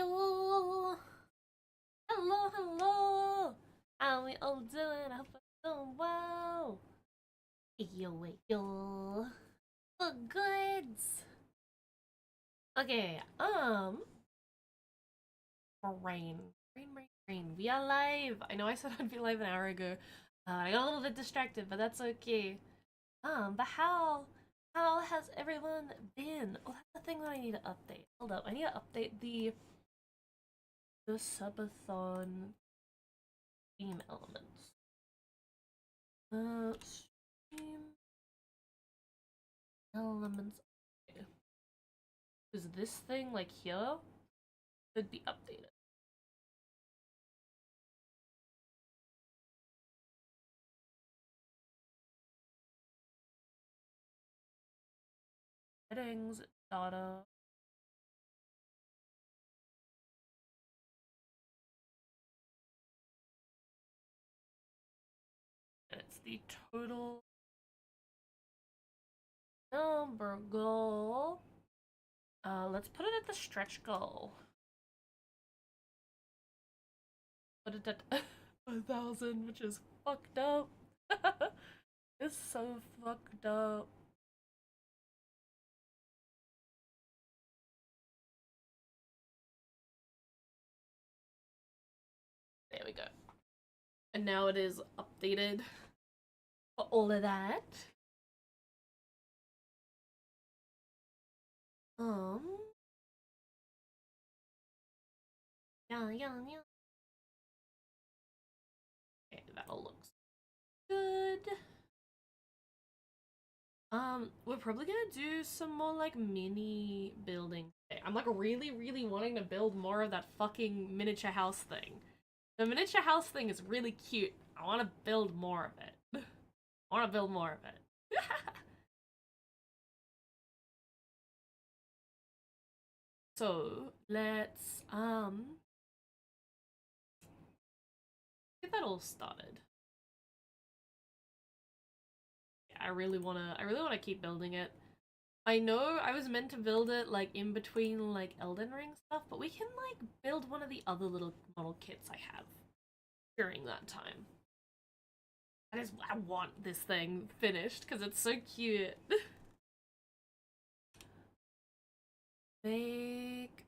yo. Hello, hello. How we all doing? I hope I'm doing well. Hey yo. The goods. Okay, rain. We are live. I know I said I'd be live an hour ago. I got a little bit distracted, but that's okay. But how has everyone been? Oh, that's the thing that I need to update. Hold up, I need to update the subathon theme elements. Stream elements. Okay. Is this thing like here? Should be updated. Settings, data. And it's the total number goal. Let's put it at the stretch goal. Put it at 1,000, which is fucked up. It's so fucked up. There we go. And now it is updated for all of that. Um, yeah. Okay, that all looks good. We're probably gonna do some more like mini building today. I'm like really wanting to build more of that fucking miniature house thing. The miniature house thing is really cute. I want to build more of it. I want to build more of it. So let's get that all started. Yeah, I really wanna keep building it. I know I was meant to build it like in between like Elden Ring stuff, but we can like build one of the other little model kits I have during that time. I want this thing finished because it's so cute. Make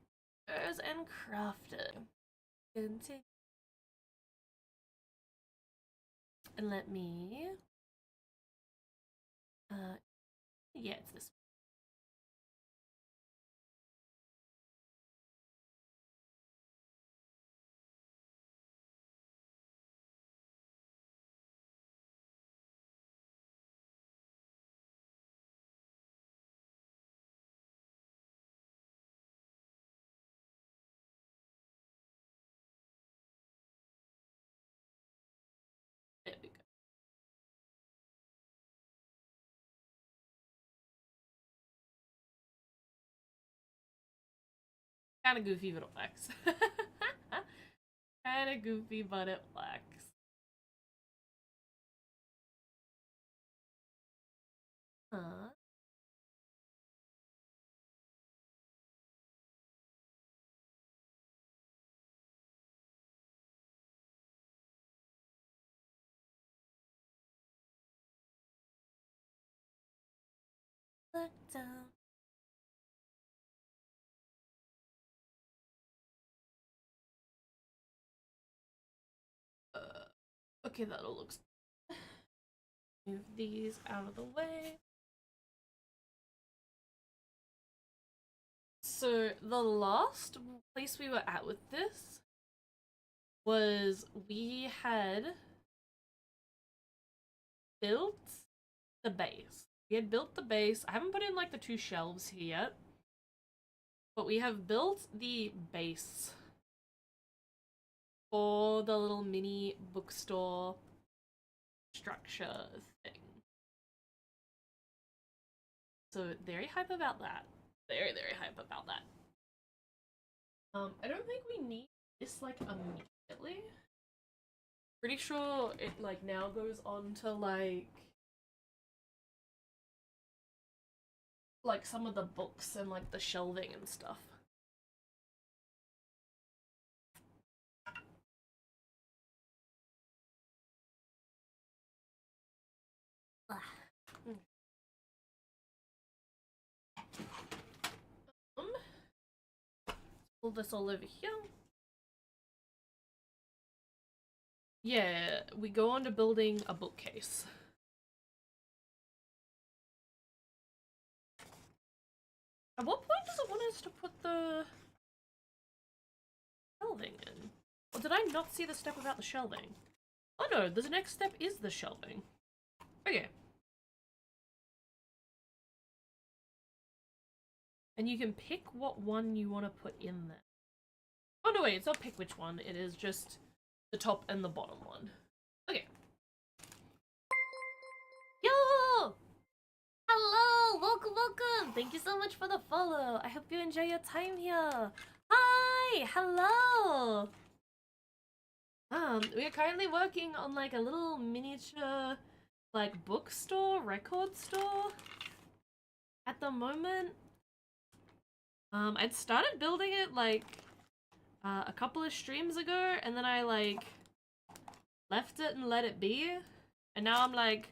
and crafted. Continue. And let me yeah, it's this one. There we go. Kinda goofy, but it works. Kinda goofy, but it works. Huh? Look down. Okay, that all looks. Move these out of the way. So the last place we were at with this was we had built the base. We had built the base. I haven't put in like the two shelves here yet, but we have built the base for the little mini bookstore structure thing. So very hype about that. Very hype about that. I don't think we need this like immediately. Pretty sure it like now goes on to like some of the books and like the shelving and stuff. Pull this all over here. Yeah, we go on to building a bookcase. At what point does it want us to put the shelving in? Or did I not see the step about the shelving? Oh no, the next step is the shelving. Okay. And you can pick what one you want to put in there. Oh no, wait, it's not pick which one, it is just the top and the bottom one. Okay. Yo! Hello! Welcome, welcome! Thank you so much for the follow. I hope you enjoy your time here. Hi! Hello! We are currently working on like a little miniature like bookstore, record store at the moment. I'd started building it like a couple of streams ago, and then I like left it and let it be, and now I'm like,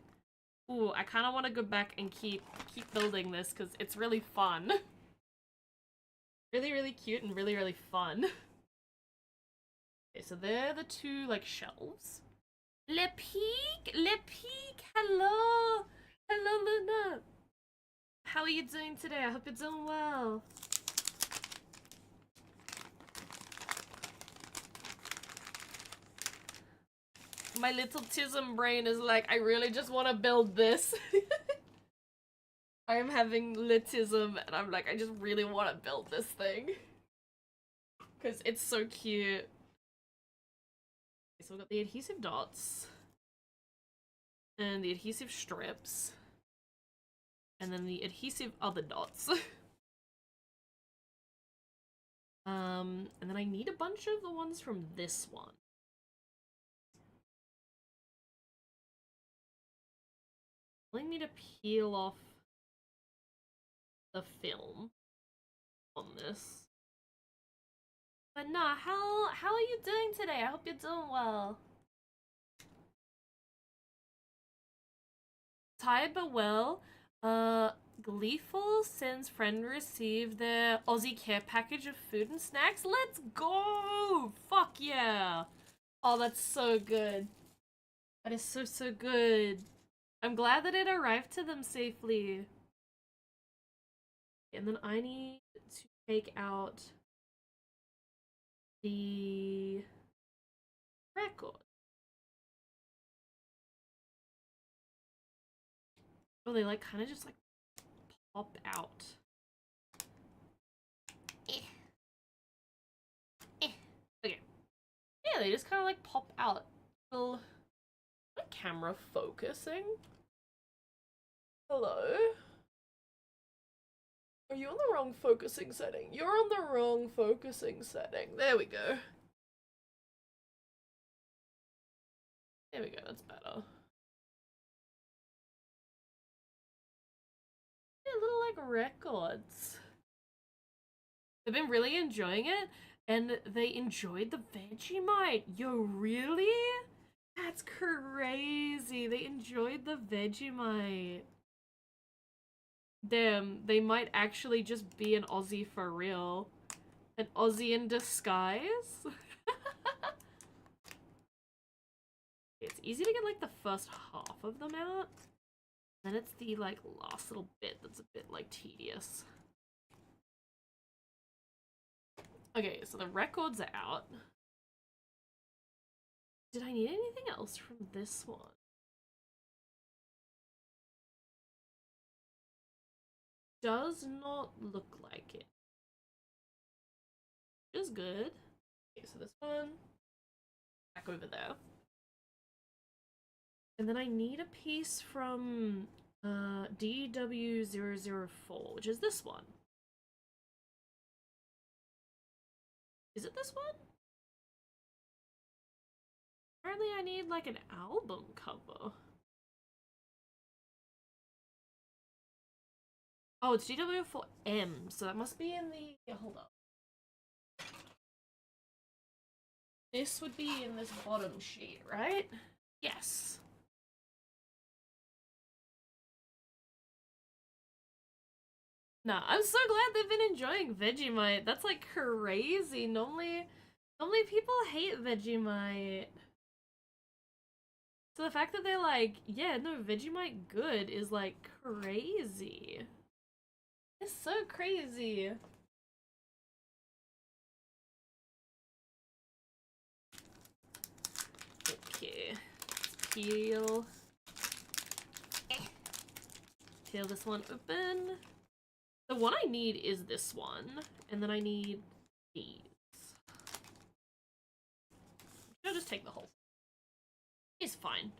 ooh, I kind of want to go back and keep building this because it's really fun. Really, really cute and really, really fun. Okay, so they're the two like shelves. Le Peak, hello, hello Luna. How are you doing today? I hope you're doing well. My little tism brain is like, I really just want to build this. I am having litism, and I'm like, I just really want to build this thing. Because it's so cute. Okay, so we've got the adhesive dots. And the adhesive strips. And then the adhesive other dots. And then I need a bunch of the ones from this one. Telling me to peel off the film on this. But nah, how are you doing today? I hope you're doing well. Tired but well. Gleeful sends friend received their Aussie care package of food and snacks. Let's go! Fuck yeah! Oh, that's so good. That is so, so good. I'm glad that it arrived to them safely. And then I need to take out the record. Oh, they like kind of just like pop out. Okay. Yeah, they just kind of like pop out. Little camera focusing. Hello? Are you on the wrong focusing setting? You're on the wrong focusing setting. There we go. There we go, that's better. Yeah, little like records. They've been really enjoying it, and they enjoyed the Vegemite. Yo, really? That's crazy. They enjoyed the Vegemite. Damn, they might actually just be an Aussie for real. An Aussie in disguise? It's easy to get like the first half of them out. Then it's the like last little bit that's a bit like tedious. Okay, so the records are out. Did I need anything else from this one? Does not look like it. Which is good. Okay, so this one back over there. And then I need a piece from DW004, which is this one. Is it this one? Apparently I need like an album cover. Oh, it's DW04M, so that must be in the... hold up. This would be in this bottom sheet, right? Yes. Nah, I'm so glad they've been enjoying Vegemite. That's like crazy. Normally people hate Vegemite. So the fact that they're like, yeah, no, Vegemite good is like crazy. It's so crazy. Okay, let's peel. Peel this one open. The one I need is this one, and then I need these. I'll just take the whole thing. It's fine.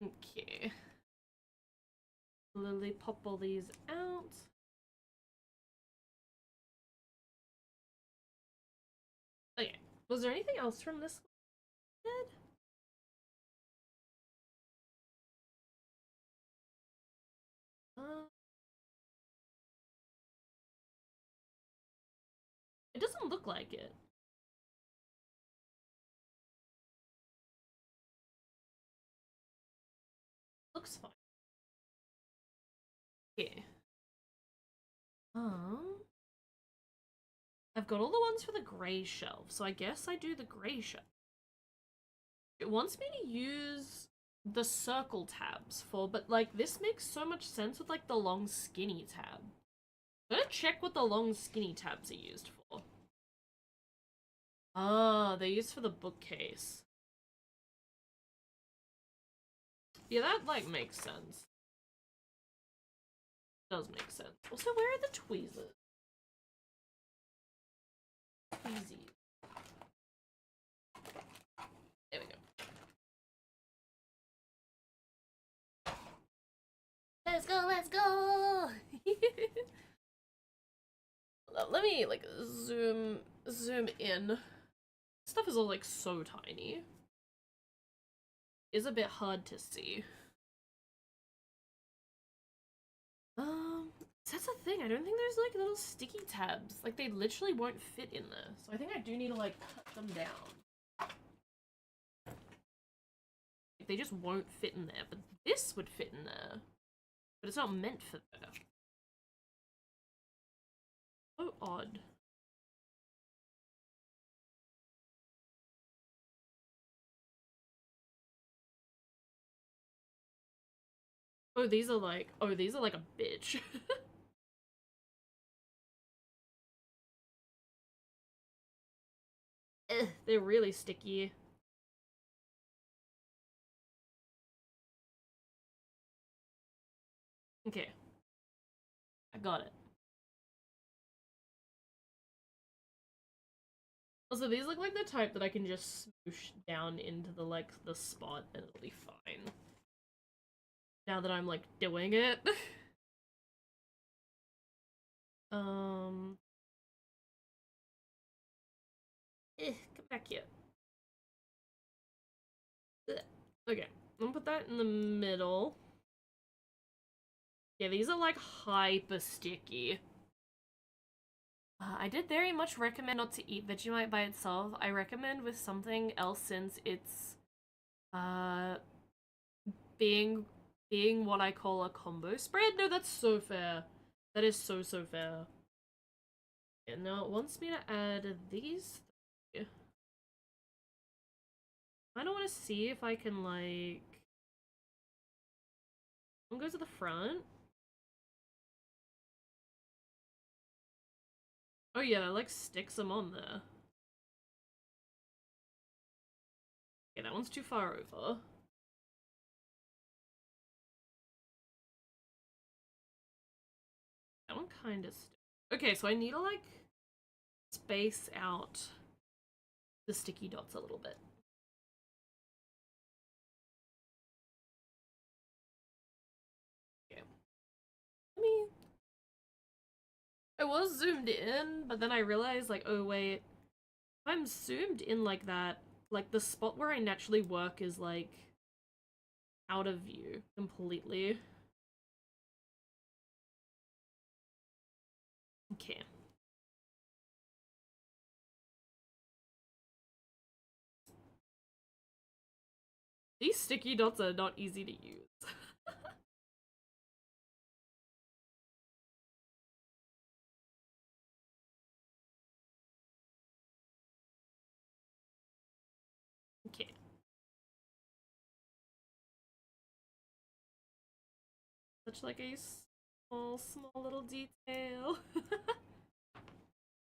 Okay. Slowly pop all these out. Okay. Was there anything else from this one? Uh, it doesn't look like it. Looks fine. Okay. I've got all the ones for the grey shelf, so I guess I do the grey shelf. It wants me to use the circle tabs for, but like this makes so much sense with like the long skinny tab. I'm gonna check what the long skinny tabs are used for. Ah, they're used for the bookcase. Yeah, that like makes sense. Does make sense. Also, where are the tweezers? Tweezies. There we go. Let's go, let's go! Let me like zoom in. Stuff is all like so tiny. It's a bit hard to see. That's the thing. I don't think there's like little sticky tabs. Like they literally won't fit in there. So I think I do need to like cut them down. Like, they just won't fit in there. But this would fit in there. But it's not meant for there. So odd. Oh, these are like a bitch. They're really sticky. Okay. I got it. Also, these look like the type that I can just smoosh down into the like the spot and it'll be fine. Now that I'm like doing it. um come back here. Ugh. Okay, I'm gonna put that in the middle. Yeah, these are like hyper sticky. I did very much recommend not to eat Vegemite by itself. I recommend with something else since it's uh being what I call a combo spread. No, that's so fair. That is so fair. Yeah, now it wants me to add these three. I don't want to see if I can like one goes to the front. Oh yeah, that like sticks them on there. Okay, that one's too far over. That one kind of okay, so I need to like space out the sticky dots a little bit. Okay. I mean, I was zoomed in, but then I realized like, oh wait, if I'm zoomed in like that, like the spot where I naturally work is like out of view completely. Okay. These sticky dots are not easy to use. Okay. Such like a small little detail.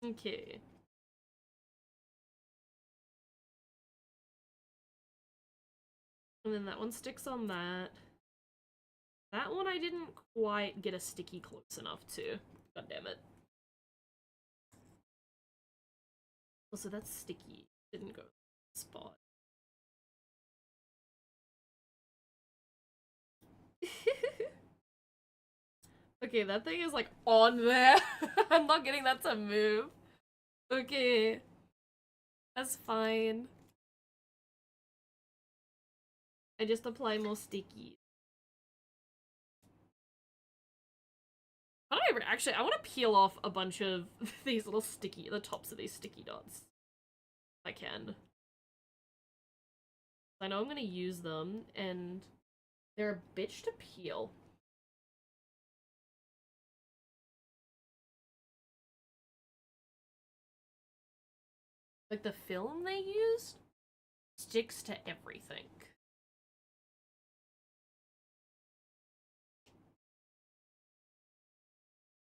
Okay. And then that one sticks on that. That one I didn't quite get a sticky close enough to. God damn it. Also, that's sticky. Didn't go spot. Okay, that thing is like on there. I'm not getting that to move. Okay. That's fine. I just apply more sticky. Actually, I want to peel off a bunch of these little the tops of these sticky dots. If I can. I know I'm gonna use them, and they're a bitch to peel. Like, the film they used sticks to everything.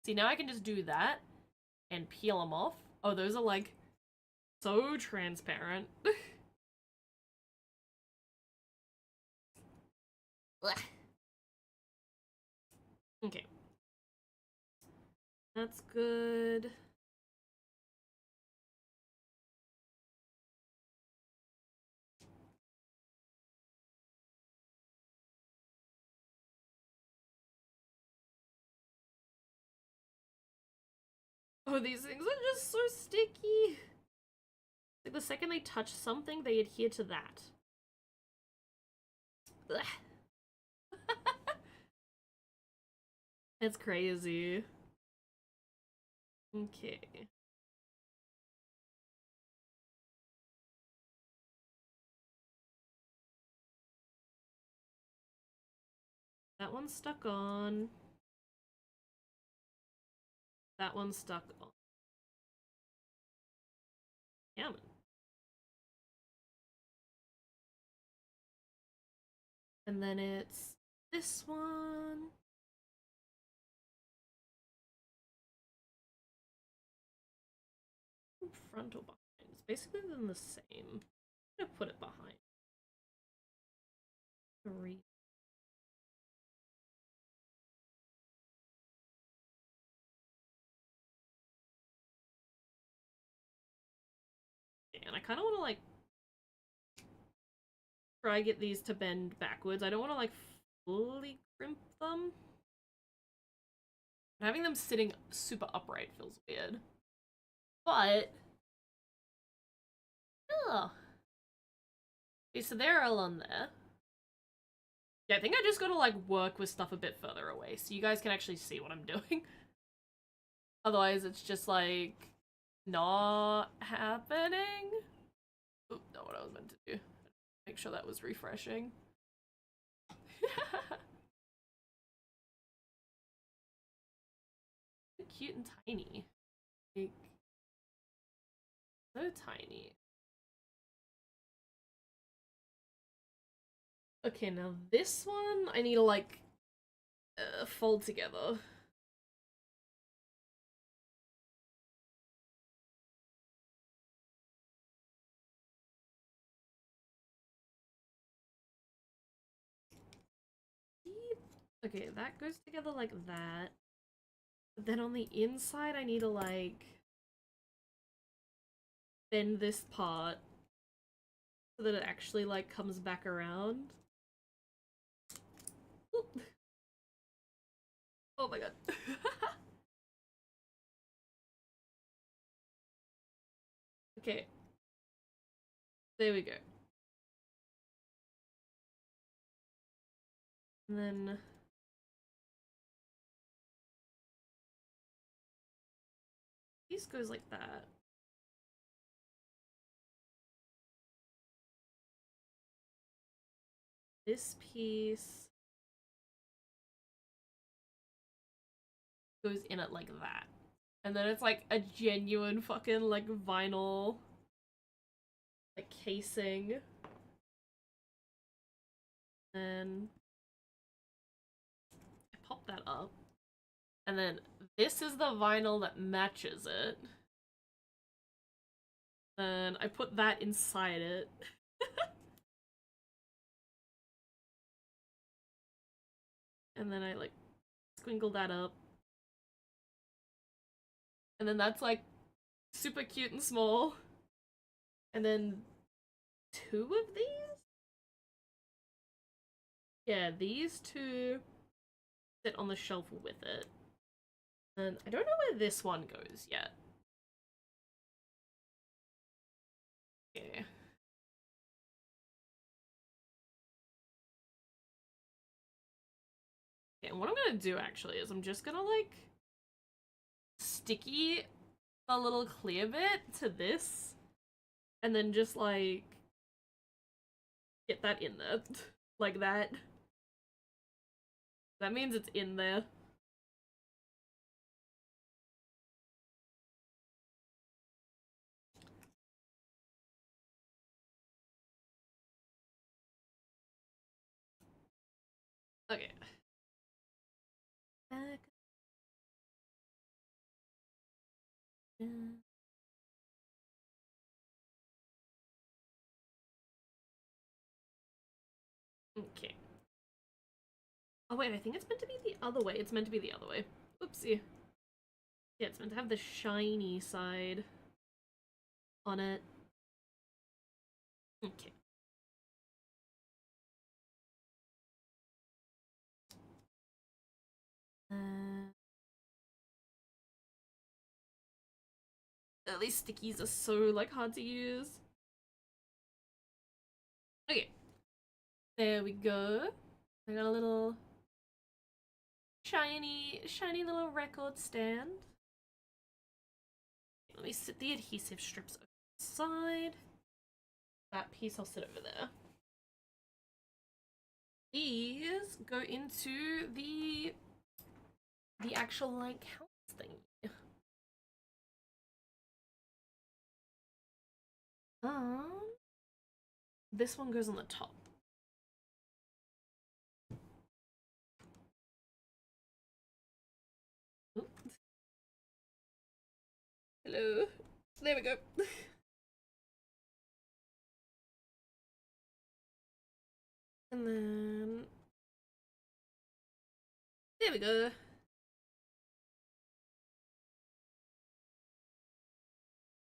See, now I can just do that and peel them off. Oh, those are, like, so transparent. Okay. That's good. Oh, these things are just so sticky. Like, the second they touch something, they adhere to that. It's crazy. Okay. That one's stuck on. That one's stuck on. Damn it. And then it's this one. Front or behind? It's basically then the same. I'm gonna put it behind. 3. And I kind of want to like try get these to bend backwards. I don't want to like fully crimp them. Having them sitting super upright feels weird. But oh. Okay, so they're all on there. Yeah, I think I just gotta like work with stuff a bit further away so you guys can actually see what I'm doing. Otherwise it's just like not happening. Oop, not what I was meant to do. Make sure that was refreshing. So cute and tiny. Like, so tiny. Okay, now this one I need to like fold together. Okay, that goes together like that. But then on the inside I need to like bend this part so that it actually like comes back around. Oop. Oh my god. Okay. There we go. And then this goes like that. this piece goes in it like that. And then it's like a genuine fucking like vinyl like casing. And I pop that up. And then this is the vinyl that matches it. And I put that inside it. And then I like squinkle that up. And then that's like super cute and small. And then 2 of these? Yeah, these 2 sit on the shelf with it. And I don't know where this one goes yet. Yeah. Yeah, and what I'm gonna do actually is I'm just gonna like sticky a little clear bit to this and then just like get that in there like that. That means it's in there. Okay. Okay. Oh wait, I think it's meant to be the other way. It's meant to be the other way. Oopsie. Yeah, it's meant to have the shiny side on it. Okay. These stickies are so like hard to use. Okay. There we go. I got a little shiny little record stand. Let me sit the adhesive strips over the side. That piece I'll sit over there. These go into the actual like house thing. This one goes on the top. Oops. Hello. There we go. And then there we go.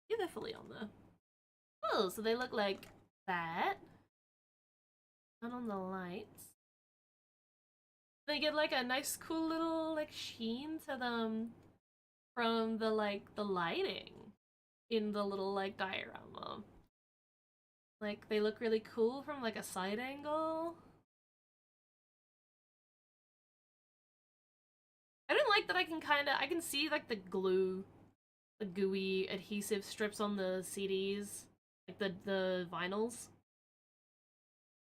Yeah, they're fully on there. Oh, so they look like that. And on the lights. They get like a nice cool little like sheen to them from the like the lighting in the little like diorama. Like they look really cool from like a side angle. I don't like that I can see like the gooey adhesive strips on the CDs, like the vinyls.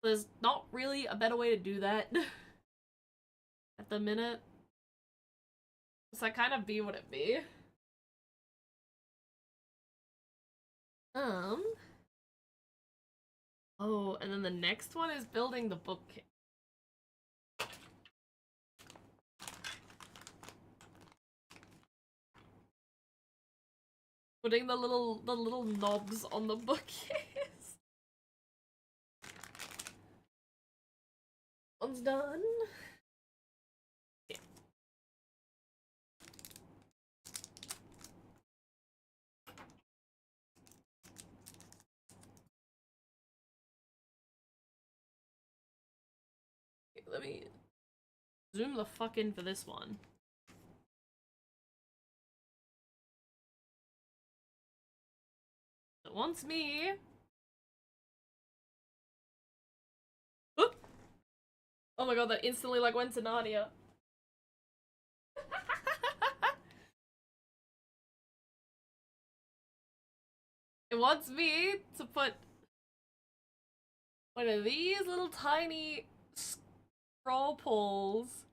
There's not really a better way to do that at the minute. So I kind of be what it be. Oh, and then the next one is building the bookcase. Putting the little knobs on the bookcase. One's done. Yeah. Okay, let me zoom the fuck in for this one. It wants me. Oop. Oh my god, that instantly like went to Narnia. It wants me to put one of these little tiny straw pulls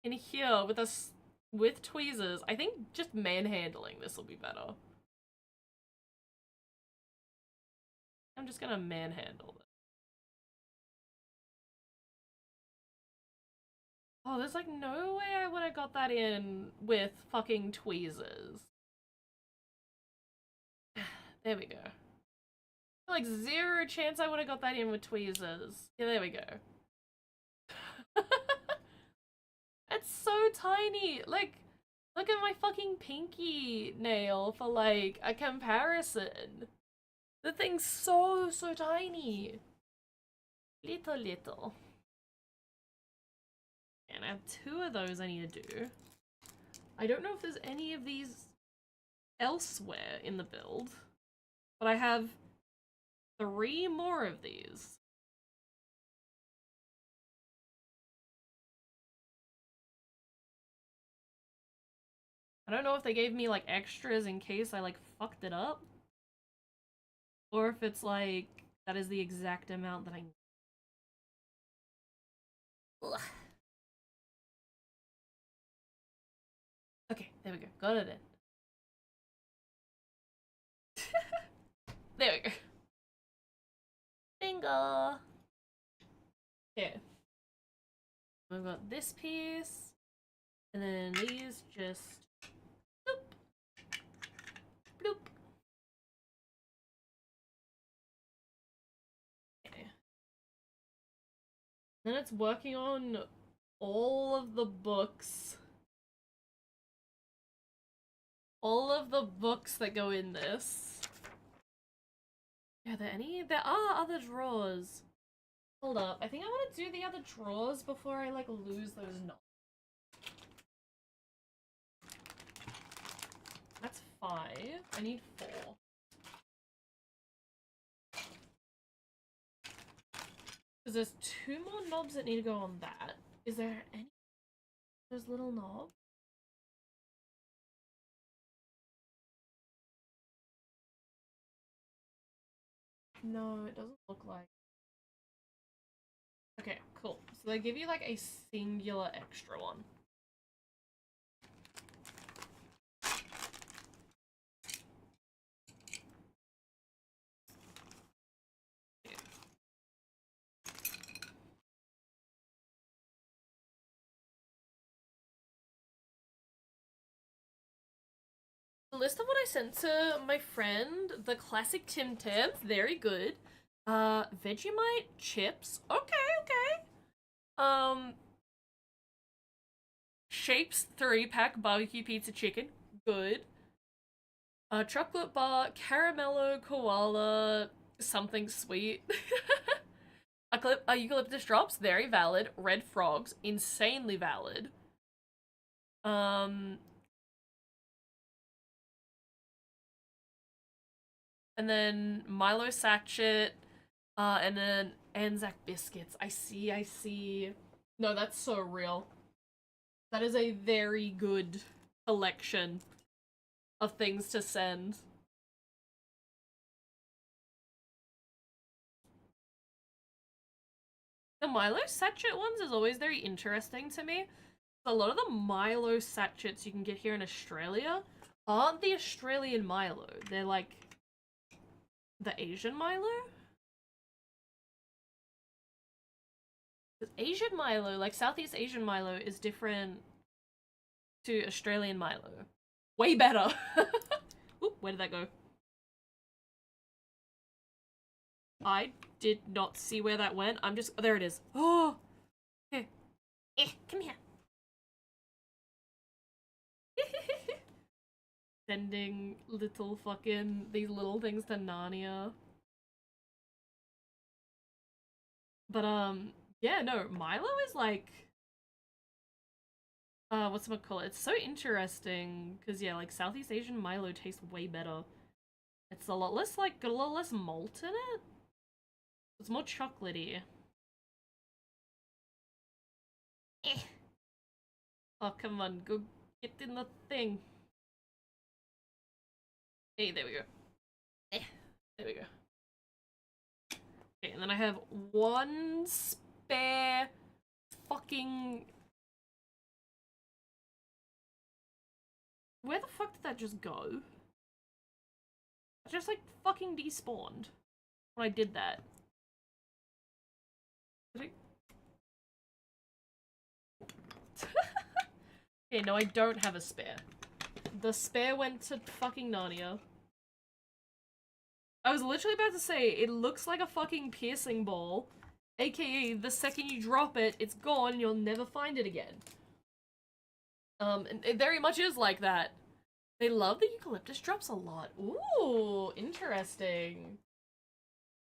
in here with us with tweezers. I think just manhandling this will be better. I'm just gonna manhandle this. Oh, there's like no way I would have got that in with fucking tweezers. There we go. Like zero chance I would have got that in with tweezers. Yeah, there we go. It's so tiny. Like, look at my fucking pinky nail for like a comparison. The thing's so tiny. Little. And I have 2 of those I need to do. I don't know if there's any of these elsewhere in the build, but I have 3 more of these. I don't know if they gave me like extras in case I like fucked it up, or if it's like that is the exact amount that I need. Ugh. Okay, there we go. Got it in. There we go. Bingo! Okay. I've got this piece, and then these just bloop, bloop. Okay. Then it's working on all of the books. All of the books that go in this. Yeah, there are other drawers. Hold up, I think I want to do the other drawers before I like lose those knots. That's 5. I need 4. Because there's 2 more knobs that need to go on that. Is there any of those little knobs? No, it doesn't look like. Okay, cool. So they give you like a singular extra one. The list of what I sent to my friend, the classic Tim Tams, very good. Vegemite chips, okay. Shapes 3-pack barbecue pizza chicken, good. Chocolate bar, caramello koala, something sweet. Eucalyptus drops, very valid. Red frogs, insanely valid. And then Milo sachet, and then Anzac biscuits. I see. No, that's so real. That is a very good collection of things to send. The Milo sachet ones is always very interesting to me. A lot of the Milo sachets you can get here in Australia aren't the Australian Milo. They're like the Asian Milo? Asian Milo, like Southeast Asian Milo, is different to Australian Milo. Way better! Oop, where did that go? I did not see where that went. I'm just... Oh, there it is. Oh! Okay. Come here. Sending little fucking... these little things to Narnia. But, yeah, no, Milo is like... whatchamacallit? It's so interesting, because, yeah, like, Southeast Asian Milo tastes way better. It's a lot less, like, got a lot less malt in it. It's more chocolatey. Oh, come on, go get in the thing. Hey, there we go. There we go. Okay, and then I have 1 spare fucking... Where the fuck did that just go? It just, like, fucking despawned when I did that. Did it... Okay, no, I don't have a spare. The spare went to fucking Narnia. I was literally about to say, it looks like a fucking piercing ball. AKA, the second you drop it, it's gone and you'll never find it again. And it very much is like that. They love the eucalyptus drops a lot. Ooh, interesting.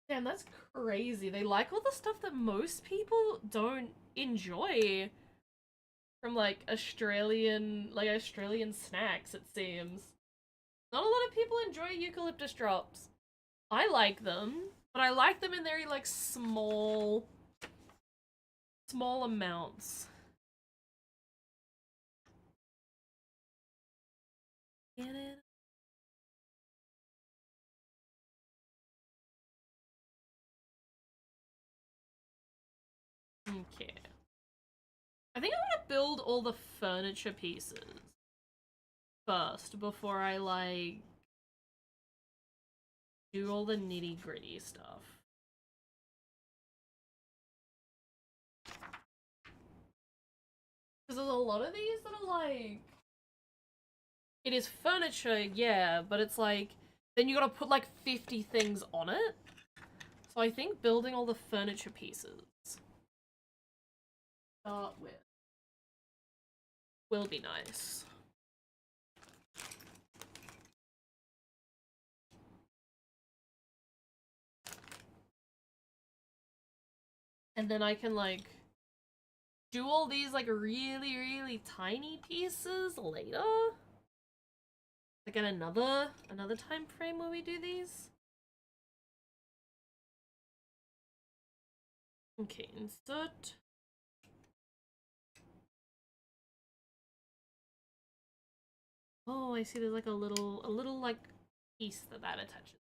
Damn, that's crazy. They like all the stuff that most people don't enjoy. From, like, Australian snacks, it seems. Not a lot of people enjoy eucalyptus drops. I like them, but I like them in very, like, small amounts. Get it? Okay. I think I want to build all the furniture pieces first before I, like, do all the nitty-gritty stuff. Because there's a lot of these that are, like... It is furniture, yeah, but it's, like... Then you gotta put, like, 50 things on it. So I think building all the furniture pieces start with will be nice. And then I can, like, do all these, like, really, really tiny pieces later. Like, in another time frame where we do these. Okay, insert. Oh, I see there's, like, a little, like, piece that attaches.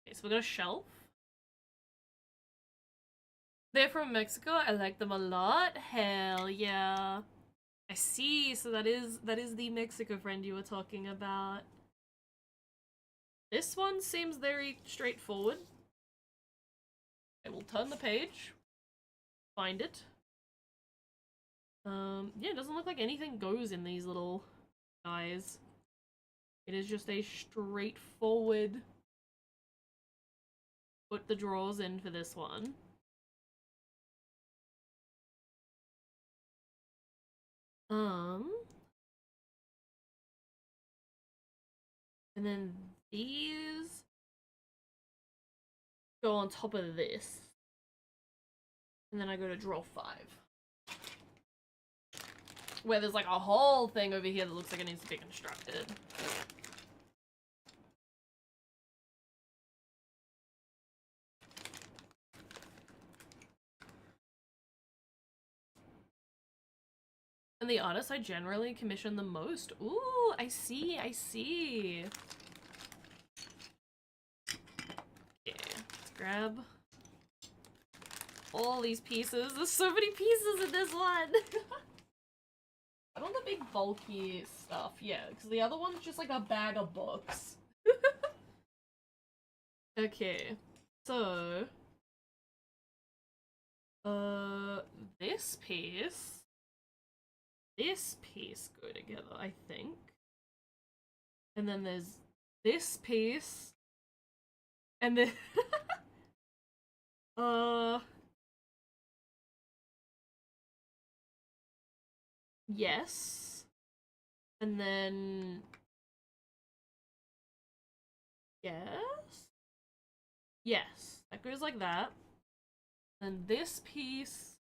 Okay, so we got a shelf. They're from Mexico. I like them a lot. Hell yeah. I see. So that is the Mexico friend you were talking about. This one seems very straightforward. I will turn the page. Find it. Yeah, it doesn't look like anything goes in these little guys. It is just a straightforward put the drawers in for this one. And then these go on top of this. And then I go to drawer 5. Where there's like a whole thing over here that looks like it needs to be constructed. And the artists I generally commission the most. Ooh, I see, I see. Okay, let's grab all these pieces. There's so many pieces in this one. I want the big bulky stuff, yeah, because the other one's just like a bag of books. Okay, so this piece go together, I think. And then there's this piece. And then yes. And then yes. Yes, that goes like that. And this piece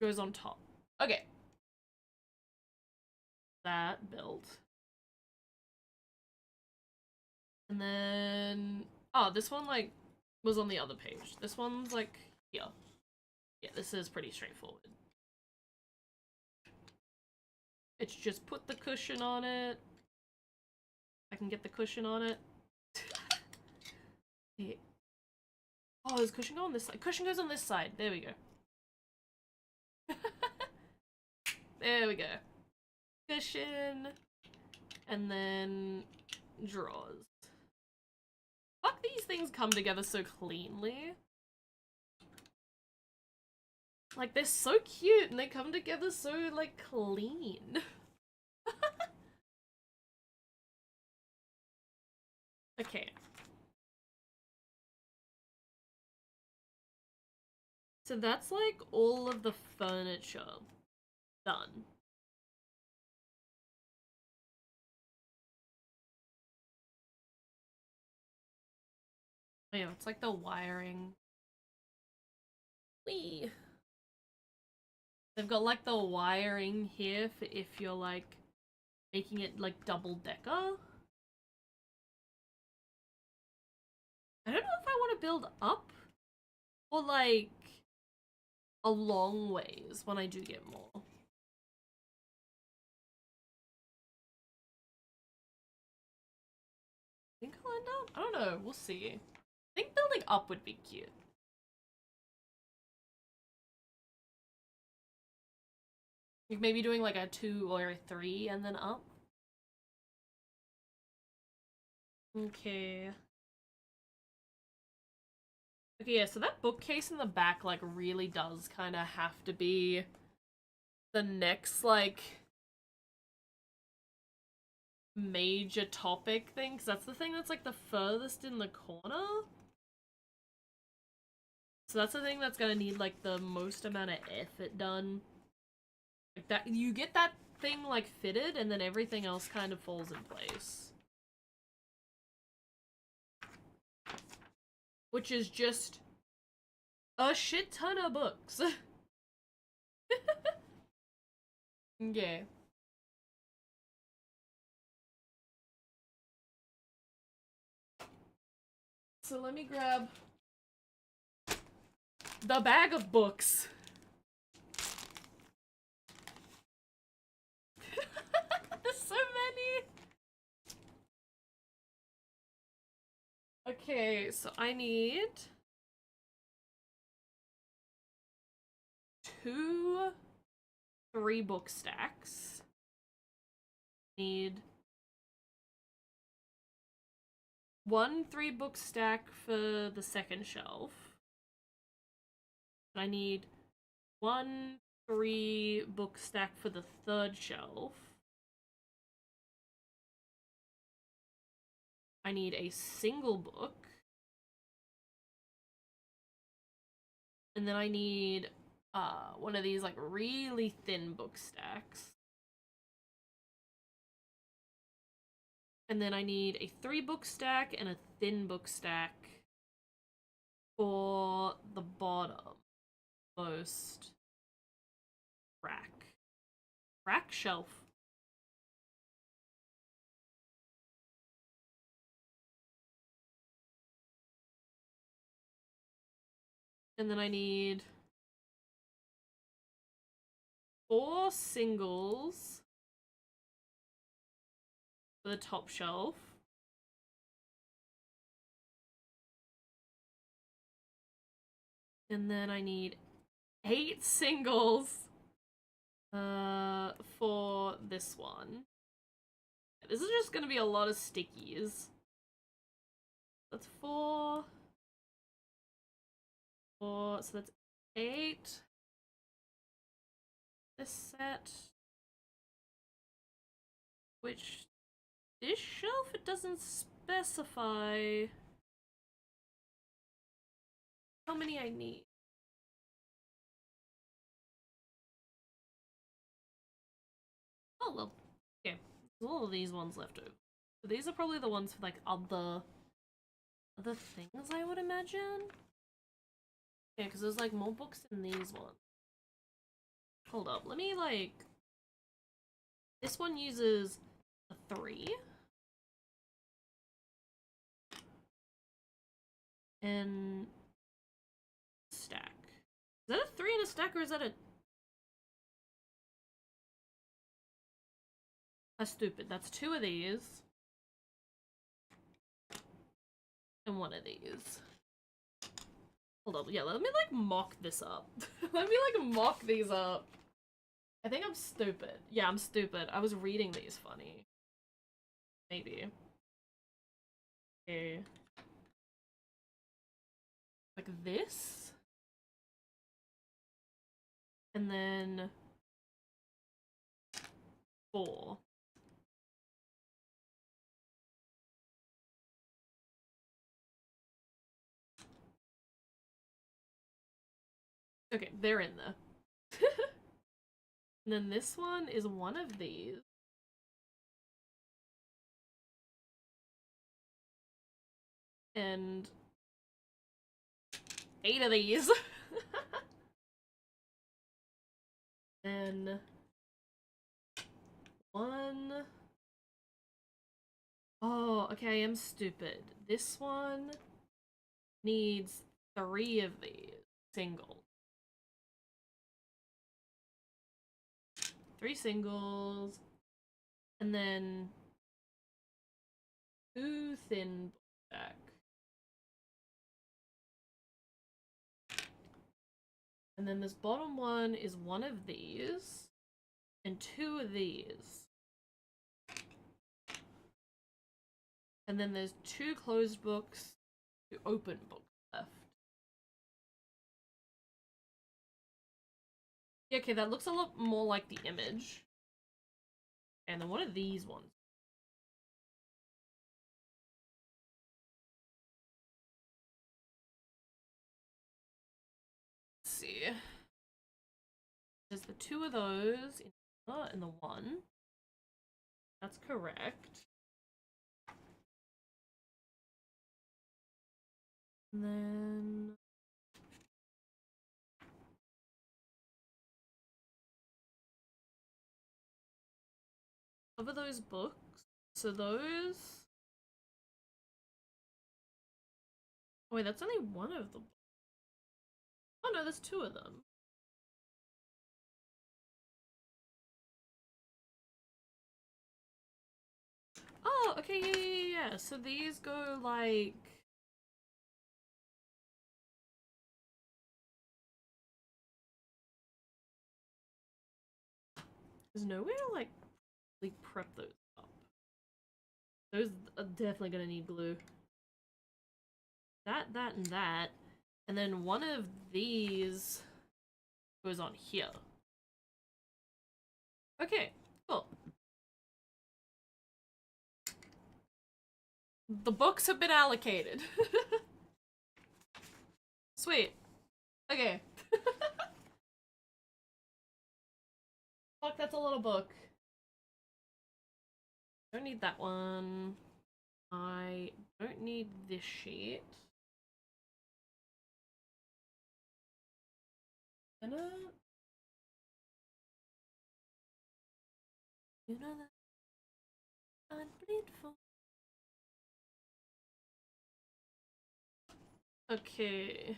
goes on top. Okay. That built. And then oh, this one like was on the other page. This one's like here. Yeah, this is pretty straightforward. It's just put the cushion on it. I can get the cushion on it. Yeah. Oh, is cushion go on this side? Cushion goes on this side. There we go. There we go. Cushion. And then drawers. Fuck, these things come together so cleanly. Like, they're so cute and they come together so, like, clean. Okay. So that's, like, all of the furniture done. Oh, yeah, it's like the wiring. Wee. They've got like the wiring here for if you're like making it like double decker. I don't know if I want to build up or like a long ways when I do get more. I think I'll end up? I don't know, we'll see. I think building up would be cute. Like maybe doing like a 2 or a 3 and then up. Okay. Okay, yeah, so that bookcase in the back like really does kind of have to be the next like major topic thing, because that's the thing that's like the furthest in the corner. So that's the thing that's gonna need like the most amount of effort done. Like that, you get that thing like fitted and then everything else kind of falls in place. Which is just a shit ton of books. Okay. So let me grab the bag of books. There's so many. Okay, so I need 2 3-book stacks. Need 1 3-book stack for the second shelf. I need 1 3-book stack for the third shelf. I need a single book. And then I need one of these like really thin book stacks. And then I need a 3-book stack and a thin book stack for the bottom most rack shelf. And then I need 4 singles for the top shelf. And then I need 8 singles for this one. This is just gonna be a lot of stickies. That's 4. 4, so that's 8. This set. Which, this shelf, it doesn't specify how many I need. Oh, well. Okay. There's all of these ones left over. So these are probably the ones for, like, other things, I would imagine? Yeah, because there's, like, more books than these ones. Hold up. Let me, like... This one uses a 3. And... stack. Is that a 3 and a stack, or is that a... That's stupid. That's 2 of these. And 1 of these. Hold on, yeah, let me like mock this up. Let me like mock these up. I think I'm stupid. Yeah, I'm stupid. I was reading these funny. Maybe. Okay. Like this. And then 4. Okay, they're in there. And then this one is one of these. And 8 of these. Then 1. Oh, okay, I am stupid. This one needs 3 of these. Single. 3 singles. And then 2 thin back. And then this bottom one is one of these. And 2 of these. And then there's 2 closed books, 2 open books left. Yeah, okay, that looks a lot more like the image. And then what are these ones? Let's see. There's the 2 of those in the 1. That's correct. And then cover those books. So those. Oh, wait, that's only one of them. Oh no, there's 2 of them. Oh, okay, yeah. So these go like. There's nowhere to like prep those up. Those are definitely gonna need glue. That, and that. And then one of these goes on here. Okay, cool. The books have been allocated. Sweet. Okay. Fuck, that's a little book. Don't need that one. I don't need this sheet. You know that I'm grateful. Okay.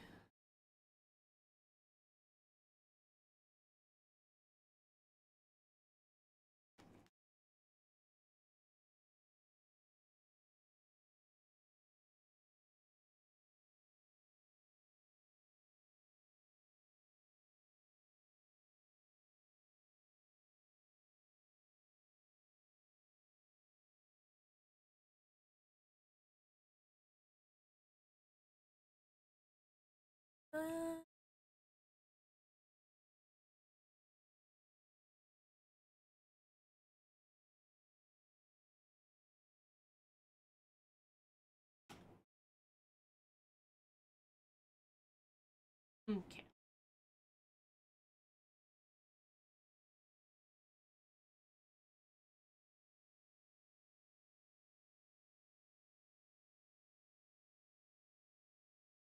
Okay.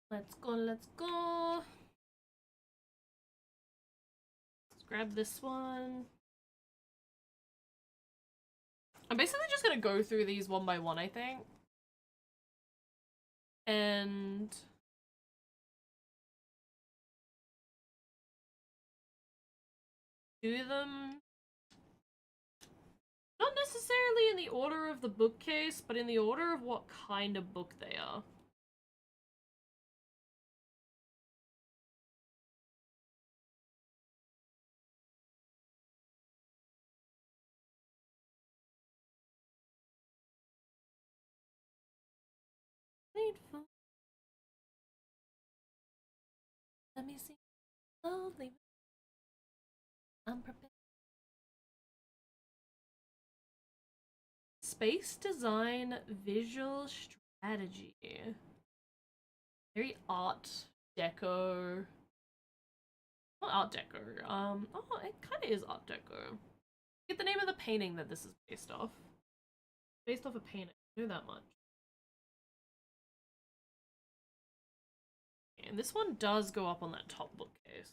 Let's go, let's go. Let's grab this one. I'm basically just gonna go through these one by one, I think. And do them not necessarily in the order of the bookcase, but in the order of what kind of book they are. Let me see. Slowly. I'm prepared. Space design visual strategy. Very art deco. Not art deco. Oh, it kind of is art deco. Get the name of the painting that this is based off. Based off a painting. I know that much. And this one does go up on that top bookcase.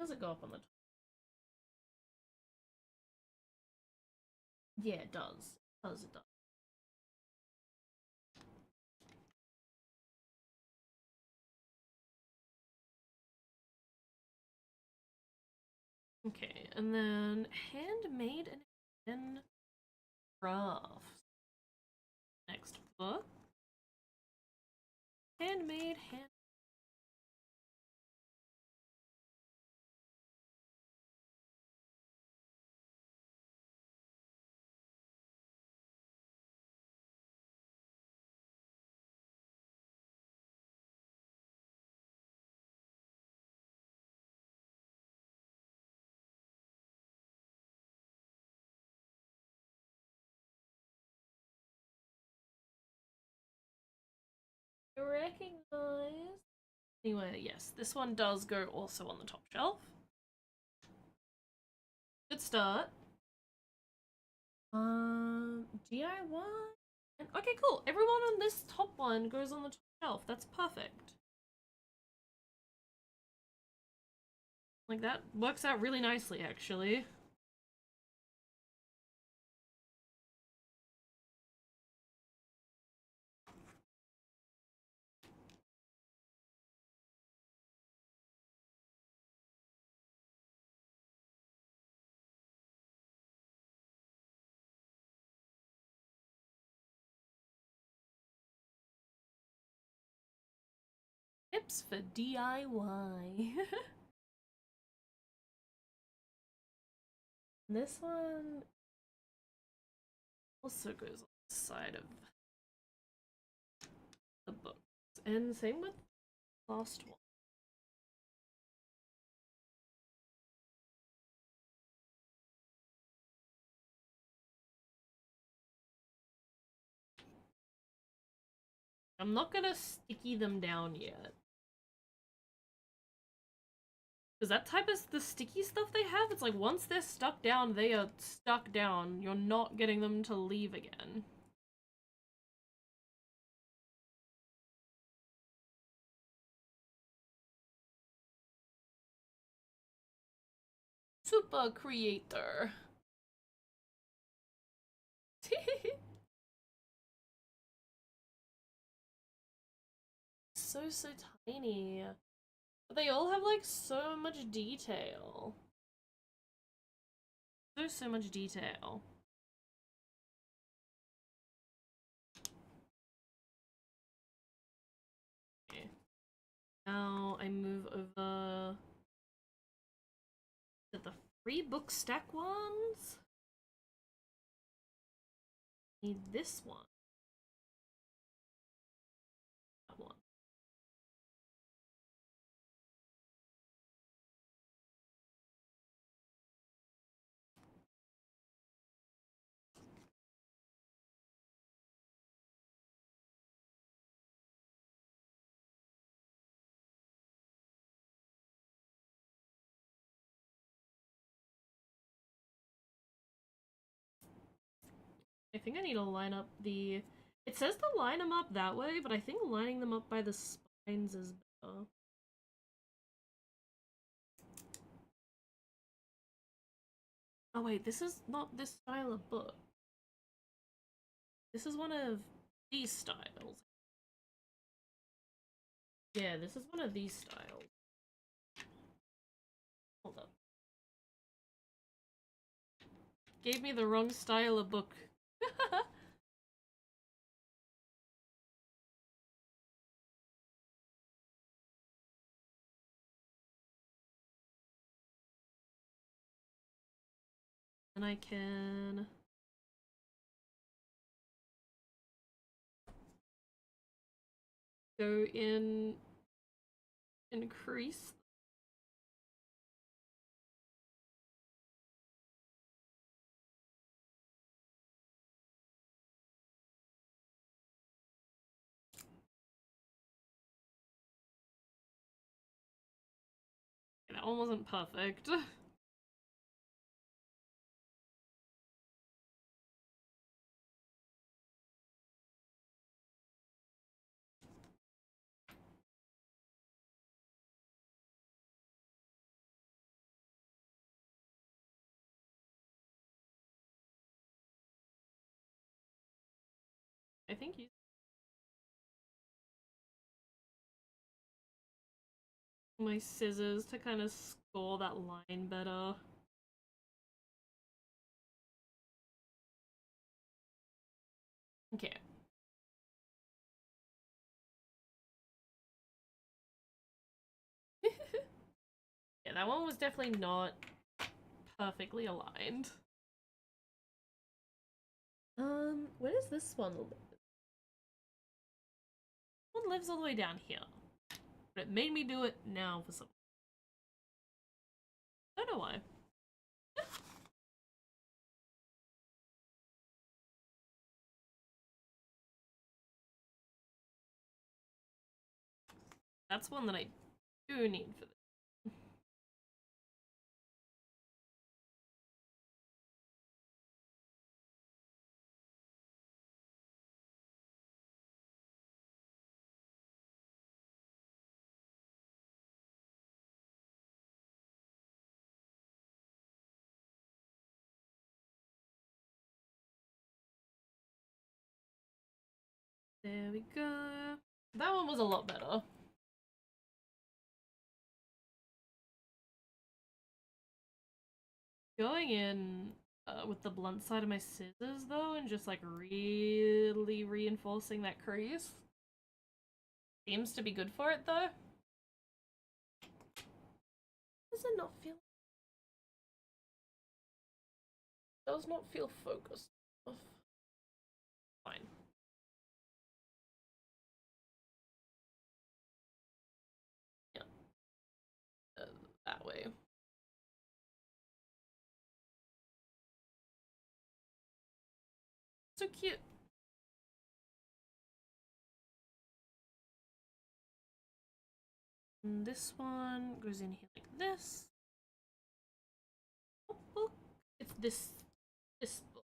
Does it go up on the top? Yeah, it does. It does, it does. Okay, and then handmade and hidden crafts. Next book. Handmade, recognize. Anyway, yes, this one does go also on the top shelf. Good start. DIY. And, okay, cool. Everyone on this top one goes on the top shelf. That's perfect. Like, that works out really nicely, actually. Tips for DIY. This one also goes on the side of the book. And same with the last one. I'm not gonna sticky them down yet. Because that type of the sticky stuff they have, it's like once they're stuck down, they are stuck down. You're not getting them to leave again. Super creator. So tiny. But they all have like so much detail. So much detail. Okay. Now I move over to the free book stack ones. Need this one. That one. I think I need to line up the... It says to line them up that way, but I think lining them up by the spines is better. Oh wait, this is not this style of book. This is one of these styles. Yeah, this is one of these styles. Hold up. Gave me the wrong style of book. And I can go in increase. That one wasn't perfect. I think you. My scissors to kind of score that line better. Okay. Yeah, that one was definitely not perfectly aligned. Where does this one live? One lives all the way down here. But it made me do it now for some. I don't know why. That's one that I do need for this. There we go. That one was a lot better. Going in with the blunt side of my scissors though, and just like really reinforcing that crease. Seems to be good for it though. Does it not feel? Does not feel focused enough. Fine. Yeah. That way. So cute. And this one goes in here like this. Oh, oh. It's this book.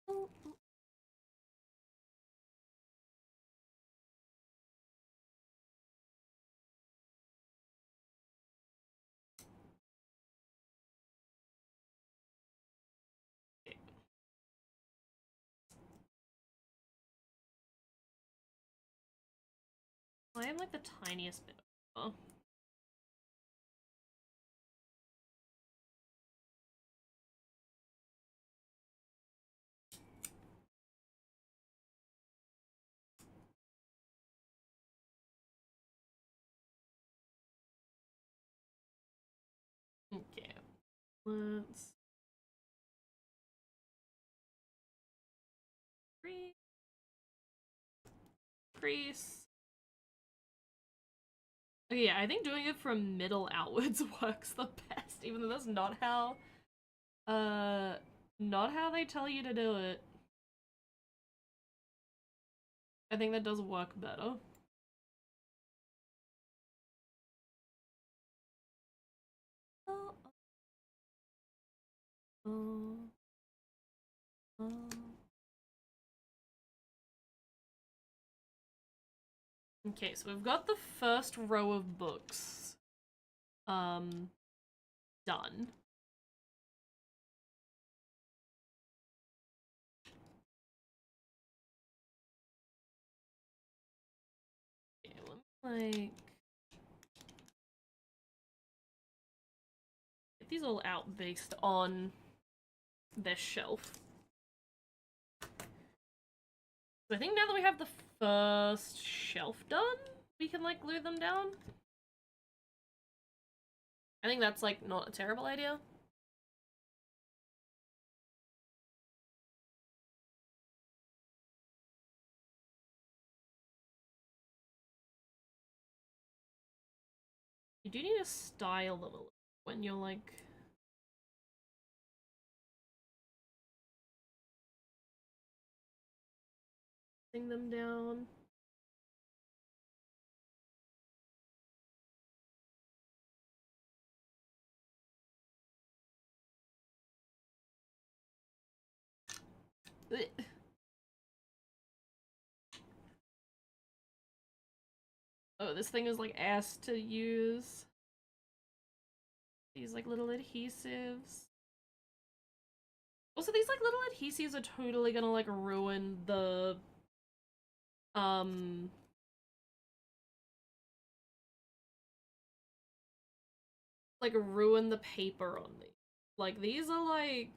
Oh, oh. Okay. I am like the tiniest bit over. Okay. Let's crease. Okay, yeah, I think doing it from middle outwards works the best, even though that's not how they tell you to do it. I think that does work better. Oh, oh, oh. Okay, so we've got the first row of books, done. Okay, let me, like, get these all out based on this shelf. So I think now that we have the first shelf done, we can, like, glue them down. I think that's, like, not a terrible idea. You do need to style them a little when you're like putting them down. Blech. Oh, this thing is like ass to use. These like little adhesives. Also, these like little adhesives are totally gonna like ruin the um like ruin the paper on these. Like these are like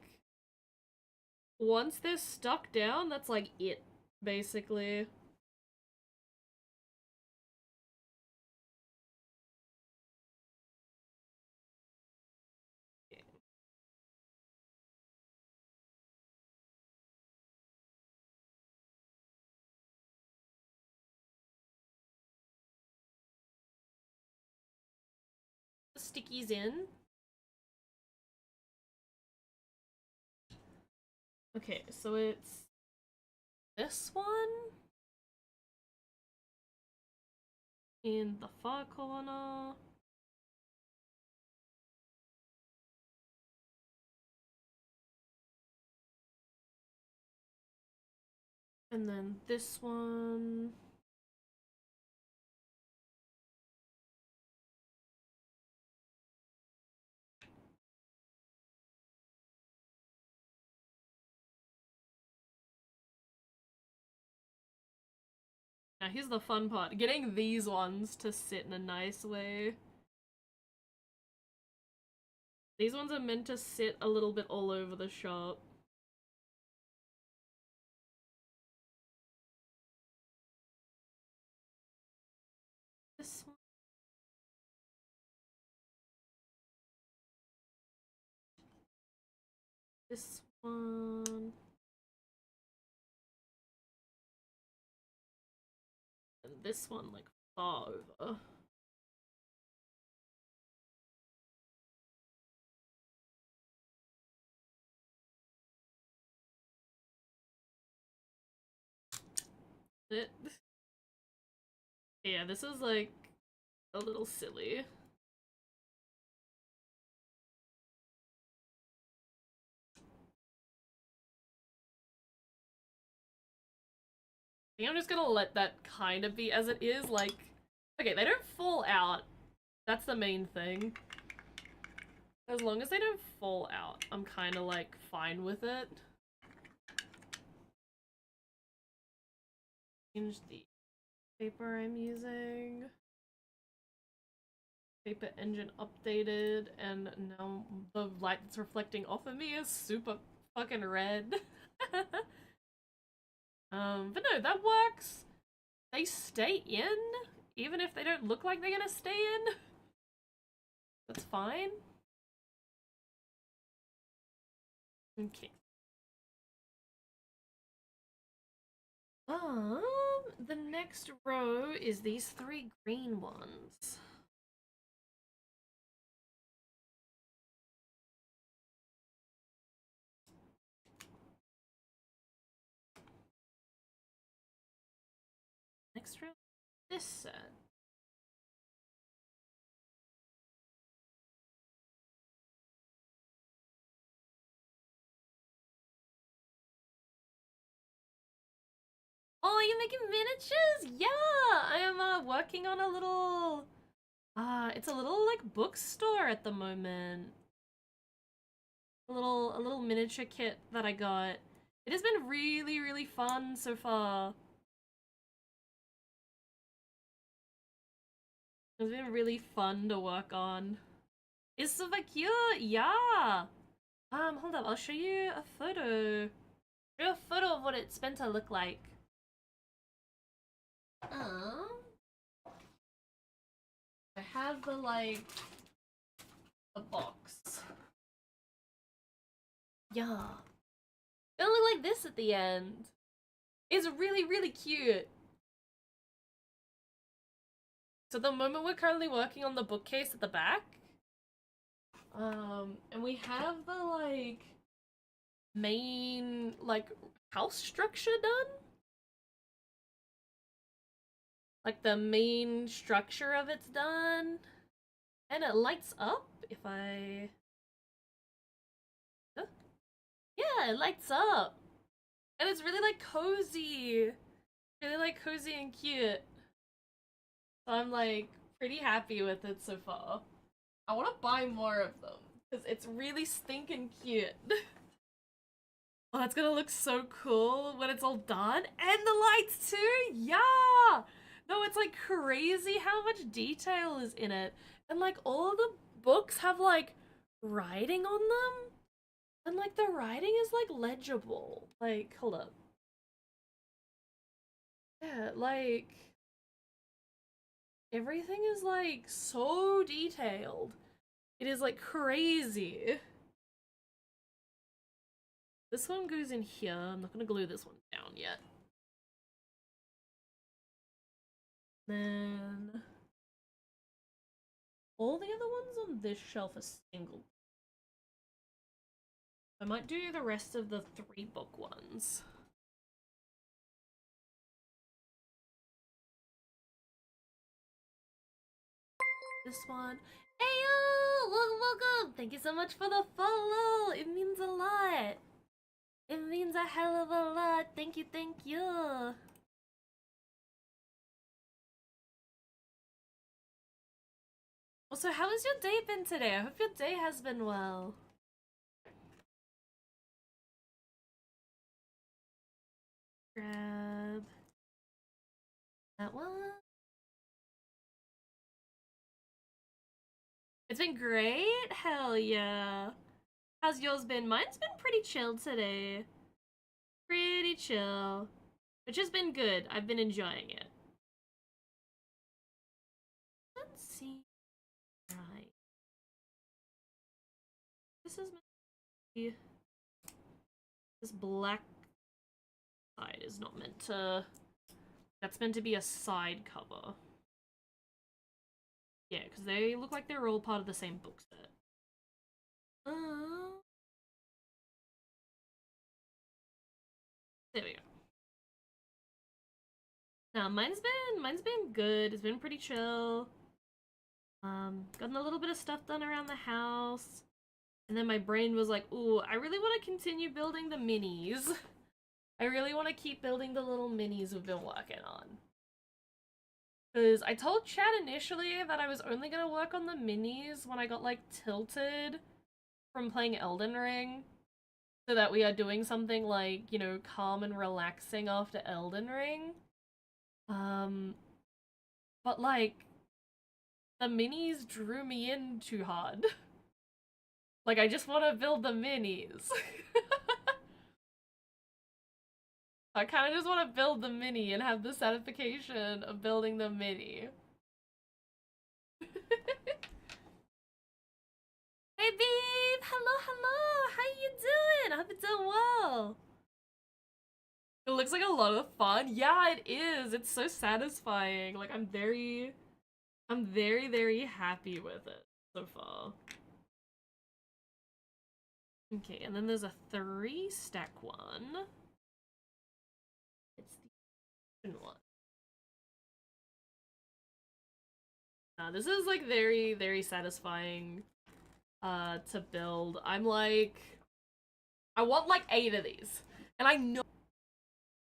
once they're stuck down, that's like it basically. The stickies in. Okay, so it's this one in the far corner. And then this one. Now here's the fun part. Getting these ones to sit in a nice way. These ones are meant to sit a little bit all over the shop. This one. This one. And this one, like, far over. It. Yeah, this is, like, a little silly. I think I'm just gonna let that kind of be as it is, like... Okay, they don't fall out. That's the main thing. As long as they don't fall out, I'm kind of, like, fine with it. Change the paper I'm using. Paper engine updated, and now the light that's reflecting off of me is super fucking red. But no, that works. They stay in, even if they don't look like they're gonna stay in. That's fine. Okay. The next row is these 3 green ones. Next row, this set. Oh, you're making miniatures? Yeah! I am working on a little... it's a little, like, bookstore at the moment. A little miniature kit that I got. It has been really, really fun so far. It's been really fun to work on. It's super cute, yeah! Hold up, I'll show you a photo. Show you a photo of what it's meant to look like. I have the, like, the box. Yeah. It'll look like this at the end. It's really, really cute. So at the moment we're currently working on the bookcase at the back. And we have the like main like house structure done. Like the main structure of it's done. And it lights up if I yeah, it lights up. And it's really like cozy. Really like cozy and cute. So I'm like pretty happy with it so far. I want to buy more of them because it's really stinking cute. Oh, that's gonna look so cool when it's all done. And the lights too! Yeah! No, it's like crazy how much detail is in it. And like all the books have like writing on them. And like the writing is like legible. Like, hold up. Yeah, like everything is like so detailed. It is like crazy. This one goes in here. I'm not gonna glue this one down yet. Then all the other ones on this shelf are single. I might do the rest of the 3-book ones. This one. Ayo! Welcome! Thank you so much for the follow! It means a lot! It means a hell of a lot! Thank you, thank you! Also, how has your day been today? I hope your day has been well. Grab that one. It's been great? Hell yeah. How's yours been? Mine's been pretty chill today. Pretty chill. Which has been good. I've been enjoying it. Let's see. Right. This is meant to be... This black side is not meant to... That's meant to be a side cover. Yeah, because they look like they're all part of the same book set. There we go. Now, mine's been good. It's been pretty chill. Gotten a little bit of stuff done around the house. And then my brain was like, ooh, I really want to continue building the minis. I really want to keep building the little minis we've been working on. Because I told Chad initially that I was only going to work on the minis when I got, like, tilted from playing Elden Ring. So that we are doing something, like, you know, calm and relaxing after Elden Ring. But, like, the minis drew me in too hard. Like, I just want to build the minis. I kind of just want to build the mini and have the satisfaction of building the mini. Hey, babe! Hello, hello! How you doing? I hope you're doing well. It looks like a lot of fun. Yeah, it is. It's so satisfying. Like, I'm very, very happy with it so far. Okay, and then there's a 3-stack one. It's the one. This is like very satisfying to build. I'm like, I want like 8 of these, and I know,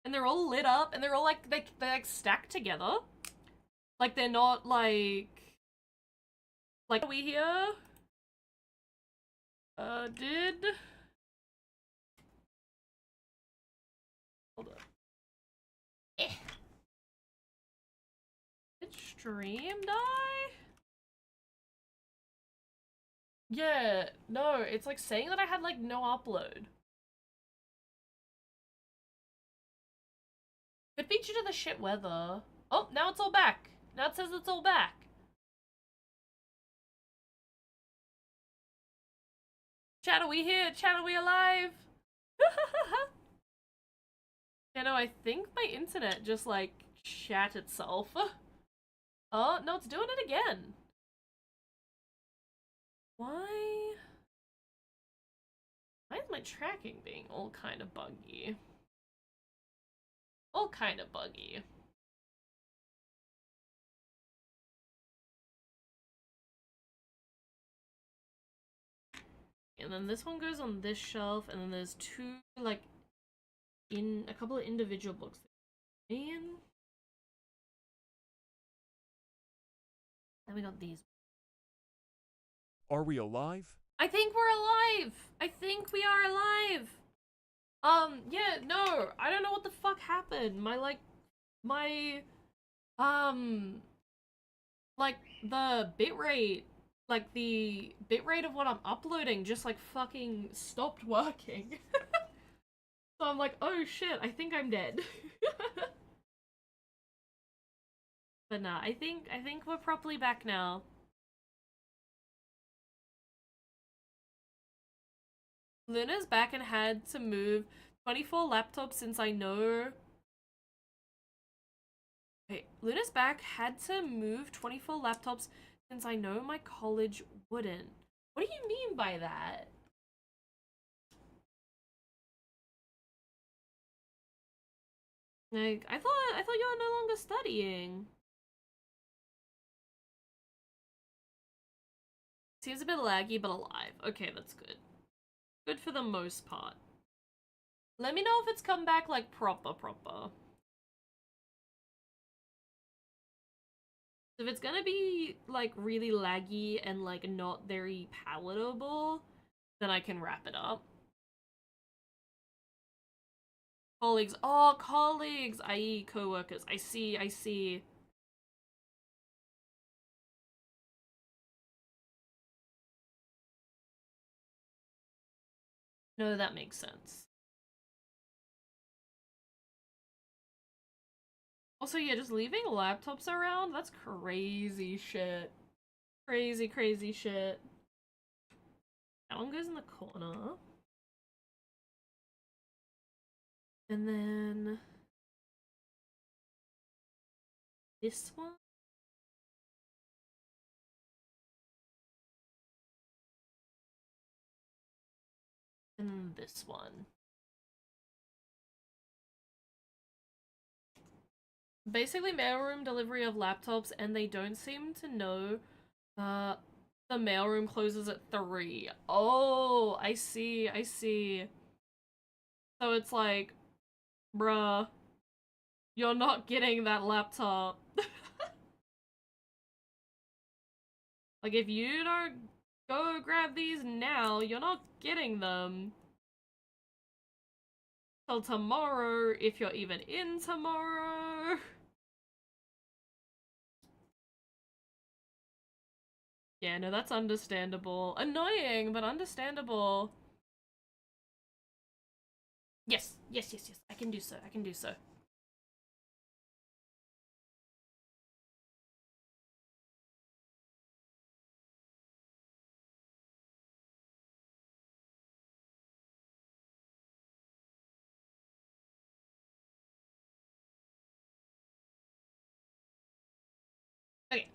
and they're all lit up, and they're all like they're like stacked together, like they're not like are we here? Did hold up. Did stream die? Yeah, no, it's like saying that I had like no upload. Could be due to the shit weather. Oh, now it's all back. Now it says it's all back. Chat, are we here? Chat, are we alive? Yeah, no, I think my internet just like shat itself. Oh, no, it's doing it again. Why? Why is my tracking being all kind of buggy? All kind of buggy. And then this one goes on this shelf, and then there's two, like, in a couple of individual books. And then we got these. Are we alive? I think we're alive! I think we are alive! Yeah, no, I don't know what the fuck happened. My, um, like, the bitrate of what I'm uploading just, like, fucking stopped working. So I'm like, oh shit, I think I'm dead. But nah, I think we're properly back now. Luna's back and had to move 24 laptops since I know. Wait, Luna's back had to move 24 laptops since I know my college wouldn't. What do you mean by that? Like, I thought you were no longer studying. Seems a bit laggy, but alive. Okay, that's good. Good for the most part. Let me know if it's come back, like, proper. If it's gonna be, like, really laggy and, like, not very palatable, then I can wrap it up. Colleagues. Oh, colleagues! I.e. co-workers. I see. No, that makes sense. Also, yeah, just leaving laptops around, that's crazy shit. Crazy shit. That one goes in the corner. And then this one. And then this one. Basically, mailroom delivery of laptops, and they don't seem to know uh, the mailroom closes at 3. Oh, I see. So it's like, bruh, you're not getting that laptop. Like, if you don't go grab these now, you're not getting them till tomorrow, if you're even in tomorrow. Yeah, no, that's understandable. Annoying, but understandable. Yes. I can do so. Okay.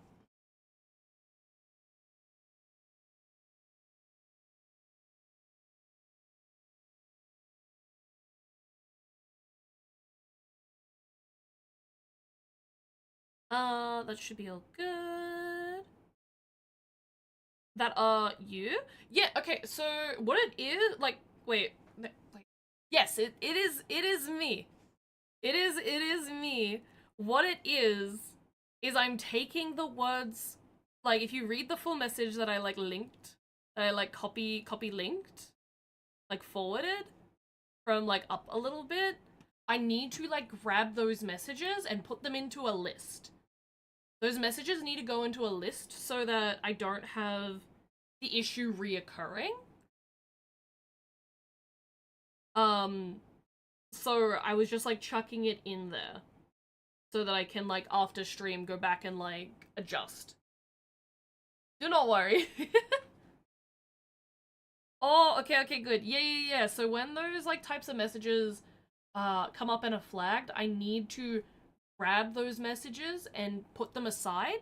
That should be all good. That, you? Yeah, okay, so what it is, like, wait, like, yes, it is me. It is me. What it is I'm taking the words, like, if you read the full message that I, like, linked, that I, like, copy linked, like, forwarded from, like, up a little bit, I need to, like, grab those messages and put them into a list. Those messages need to go into a list so that I don't have the issue reoccurring. Um, so I was just, like, chucking it in there so that I can, like, after stream go back and, like, adjust. Do not worry. Oh, okay, good. Yeah. So when those, like, types of messages come up and are flagged, I need to grab those messages and put them aside.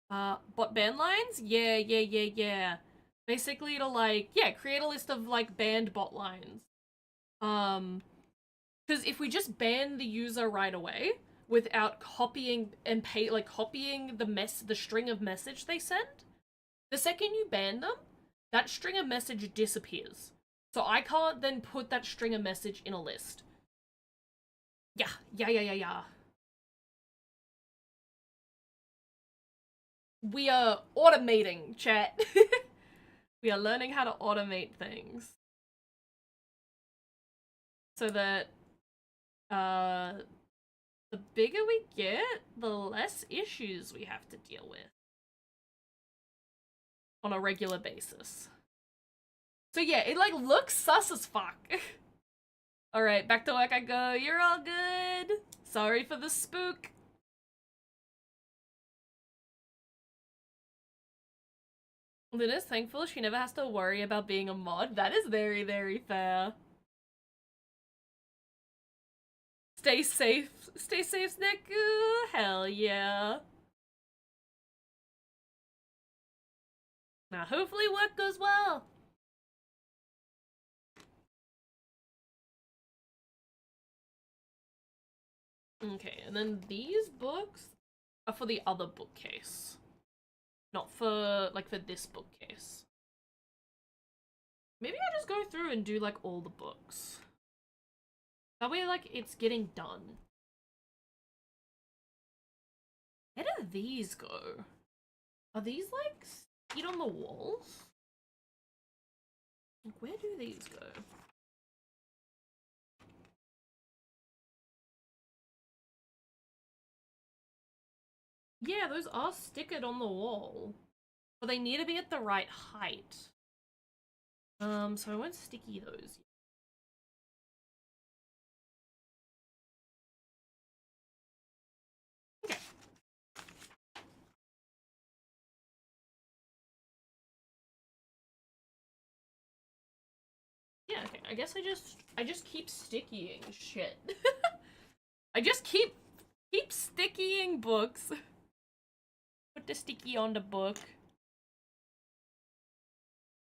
Bot ban lines? Yeah. Basically to like, yeah, create a list of like banned bot lines. Because if we just ban the user right away without copying and copying the string of message they send, the second you ban them, that string of message disappears. So I can't then put that string of message in a list. Yeah. We are automating, chat. We are learning how to automate things. So that, the bigger we get, the less issues we have to deal with on a regular basis. So yeah, it like looks sus as fuck. Alright, back to work I go. You're all good. Sorry for the spook. Luna's thankful she never has to worry about being a mod. That is very, very fair. Stay safe. Stay safe, Sneku. Hell yeah. Now, hopefully work goes well. Okay, and then these books are for the other bookcase. Not for, like, for this bookcase. Maybe I just go through and do, like, all the books. That way, like, it's getting done. Where do these go? Are these, like, stuck on the walls? Like, where do these go? Yeah, those are stickered on the wall. But they need to be at the right height. So I won't sticky those. Okay. Yeah, okay. I guess I just keep stickying shit. I just keep stickying books. Put the sticky on the book.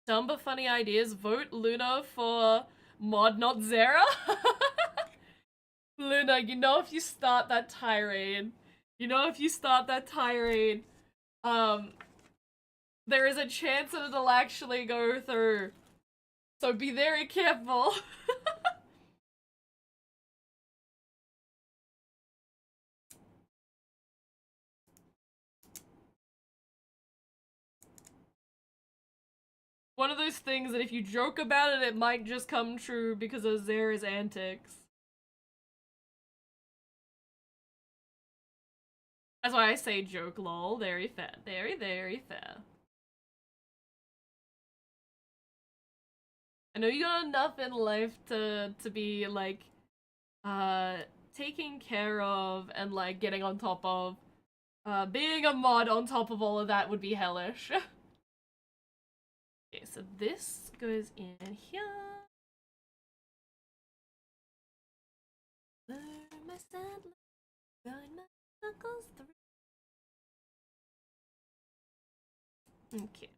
Dumb but funny ideas. Vote Luna for mod, not Zera. Luna, you know if you start that tirade, there is a chance that it'll actually go through. So be very careful. One of those things that if you joke about it, it might just come true because of Zera's antics. That's why I say joke, lol. Very fair. Very, very fair. I know you got enough in life to be, like, taking care of and, like, getting on top of. Being a mod on top of all of that would be hellish. Okay, so this goes in here. Learn my sad run my knuckles through. Okay.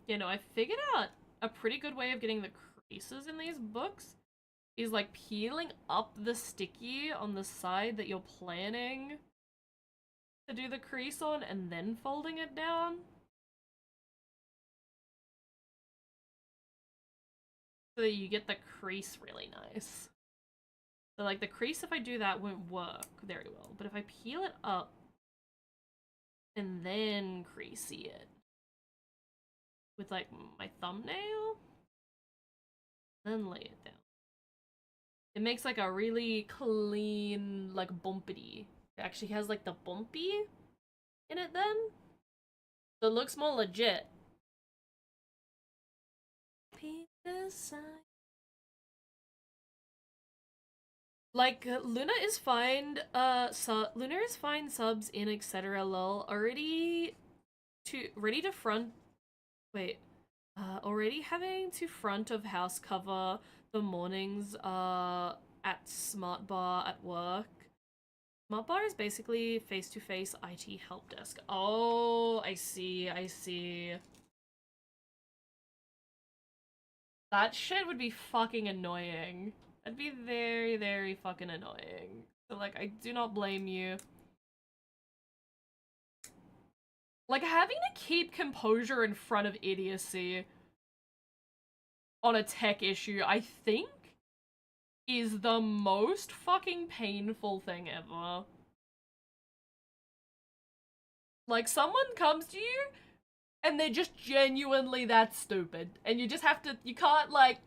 You know, I figured out a pretty good way of getting the creases in these books is like peeling up the sticky on the side that you're planning to do the crease on and then folding it down. So that you get the crease really nice. So like the crease, if I do that, won't work very well. But if I peel it up and then creasey it with like my thumbnail, then lay it down, it makes like a really clean, like bumpity. It actually has like the bumpy in it then. So it looks more legit. Like, Luna is fine, Luna is fine subs in etc lol. Ready to front, wait. Already having to front of house cover the mornings at Smart Bar at work. Smart Bar is basically face-to-face IT help desk. Oh, I see, I see. That shit would be fucking annoying. That'd be very, very fucking annoying. So, like, I do not blame you. Like, having to keep composure in front of idiocy on a tech issue, I think, is the most fucking painful thing ever. Like, someone comes to you and they're just genuinely that stupid. And you just have to, you can't, like,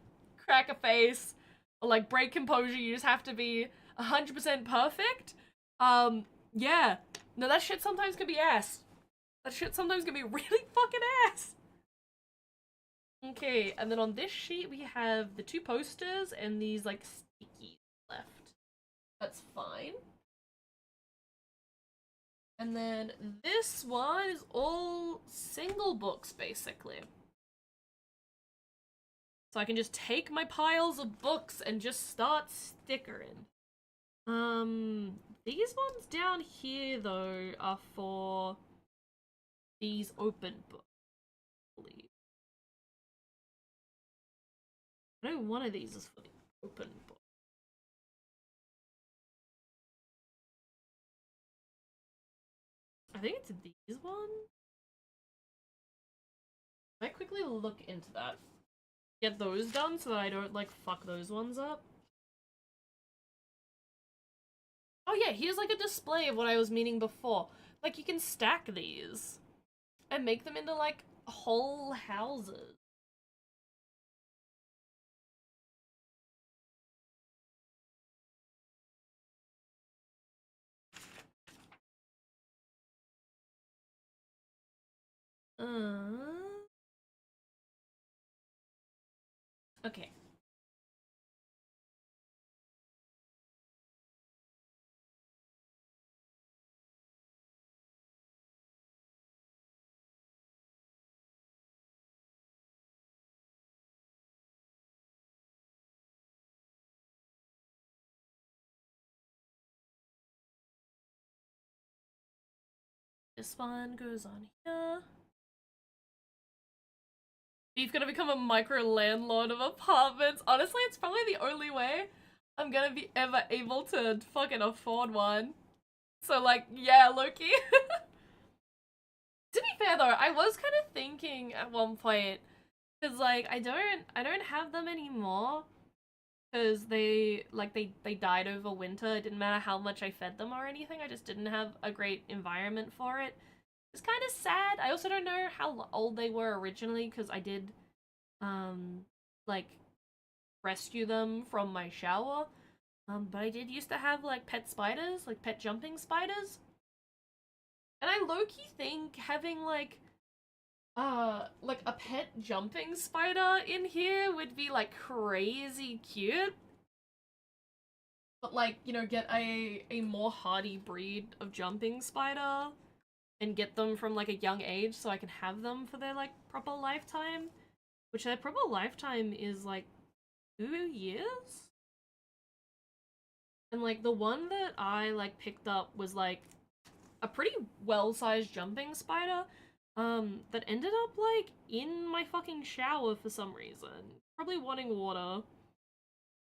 crack a face or, like, break composure. You just have to be 100% perfect. Yeah. No, that shit sometimes can be ass. That shit sometimes can be really fucking ass. Okay, and then on this sheet we have the two posters and these, like, stickies left. That's fine. And then this one is all single books, basically. So I can just take my piles of books and just start stickering. These ones down here, though, are for these open books, I believe. I know one of these is for the open book. I think it's these ones. I quickly look into that. Get those done so that I don't, like, fuck those ones up. Oh yeah, here's like a display of what I was meaning before. Like, you can stack these and make them into, like, whole houses. Okay. This one goes on here. Beef gonna become a micro landlord of apartments. Honestly, it's probably the only way I'm gonna be ever able to fucking afford one. So, like, yeah, Loki. To be fair though, I was kind of thinking at one point, because like I don't have them anymore, because they died over winter. It didn't matter how much I fed them or anything. I just didn't have a great environment for it. It's kind of sad. I also don't know how old they were originally, because I did um like rescue them from my shower. But I did used to have like pet spiders, like pet jumping spiders. And I low-key think having like a pet jumping spider in here would be like crazy cute. But like, you know, get a more hardy breed of jumping spider and get them from like a young age so I can have them for their like proper lifetime, which their proper lifetime is like 2 years. And like the one that I like picked up was like a pretty well-sized jumping spider that ended up like in my fucking shower for some reason. Probably wanting water.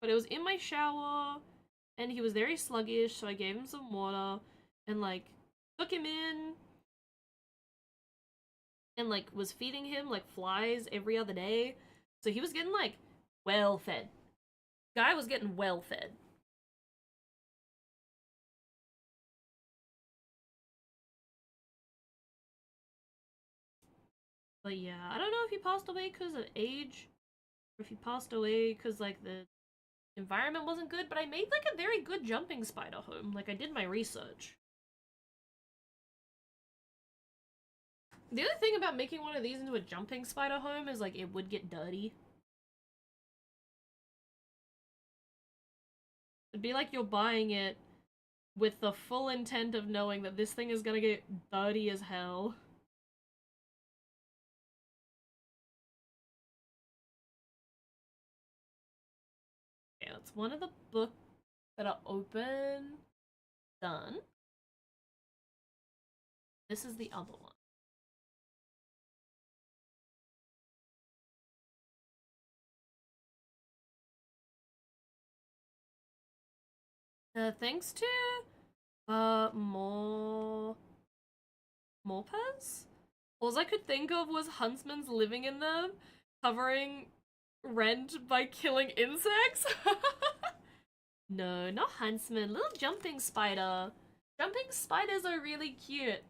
But it was in my shower and he was very sluggish, so I gave him some water and like took him in and like was feeding him like flies every other day. So he was getting like well fed. Guy was getting well fed. But yeah, I don't know if he passed away because of age or if he passed away because like the environment wasn't good, but I made like a very good jumping spider home. Like I did my research. The other thing about making one of these into a jumping spider home is like it would get dirty. It'd be like you're buying it with the full intent of knowing that this thing is gonna get dirty as hell. It's one of the books that are open. Done. This is the other one. Thanks to Morpez? All I could think of was Huntsman's living in them, covering rent by killing insects. No, not Huntsman. Little jumping spider. Jumping spiders are really cute.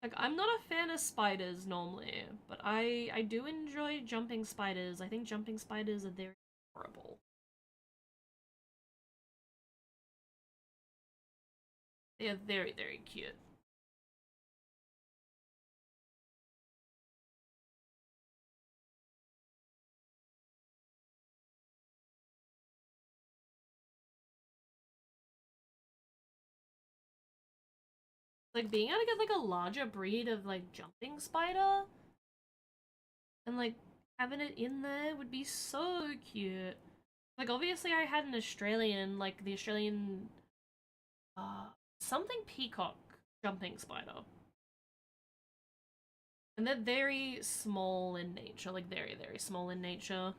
Like, I'm not a fan of spiders normally, but I do enjoy jumping spiders. I think jumping spiders are very adorable. They are very, very cute. Like, being able to get, like, a larger breed of, like, jumping spider and, like, having it in there would be so cute. Like, obviously I had an Australian, like, the Australian, something peacock jumping spider. And they're very small in nature, like, very, very small in nature.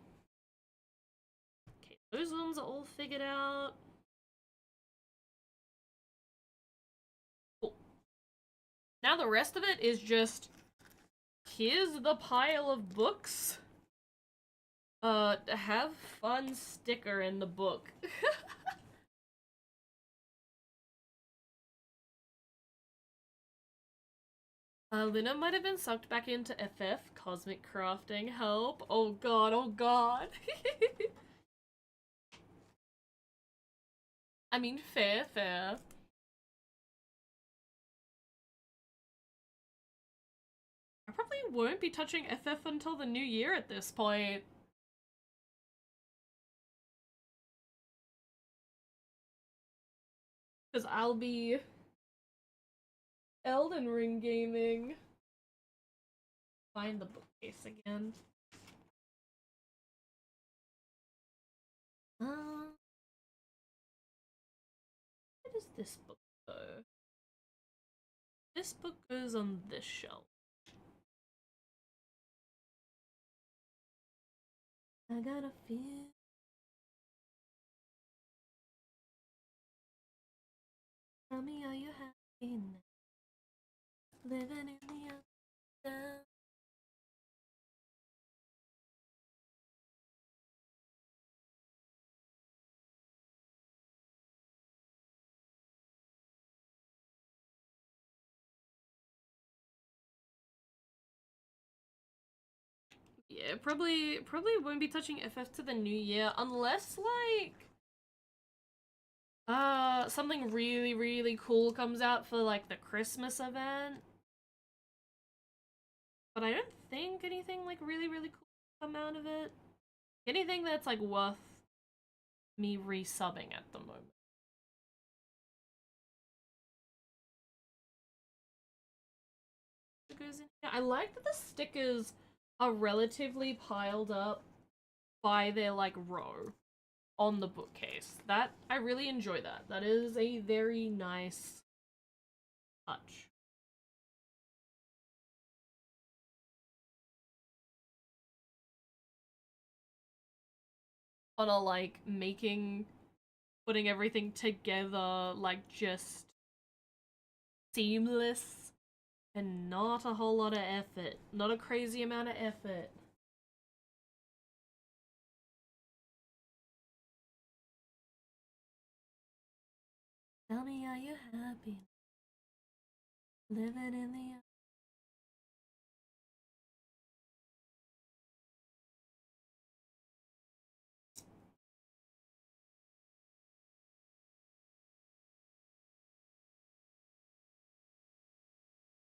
Okay, those ones are all figured out. Cool. Now the rest of it is just, here's the pile of books. Have fun sticker in the book. Luna might have been sucked back into FF. Cosmic crafting, help. Oh god, oh god. I mean, fair, fair. I probably won't be touching FF until the new year at this point. Because I'll be Elden Ring gaming. Find the bookcase again. Where does this book go? This book goes on this shelf. I got a feel. Tell me, are you happy now? Living in the up down. Yeah, probably won't be touching FF to the new year unless like something really really cool comes out for like the Christmas event. But I don't think anything like really really cool will come out of it. Anything that's like worth me resubbing at the moment. Goes in here. I like that the stickers are relatively piled up by their like row on the bookcase. That I really enjoy that. That is a very nice touch. On a like putting everything together like just seamless and not a whole lot of effort. Not a crazy amount of effort. Tell me, are you happy? Living in the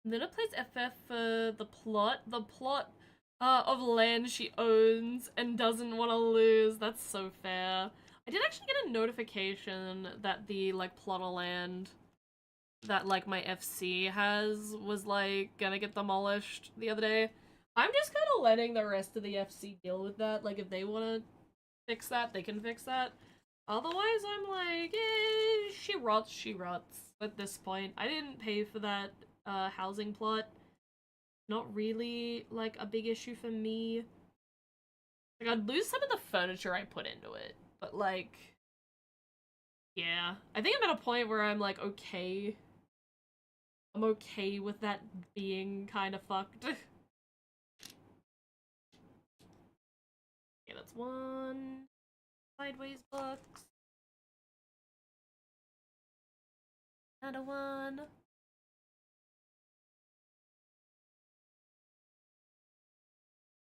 Luna plays FF for the plot of land she owns and doesn't want to lose. That's so fair. I did actually get a notification that the like plot of land that like my FC has was like gonna get demolished the other day. I'm just kind of letting the rest of the FC deal with that. Like if they want to fix that, they can fix that. Otherwise, I'm like, she rots at this point. I didn't pay for that housing plot. Not really, like, a big issue for me. Like, I'd lose some of the furniture I put into it, but, like, yeah. I think I'm at a point where I'm, like, okay. I'm okay with that being kind of fucked. Okay, that's one. Sideways books. Another one.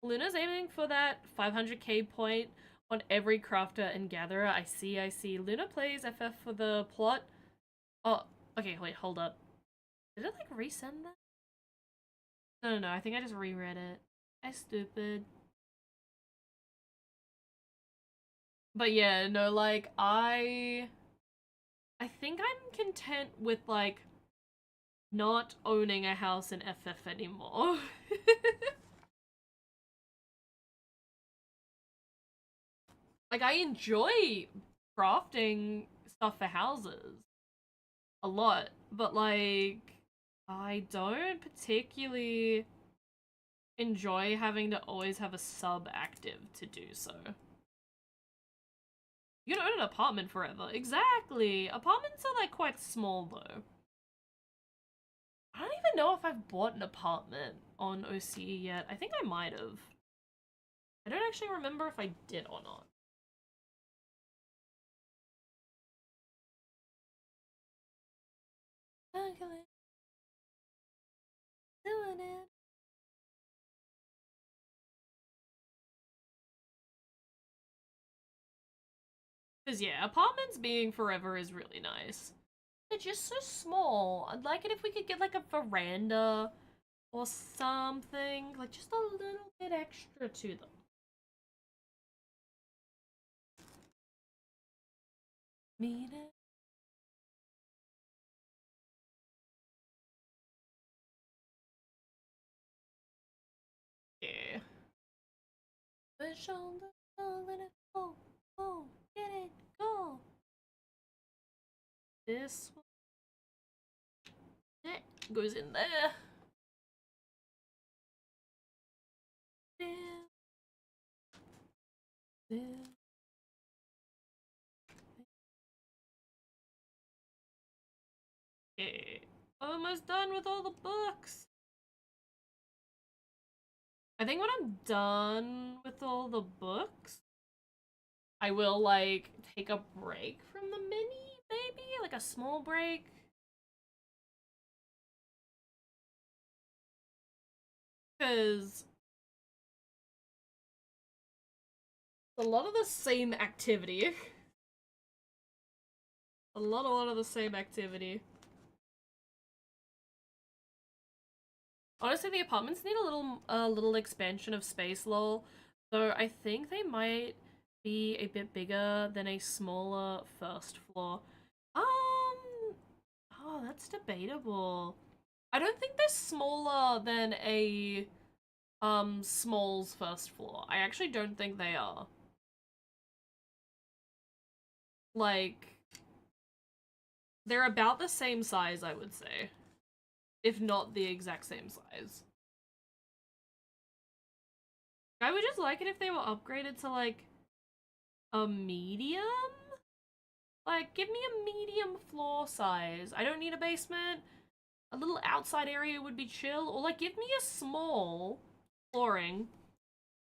Luna's aiming for that 500k point on every crafter and gatherer. I see. Luna plays FF for the plot. Oh, okay, wait, hold up. Did it, like, resend that? No, I think I just reread it. I'm stupid. But yeah, no, like, I think I'm content with, like, not owning a house in FF anymore. Like, I enjoy crafting stuff for houses a lot, but, like, I don't particularly enjoy having to always have a sub active to do so. You can own an apartment forever. Exactly! Apartments are, like, quite small, though. I don't even know if I've bought an apartment on OCE yet. I think I might have. I don't actually remember if I did or not. Okay. Doing it. Because, yeah, apartments being forever is really nice. They're just so small. I'd like it if we could get, like, a veranda or something. Like, just a little bit extra to them. Mean it. Yeah. Push on the ball, let it go. Go. Get it. Go. This one. Goes in there. There. There. Okay. Almost done with all the books. I think when I'm done with all the books, I will, like, take a break from the mini, maybe? Like a small break? Because a lot of the same activity. A lot of the same activity. Honestly, the apartments need a little expansion of space, lol. So I think they might be a bit bigger than a smaller first floor. Oh, that's debatable. I don't think they're smaller than a Small's first floor. I actually don't think they are. Like, they're about the same size, I would say. If not the exact same size. I would just like it if they were upgraded to, like, a medium? Like, give me a medium floor size. I don't need a basement. A little outside area would be chill. Or, like, give me a small flooring.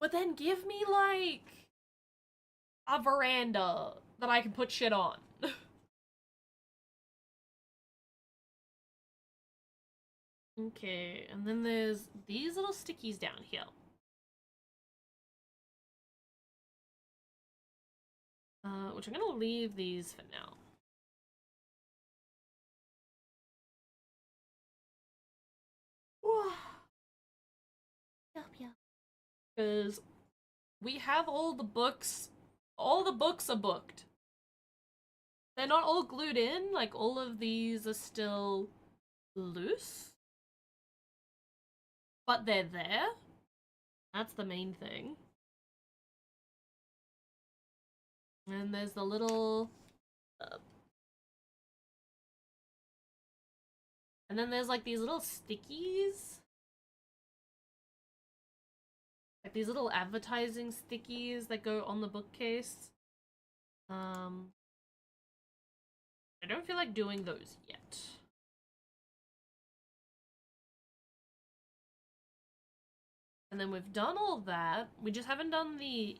But then give me, like, a veranda that I can put shit on. Okay, and then there's these little stickies down here. Which I'm gonna leave these for now. Because we have all the books. All the books are booked. They're not all glued in. Like, all of these are still loose. But they're there. That's the main thing. And there's the little... Uh, and then there's like these little stickies. Like these little advertising stickies that go on the bookcase. I don't feel like doing those yet. And then we've done all that. We just haven't done the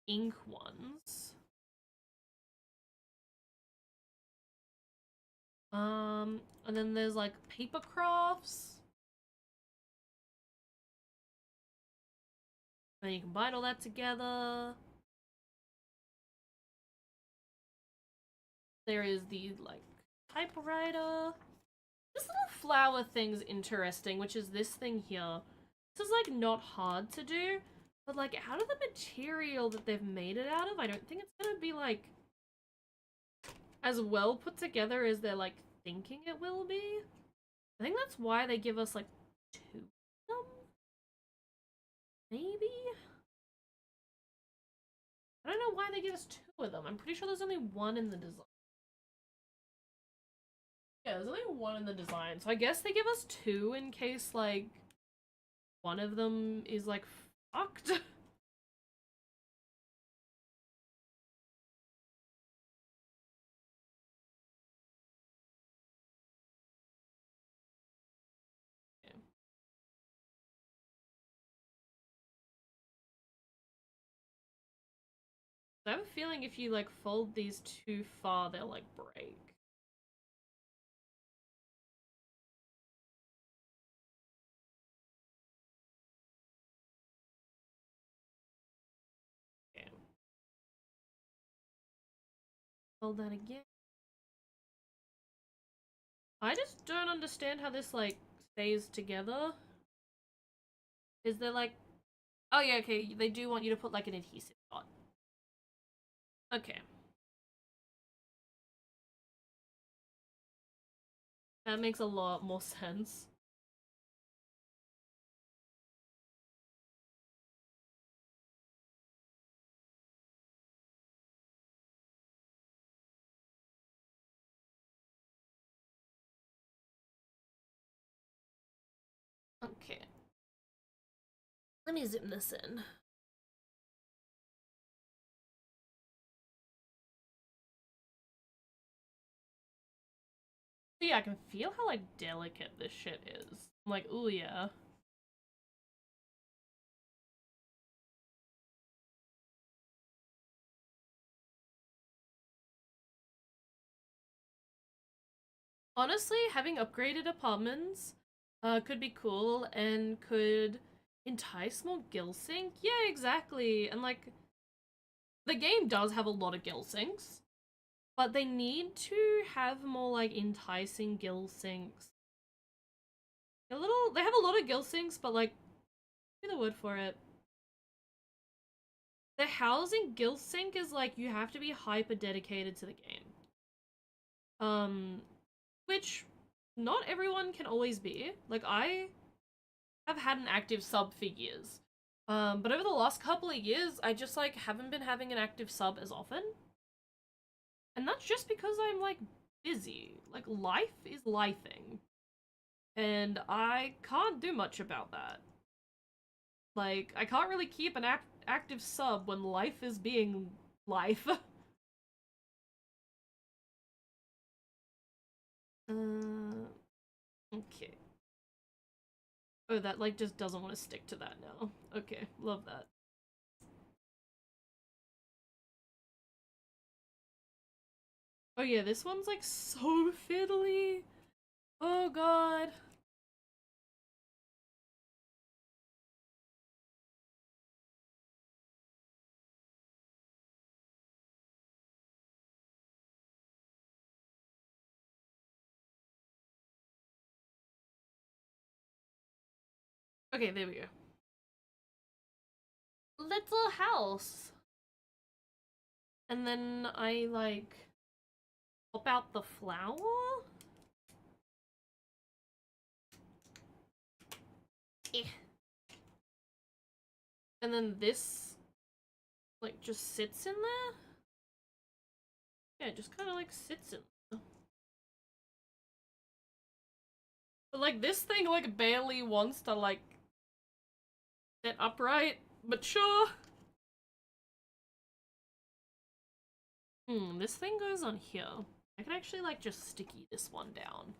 ink ones. And then there's like paper crafts. And you combine all that together. There is the like typewriter. This little flower thing's interesting, which is this thing here. This is like not hard to do, but like out of the material that they've made it out of, I don't think it's gonna be like as well put together as they're like thinking it will be. I think that's why they give us like 2 of them? Maybe? I don't know why they give us 2 of them. I'm pretty sure there's only 1 in the design. Yeah, there's only 1 in the design. So I guess they give us 2 in case like one of them is like fucked. I have a feeling if you like fold these too far, they'll like break. Okay. Fold that again. I just don't understand how this like stays together. Is there like, oh yeah, okay, they do want you to put like an adhesive dot. Okay. That makes a lot more sense. Okay. Let me zoom this in. Yeah, I can feel how like delicate this shit is. I'm like, ooh yeah. Honestly, having upgraded apartments could be cool and could entice more gill sync. Yeah, exactly. And like, the game does have a lot of gill syncs, but they need to have more like enticing gill syncs. They have a lot of gill syncs, but like, give me the word for it. The housing gill sync is like you have to be hyper dedicated to the game. Which not everyone can always be. Like I have had an active sub for years. But over the last couple of years, I just like haven't been having an active sub as often. And that's just because I'm like busy. Like life is lifing. And I can't do much about that. Like I can't really keep an active sub when life is being life. Okay. Oh, that like just doesn't want to stick to that now. Okay, love that. Oh yeah, this one's like so fiddly. Oh god. Okay, there we go. Little house. And then I like pop out the flower. Eh. And then this like just sits in there. Yeah, it just kind of like sits in there. But like this thing like barely wants to like sit upright, but sure. This thing goes on here. I can actually like just sticky this one down.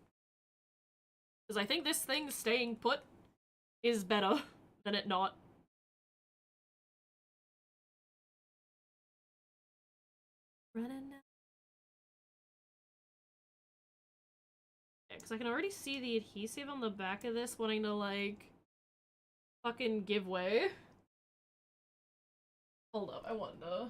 Because I think this thing staying put is better than it not. Running now. Yeah, because I can already see the adhesive on the back of this wanting to like fucking give way. Hold up, I wonder.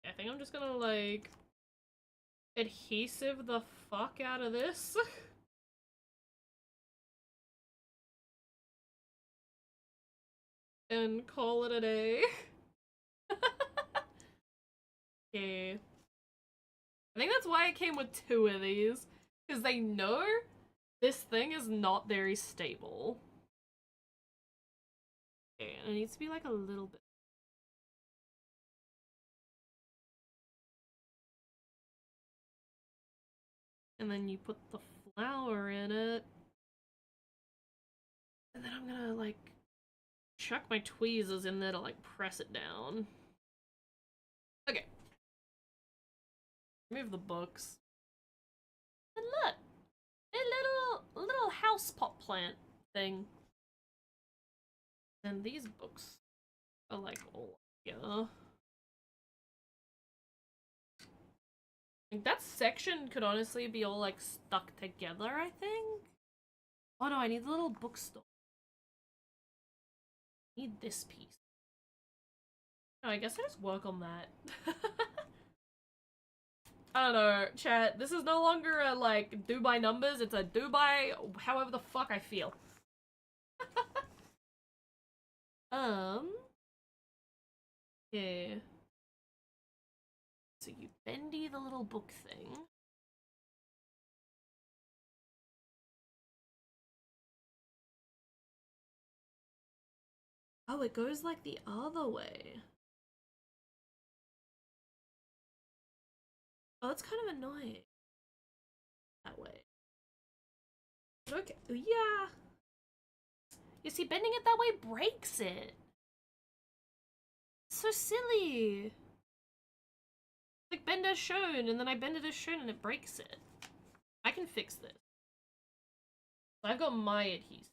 I think I'm just gonna like adhesive the fuck out of this. And call it a day. Okay. I think that's why I came with 2 of these. Because they know this thing is not very stable. Okay, and it needs to be like a little bit. And then you put the flour in it. And then I'm gonna like chuck my tweezers in there to like press it down. Okay. Remove the books. And look! A little house pot plant thing. And these books are like all together. Like that section could honestly be all like stuck together, I think. Oh no, I need the little bookstore. I need this piece. No, I guess I just work on that. I don't know, chat. This is no longer a like do by numbers, it's a do by however the fuck I feel. Yeah. So you bendy the little book thing. Oh, it goes like the other way. Oh, it's kind of annoying. That way. Okay, yeah. You see, bending it that way breaks it. It's so silly. Like, bend as shown, and then I bend it as shown, and it breaks it. I can fix this. So I've got my adhesive.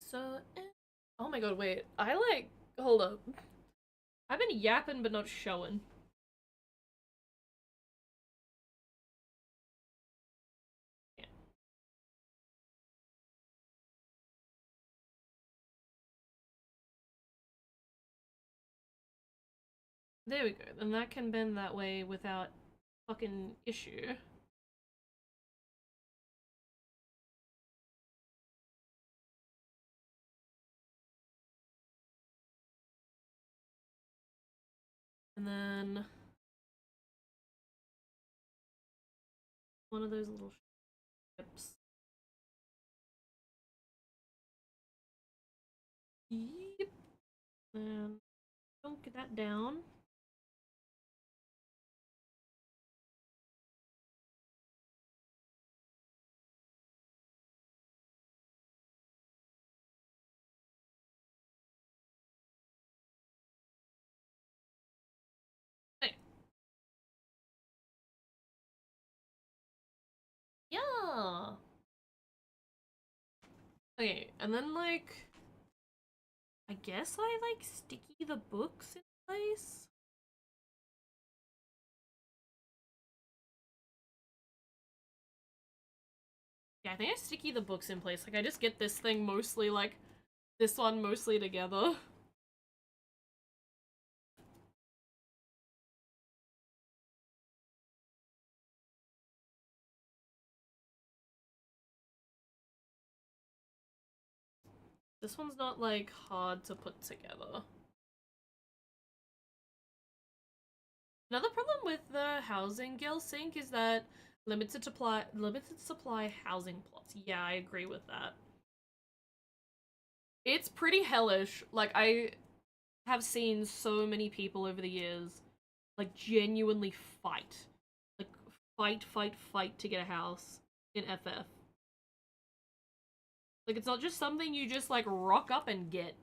So, oh my god, wait. I like, hold up. I've been yapping but not showing. Yeah. There we go. Then that can bend that way without fucking issue. And then one of those little strips. Yep. And don't get that down. Hey. Yeah. Okay, and then like I guess I like sticky the books in place. Yeah, I think I sticky the books in place. Like I just get this thing mostly like this one mostly together. This one's not, like, hard to put together. Another problem with the housing Gil Sync is that limited supply housing plots. Yeah, I agree with that. It's pretty hellish. Like, I have seen so many people over the years, like, genuinely fight. Like, fight to get a house in FF. Like, it's not just something you just, like, rock up and get.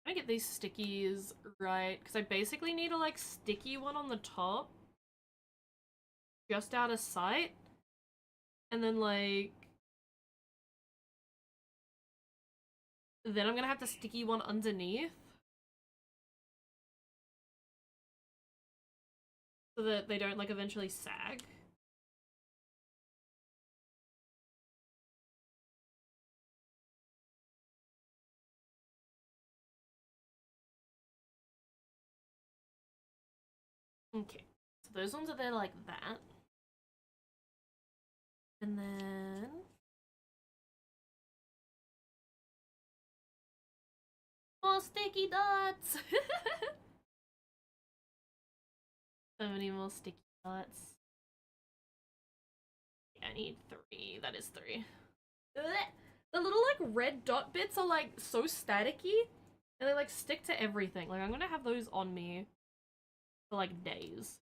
I get these stickies right, because I basically need a, like, sticky one on the top. Just out of sight. And then, like... Then I'm gonna have the sticky one underneath. So that they don't, like, eventually sag. Okay. So those ones are there like that. And then... more sticky dots! So many more sticky dots. Yeah, I need 3. That is 3. The little, like, red dot bits are, like, so staticky. And they, like, stick to everything. Like, I'm gonna have those on me for, like, days.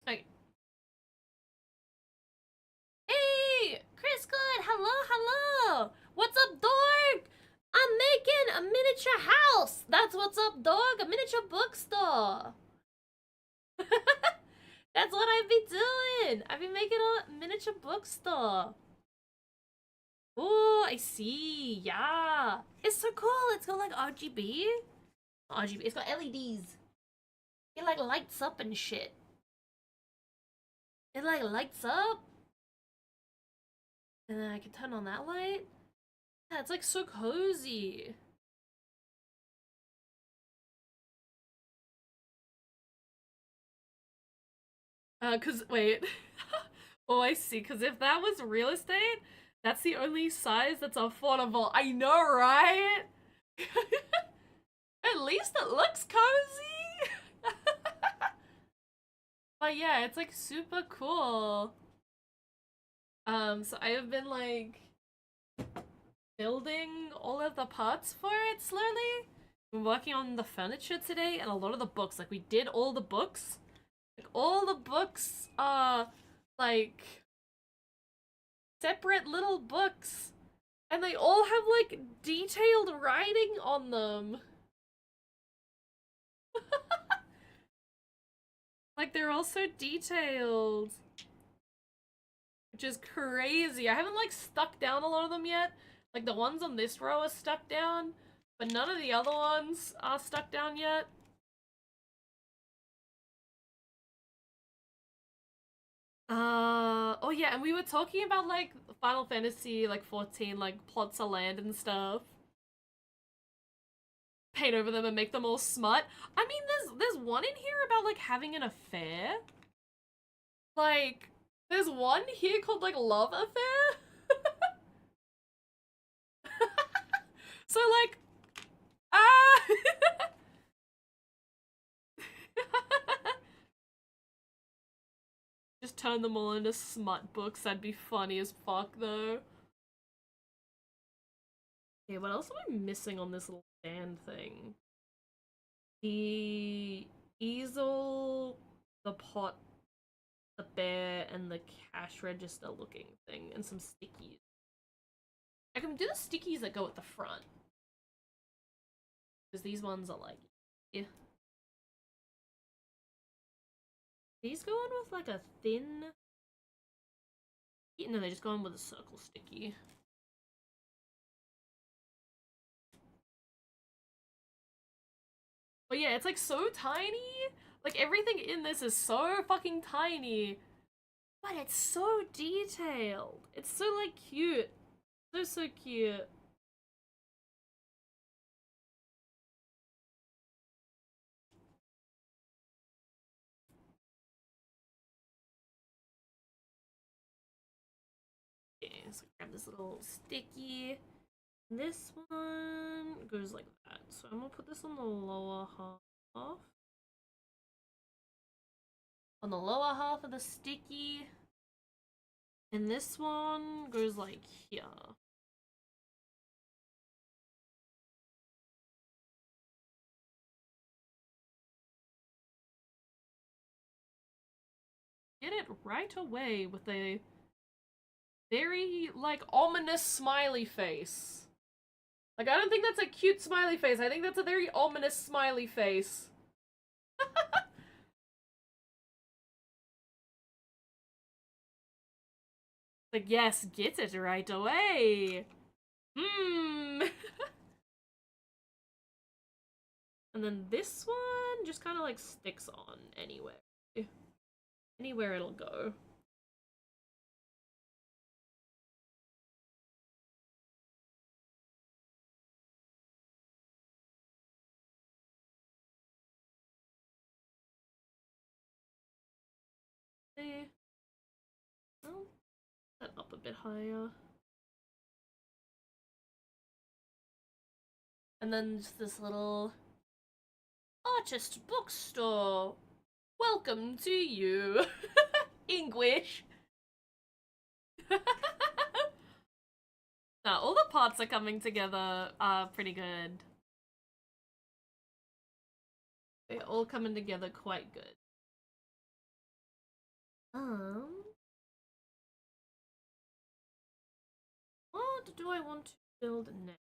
Okay. Hey! Chris Good! Hello, hello! What's up, dog? I'm making a miniature house! That's what's up, dog! A miniature bookstore! That's what I've been doing! I've been making a miniature bookstore. Oh, I see. Yeah. It's so cool. It's got like RGB. RGB. It's got LEDs. It like lights up and shit. It like lights up. And then I can turn on that light. Yeah, it's like so cozy. Cause wait. Oh, I see. Cause if that was real estate, that's the only size that's affordable. I know, right? At least it looks cozy. But yeah, it's like super cool. So I have been like building all of the parts for it slowly. I'm working on the furniture today and a lot of the books. Like we did all the books. Like all the books are like separate little books. And they all have like detailed writing on them. Like they're all so detailed. Which is crazy. I haven't like stuck down a lot of them yet. Like the ones on this row are stuck down, but none of the other ones are stuck down yet. Oh yeah, and we were talking about like Final Fantasy like 14, like plots of land and stuff. Paint over them and make them all smut. I mean, there's one in here about like having an affair. Like, there's one here called like Love Affair. So like, ah, Just turn them all into smut books. That'd be funny as fuck, though. Okay, what else am I missing on this little stand thing? The easel, the pot, the bear, and the cash register looking thing, and some stickies. I can do the stickies that go at the front. Because these ones are like, yeah. These go on with like a thin... No, they just go on with a circle sticky. But yeah, it's like so tiny. Like everything in this is so fucking tiny. But it's so detailed. It's so like cute. So cute. Okay, so grab this little sticky. This one goes like that. So I'm gonna put this on the lower half. On the lower half of the sticky. And this one goes like here. Get it right away with a very, like, ominous smiley face. Like, I don't think that's a cute smiley face. I think that's a very ominous smiley face. Like, yes, get it right away. Hmm. And then this one just kind of, like, sticks on anywhere. Anywhere it'll go. See? Well, that up a bit higher. And then just this little artist bookstore. Welcome to you. English. No, all the parts are coming together are pretty good. They're all coming together quite good. What do I want to build next?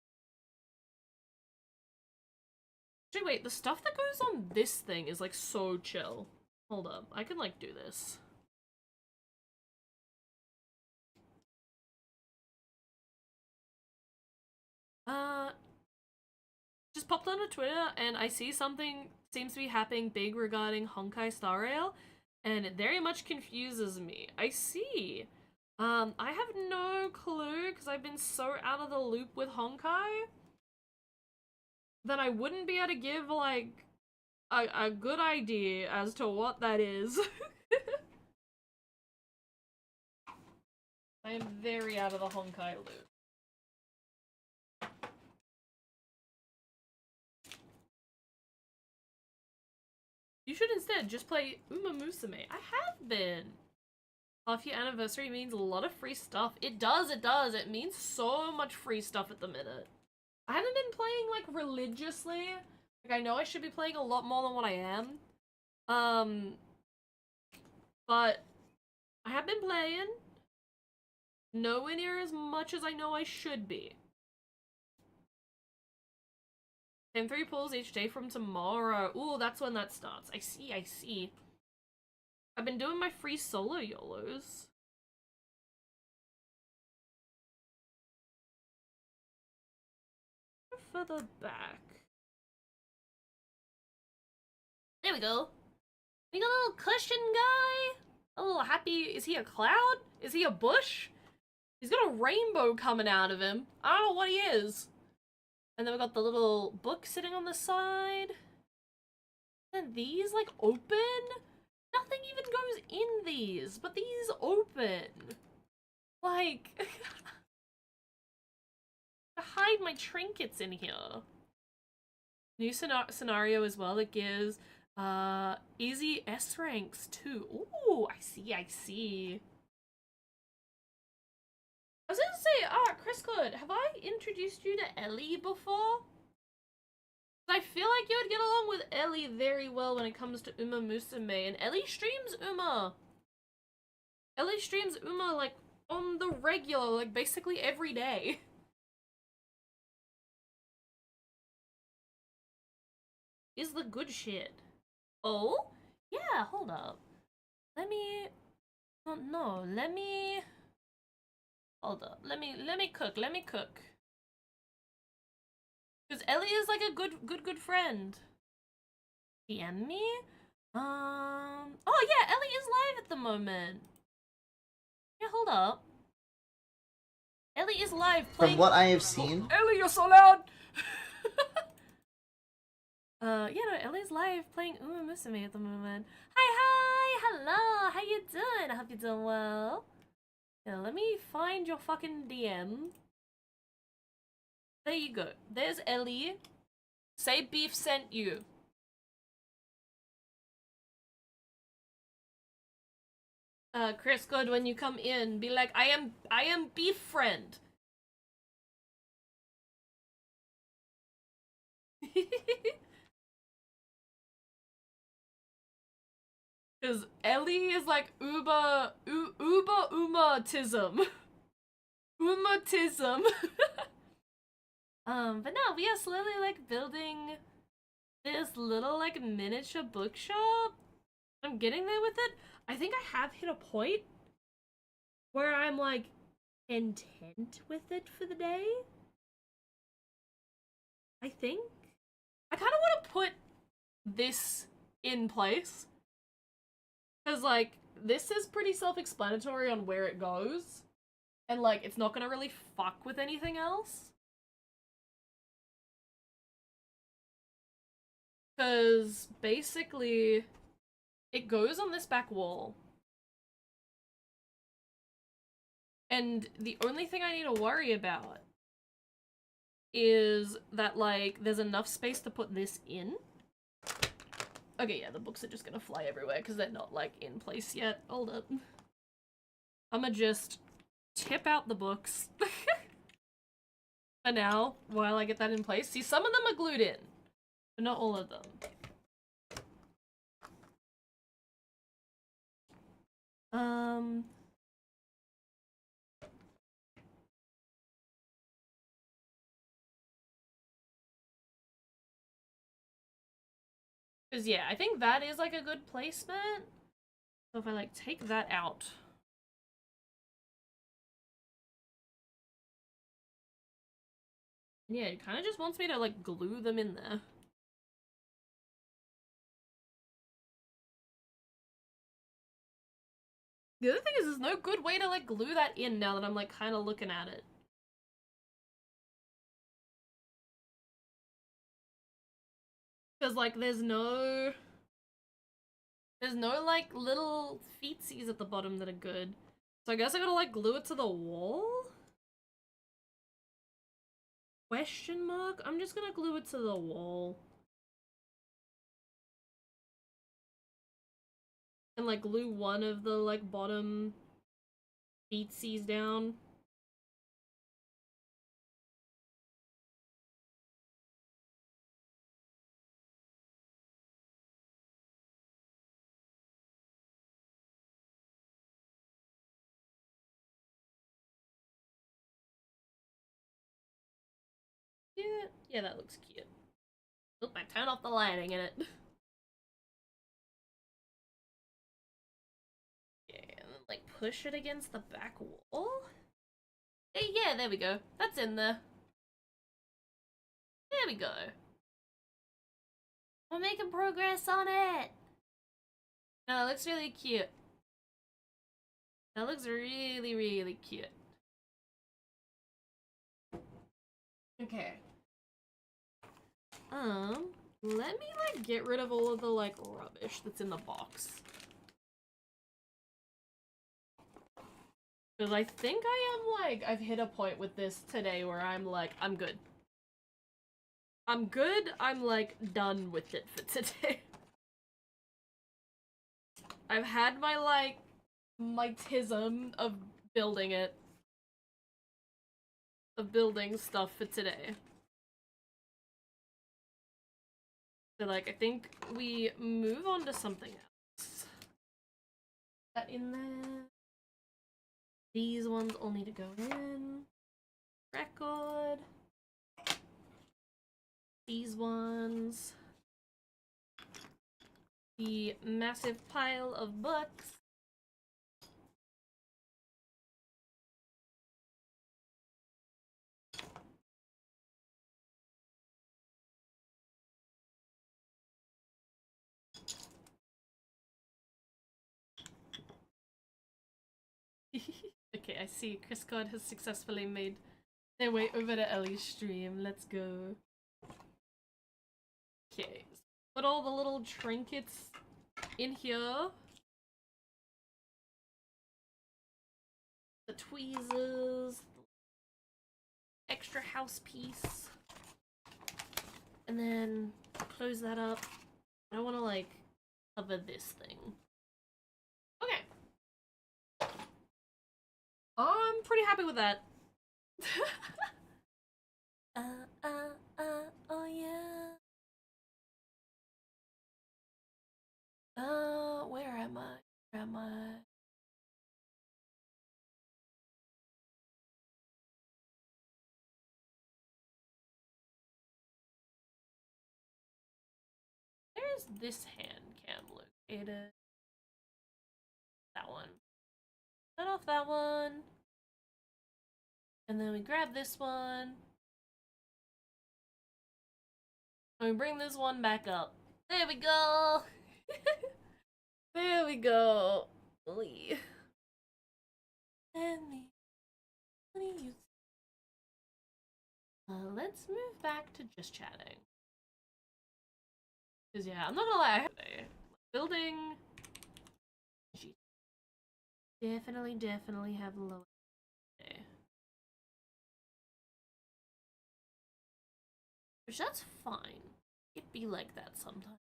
Actually, wait, the stuff that goes on this thing is like so chill. Hold up, I can like do this. Just popped onto Twitter and I see something seems to be happening big regarding Honkai Star Rail, and it very much confuses me. I see. I have no clue because I've been so out of the loop with Honkai that I wouldn't be able to give like a good idea as to what that is. I am very out of the Honkai loop. You should instead just play Uma Musume. I have been. Half year anniversary means a lot of free stuff. It does, it does. It means so much free stuff at the minute. I haven't been playing, like, religiously. Like, I know I should be playing a lot more than what I am. But I have been playing. Nowhere near as much as I know I should be. And 3 pulls each day from tomorrow. Ooh, that's when that starts. I see, I see. I've been doing my free solo YOLOs. Further back. There we go. We got a little cushion guy. A little happy. Is he a cloud? Is he a bush? He's got a rainbow coming out of him. I don't know what he is. And then we got the little book sitting on the side. And these, like, open? Nothing even goes in these, but these open. Like, to hide my trinkets in here. New scenario as well that gives easy S ranks too. Ooh, I see. I see. I was gonna say, Chris Good, have I introduced you to Ellie before? I feel like you would get along with Ellie very well when it comes to Uma Musume, and Ellie streams Uma. Ellie streams Uma, like, on the regular, like, basically every day. Is the good shit. Oh? Yeah, hold up. Let me... Oh, no, let me... Hold up. Let me cook. Because Ellie is, like, a good friend. DM me? Oh, yeah, Ellie is live at the moment. Yeah, hold up. Ellie is live playing... From what I have seen... Oh, Ellie, you're so loud! Yeah, no, Ellie's live playing Uma Musume at the moment. Hi, hello, how you doing? I hope you're doing well. Yeah, let me find your fucking DM. There you go. There's Ellie. Say Beef sent you. Chris, good, when you come in, be like, I am Beef friend. Because Ellie is like Umatism. Umatism. But no, we are slowly like building this little like miniature bookshop. I'm getting there with it. I think I have hit a point where I'm like content with it for the day. I think. I kind of want to put this in place. Because, like, this is pretty self-explanatory on where it goes. And, like, it's not gonna really fuck with anything else. Because, basically, it goes on this back wall. And the only thing I need to worry about is that, like, there's enough space to put this in. Okay, yeah, the books are just gonna fly everywhere because they're not, like, in place yet. Hold up. I'ma just tip out the books for now while I get that in place. See, some of them are glued in, but not all of them. Because, yeah, I think that is, like, a good placement. So if I, like, take that out. Yeah, it kind of just wants me to, like, glue them in there. The other thing is, there's no good way to, like, glue that in now that I'm, like, kind of looking at it. Because, like, there's no, like, little feetsies at the bottom that are good. So I guess I gotta, like, glue it to the wall? Question mark? I'm just gonna glue it to the wall. And, like, glue one of the, like, bottom feetsies down. Yeah, that looks cute. Oop, I turned off the lighting in it. Yeah, and then, like, push it against the back wall? Hey, yeah, there we go. That's in there. There we go. We're making progress on it! No, that looks really cute. That looks really, really cute. Okay. Let me, like, get rid of all of the, like, rubbish that's in the box. Because I think I am, like, I've hit a point with this today where I'm, like, I'm good. I'm good, I'm, like, done with it for today. I've had my, like, my tism of building it. Of building stuff for today. So, like, I think we move on to something else. That in there. These ones all need to go in. Record. These ones. The massive pile of books. Okay, I see. Chris God has successfully made their way over to Ellie's stream. Let's go. Okay, so put all the little trinkets in here. The tweezers, the extra house piece, and then close that up. I want to like cover this thing. Okay, I'm pretty happy with that. Oh yeah. Where am I? Where am I? Where's this hand cam located? That one. Cut off that one. And then we grab this one. And we bring this one back up. There we go! There we go. Lee. Let's move back to just chatting. Cause yeah, I'm not gonna lie, building definitely have low today. Which that's fine. It'd be like that sometimes.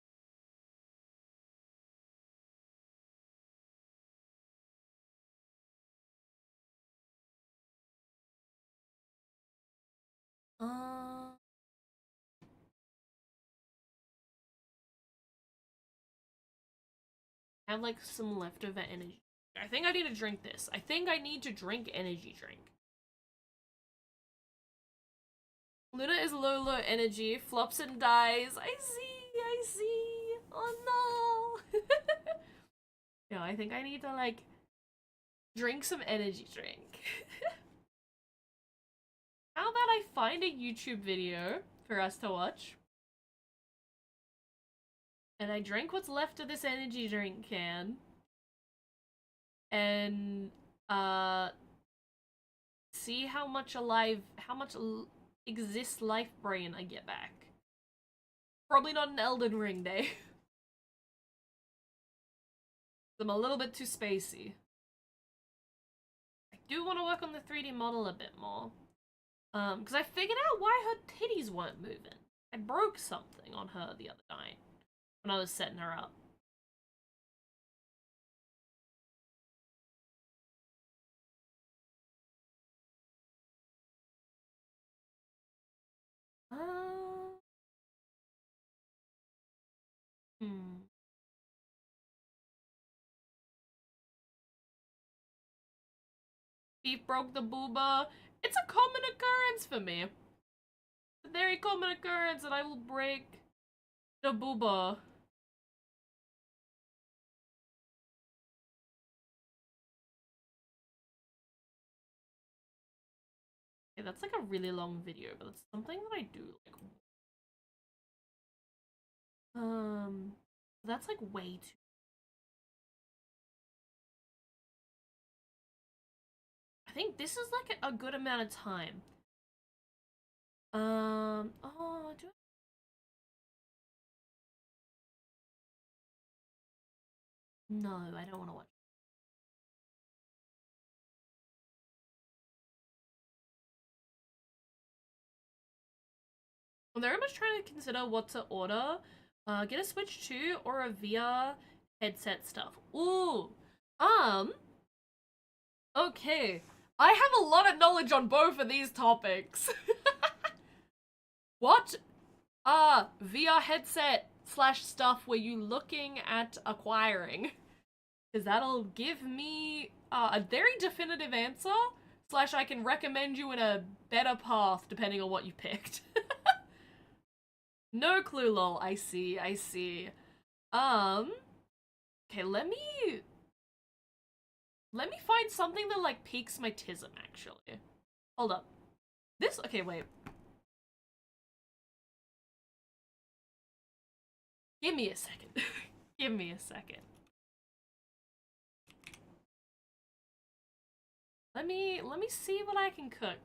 I have like some leftover energy. I think I need to drink this. I think I need to drink energy drink. Luna is low energy, flops and dies. I see. Oh no. No, I think I need to like drink some energy drink. How about I find a YouTube video for us to watch? And I drink what's left of this energy drink can. And see how much exists life brain I get back. Probably not an Elden Ring day. I'm a little bit too spacey. I do want to work on the 3D model a bit more. Because I figured out why her titties weren't moving. I broke something on her the other night when I was setting her up. Hmm. Beef broke the booba. It's a common occurrence for me. It's a very common occurrence that I will break the booba. Okay, that's like a really long video, but it's something that I do like. That's like way too. I think this is like a good amount of time. Oh, do I... No, I don't want to watch. I'm very much trying to consider what to order. Get a Switch 2 or a VR headset stuff. Ooh. Okay. I have a lot of knowledge on both of these topics. What VR headset slash stuff were you looking at acquiring? Because that'll give me a very definitive answer, slash I can recommend you in a better path depending on what you picked. No clue, lol. I see, I see. Okay, let me find something that like piques my tism actually. Hold up. Okay, wait. Give me a second. Give me a second. Let me see what I can cook.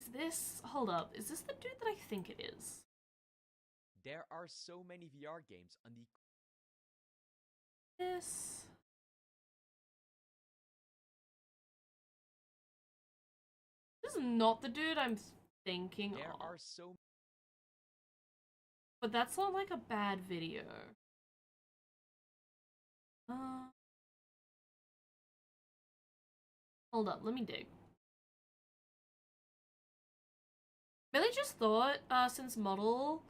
Is this, hold up, is this the dude that I think it is? There are so many VR games on the This is not the dude I'm thinking there of. are so But that's not like a bad video. Uh, Hold up, let me dig. Really just thought, since model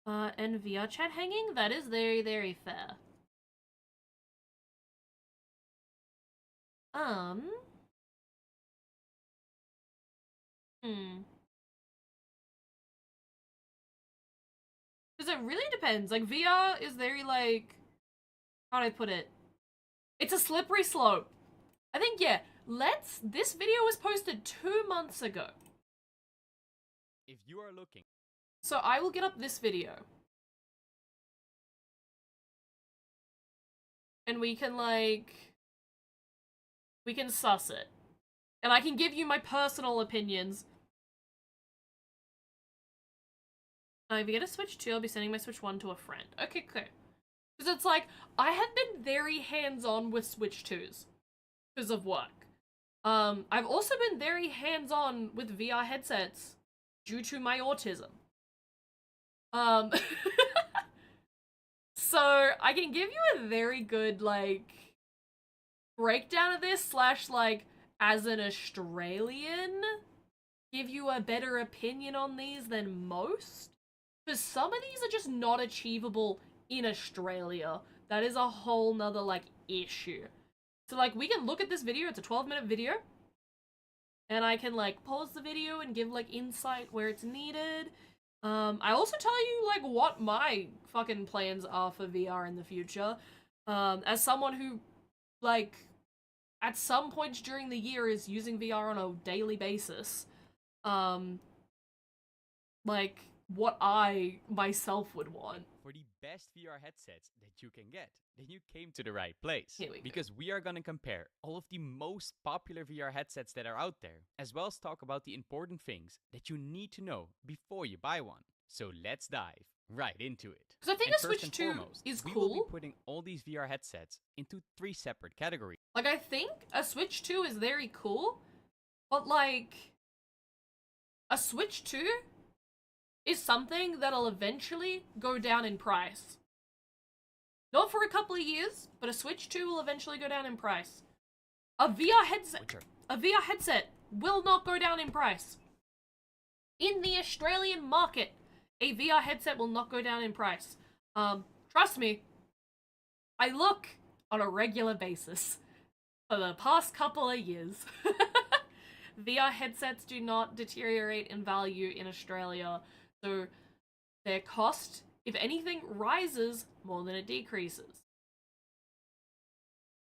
and VR chat hanging, that is very, very fair. Hmm. Because it really depends. Like, VR is very, like, how do I put it? It's a slippery slope. I think, yeah, this video was posted 2 months ago. if you are looking So I will get up this video. And we can, like, we can suss it. And I can give you my personal opinions. If you get a Switch 2, I'll be sending my Switch 1 to a friend. Okay, cool. Because it's like, I have been very hands-on with Switch 2s. Because of work. I've also been very hands-on with VR headsets due to my autism. So I can give you a very good, like, breakdown of this, slash, like, as an Australian, give you a better opinion on these than most. Because some of these are just not achievable in Australia. That is a whole nother, like, issue. So, like, we can look at this video, it's a 12-minute video, and I can, like, pause the video and give, like, insight where it's needed. I also tell you, like, what my fucking plans are for VR in the future. As someone who, like, at some points during the year is using VR on a daily basis. Like, what I myself would want. for the best VR headsets that you can get, then you came to the right place. Here we go. Because we are gonna compare all of the most popular VR headsets that are out there, as well as talk about the important things that you need to know before you buy one. So let's dive right into it. Because I think And a first Switch and 2 foremost, is we will cool. be putting all these VR headsets into 3 separate categories. Like, I think a Switch 2 is very cool, but, like, a Switch 2 is something that'll eventually go down in price. Not for a couple of years, but a Switch 2 will eventually go down in price. A VR headset will not go down in price. In the Australian market, a VR headset will not go down in price. Trust me, I look on a regular basis for the past couple of years. VR headsets do not deteriorate in value in Australia, so their cost, if anything, rises more than it decreases.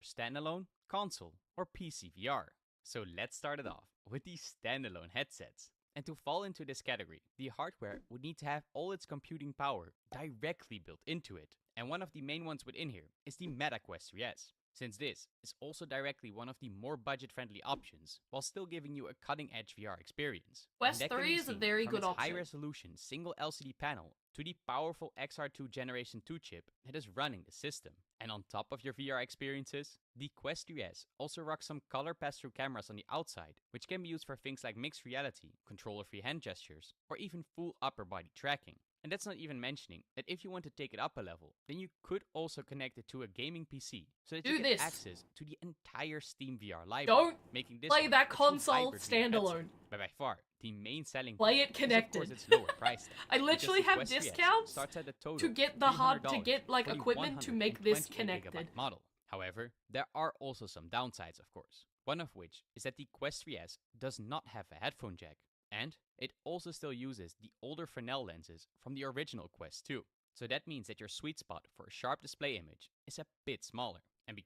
Standalone, console, or PC VR. So let's start it off with these standalone headsets. And to fall into this category, the hardware would need to have all its computing power directly built into it. And one of the main ones within here is the Meta Quest 3S, since this is also directly one of the more budget-friendly options, while still giving you a cutting-edge VR experience. Quest 3 is a very good option. High-resolution single LCD panel to the powerful XR2 Generation 2 chip that is running the system. And on top of your VR experiences, the Quest 3S also rocks some color pass-through cameras on the outside, which can be used for things like mixed reality, controller-free hand gestures, or even full upper body tracking. And that's not even mentioning that if you want to take it up a level, then you could also connect it to a gaming PC so that Do you get this. access to the entire Steam VR library, Don't making this play one that a true console hybrid VR headset. standalone. But by far, the main selling Play point it connected. is of course its lower price tag. I literally because the have Quest 3S discounts starts at a total to get the hard to get like for the equipment to make this 128GB connected. model. However, there are also some downsides, of course. One of which is that the Quest 3S does not have a headphone jack, and it also still uses the older Fresnel lenses from the original Quest 2. So that means that your sweet spot for a sharp display image is a bit smaller. And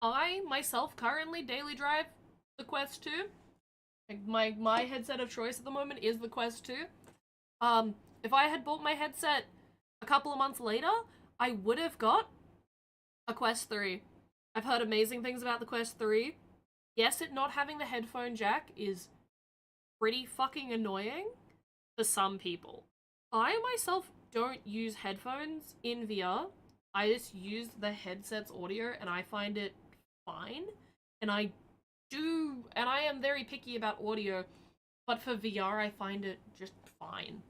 I myself currently daily drive the Quest 2. Like my headset of choice at the moment is the Quest 2. If I had bought my headset a couple of months later, I would have got a Quest 3. I've heard amazing things about the Quest 3. Yes, it not having the headphone jack is pretty fucking annoying for some people. I myself don't use headphones in VR. I just use the headset's audio and I find it fine. And I am very picky about audio, but for VR I find it just fine.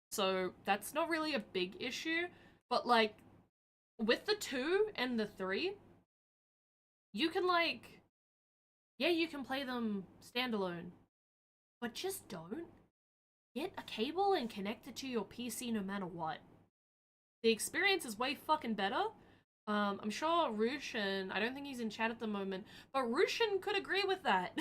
So that's not really a big issue, but like with the 2 and the 3, you can like, yeah, you can play them standalone, but just don't. Get a cable and connect it to your PC no matter what. The experience is way fucking better. I'm sure Rushin, I don't think he's in chat at the moment, but Rushin could agree with that.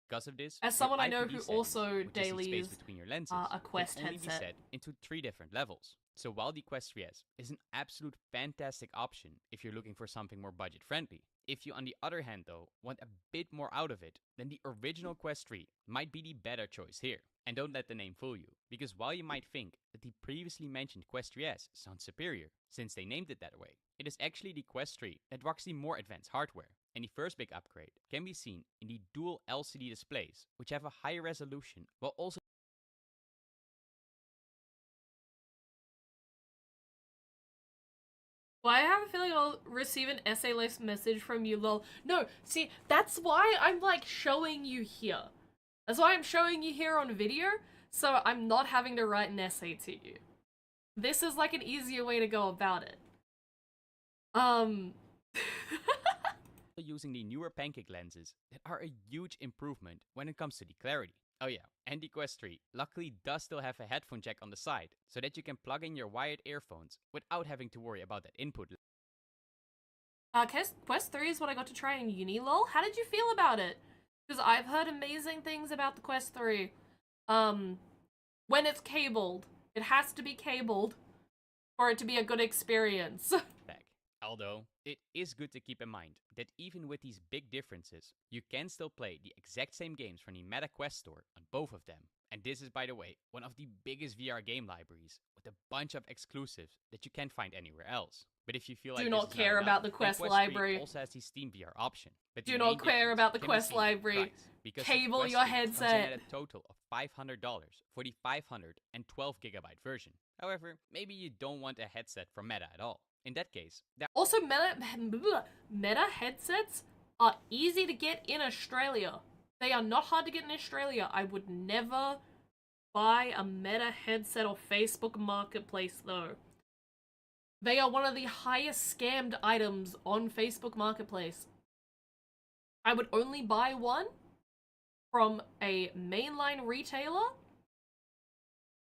because of this, As your someone I know IPD who settings, also which is the space dailies between your lenses, a Quest can only headset. be set into 3 different levels. So while the Quest 3S is an absolute fantastic option if you're looking for something more budget friendly, if you on the other hand though want a bit more out of it, then the original Quest 3 might be the better choice here. And don't let the name fool you, because while you might think that the previously mentioned Quest 3S sounds superior, since they named it that way, it is actually the Quest 3 that rocks the more advanced hardware. And the first big upgrade can be seen in the dual LCD displays, which have a higher resolution while also Well, I have a feeling I'll receive an essay-less message from you, lol. No, see, that's why I'm like showing you here. That's why I'm showing you here on video, so I'm not having to write an essay to you. This is like an easier way to go about it. using the newer pancake lenses that are a huge improvement when it comes to the clarity. Oh yeah, and the Quest 3 luckily does still have a headphone jack on the side, so that you can plug in your wired earphones without having to worry about that input. Quest 3 is what I got to try in uni, lol. How did you feel about it? Because I've heard amazing things about the Quest 3. When it's cabled. It has to be cabled for it to be a good experience. Although, it is good to keep in mind that even with these big differences, you can still play the exact same games from the Meta Quest store on both of them. And this is, by the way, one of the biggest VR game libraries with a bunch of exclusives that you can't find anywhere else. But if you feel like do not care about the Quest library, also has the Steam VR option. But do not care about the Quest library. Cable your headset. At a total of $500 for the 512GB version. However, maybe you don't want a headset from Meta at all. In that case, also Meta headsets are easy to get in Australia. They are not hard to get in Australia. I would never buy a Meta headset or Facebook Marketplace though. They are one of the highest scammed items on Facebook Marketplace. I would only buy one from a mainline retailer,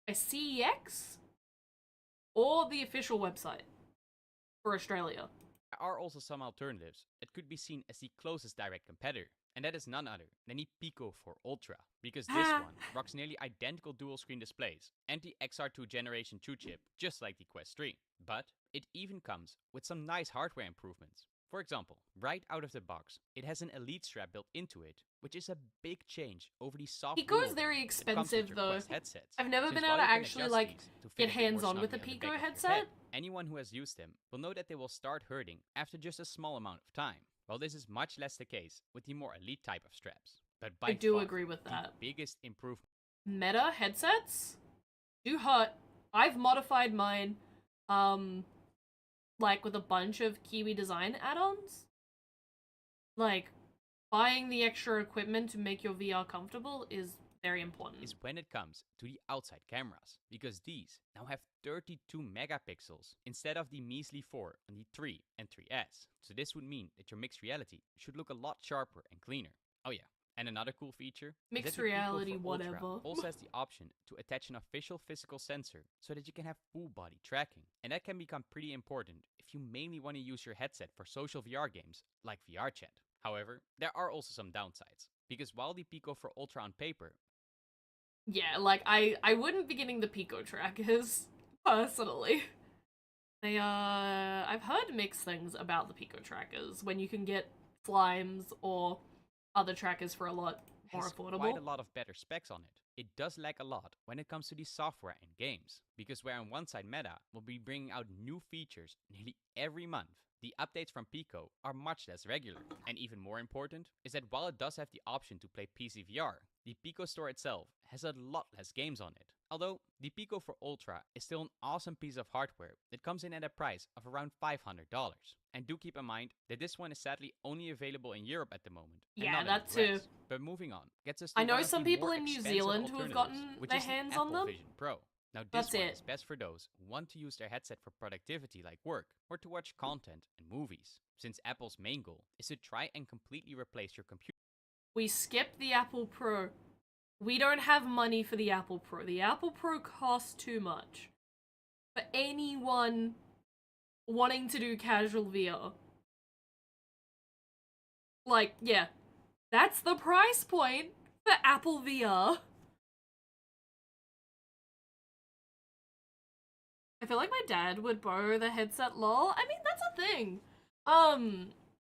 a CEX, or the official website for Australia. There are also some alternatives that could be seen as the closest direct competitor, and that is none other than the Pico 4 Ultra, because this one rocks nearly identical dual screen displays and the XR2 Generation 2 chip, just like the Quest 3. But it even comes with some nice hardware improvements. For example, right out of the box, it has an Elite strap built into it, which is a big change over the soft Pico is very expensive though. I've never been able to actually like get hands-on with a Pico headset. Anyone who has used them will know that they will start hurting after just a small amount of time. Well, this is much less the case with the more elite type of straps. But by I do far, agree with that. The biggest improvement. Meta headsets do hurt. I've modified mine. like with a bunch of Kiwi design add-ons. Like, buying the extra equipment to make your VR comfortable is very important. Is when it comes to the outside cameras, because these now have 32 megapixels instead of the measly 4 on the 3 and 3S. So this would mean that your mixed reality should look a lot sharper and cleaner. Oh yeah, and another cool feature Mixed is that the Pico reality, for Ultra whatever. also has the option to attach an official physical sensor so that you can have full body tracking. And that can become pretty important if you mainly want to use your headset for social VR games like VR chat. However, there are also some downsides, because while the Pico for Ultra on paper Yeah, like, I wouldn't be getting the Pico trackers, personally. I've heard mixed things about the Pico trackers, when you can get Slimes or other trackers for a lot more has affordable. quite a lot of better specs on it. It does lag a lot when it comes to the software and games, because where on one side Meta will be bringing out new features nearly every month, the updates from Pico are much less regular. And even more important is that while it does have the option to play PC VR, the Pico store itself has a lot less games on it. Although, the Pico for Ultra is still an awesome piece of hardware that comes in at a price of around $500. And do keep in mind that this one is sadly only available in Europe at the moment. And Yeah, not in that the US. too. But moving on, gets us to I know one of some the people more in New expensive Zealand who have alternatives, gotten which their is the hands on Apple them. Vision Pro. Now this That's one it. is best for those who want to use their headset for productivity like work or to watch content and movies, since Apple's main goal is to try and completely replace your computer. We skipped the Apple Pro. We don't have money for the Apple Pro. The Apple Pro costs too much for anyone wanting to do casual VR. Like, yeah, that's the price point for Apple VR. I feel like my dad would borrow the headset, lol. I mean, that's a thing.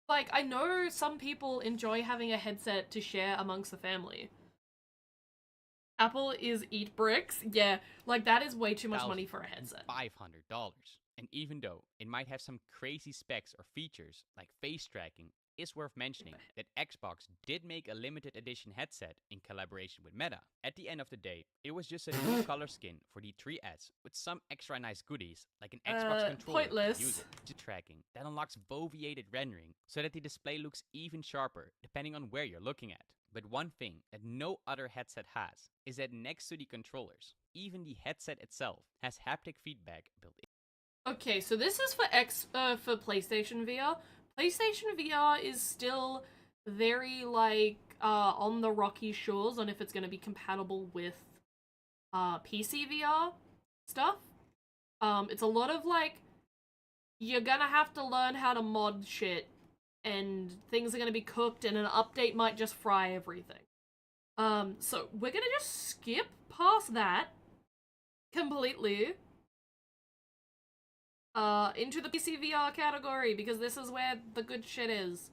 Like, I know some people enjoy having a headset to share amongst the family. Apple is eat bricks. Yeah, like that is way too much money for a headset. $500. And even though it might have some crazy specs or features like face tracking, it's worth mentioning that Xbox did make a limited edition headset in collaboration with Meta. At the end of the day, it was just a new color skin for the 3S with some extra nice goodies like an Xbox controller pointless. to use it, to tracking that unlocks foveated rendering so that the display looks even sharper depending on where you're looking at. But one thing that no other headset has is that next to the controllers, even the headset itself has haptic feedback built in. Okay, so this is for PlayStation VR. PlayStation VR is still very like on the rocky shores on if it's going to be compatible with PC VR stuff. It's a lot of like you're gonna have to learn how to mod shit, and things are gonna be cooked, and an update might just fry everything. So we're gonna just skip past that completely. Into the PC VR category, because this is where the good shit is.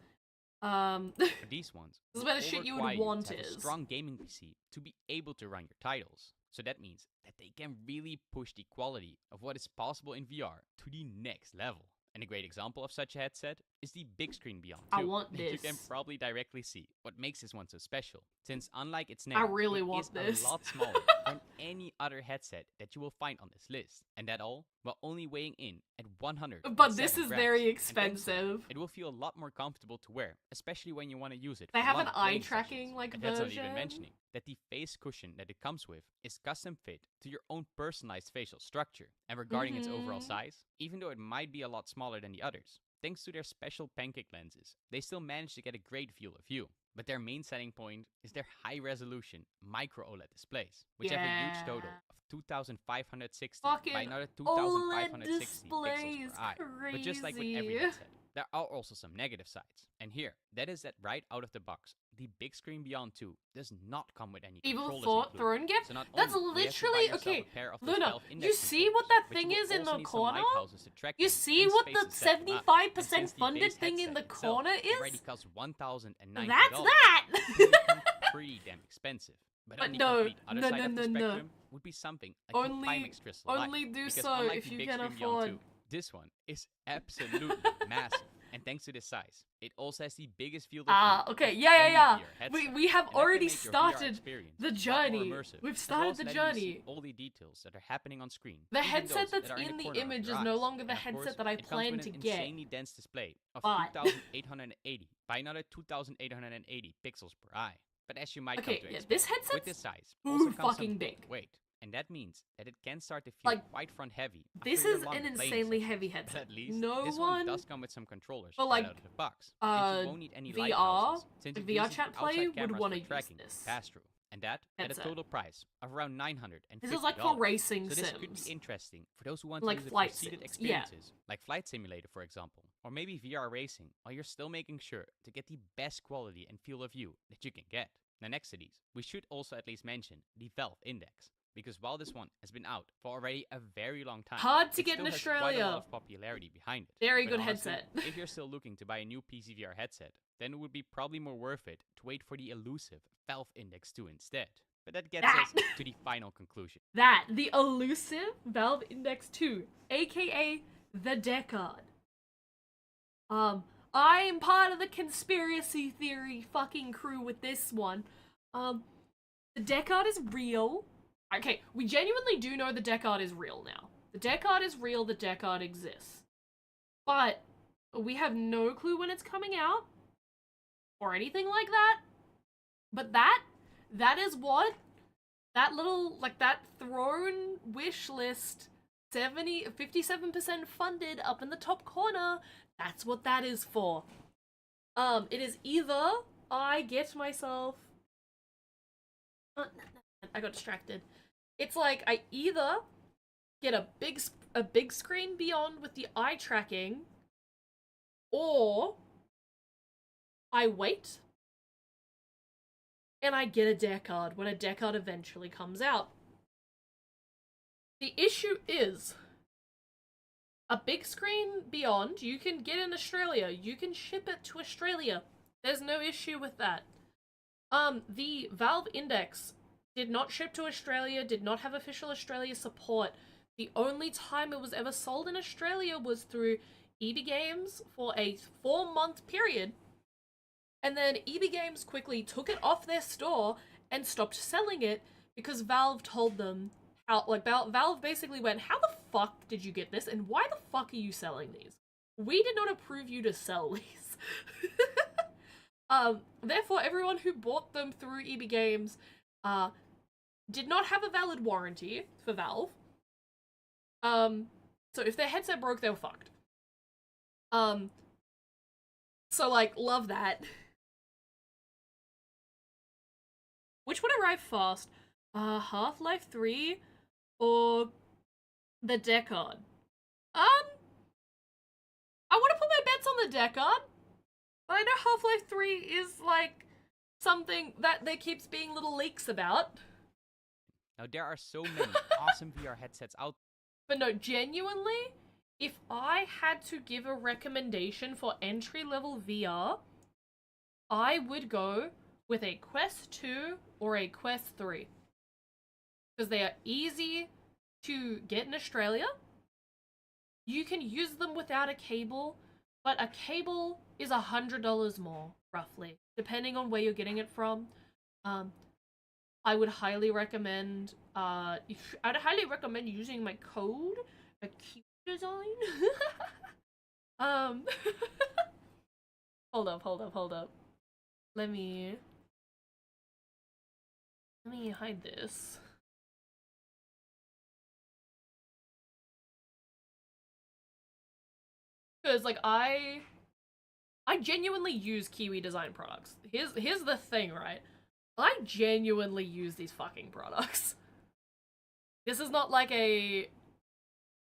These ones, this is where the shit you would want to have is. a strong gaming PC to be able to run your titles. So that means that they can really push the quality of what is possible in VR to the next level. And a great example of such a headset is the Big Screen Beyond 2. I want that you this. can probably directly see what makes this one so special. Since unlike its name, I really it want is this. a lot smaller than any other headset that you will find on this list. And that all while only weighing in at 100. But this is very expensive. It will feel a lot more comfortable to wear, especially when you want to use it. They for have an long eye playing tracking sessions. like And version. that's not even mentioning that the face cushion that it comes with is custom fit to your own personalized facial structure. And regarding its overall size, even though it might be a lot smaller than the others, thanks to their special pancake lenses, they still manage to get a great field of view. But their main selling point is their high-resolution micro OLED displays, which have a huge total of 2,560 by another 2,560 pixels per eye. But just like with every headset, there are also some negative sides. And here, that is that right out of the box, the Big Screen Beyond 2 does not come with any Evil controllers Thought included. Throne gift? So not That's only do you have to buy literally yourself okay. a pair of those Luna, Valve you index see what controllers, that but thing you will is in also the need some corner? lighthouses to track You them see and what the spaces to set them up. 75% And since the funded base thing in headset the itself corner already is? costs $1,090. That's that! It will become pretty damn expensive. But on the no, complete other side of the spectrum would be something like the Pimax Crystal Light. Only do Because so unlike if the you Big can Screen Beyond afford. 2, this one is absolutely massive. And thanks to this size, it also has the biggest field of view Okay, of yeah. any VR We headset. we have And that can already make your VR started experience the a lot more journey. immersive, We've as well started as the letting you see journey. all the details that are happening on screen, The even headset those that's that are in in the corner of image your is eyes. no longer the And of headset course, that I it comes plan with to an get. insanely dense display of But 2880 by another 2880 pixels per eye. But as you might come okay, to yeah, expect, this with headset's this size also too comes fucking some big. weight, and that means that it can start to feel Like, quite front heavy this after your is an longer playing insanely sessions. heavy But headset. at least No this one one does come with some controllers but right like, out of the box, and you won't need any VR, lighthouses since like it VR uses chat the play outside would cameras wanna for use tracking this and pass-through, and that at a headset. total price of around $950. This is like for racing So this could sims. be interesting for those who want Like to use it flight for seated sims, yeah. experiences, like Flight Simulator for example, or maybe VR racing, while you're still making sure to get the best quality and feel of view that you can get. Now next to these, we should also at least mention the Valve Index, because while this one has been out for already a very long time, Hard to it get still in has quite a Australia. lot of popularity behind it. Very But good honestly, headset. if you're still looking to buy a new PC VR headset, then it would be probably more worth it to wait for the elusive Valve Index 2 instead. But that gets us to the final conclusion. The elusive Valve Index 2, aka the Decard. I'm part of the conspiracy theory fucking crew with this one. The Decard is real. Okay, we genuinely do know the Decard is real now. The Decard is real, the Decard exists. But we have no clue when it's coming out or anything like that. But that is what that little, like, that throne wish list 57% funded up in the top corner, that's what that is for. It is either I get myself I got distracted. It's like I either get a big screen beyond with the eye tracking, or I wait and I get a Decard when a Decard eventually comes out. The issue is, a big screen beyond you can get in Australia. You can ship it to Australia. There's no issue with that. The Valve Index did not ship to Australia, did not have official Australia support. The only time it was ever sold in Australia was through EB Games for a 4-month period. And then EB Games quickly took it off their store and stopped selling it because Valve told them how, like, Valve basically went, how the fuck did you get this and why the fuck are you selling these? We did not approve you to sell these. Therefore, everyone who bought them through EB Games, did not have a valid warranty for Valve. So if their headset broke, they were fucked. So, like, love that. Which would arrive fast? Half-Life 3 or the Decard? I want to put my bets on the Decard. But I know Half-Life 3 is, like, something that there keeps being little leaks about. Now there are so many awesome VR headsets out. But no, genuinely, if I had to give a recommendation for entry-level VR, I would go with a Quest 2 or a Quest 3. Because they are easy to get in Australia. You can use them without a cable, but a cable is $100 more, roughly, depending on where you're getting it from. I would highly recommend, I'd highly recommend using my code, a cute design. Hold up. Let me hide this. Because, like, I genuinely use Kiwi design products. Here's the thing, right? I genuinely use these fucking products. This is not like a,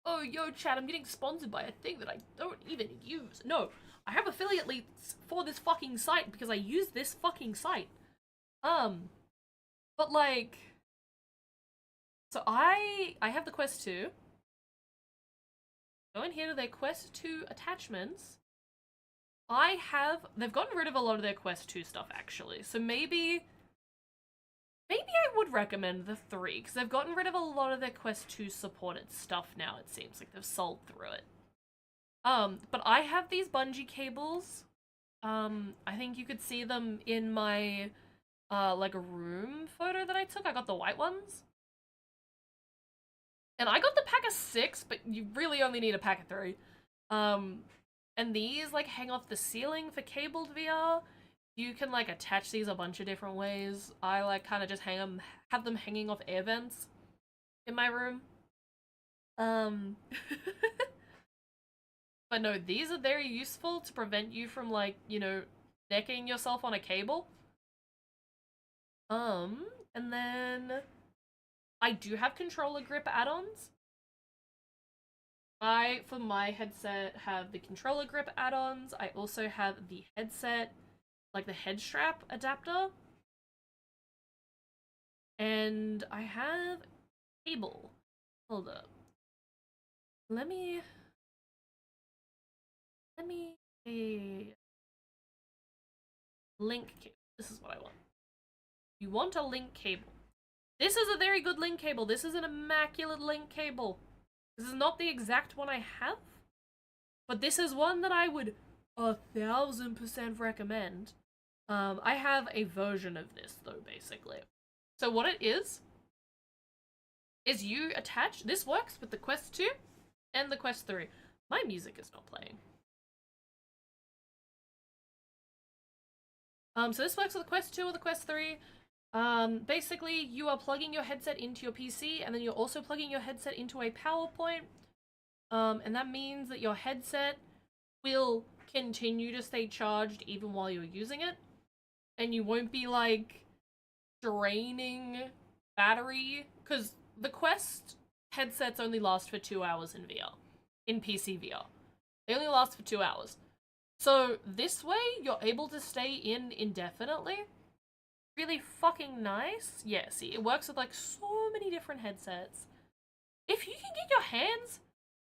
oh, yo, chat, I'm getting sponsored by a thing that I don't even use. No, I have affiliate links for this fucking site because I use this fucking site. But, like, so I have the Quest 2. Go in here to their Quest 2 attachments. They've gotten rid of a lot of their Quest 2 stuff, actually. So maybe I would recommend the 3, because they've gotten rid of a lot of their Quest 2 supported stuff now, it seems. Like, they've sold through it. But I have these bungee cables. I think you could see them in my, like a room photo that I took. I got the white ones. And I got the pack of 6, but you really only need a pack of 3. And these, like, hang off the ceiling for cabled VR. You can, like, attach these a bunch of different ways. I, like, kind of just have them hanging off air vents in my room. But no, these are very useful to prevent you from, like, you know, necking yourself on a cable. And then I do have controller grip add-ons. I, for my headset, have the controller grip add-ons. I also have the headset, like the head strap adapter. And I have cable. Hold up. Let me a link cable. This is what I want. You want a link cable. This is a very good link cable. This is an immaculate link cable. This is not the exact one I have, but this is one that I would 1000% recommend. I have a version of this though, basically. So what it is you attach, this works with the Quest 2 and the Quest 3. My music is not playing. So this works with the Quest 2 or the Quest 3. Basically, you are plugging your headset into your PC, and then you're also plugging your headset into a PowerPoint. And that means that your headset will continue to stay charged even while you're using it. And you won't be, like, draining battery. Because the Quest headsets only last for 2 hours in VR. In PC VR. They only last for 2 hours. So this way, you're able to stay in indefinitely. Really fucking nice. Yeah, see, it works with, like, so many different headsets. If you can get your hands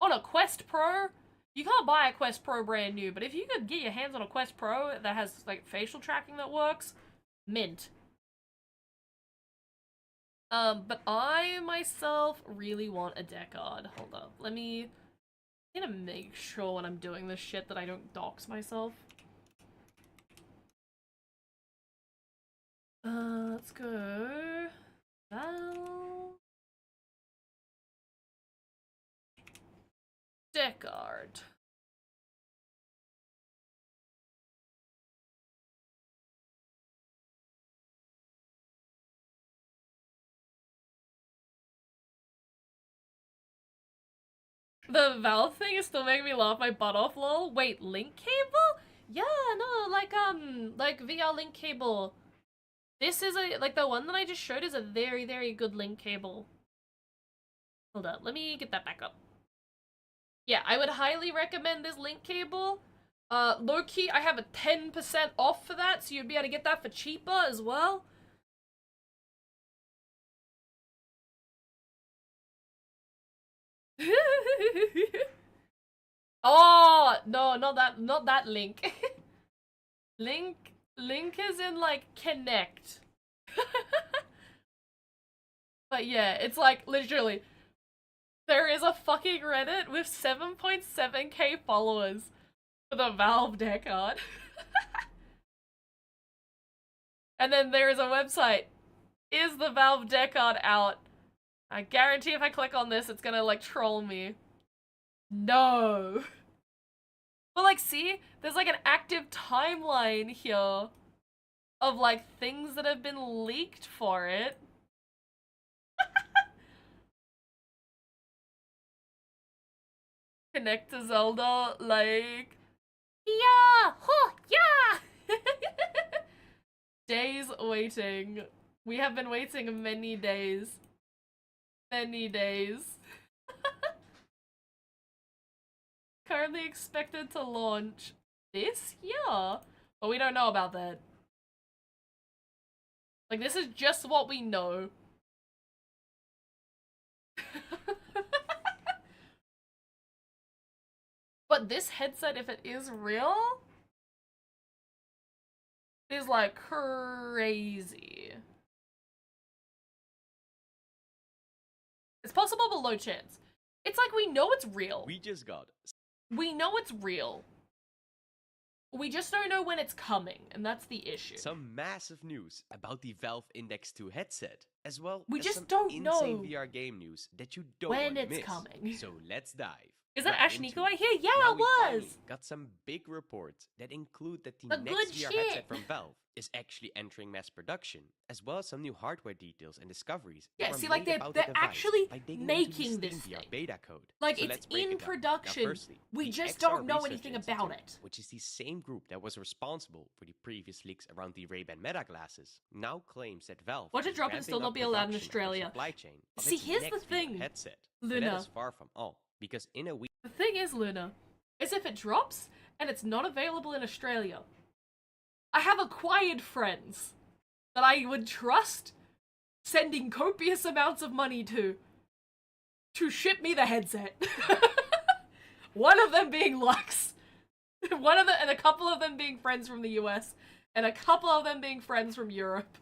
on a Quest Pro, you can't buy a Quest Pro brand new, but if you could get your hands on a Quest Pro that has, like, facial tracking that works, mint. But I, myself, really want a Deckard. Hold up, I'm gonna make sure when I'm doing this shit that I don't dox myself. Let's go. Valve. Deckard. The Valve thing is still making me laugh my butt off, lol. Wait, link cable? Yeah, no, like VR link cable. This is like, the one that I just showed is a very, very good link cable. Hold up, let me get that back up. Yeah, I would highly recommend this link cable. Low-key, I have a 10% off for that, so you'd be able to get that for cheaper as well. Oh, no, not that link. Link is in, like, Connect. But yeah, it's like, literally, there is a fucking Reddit with 7.7k followers for the Valve Deckard. And then there is a website. Is the Valve Deckard out? I guarantee if I click on this, it's gonna, like, troll me. No. But, like, see? There's, like, an active timeline here of, like, things that have been leaked for it. Connect to Zelda, like... Yeah! Huh! Yeah! Days waiting. We have been waiting many days. Many days. Currently expected to launch this year? But we don't know about that. Like, this is just what we know. But this headset, if it is real, is, like, crazy. It's possible, but low chance. It's like we know it's real. We just got We know it's real. We just don't know when it's coming, and that's the issue. Some massive news about the Valve Index 2 headset, as well We as just some don't insane know VR game news that you don't when want to it's miss. coming. So let's dive. Is that right Ash into Nico I it. hear? Yeah, Now it we finally was! got some big reports that include that the The next good VR shit. headset from Valve is actually entering mass production, as well as some new hardware details and discoveries. Yeah, that were see, like, made they're about the device actually by digging making into the this Steam VR thing. beta code. Like, So it's let's break in it down. production. Now, firstly, We the just XR don't know Research anything Institute, about it. which is the same group that was responsible for the previous leaks around the Ray-Ban Meta glasses, now claims that Valve Watch it is drop and ramping still not up be allowed in production of their Australia. supply chain of See, its here's the next VR thing, headset. But that Luna. is far from all, because in a week The thing is, Luna, is if it drops and it's not available in Australia, I have acquired friends that I would trust sending copious amounts of money to ship me the headset. One of them being Lux. And a couple of them being friends from the US, and a couple of them being friends from Europe.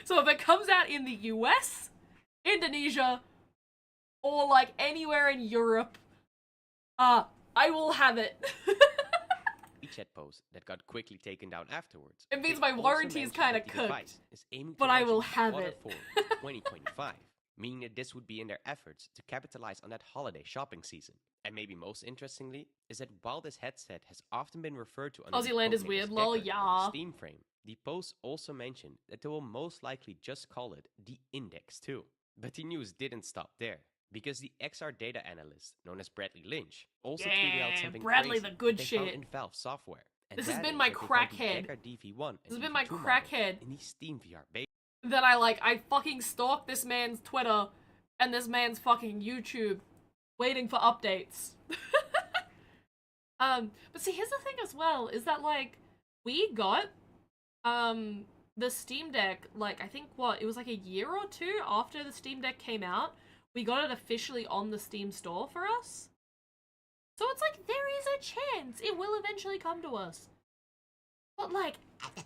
So if it comes out in the US, Indonesia, or like anywhere in Europe, I will have it. WeChat post that got quickly taken down afterwards. It means they my also warranty is mentioned kinda that the cooked, device is aiming to but I launch will in have quarter it. 4, 2025, meaning that this would be in their efforts to capitalize on that holiday shopping season. And maybe most interestingly is that while this headset has often been referred to under the Aussie land is codename weird, as lol, Deckard or yeah. the Steam Frame, the post also mentioned that they will most likely just call it the Index 2. But the news didn't stop there, because the XR data analyst, known as Bradley Lynch, also tweeted out Yeah, something Bradley crazy the good that they found shit. in Valve software. And This has that been is my that they found the crackhead. Deckard DV1 This has and been my DV2 models crackhead. in the Steam VR beta. That I fucking stalk this man's Twitter and this man's fucking YouTube, waiting for updates. But see, here's the thing as well, is that, like, we got, the Steam Deck, like, I think, it was like a year or two after the Steam Deck came out, we got it officially on the Steam store for us. So it's like, there is a chance it will eventually come to us. But, like, you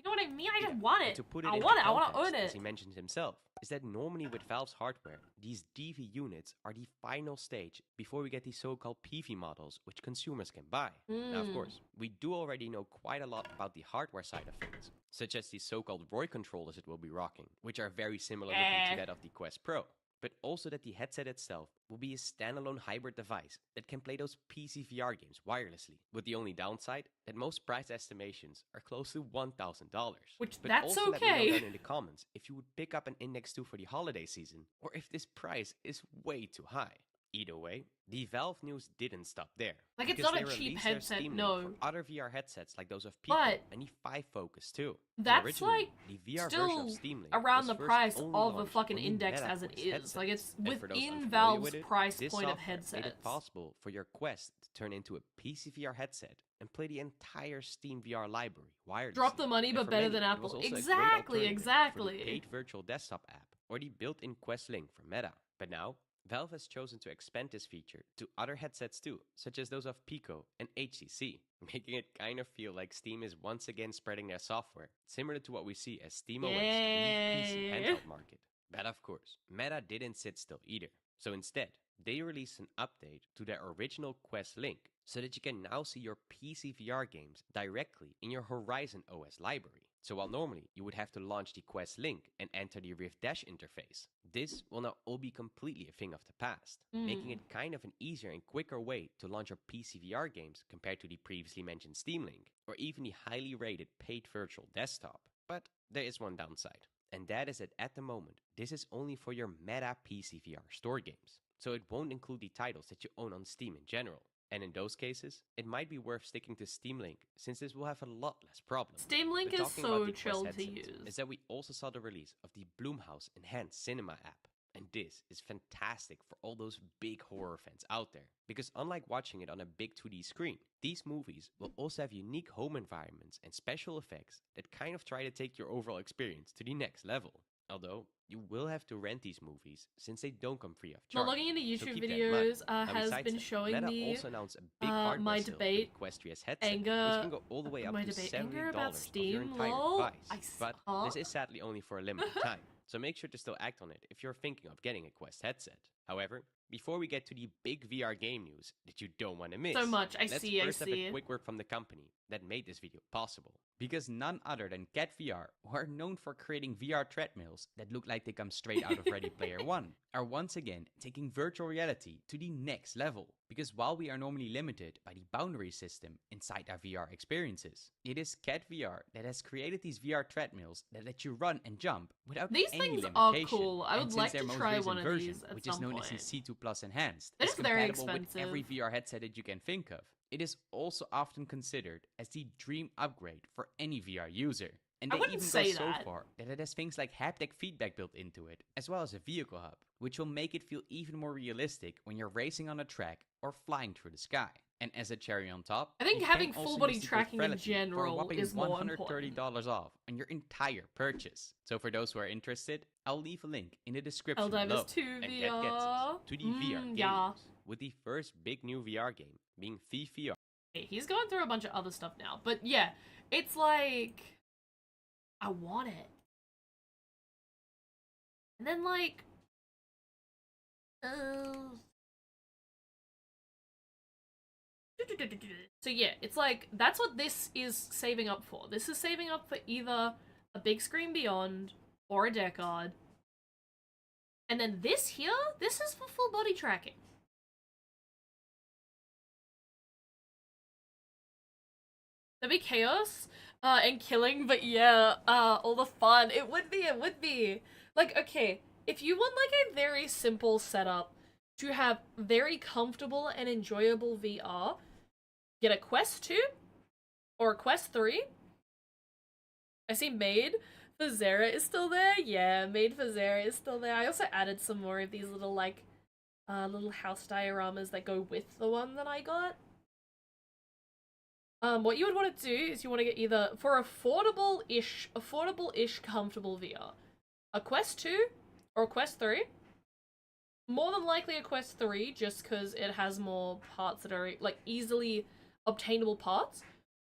know what I mean? I just want it. To put it I into want it. I want to context, own as it. he mentioned himself, is that normally with Valve's hardware, these DV units are the final stage before we get the so-called PV models, which consumers can buy. Now, of course, we do already know quite a lot about the hardware side of things, such as the so-called ROY controllers it will be rocking, which are very similar looking to that of the Quest Pro. But also that the headset itself will be a standalone hybrid device that can play those PC VR games wirelessly, with the only downside that most price estimations are close to $1,000. Which, but that's also let me know okay. down in the comments if you would pick up an Index 2 for the holiday season, or if this price is way too high. Either way, the Valve news didn't stop there. Like, it's because not a they cheap released their headset, Steam Link no. for other VR headsets like those of Pico But and the 5 Focus too. And that's, originally, like, the VR version still of Steam Link around was the first price only of a launched fucking on the Index Meta as it Quest is. headset. Like, it's And for those within unfamiliar Valve's with it, price this point of software made it headsets. possible for your Quest to turn into a PC VR headset and play the entire Steam VR library wirelessly. Drop the money, And but for better many, than it was Apple. also a great Exactly, alternative exactly. for the paid virtual desktop app or the built-in Quest Link from Meta. But now, Valve has chosen to expand this feature to other headsets too, such as those of Pico and HTC, making it kind of feel like Steam is once again spreading their software, similar to what we see as SteamOS in the PC Yay. handheld market. But of course, Meta didn't sit still either. So instead, they released an update to their original Quest Link, so that you can now see your PC VR games directly in your Horizon OS library. So while normally you would have to launch the Quest Link and enter the Rift Dash interface, this will now all be completely a thing of the past, making it kind of an easier and quicker way to launch your PC VR games compared to the previously mentioned Steam Link, or even the highly rated paid virtual desktop. But there is one downside, and that is that at the moment, this is only for your Meta PC VR store games, so it won't include the titles that you own on Steam in general. And in those cases, it might be worth sticking to Steam Link, since this will have a lot less problems. Steam Link But is talking so about the Quest chill to headsets, use. is that we also saw the release of the Blumhouse Enhanced Cinema app. And this is fantastic for all those big horror fans out there, because unlike watching it on a big 2D screen, these movies will also have unique home environments and special effects that kind of try to take your overall experience to the next level. Although, you will have to rent these movies since they don't come free of charge. Now, logging into So YouTube keep that in mind. videos Now, has besides been that, showing Meta me also announced a big hardware my sale for debate, the Quest 3S headset, which anger, can go all the way up my to debate, $70 anger about of your Steam, entire lol. device. But this is sadly only for a limited time, so make sure to still act on it if you're thinking of getting a Quest headset. However, before we get to the big VR game news that you don't want to miss, So much. I let's see. first have a quick word from the company that made this video possible. Because none other than Cat VR, who are known for creating VR treadmills that look like they come straight out of Ready Player One, are once again taking virtual reality to the next level. Because while we are normally limited by the boundary system inside our VR experiences, it is Cat VR that has created these VR treadmills that let you run and jump without These any things are limitation. cool. I And would since like their to most try recent one of version, these at which is some known point. as the C2 Plus Enhanced, It is is very compatible with every expensive. VR headset that you can think of. It is also often considered as the dream upgrade for any VR user. And I they wouldn't even go say so that. far that it has things like haptic feedback built into it, as well as a vehicle hub, which will make it feel even more realistic when you're racing on a track or flying through the sky. And as a cherry on top, I think you having can also full body use the code tracking in Frelity for a general whopping is more $130 important. off on your entire purchase. So for those who are interested, I'll leave a link in the description Helldivers below. 2 And VR. that gets us to the VR game yeah. news, with the first big new VR game being Thief VR. He's going through a bunch of other stuff now. But yeah, it's like... I want it. And then like... So yeah, it's like, that's what this is saving up for. This is saving up for either a big screen beyond or a Deckard. And then this here, this is for full body tracking. There'd be chaos and killing, but yeah, all the fun. It would be. Like, okay, if you want like a very simple setup to have very comfortable and enjoyable VR, get a Quest 2 or a Quest 3. I see Made for Zara is still there. Yeah, Made for Zara is still there. I also added some more of these little like little house dioramas that go with the one that I got. What you would want to do is you want to get either for affordable-ish comfortable VR, a Quest 2 or a Quest 3. More than likely a Quest 3, just because it has more parts that are like easily obtainable parts.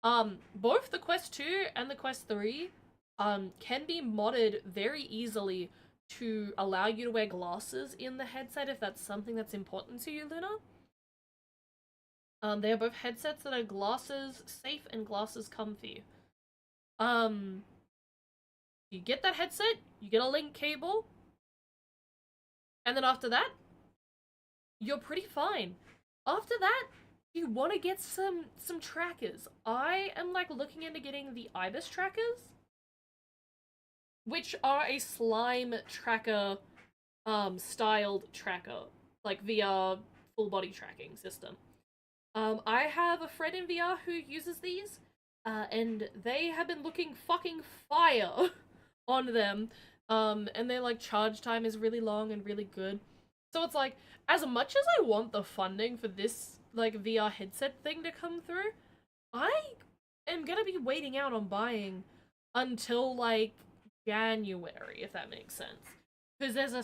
Both the Quest 2 and the Quest 3 can be modded very easily to allow you to wear glasses in the headset if that's something that's important to you, Luna. They are both headsets that are glasses safe and glasses comfy. You get that headset, you get a link cable, and then after that, you're pretty fine. After that, you want to get some trackers. I am like looking into getting the IBIS trackers, which are a slime tracker styled tracker, like VR full body tracking system. I have a friend in VR who uses these, and they have been looking fucking fire on them. And their like charge time is really long and really good. So it's like, as much as I want the funding for this like VR headset thing to come through, I am gonna be waiting out on buying until like January, if that makes sense. Because there's a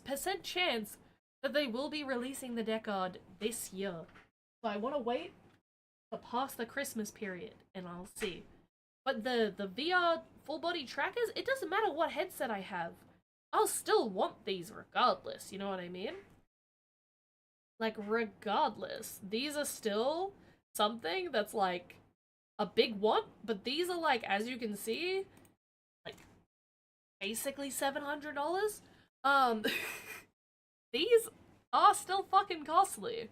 percent chance that they will be releasing the Deckard this year. So I want to wait to pass the Christmas period, and I'll see. But the VR full-body trackers, it doesn't matter what headset I have. I'll still want these regardless, you know what I mean? Like, regardless. These are still something that's, like, a big want, but these are, like, as you can see, like, basically $700. These are still fucking costly.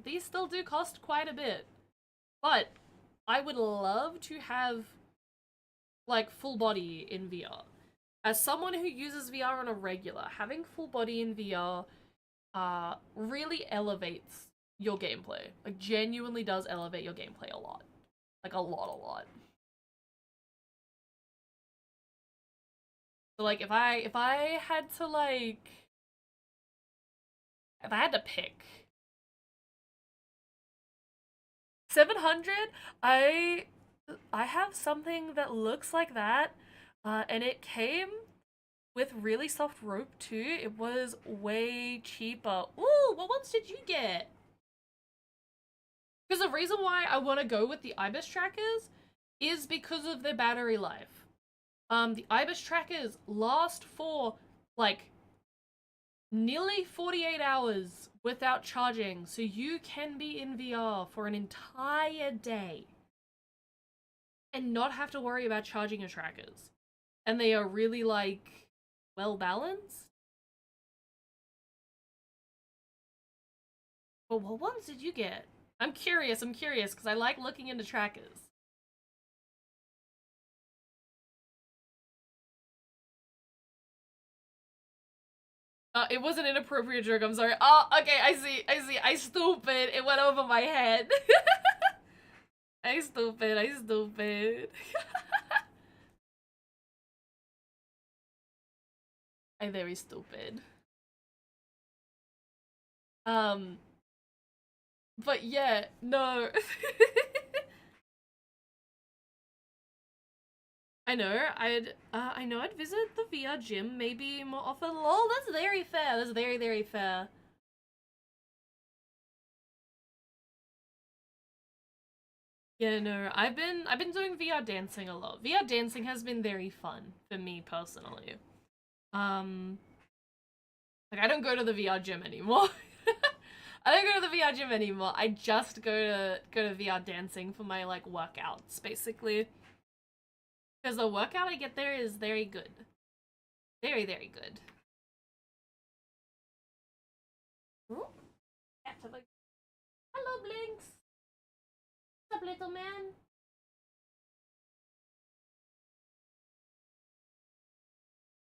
These still do cost quite a bit. But I would love to have like full body in VR. As someone who uses VR on a regular, having full body in VR really elevates your gameplay. Like genuinely does elevate your gameplay a lot. Like a lot. So like if I had to like if I had to pick 700, I have something that looks like that, and it came with really soft rope too. It was way cheaper. Ooh, what ones did you get? Because the reason why I want to go with the IBIS trackers is because of their battery life. The IBIS trackers last for like nearly 48 hours without charging, so you can be in VR for an entire day and not have to worry about charging your trackers. And they are really, like, well balanced. But what ones did you get? I'm curious, because I like looking into trackers. It was an inappropriate joke, I'm sorry. Oh, okay, I see. I stupid. It went over my head. I stupid. I'm very stupid. But yeah, no. I know, I'd visit the VR gym maybe more often. Lol, that's very fair. That's very, very fair. Yeah, no, I've been doing VR dancing a lot. VR dancing has been very fun for me personally. Like I don't go to the VR gym anymore. I don't go to the VR gym anymore. I just go to VR dancing for my like workouts basically. Because the workout I get there is very good. Very, very good. Ooh. Hello, Blinks. What's up, little man?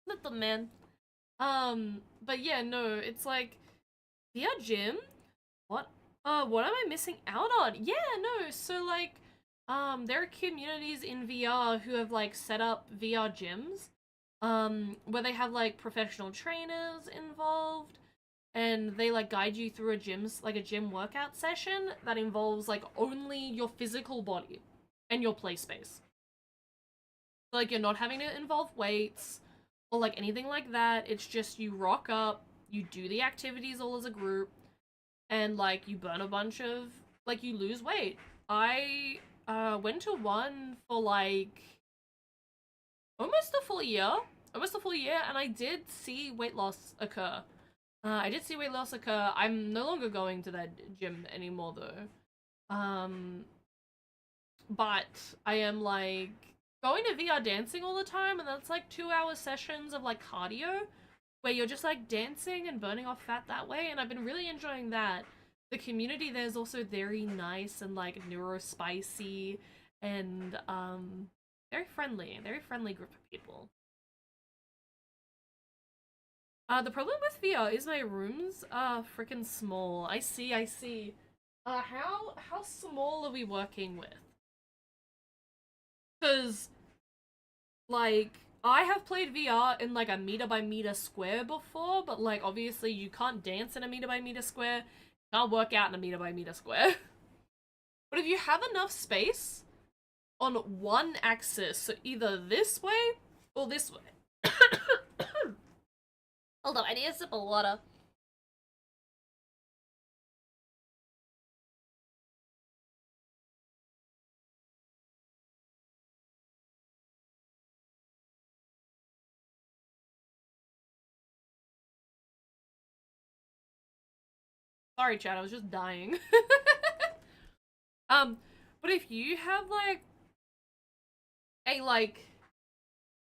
Little man. But yeah, no, it's like VR gym? What? What am I missing out on? Yeah, no, so like, there are communities in VR who have like set up VR gyms, where they have like professional trainers involved, and they like guide you through a gym workout session that involves like only your physical body and your play space. So, like you're not having to involve weights or like anything like that. It's just you rock up, you do the activities all as a group, and like you burn a bunch of like you lose weight. I went to one for like almost a full year. And I did see weight loss occur. I'm no longer going to that gym anymore though. But I am like going to VR dancing all the time, and that's like 2-hour sessions of like cardio where you're just like dancing and burning off fat that way, and I've been really enjoying that. The community there is also very nice and like neurospicy and very friendly group of people. The problem with VR is my rooms are freaking small. I see. How small are we working with? Because, like, I have played VR in, like, a meter by meter square before, but, like, obviously you can't dance in a meter by meter square. You can't work out in a meter by meter square. But if you have enough space on one axis, so either this way or this way. Hold on, I need a sip of water. Sorry, chat, I was just dying. But if you have, like, a, like,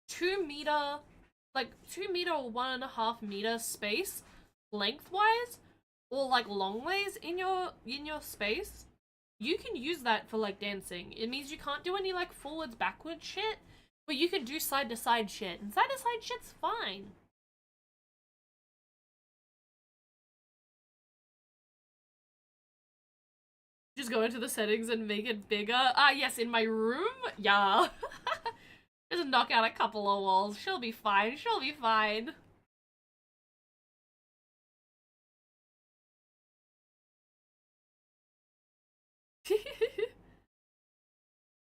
2 meter, like, 2 meter or 1.5 meter space lengthwise, or, like, longways in your space, you can use that for, like, dancing. It means you can't do any, like, forwards, backwards shit, but you can do side-to-side shit, and side-to-side shit's fine. Just go into the settings and make it bigger. Ah, yes, in my room? Yeah. Just knock out a couple of walls. She'll be fine.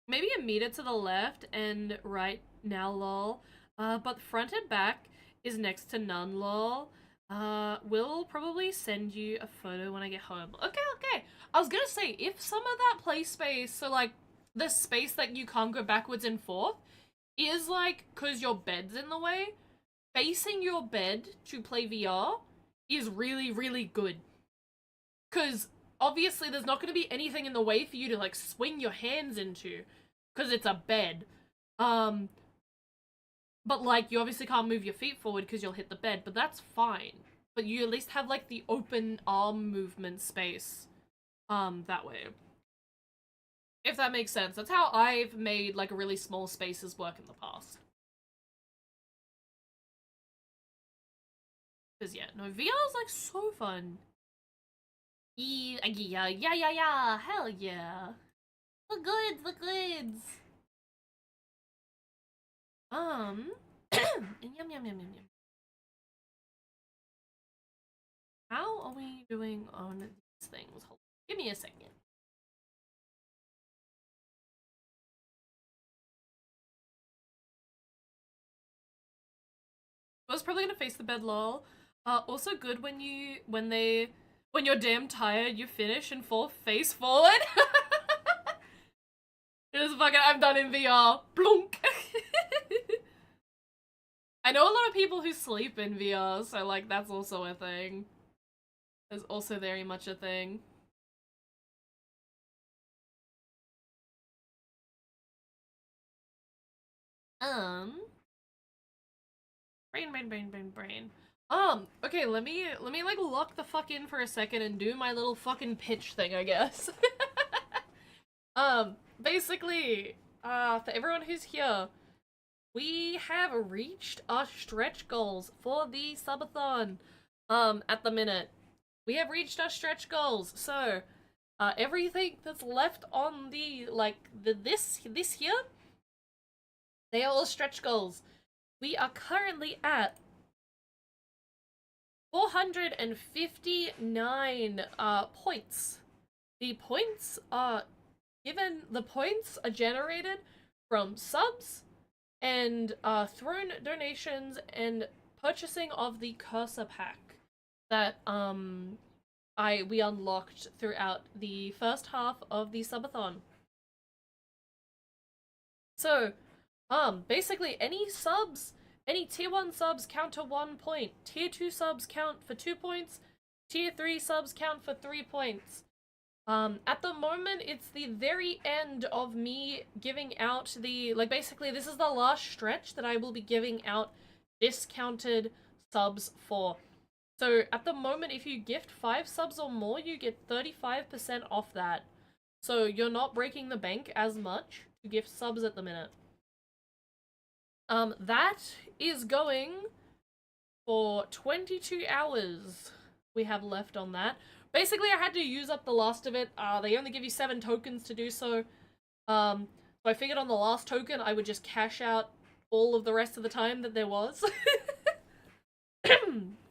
Maybe a meter to the left and right now, lol. But front and back is next to none, lol. We'll probably send you a photo when I get home. Okay. I was gonna say, if some of that play space, so like, the space that you can't go backwards and forth, is like, cause your bed's in the way, facing your bed to play VR is really, really good. Because obviously there's not going to be anything in the way for you to like swing your hands into, because it's a bed. But like you obviously can't move your feet forward because you'll hit the bed, but that's fine. But you at least have like the open arm movement space that way. If that makes sense. That's how I've made like really small spaces work in the past. Because yeah, no, VR is like so fun. Yeah, hell yeah. The goods, the goods. Yum, yum, yum, yum. How are we doing on these things? Hold on. Give me a second. I was probably gonna face the bed, lol. Also good when you're damn tired, you finish and fall face forward. Just fucking, I'm done in VR. Blunk. I know a lot of people who sleep in VR, so like that's also a thing. It's also very much a thing. Brain. Okay, let me like lock the fuck in for a second and do my little fucking pitch thing, I guess. Basically, for everyone who's here, we have reached our stretch goals for the subathon. At the minute. We have reached our stretch goals, so everything that's left on the this here, they are all stretch goals. We are currently at 459 points. The points are generated from subs and throne donations and purchasing of the cursor pack that we unlocked throughout the first half of the subathon. So, basically any tier 1 subs count to 1 point, tier 2 subs count for 2 points, tier 3 subs count for 3 points. At the moment, it's the very end of me giving out the, basically this is the last stretch that I will be giving out discounted subs for. So at the moment, if you gift 5 subs or more, you get 35% off that. So you're not breaking the bank as much to gift subs at the minute. That is going for 22 hours we have left on that. Basically, I had to use up the last of it. They only give you 7 tokens to do so. So I figured on the last token, I would just cash out all of the rest of the time that there was.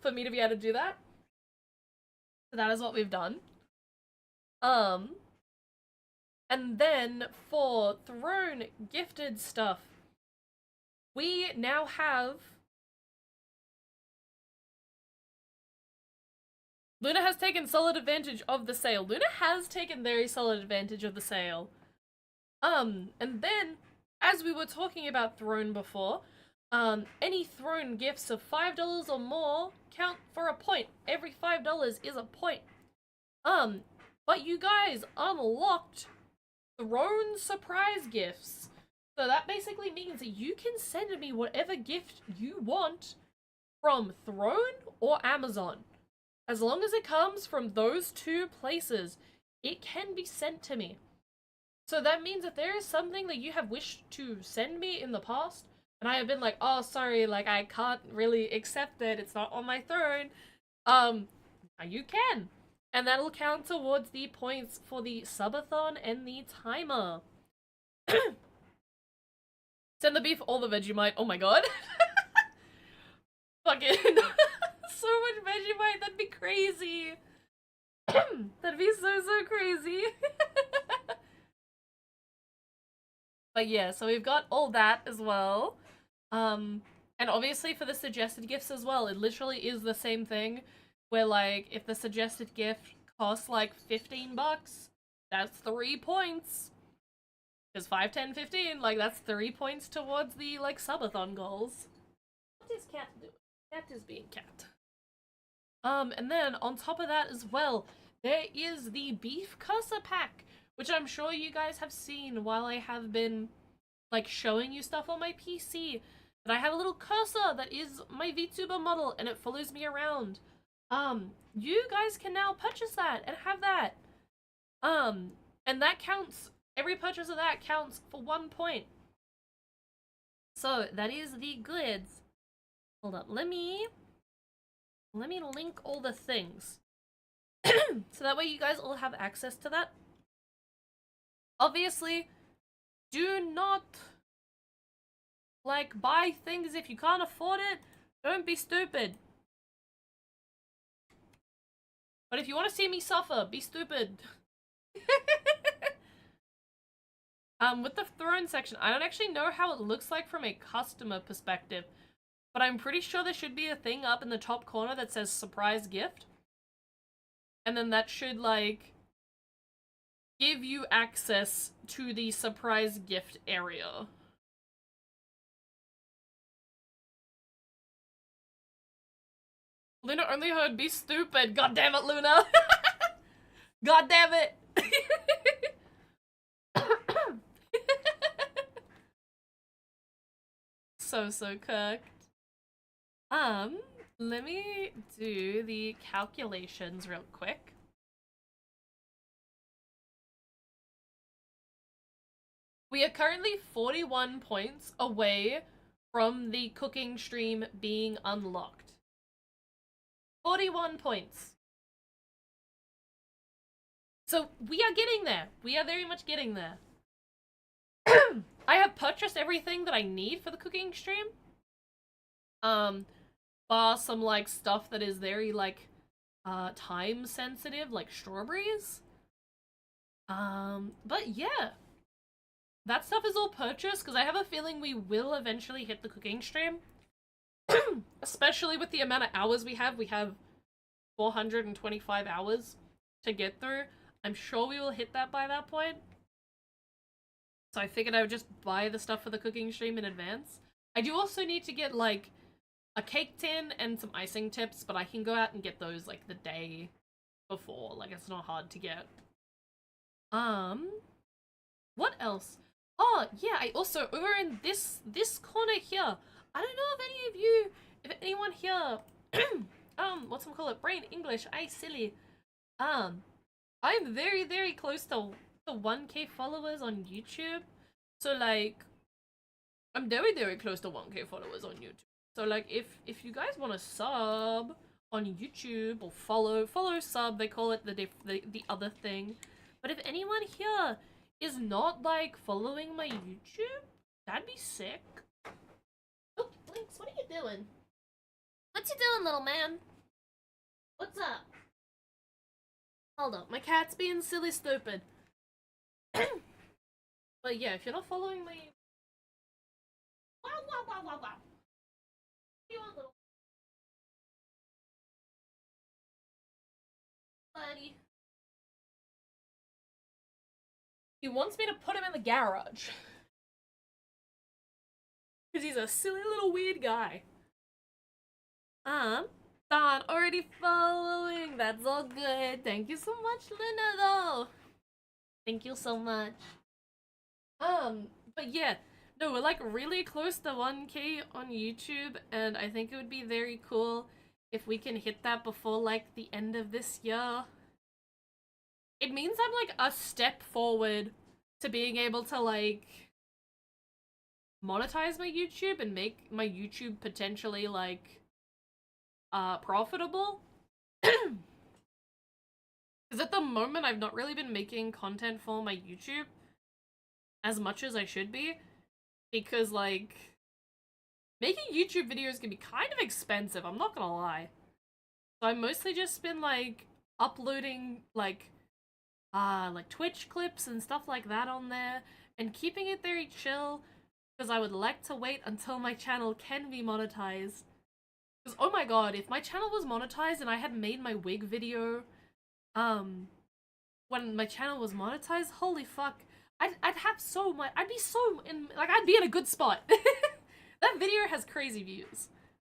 For me to be able to do that. So that is what we've done. And then for throne gifted stuff, we now have Luna has taken solid advantage of the sale. Luna has taken very solid advantage of the sale. And then, as we were talking about throne before, any throne gifts of $5 or more count for a point. Every $5 is a point. But you guys unlocked throne surprise gifts. So that basically means that you can send me whatever gift you want from Throne or Amazon. As long as it comes from those 2 places, it can be sent to me. So that means that there is something that you have wished to send me in the past, and I have been like, oh, sorry, I can't really accept it, it's not on my throne. You can. And that'll count towards the points for the subathon and the timer. Send the beef, all the Vegemite. Oh my god. Fucking so much Vegemite, that'd be crazy. That'd be so crazy. But yeah, so we've got all that as well. And obviously for the suggested gifts as well, it literally is the same thing. Where if the suggested gift costs 15 bucks, that's 3 points. Because 5, 10, 15, that's 3 points towards the, subathon goals. What is cat doing? Cat is being cat. And then on top of that as well, there is the beef cursor pack, which I'm sure you guys have seen while I have been like showing you stuff on my PC. That I have a little cursor that is my VTuber model and it follows me around. You guys can now purchase that and have that. And that counts, every purchase of that counts for 1 point. So that is the goods. Hold up, let me link all the things. So that way you guys all have access to that. Obviously, do not like buy things if you can't afford it. Don't be stupid. But if you want to see me suffer, be stupid. With the throne section, I don't actually know how it looks like from a customer perspective, but I'm pretty sure there should be a thing up in the top corner that says surprise gift. And then that should, like, give you access to the surprise gift area. Luna only heard be stupid. God damn it, Luna. God damn it. So cooked. Let me do the calculations real quick. We are currently 41 points away from the cooking stream being unlocked. 41 points. So we are getting there. We are very much getting there. I have purchased everything that I need for the cooking stream. Bar some, like, stuff that is very, like, time sensitive, like strawberries. But yeah. That stuff is all purchased, because I have a feeling we will eventually hit the cooking stream. Especially with the amount of hours we have. We have 425 hours to get through. I'm sure we will hit that by that point. So I figured I would just buy the stuff for the cooking stream in advance. I do also need to get, like, a cake tin and some icing tips, but I can go out and get those, like, the day before. Like, it's not hard to get. What else? Oh, yeah, I also, over in this corner here, I don't know if anyone here, whatchamacallit, brain English, I silly. I'm very, very close to 1K followers on YouTube. So, like, I'm very, very close to 1K followers on YouTube. So, like, if you guys want to sub on YouTube or follow sub, they call it the other thing. But if anyone here is not, like, following my YouTube, that'd be sick. Oh, Lynx, what are you doing? What you doing, little man? What's up? Hold up, my cat's being silly stupid. But yeah, if you're not following my... Wow. You want, little buddy? He wants me to put him in the garage. Because he's a silly little weird guy. Don, already following. That's all good. Thank you so much, Luna, though. Thank you so much. But yeah. No, we're, like, really close to 1K on YouTube, and I think it would be very cool if we can hit that before, like, the end of this year. It means I'm, like, a step forward to being able to, like, monetize my YouTube and make my YouTube potentially, like, profitable. Because at the moment, I've not really been making content for my YouTube as much as I should be. Because, like, making YouTube videos can be kind of expensive, I'm not gonna lie. So I've mostly just been, like, uploading, like Twitch clips and stuff like that on there, and keeping it very chill, because I would like to wait until my channel can be monetized. Because, oh my god, if my channel was monetized and I had made my wig video, when my channel was monetized, holy fuck. I'd have so much, I'd be in a good spot. That video has crazy views.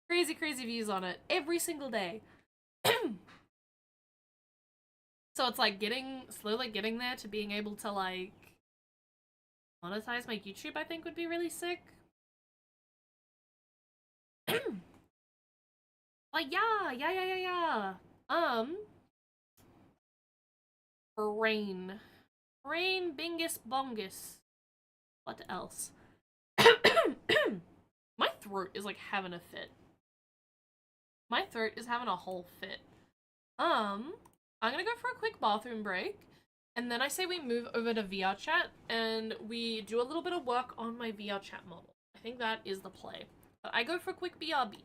Crazy views on it every single day. So it's like slowly getting there to being able to like monetize my YouTube, I think would be really sick. Like yeah. Brain. Brain bingus bongus. What else? My throat is like having a fit. My throat is having a whole fit. I'm gonna go for a quick bathroom break, and then I say we move over to VR chat and we do a little bit of work on my VR chat model. I think that is the play. But I go for a quick BRB.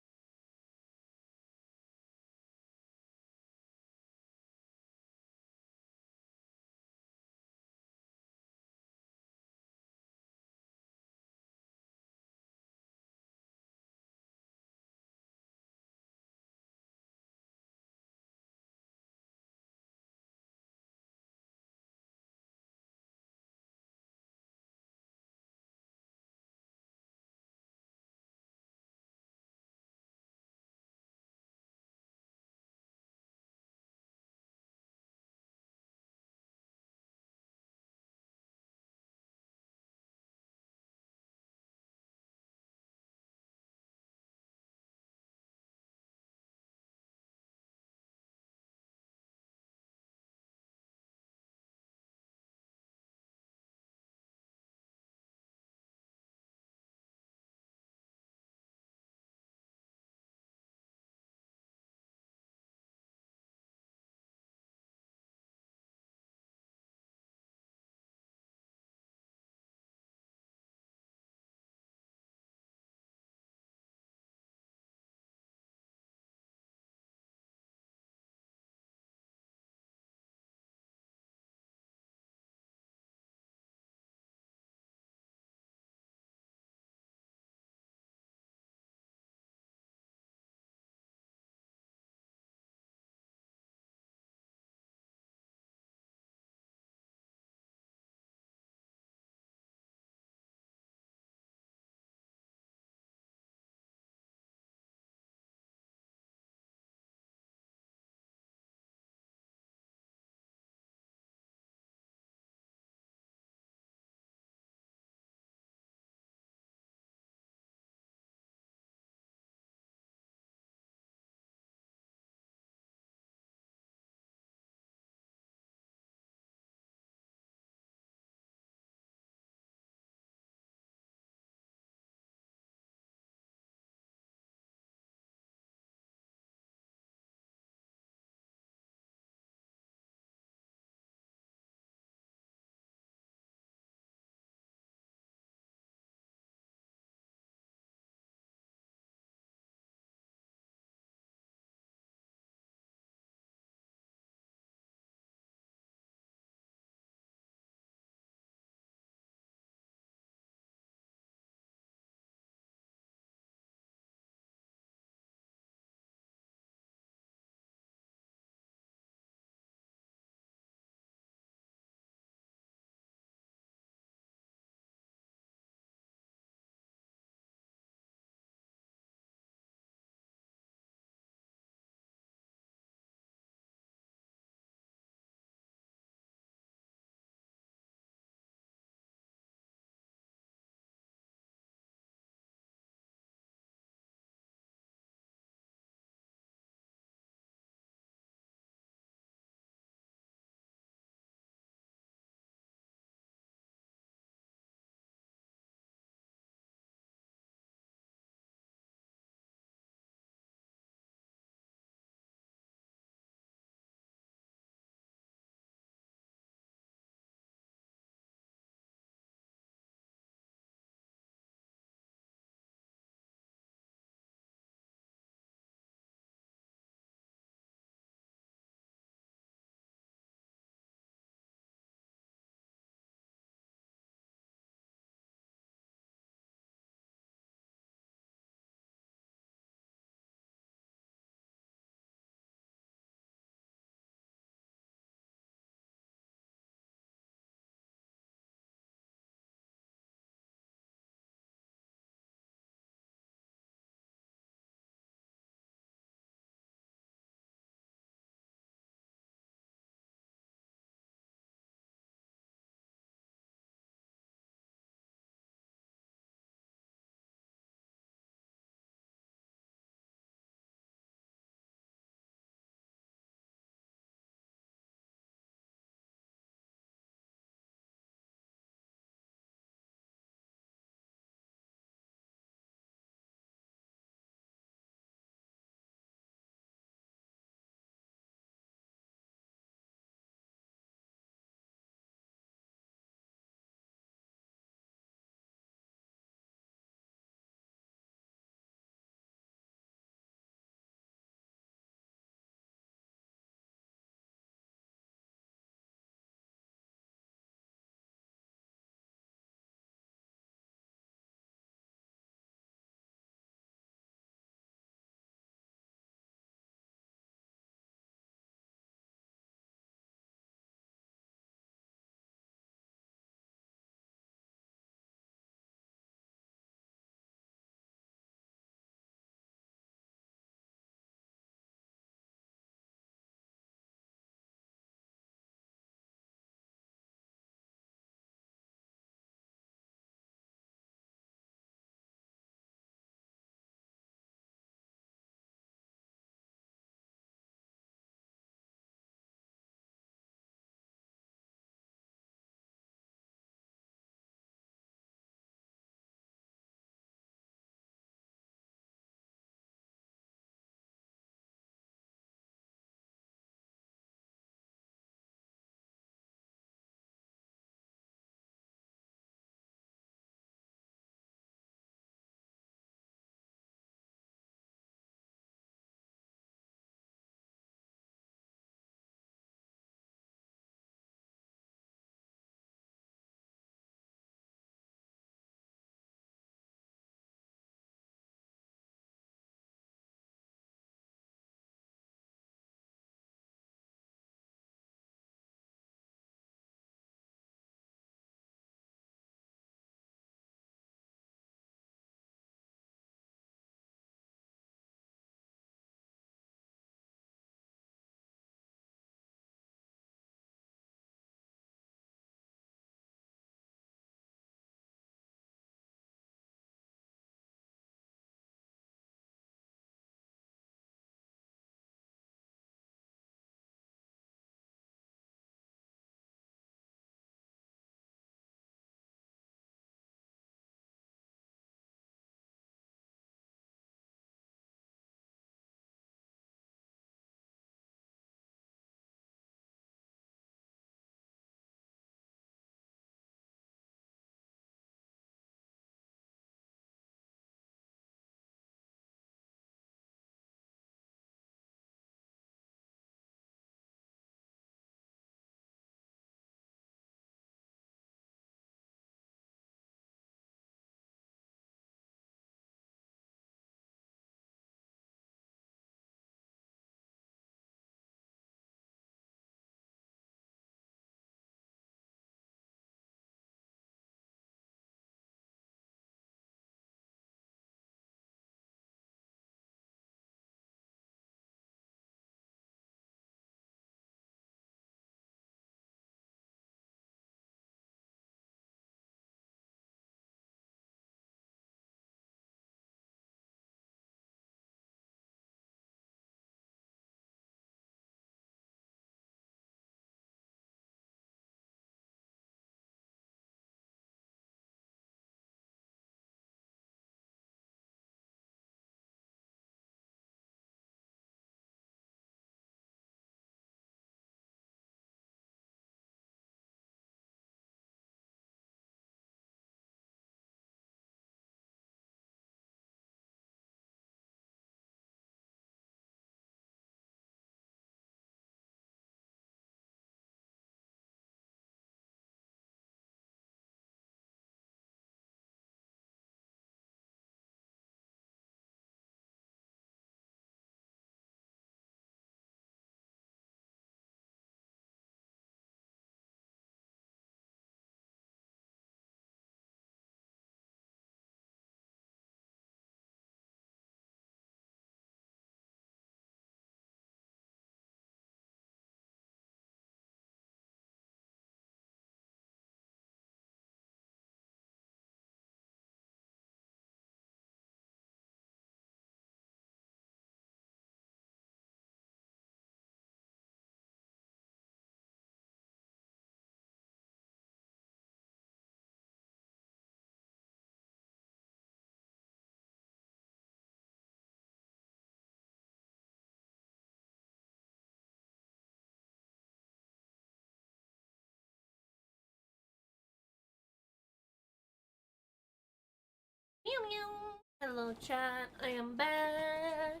Hello chat, I am back.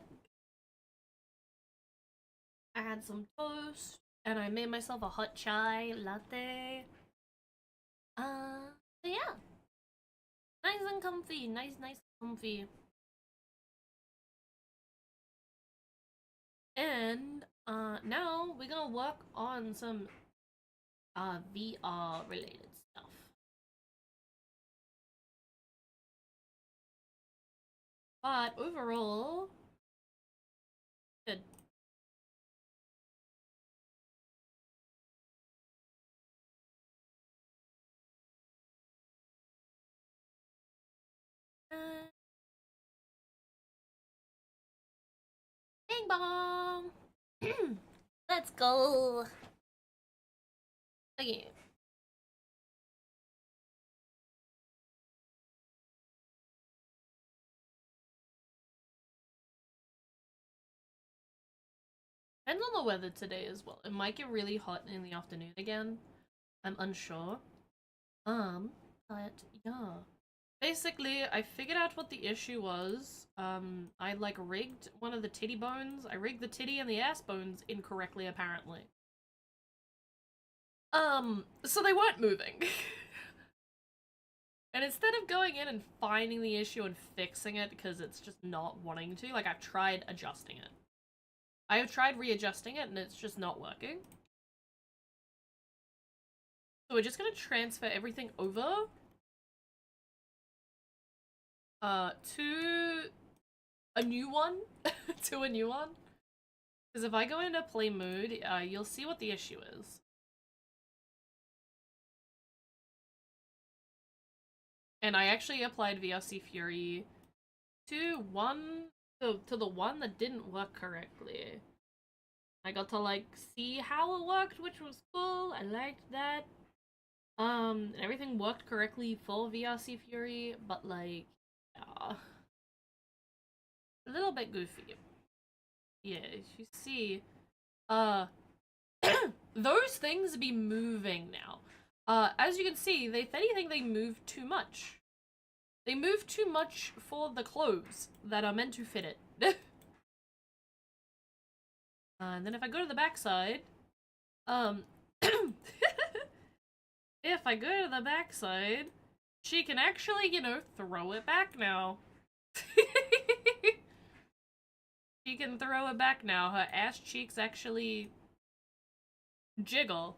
I had some toast and I made myself a hot chai latte. So yeah. Nice and comfy, nice and comfy. And now we're gonna work on some VR related stuff. But overall, good. Bing bong! Let's go! Okay. Depends on the weather today as well. It might get really hot in the afternoon again. I'm unsure. But yeah. Basically, I figured out what the issue was. I like rigged one of the titty bones. I rigged the titty and the ass bones incorrectly, apparently. So they weren't moving. And instead of going in and finding the issue and fixing it because it's just not wanting to, like I've tried adjusting it. I have tried readjusting it and it's just not working. So we're just gonna transfer everything over to a new one. To a new one. Because if I go into play mode, you'll see what the issue is. And I actually applied VRC Fury to the one that didn't work correctly. I got to like see how it worked, which was cool. I liked that. Everything worked correctly for VRC Fury, but like, yeah, a little bit goofy. Yeah, you see, those things be moving now. As you can see, if anything, they move too much. They move too much for the clothes that are meant to fit it. And then if I go to the backside, if I go to the backside, she can actually, you know, throw it back now. She can throw it back now. Her ass cheeks actually jiggle.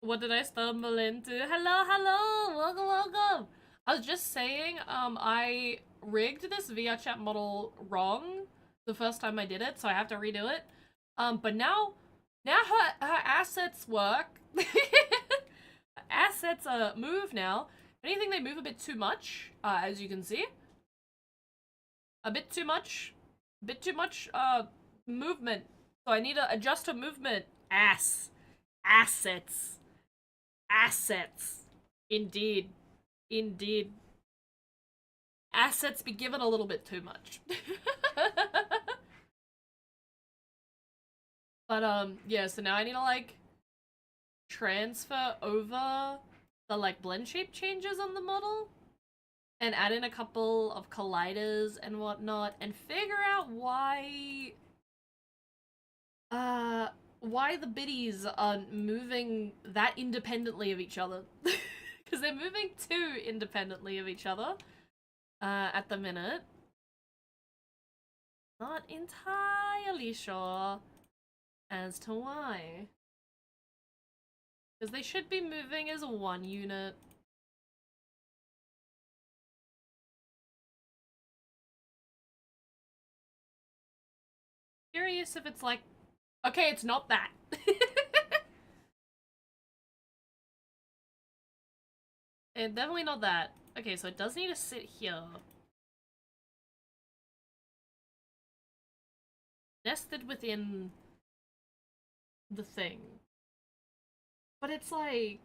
What did I stumble into? Hello, hello! Welcome, welcome! I was just saying, I rigged this VR chat model wrong the first time I did it, so I have to redo it. But now her assets work. Assets move now. If anything, they move a bit too much, as you can see. A bit too much movement. So I need to adjust her movement. Assets. Indeed. Assets be given a little bit too much. But yeah, so now I need to like transfer over the like blend shape changes on the model and add in a couple of colliders and whatnot and figure out why the biddies are moving that independently of each other. Because they're moving too independently of each other at the minute. Not entirely sure as to why. Because they should be moving as one unit. Curious if it's like, okay, it's not that. It's definitely not that. Okay, so it does need to sit here. Nested within the thing. But it's like...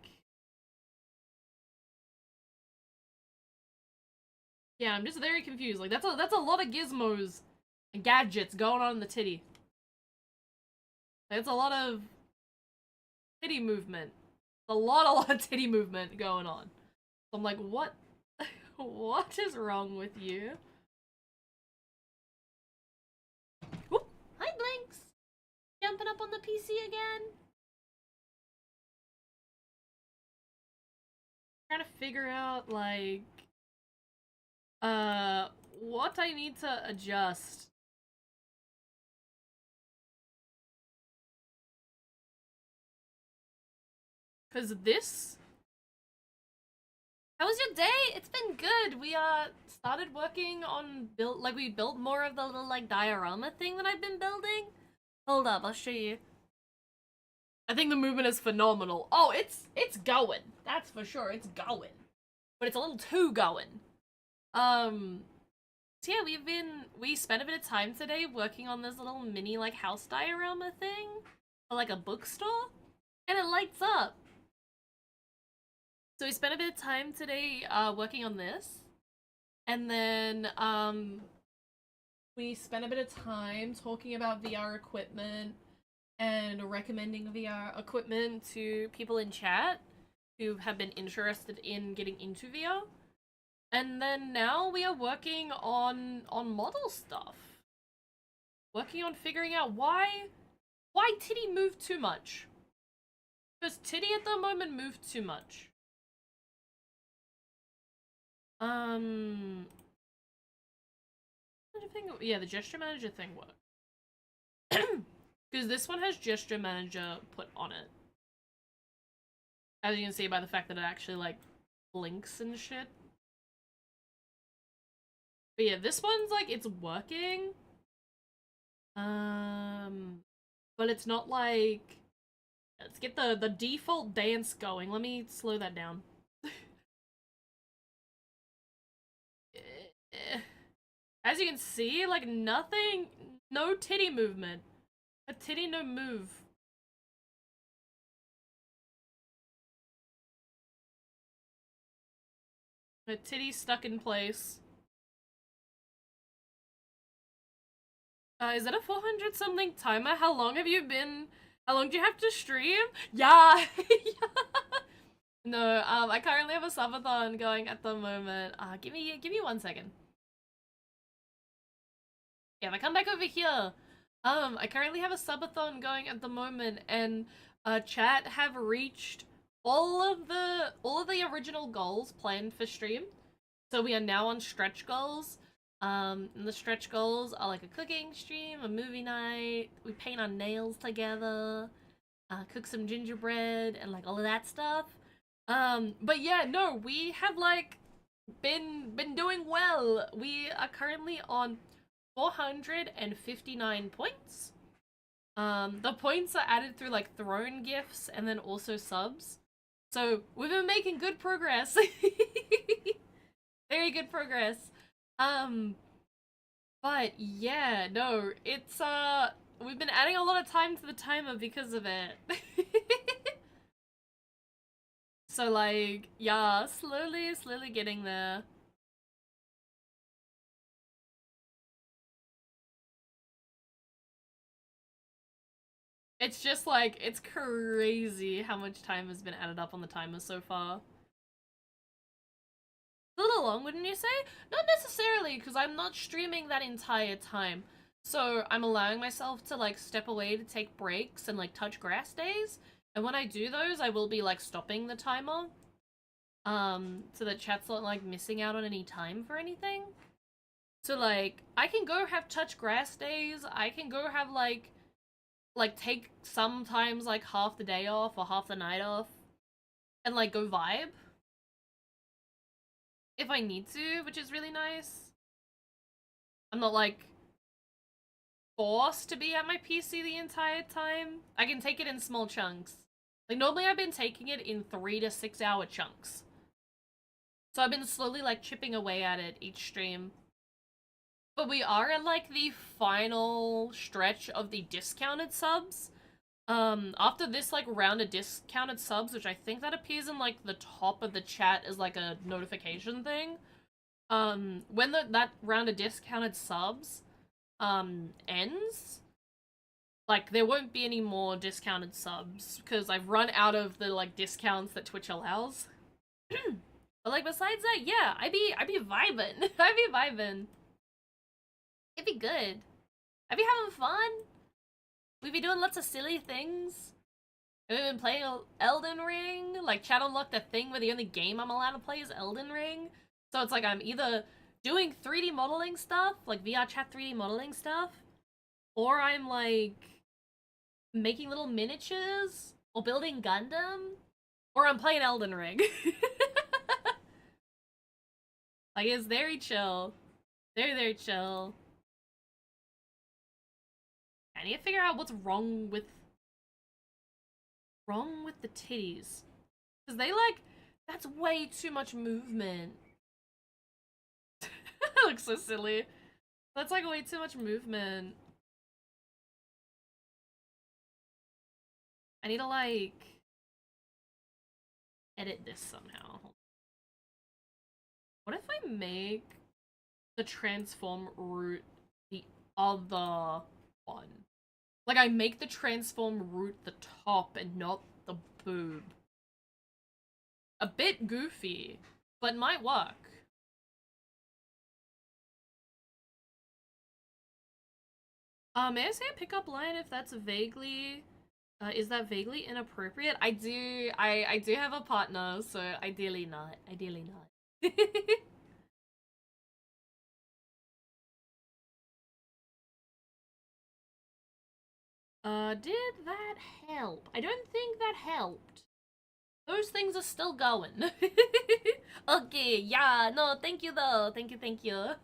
Yeah, I'm just very confused. Like, that's a lot of gizmos and gadgets going on in the titty. It's a lot of titty movement. A lot of titty movement going on. So I'm like, what? What is wrong with you? Whoop. Hi, Blinks! Jumping up on the PC again? Trying to figure out, like, what I need to adjust. Cause this... How was your day? It's been good. We, started working on we built more of the little, like, diorama thing that I've been building. Hold up, I'll show you. I think the movement is phenomenal. Oh, it's going. That's for sure. It's going. But it's a little too going. So yeah, we spent a bit of time today working on this little mini, like, house diorama thing for, like, a bookstore, and it lights up. So we spent a bit of time today working on this, and then we spent a bit of time talking about VR equipment and recommending VR equipment to people in chat who have been interested in getting into VR. And then now we are working on model stuff. Working on figuring out why Titty moved too much. Because Titty at the moment moved too much. Yeah, the gesture manager thing worked. Because this one has gesture manager put on it. As you can see by the fact that it actually, like, blinks and shit. But yeah, this one's, like, it's working. But it's not like... Let's get the default dance going. Let me slow that down. As you can see, like, nothing... No titty movement. A titty, no move. A titty stuck in place. Is that a 400 something timer? How long do you have to stream? Yeah! No, I currently have a subathon going at the moment. Give me 1 second. Yeah, if I come back over here, I currently have a subathon going at the moment, and chat have reached all of the original goals planned for stream. So we are now on stretch goals. And the stretch goals are like a cooking stream, a movie night, we paint our nails together, cook some gingerbread, and like all of that stuff. But yeah, no, we have like been doing well. We are currently on 459 points. The points are added through like throne gifts and then also subs. So we've been making good progress. Very good progress. But yeah, no, it's we've been adding a lot of time to the timer because of it. So like, yeah, slowly getting there. It's just like, it's crazy how much time has been added up on the timer so far. A little long, wouldn't you say? Not necessarily, because I'm not streaming that entire time. So I'm allowing myself to like step away to take breaks and like touch grass days. And when I do those, I will be like stopping the timer. So that chat's not like missing out on any time for anything. So like, I can go have touch grass days. I can go have like take sometimes like half the day off or half the night off. And like go vibe. If I need to, which is really nice. I'm not like forced to be at my PC the entire time. I can take it in small chunks. Like normally I've been taking it in 3 to 6 hour chunks. So I've been slowly like chipping away at it each stream. But we are at like the final stretch of the discounted subs. After this like round of discounted subs, which I think that appears in like the top of the chat as like a notification thing. When that round of discounted subs ends, like there won't be any more discounted subs because I've run out of the like discounts that Twitch allows. But like besides that, yeah, I'd be vibing. I'd be vibing. It'd be good. I'd be having fun. We'd be doing lots of silly things. We've been playing Elden Ring. Like, chat unlocked a thing where the only game I'm allowed to play is Elden Ring. So it's like I'm either doing 3D modeling stuff, like VR chat 3D modeling stuff, or I'm like making little miniatures, or building Gundam, or I'm playing Elden Ring. Like, it's very chill. Very, very chill. I need to figure out what's wrong with the titties. Because they like, that's way too much movement. That looks so silly. That's like way too much movement. I need to like edit this somehow. What if I make the transform route the other one? Like I make the transform route the top and not the boob. A bit goofy, but might work. May I say a pickup line if that's vaguely, is that vaguely inappropriate? I do have a partner, so ideally not. Ideally not. Did that help? I don't think that helped. Those things are still going. Okay, yeah, no, thank you though. Thank you, thank you.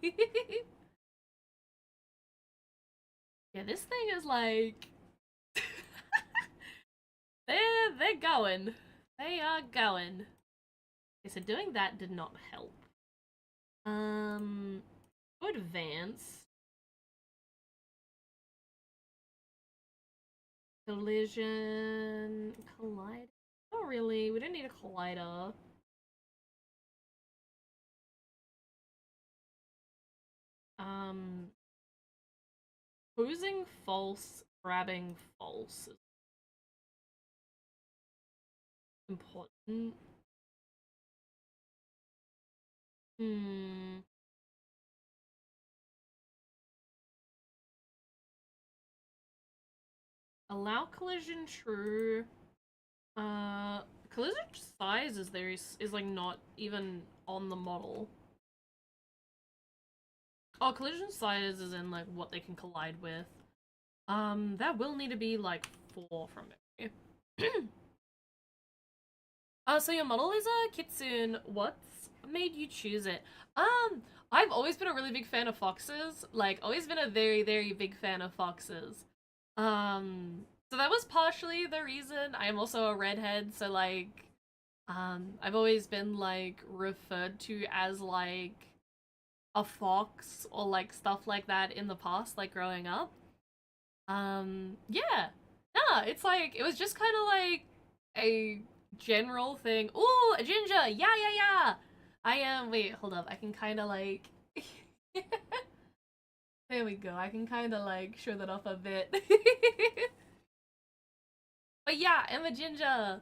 Yeah, this thing is like... they're going. They are going. Okay, so doing that did not help. Go advance. Collision... Collide? Not really, we didn't need a collider. Posing false, grabbing false is important. Allow collision true. Collision size is like not even on the model. Oh, collision size is in like what they can collide with. That will need to be like 4 from memory. So your model is a kitsune. What's made you choose it? I've always been a really big fan of foxes. Like, always been a very, very big fan of foxes. So that was partially the reason. I am also a redhead, so like, I've always been like referred to as like a fox or like stuff like that in the past, like growing up. Yeah. Nah, it's like, it was just kind of like a general thing. Ooh, a ginger! Yeah, yeah, yeah! I am, wait, hold up, I can kind of like... There we go, I can kind of like show that off a bit. But yeah, I'm a ginger!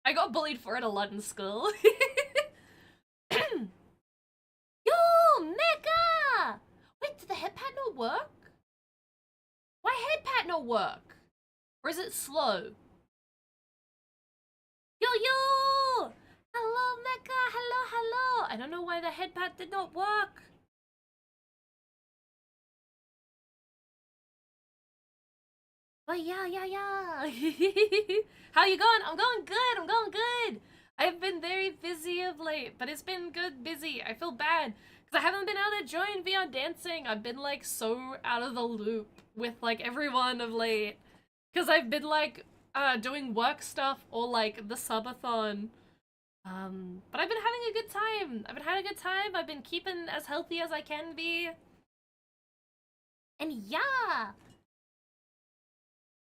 I got bullied for it a lot in school. Yo, Mecha! Wait, did the head pat not work? Why head pat not work? Or is it slow? Yo, yo! Hello, Mecha! Hello, hello! I don't know why the head pat did not work. But yeah, yeah, yeah. How you going? I'm going good. I'm going good. I've been very busy of late, but it's been good busy. I feel bad because I haven't been able to join VR dancing. I've been like so out of the loop with like everyone of late because I've been like doing work stuff or like the subathon. But I've been having a good time. I've been having a good time. I've been keeping as healthy as I can be. And yeah,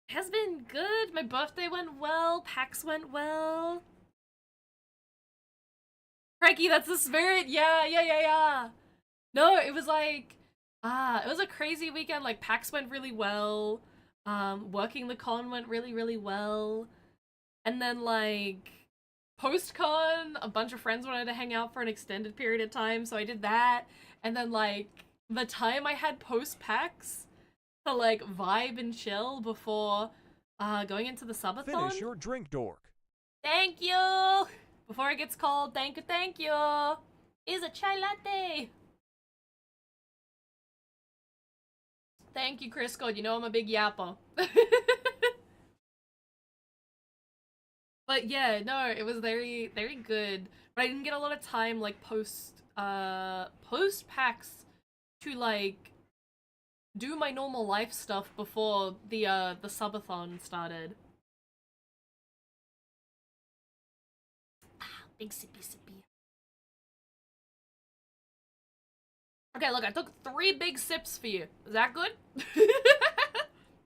has been good. My birthday went well. PAX went well. Crikey, that's the spirit. Yeah, yeah, yeah, yeah. No, it was like, it was a crazy weekend. Like PAX went really well. Working the con went really, really well. And then like post-con, a bunch of friends wanted to hang out for an extended period of time, so I did that. And then, like, the time I had post-PAX to, like, vibe and chill before going into the subathon. Finish your drink, dork. Thank you! Before it gets cold, thank you! Is a chai latte! Thank you, Crisco. You know I'm a big yapper. But yeah, no, it was very, very good. But I didn't get a lot of time, like, post-PAX to, like, do my normal life stuff before the subathon started. Ah, big sippy sippy. Okay, look, I took 3 big sips for you. Is that good?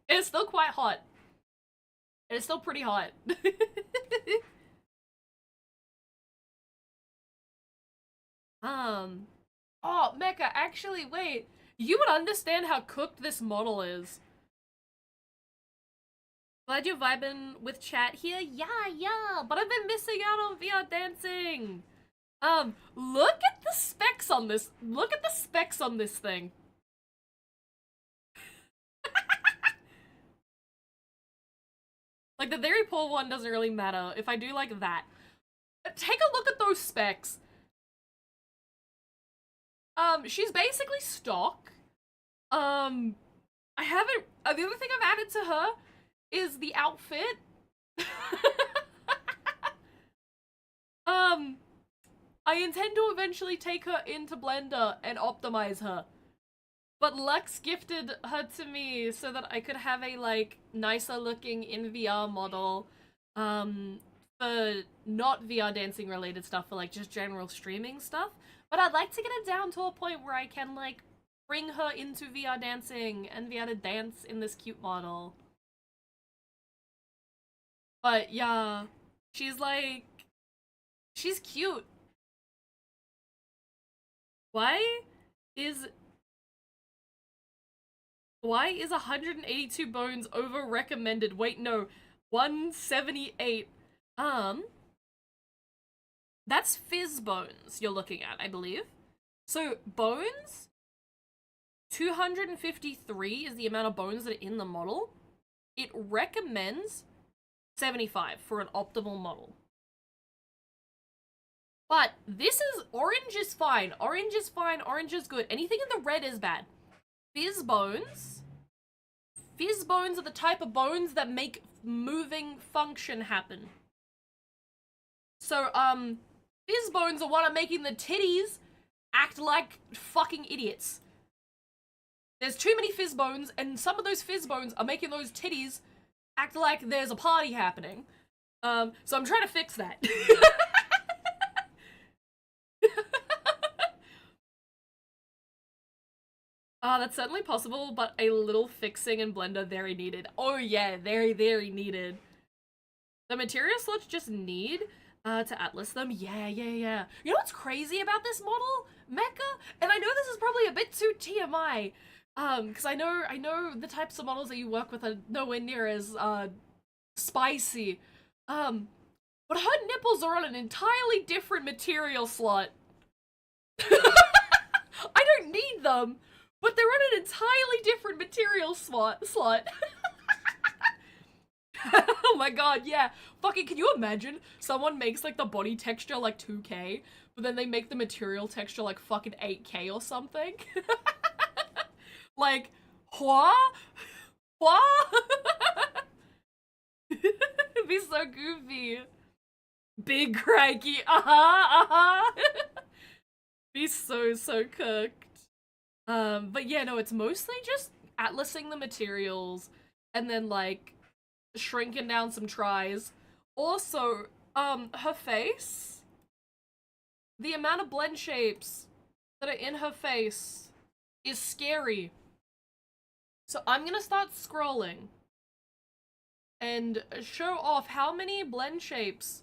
It's still quite hot. It's still pretty hot. Oh, Mecha, actually, wait. You would understand how cooked this model is. Glad you're vibing with chat here. Yeah, but I've been missing out on VR dancing. Look at the specs on this. Look at the specs on this thing. Like, the very poor one doesn't really matter if I do like that. Take a look at those specs. She's basically stock. I haven't, the other thing I've added to her is the outfit. I intend to eventually take her into Blender and optimize her. But Lex gifted her to me so that I could have a, like, nicer looking in VR model, for not VR dancing related stuff, for, like, just general streaming stuff. But I'd like to get it down to a point where I can, like, bring her into VR dancing and be able to dance in this cute model. But yeah, she's like, she's cute. Why is 182 bones over recommended? Wait, no, 178. That's fizz bones you're looking at, I believe. So bones, 253 is the amount of bones that are in the model. It recommends 75 for an optimal model. But this is, orange is fine, orange is fine, orange is good. Anything in the red is bad. Fizz bones are the type of bones that make moving function happen. So, fizz bones are what are making the titties act like fucking idiots. There's too many fizz bones, and some of those fizz bones are making those titties act like there's a party happening. So I'm trying to fix that. That's certainly possible, but a little fixing in Blender very needed. Oh yeah, very, very needed. The material slots just need to atlas them. Yeah. You know what's crazy about this model, Mecha? And I know this is probably a bit too TMI, because I know the types of models that you work with are nowhere near as spicy. But her nipples are on an entirely different material slot. I don't need them, but they're on an entirely different material slot. Oh my god, yeah. Fucking, can you imagine? Someone makes, like, the body texture, like, 2K, but then they make the material texture, like, fucking 8K or something? Like, what? It'd be so goofy. Big crikey, Be so cooked. But yeah, no, it's mostly just atlasing the materials and then, like, shrinking down some tries. Also, her face, the amount of blend shapes that are in her face is scary. So I'm gonna start scrolling and show off how many blend shapes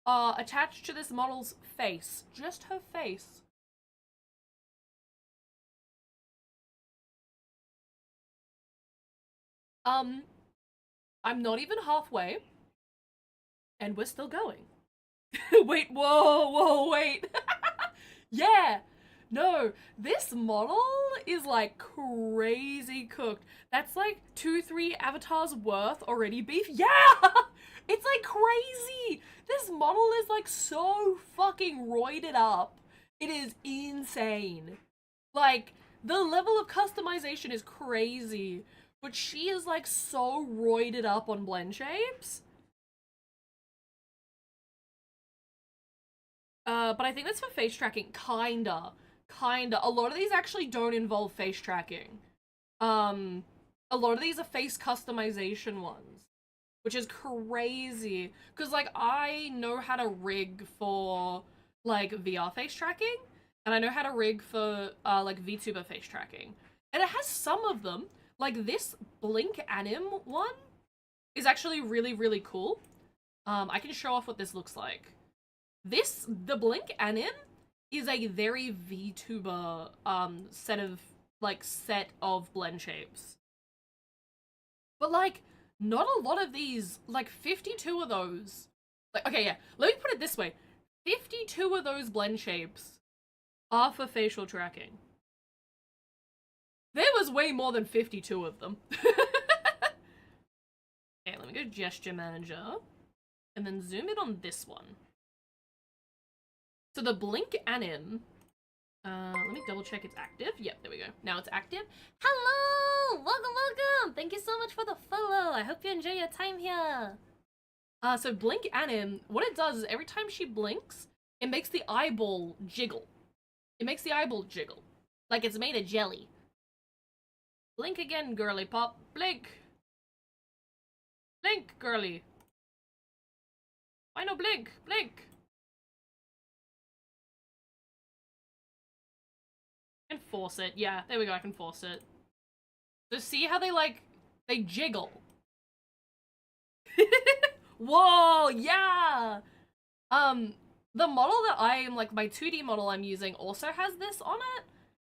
are attached to this model's face. Just her face. I'm not even halfway, and we're still going. Wait, whoa, wait. Yeah. No, this model is like crazy cooked. That's like 2-3 avatars worth already beef. Yeah! It's like crazy. This model is like so fucking roided up. It is insane. Like, the level of customization is crazy. But she is like so roided up on blend shapes. But I think that's for face tracking. Kinda. A lot of these actually don't involve face tracking. A lot of these are face customization ones, which is crazy. Because, like, I know how to rig for, like, VR face tracking, and I know how to rig for, like, VTuber face tracking. And it has some of them. Like, this Blink Anim one is actually really, really cool. I can show off what this looks like. The Blink Anim is a very VTuber set of blend shapes. But like not a lot of these, like 52 of those. Like okay, yeah. Let me put it this way. 52 of those blend shapes are for facial tracking. There was way more than 52 of them. Okay, let me go gesture manager and then zoom in on this one. So the Blink Anim, let me double check it's active. Yep, there we go. Now it's active. Hello! Welcome! Thank you so much for the follow. I hope you enjoy your time here. So Blink Anim, what it does is every time she blinks, it makes the eyeball jiggle. It makes the eyeball jiggle. Like it's made of jelly. Blink again, girly pop. Blink! Blink, girly. Why no blink? Blink! I can force it. Yeah, there we go, I can force it. So see how they jiggle? Whoa, yeah! The model that like, my 2D model I'm using also has this on it.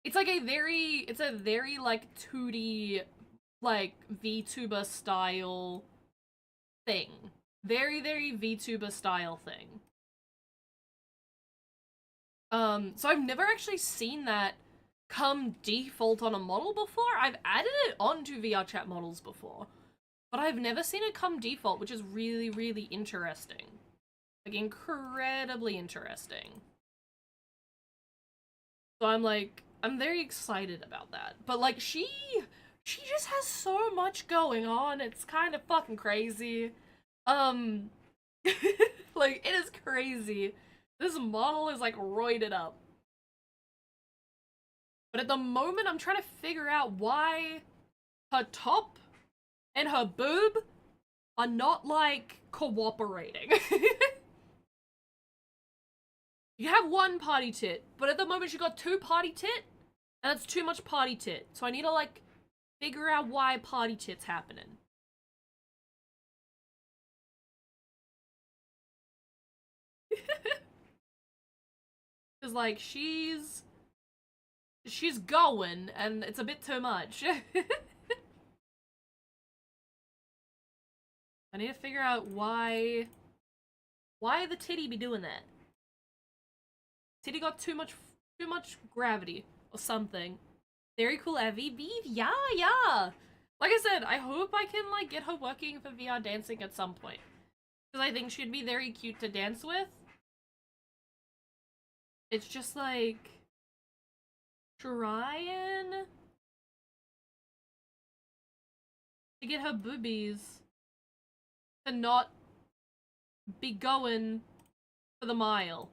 It's like it's a very, like, 2D, like, VTuber style thing. Very, very VTuber style thing. So I've never actually seen that come default on a model before. I've added it onto VR chat models before, but I've never seen it come default, which is really, really interesting. Like, incredibly interesting. So I'm very excited about that. But, like, she just has so much going on. It's kind of fucking crazy. Like, it is crazy. This model is, like, roided up. But at the moment, I'm trying to figure out why her top and her boob are not, like, cooperating. You have one party tit, but at the moment she got 2 party tit, and that's too much party tit. So I need to, like, figure out why party tit's happening. Cause, like, she's going, and it's a bit too much. I need to figure out why the titty be doing that. Titty got too much gravity or something. Very cool, Evie. Beef, yeah. Like I said, I hope I can, like, get her working for VR dancing at some point. Because I think she'd be very cute to dance with. It's just, like, trying to get her boobies to not be going for the mile.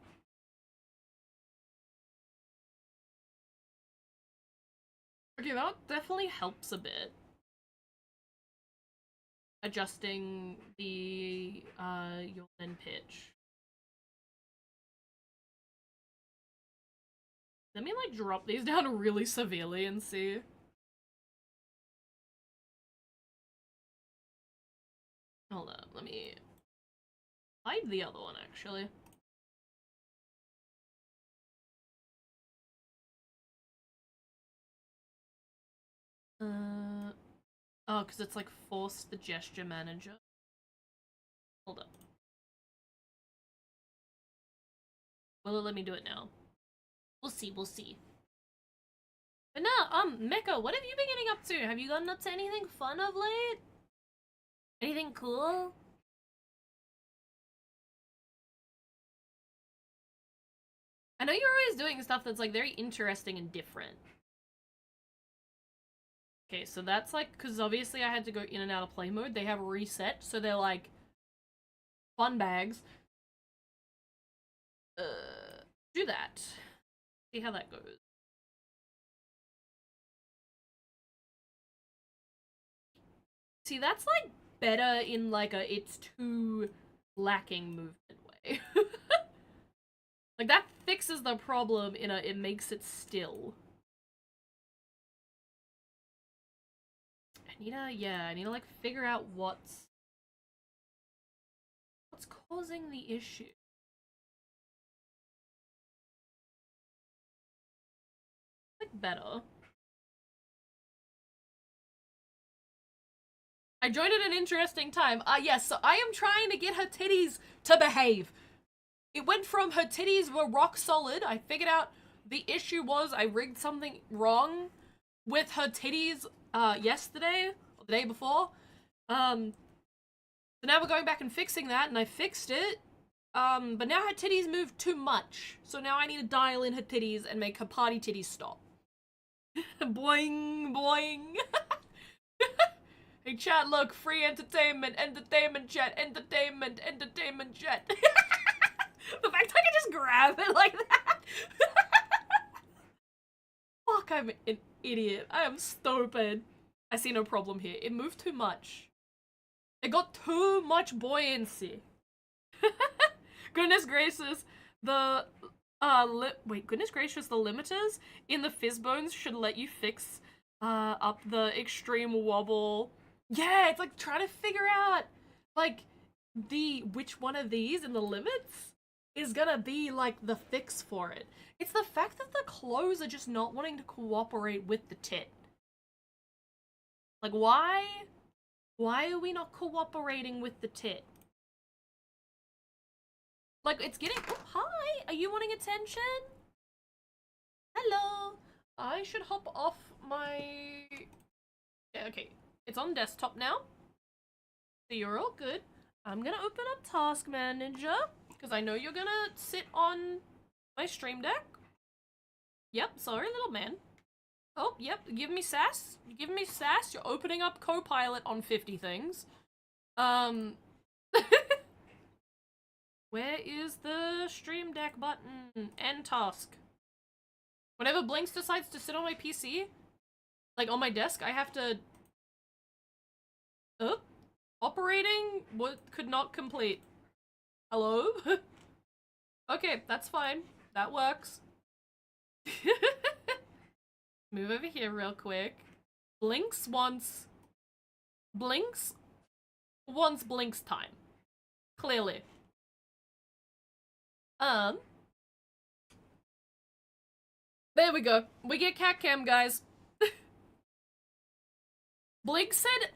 Okay, that definitely helps a bit. Adjusting the yawn and pitch. Let me, like, drop these down really severely and see. Hold up, let me hide the other one, actually. Oh, because it's, like, force the gesture manager. Hold up. Will it let me do it now? We'll see, we'll see. But no, Mecha, what have you been getting up to? Have you gotten up to anything fun of late? Anything cool? I know you're always doing stuff that's like very interesting and different. Okay, so that's like, because obviously I had to go in and out of play mode. They have reset, so they're like fun bags. Do that. See how that goes. See, that's like better in like a it's too lacking movement way. Like that fixes the problem in a it makes it still. I need to like figure out what's causing the issue. Like better. I joined at an interesting time. Yes, so I am trying to get her titties to behave. It went from her titties were rock solid. I figured out the issue was I rigged something wrong with her titties yesterday, or the day before. So now we're going back and fixing that, and I fixed it. But now her titties move too much. So now I need to dial in her titties and make her party titties stop. Boing, boing. Hey chat, look, free entertainment, chat, entertainment, chat. The fact I can just grab it like that. Fuck, I'm an idiot. I am stupid. I see no problem here. It moved too much. It got too much buoyancy. Goodness gracious, the goodness gracious, the limiters in the fizz bones should let you fix up the extreme wobble. Yeah, it's like trying to figure out like which one of these in the limits is gonna be like the fix for it. It's the fact that the clothes are just not wanting to cooperate with the tit. Like why are we not cooperating with the tit? Like it's getting hi, are you wanting attention? Hello. I should hop off my yeah, okay. It's on desktop now. So you're all good. I'm gonna open up Task Manager, because I know you're gonna sit on my stream deck. Yep, sorry little man. Oh, yep, give me sass. Give me sass. You're opening up Copilot on 50 things. Where is the stream deck button? End task. Whenever Blinks decides to sit on my PC, like on my desk, I have to operating could not complete. Hello? Okay, that's fine. That works. Move over here real quick. Blinks wants Blinks time. Clearly. There we go. We get cat cam, guys. Blink said,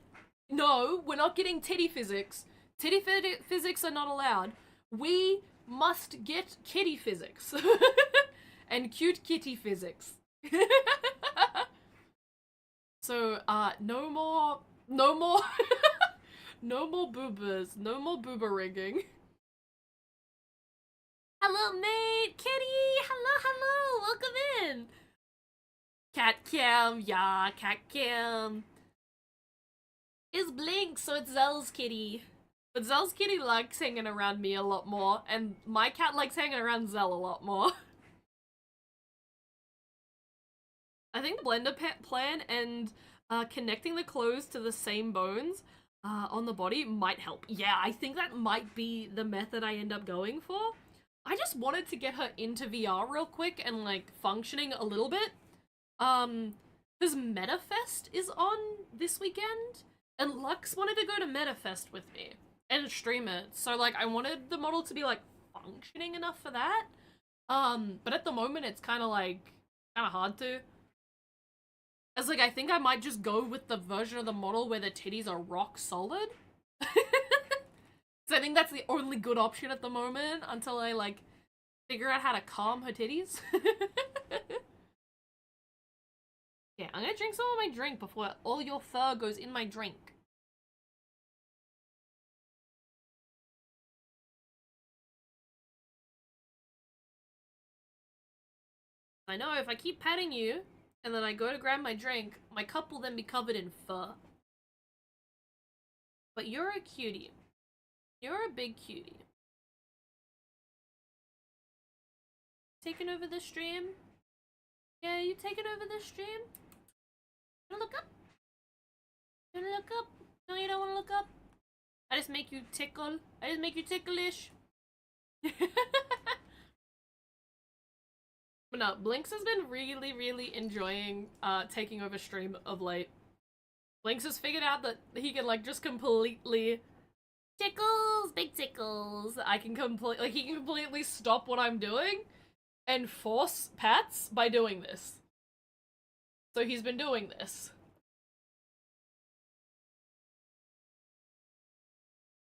no, we're not getting titty physics. Titty physics are not allowed. We must get kitty physics. And cute kitty physics. So, no more, no more boobas. No more booba rigging. Hello, mate! Kitty! Hello! Welcome in! Cat cam, yeah, cat cam. It's Blink, so it's Zell's kitty. But Zell's kitty likes hanging around me a lot more, and my cat likes hanging around Zell a lot more. I think the blender plan and connecting the clothes to the same bones on the body might help. Yeah, I think that might be the method I end up going for. I just wanted to get her into VR real quick and like functioning a little bit. Because MetaFest is on this weekend, and Lux wanted to go to MetaFest with me and stream it. So like I wanted the model to be like functioning enough for that. But at the moment it's kind of hard to. As like I think I might just go with the version of the model where the titties are rock solid. So I think that's the only good option at the moment until I like figure out how to calm her titties. Yeah, I'm gonna drink some of my drink before all your fur goes in my drink. I know if I keep petting you, and then I go to grab my drink, my cup will then be covered in fur. But you're a cutie. You're a big cutie. Taking over the stream? Yeah, you taking over the stream? Wanna look up? You wanna look up? No, you don't wanna look up? I just make you tickle. I just make you ticklish. But no, Blinks has been really enjoying taking over stream of late. Blinks has figured out that he can like just completely tickles, big tickles. I can he can completely stop what I'm doing and force pats by doing this. So he's been doing this.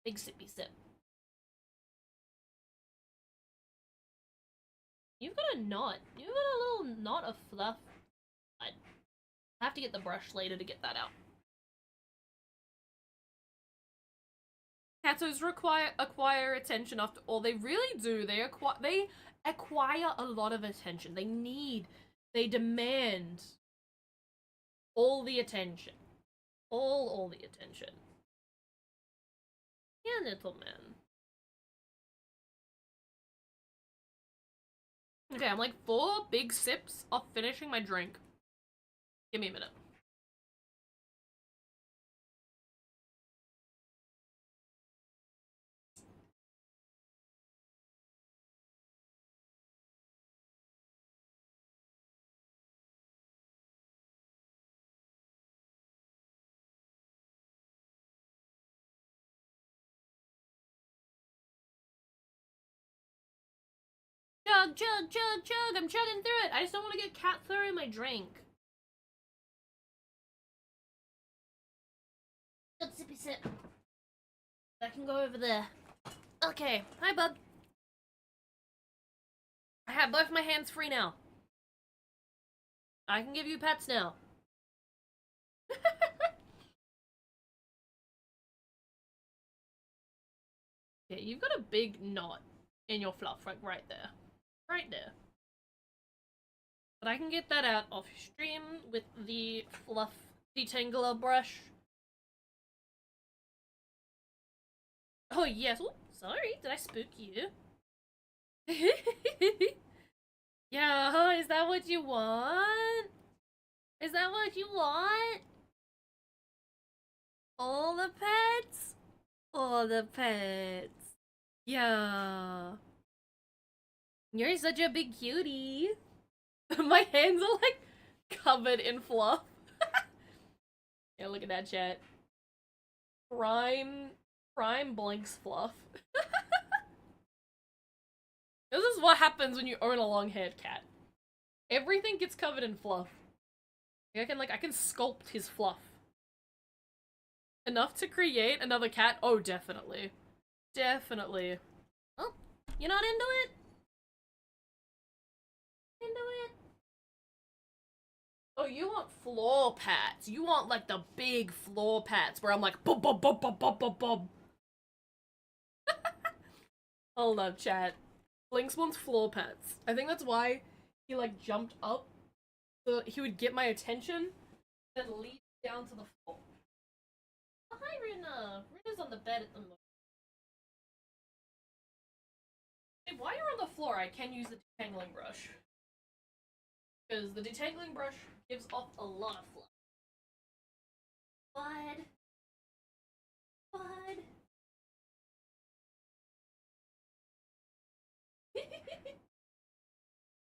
Big sippy sip. You've got a knot. You've got a little knot of fluff. I have to get the brush later to get that out. Catos acquire attention after all. They really do. They acquire a lot of attention. They demand all the attention. All the attention. Yeah, little man. Okay, I'm like 4 big sips off finishing my drink. Give me a minute. Chug, chug, chug, chug! I'm chugging through it! I just don't want to get cat fur in my drink. Good sippy sip. I can go over there. Okay, hi bud. I have both my hands free now. I can give you pets now. Yeah, you've got a big knot in your fluff, like right there. Right there. But I can get that out off stream with the fluff detangler brush. Oh yes, oops, sorry, did I spook you? Yeah, is that what you want? Is that what you want? All the pets? All the pets. Yeah. You're such a big cutie. My hands are like covered in fluff. Yeah, look at that chat. Prime Blinks fluff. This is what happens when you own a long-haired cat. Everything gets covered in fluff. I can sculpt his fluff. Enough to create another cat? Oh, definitely. Definitely. Oh, you're not into it? Into it? Oh, you want floor pats. You want, like, the big floor pats where I'm like, bum bum bum bum bum bum bum. Hold up, chat. Blinks wants floor pats. I think that's why he, like, jumped up so that he would get my attention and lead down to the floor. Oh, hi, Rina. Rina's on the bed at the moment. Hey, while you're on the floor, I can use the detangling brush. Because the detangling brush gives off a lot of fluff. Bud. Bud.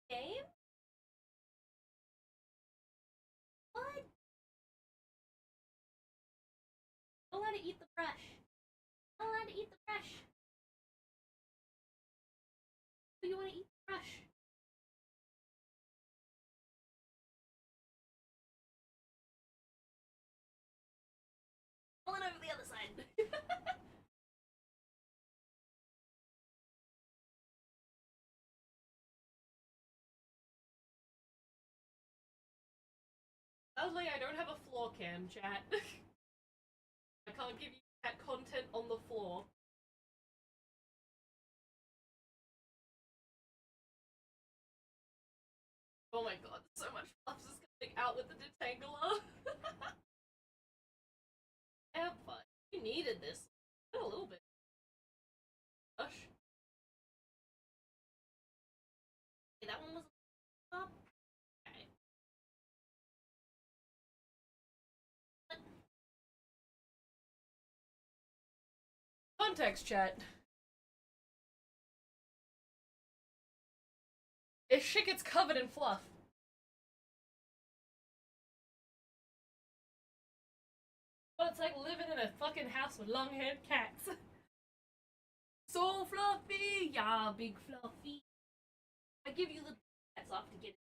Game? Bud. Don't let it eat the brush. Don't let it eat the brush. Do you want to eat the brush? Pull it over the other side. Sadly, I don't have a floor cam, chat. I can't give you that content on the floor. Oh my god, so much fluff is coming out with the detangler. Yeah, fine. You needed this. A little bit. Gosh. Okay, that one was up. Okay. Context chat. If shit gets covered in fluff. Well, it's like living in a fucking house with long-haired cats. So fluffy! Yeah, big fluffy. I give you the cats off to get it.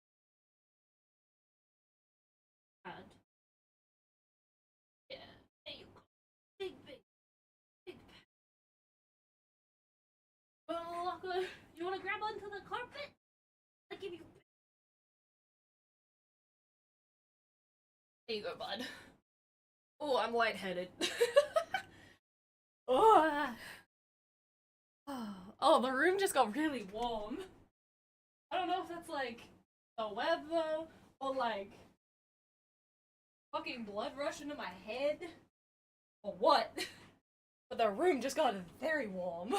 And yeah, there you go. Big, big, big. You wanna grab onto the carpet? I give you. There you go, bud. Oh, I'm lightheaded. Oh. Oh, the room just got really warm. I don't know if that's like the weather or like fucking blood rush into my head or what. But the room just got very warm.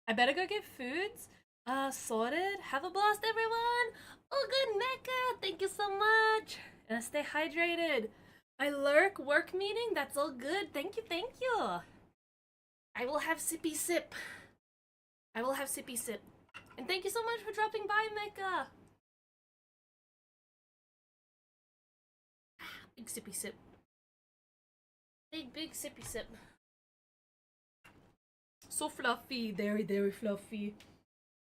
I better go get foods. Sorted. Have a blast, everyone. Oh, good, Mecca. Thank you so much. And stay hydrated. My lurk work meeting. That's all good. Thank you, thank you. I will have sippy sip. I will have sippy sip. And thank you so much for dropping by, Mecca. Big sippy sip. Big, big sippy sip. So fluffy. Very, very fluffy.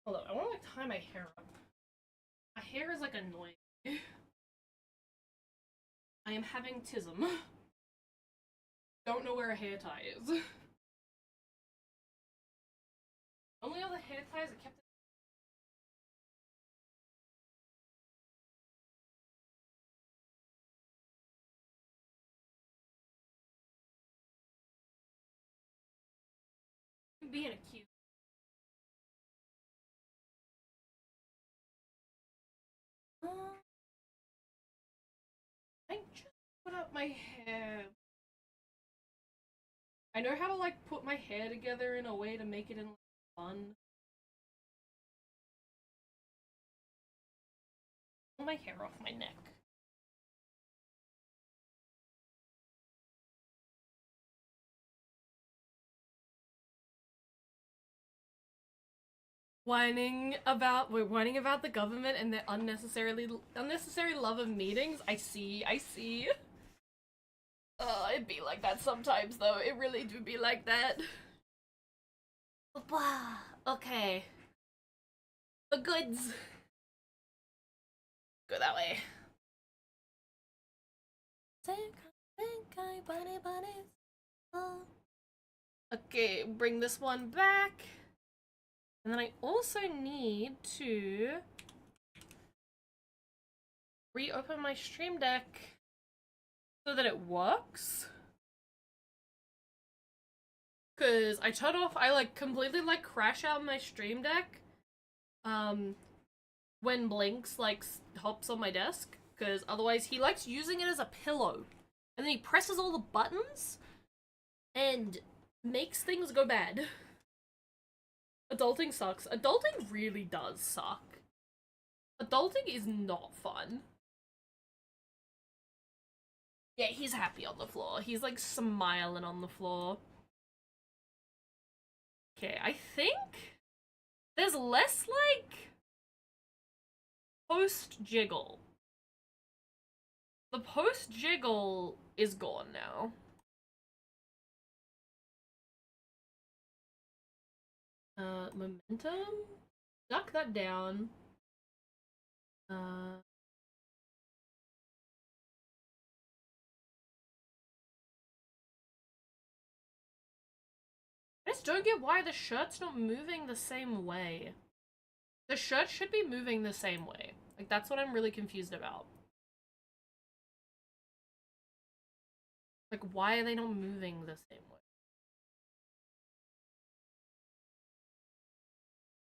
Hold on. I want to like tie my hair up. My hair is like annoying. I am having tism. Don't know where a hair tie is. Only other hair ties are kept. Being a cute. I just put up my hair. I know how to like put my hair together in a way to make it in fun. Pull my hair off my neck. We're whining about the government and their unnecessary love of meetings. I see. It'd be like that sometimes though. It really do be like that. Okay. The goods. Go that way. Okay, bring this one back. And then I also need to reopen my Stream Deck so that it works. Cause I like completely like crash out my Stream Deck when Blinks like hops on my desk. Cause otherwise he likes using it as a pillow. And then he presses all the buttons and makes things go bad. Adulting sucks. Adulting really does suck. Adulting is not fun. Yeah, he's happy on the floor. He's like smiling on the floor. Okay, I think there's less like post jiggle. The post jiggle is gone now. Momentum? Knock that down. I just don't get why the shirt's not moving the same way. The shirt should be moving the same way. Like, that's what I'm really confused about. Like, why are they not moving the same way?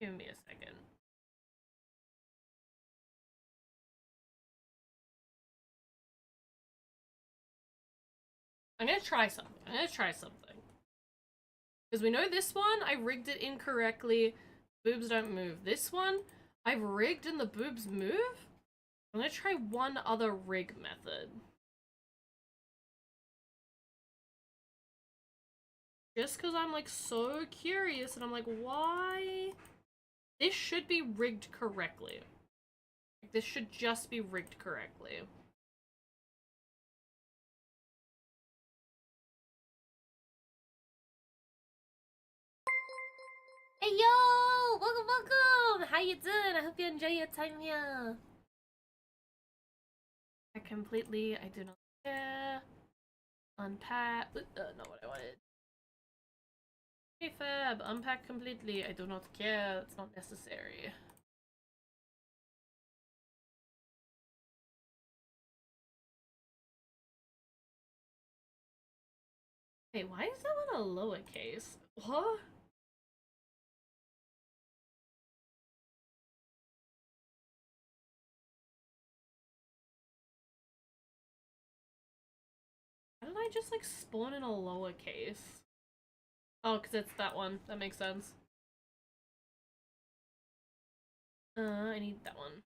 Give me a second. I'm gonna try something. Because we know this one, I rigged it incorrectly. Boobs don't move. This one, I've rigged and the boobs move? I'm gonna try one other rig method. Just because I'm like so curious and I'm like, why? This should be rigged correctly. Like, this should just be rigged correctly. Hey yo! Welcome! How you doing? I hope you enjoy your time here. I do not care. Unpack. Not what I wanted. Hey Fab, unpack completely. I do not care. It's not necessary. Hey, why is that one a lowercase? What? How did I just like spawn in a lowercase? Oh, because it's that one. That makes sense. I need that one.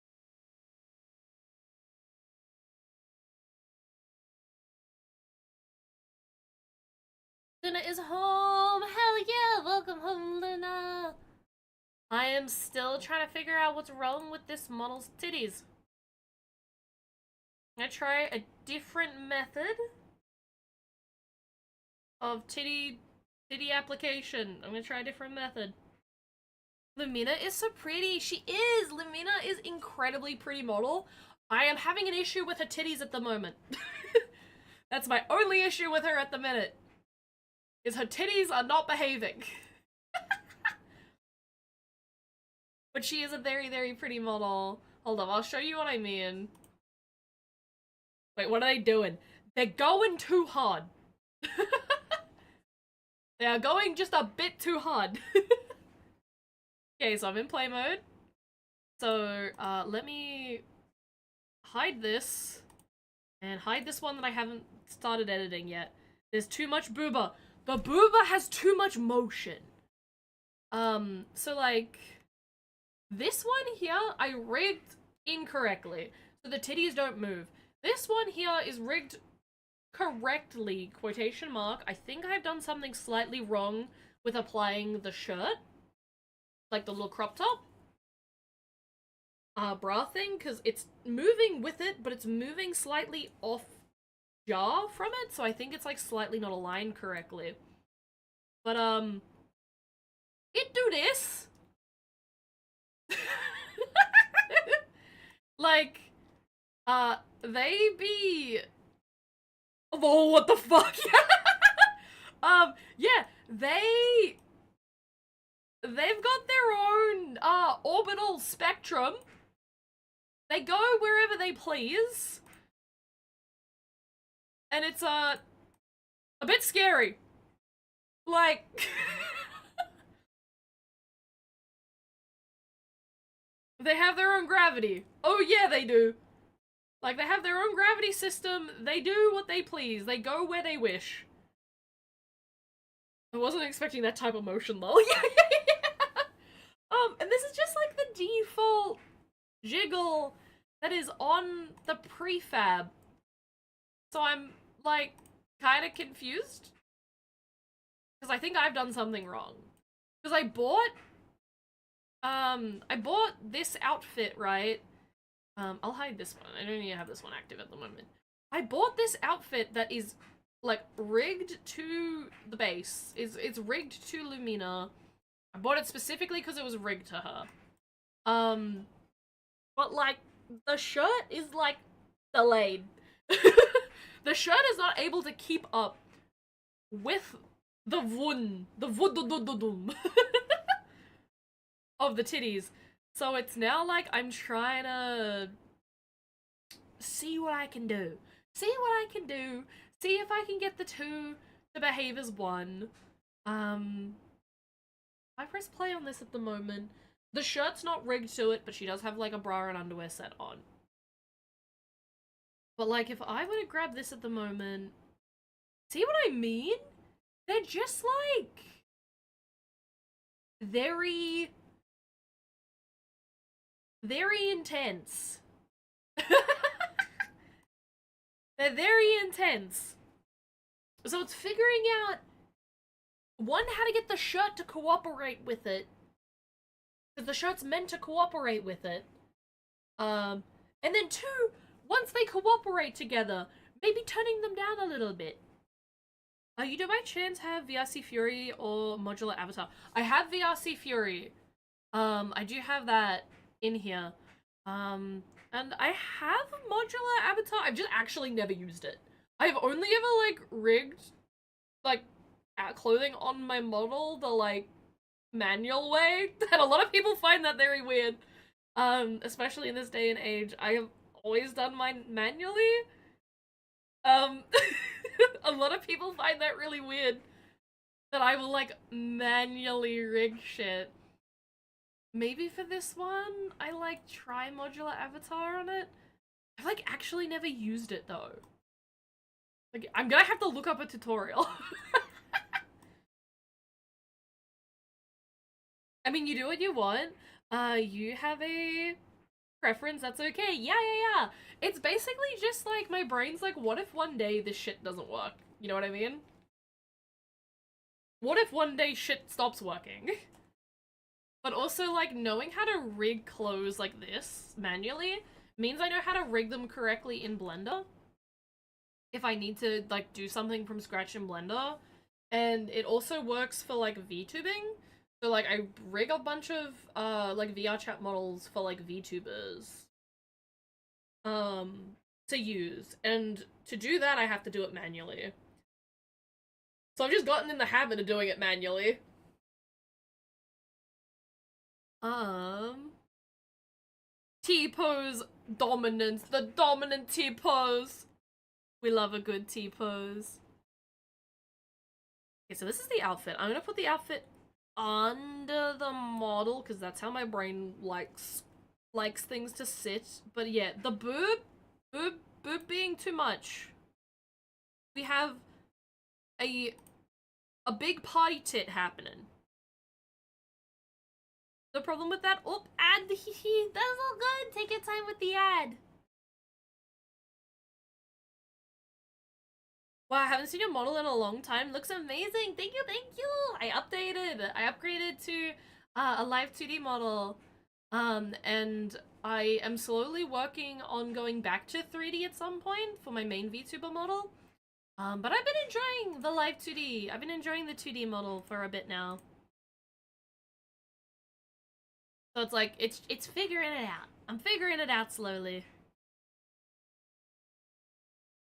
Luna is home! Hell yeah! Welcome home, Luna! I am still trying to figure out what's wrong with this model's titties. I'm gonna try a different method of titty application. I'm gonna try a different method. Lumina is so pretty. She is! Lumina is incredibly pretty model. I am having an issue with her titties at the moment. That's my only issue with her at the minute. Is her titties are not behaving. But she is a very, very pretty model. Hold on, I'll show you what I mean. Wait, what are they doing? They're going too hard. They are going just a bit too hard. Okay, so I'm in play mode. So, let me hide this. And hide this one that I haven't started editing yet. There's too much booba. The booba has too much motion. So like, this one here, I rigged incorrectly. So the titties don't move. This one here is rigged correctly, quotation mark. I think I've done something slightly wrong with applying the shirt. Like the little crop top. Bra thing, because it's moving with it, but it's moving slightly off jaw from it, so I think it's like slightly not aligned correctly. But it do this. Like, they be. Oh, what the fuck? Yeah, they've got their own orbital spectrum. They go wherever they please. And it's a bit scary. Like they have their own gravity. Oh yeah, they do. Like, they have their own gravity system. They do what they please. They go where they wish. I wasn't expecting that type of motion, lol. Yeah. And this is just like the default jiggle that is on the prefab. So I'm, like, kind of confused. Because I think I've done something wrong. Because I bought this outfit, right? I'll hide this one. I don't need to have this one active at the moment. I bought this outfit that is, like, rigged to the base. It's rigged to Lumina. I bought it specifically because it was rigged to her. But, like, the shirt is, like, delayed. The shirt is not able to keep up with the of the titties. So it's now like I'm trying to see what I can do. See what I can do. See if I can get the two to behave as one. I press play on this at the moment. The shirt's not rigged to it, but she does have like a bra and underwear set on. But like if I were to grab this at the moment, see what I mean? They're just like very intense. They're very intense. So it's figuring out, one, how to get the shirt to cooperate with it. Because the shirt's meant to cooperate with it. And then two, once they cooperate together, maybe turning them down a little bit. You do by chance have VRC Fury or Modular Avatar? I have VRC Fury. I do have that in here. And I have Modular Avatar. I've just actually never used it. I've only ever, like, rigged, like, clothing on my model the, like, manual way. And a lot of people find that very weird. Especially in this day and age. I have always done mine manually. A lot of people find that really weird. That I will, like, manually rig shit. Maybe for this one, I, like, try Modular Avatar on it. I've, like, actually never used it, though. Like, I'm gonna have to look up a tutorial. I mean, you do what you want. You have a preference, that's okay. Yeah. It's basically just, like, my brain's like, what if one day this shit doesn't work? You know what I mean? What if one day shit stops working? But also, like, knowing how to rig clothes like this manually means I know how to rig them correctly in Blender. If I need to, like, do something from scratch in Blender. And it also works for, like, VTubing. So, like, I rig a bunch of, like, VR chat models for, like, VTubers. To use. And to do that, I have to do it manually. So I've just gotten in the habit of doing it manually. T-pose dominance. The dominant T-pose. We love a good T-pose. Okay, so this is the outfit. I'm gonna put the outfit under the model, because that's how my brain likes things to sit. But yeah, the boob being too much. We have a big party tit happening. The problem with that, oh, ad, that's all good. Take your time with the ad. Wow, I haven't seen your model in a long time. Looks amazing. Thank you. I upgraded to a live 2D model. And I am slowly working on going back to 3D at some point for my main VTuber model. But I've been enjoying the live 2D. I've been enjoying the 2D model for a bit now. So it's like, it's figuring it out. I'm figuring it out slowly.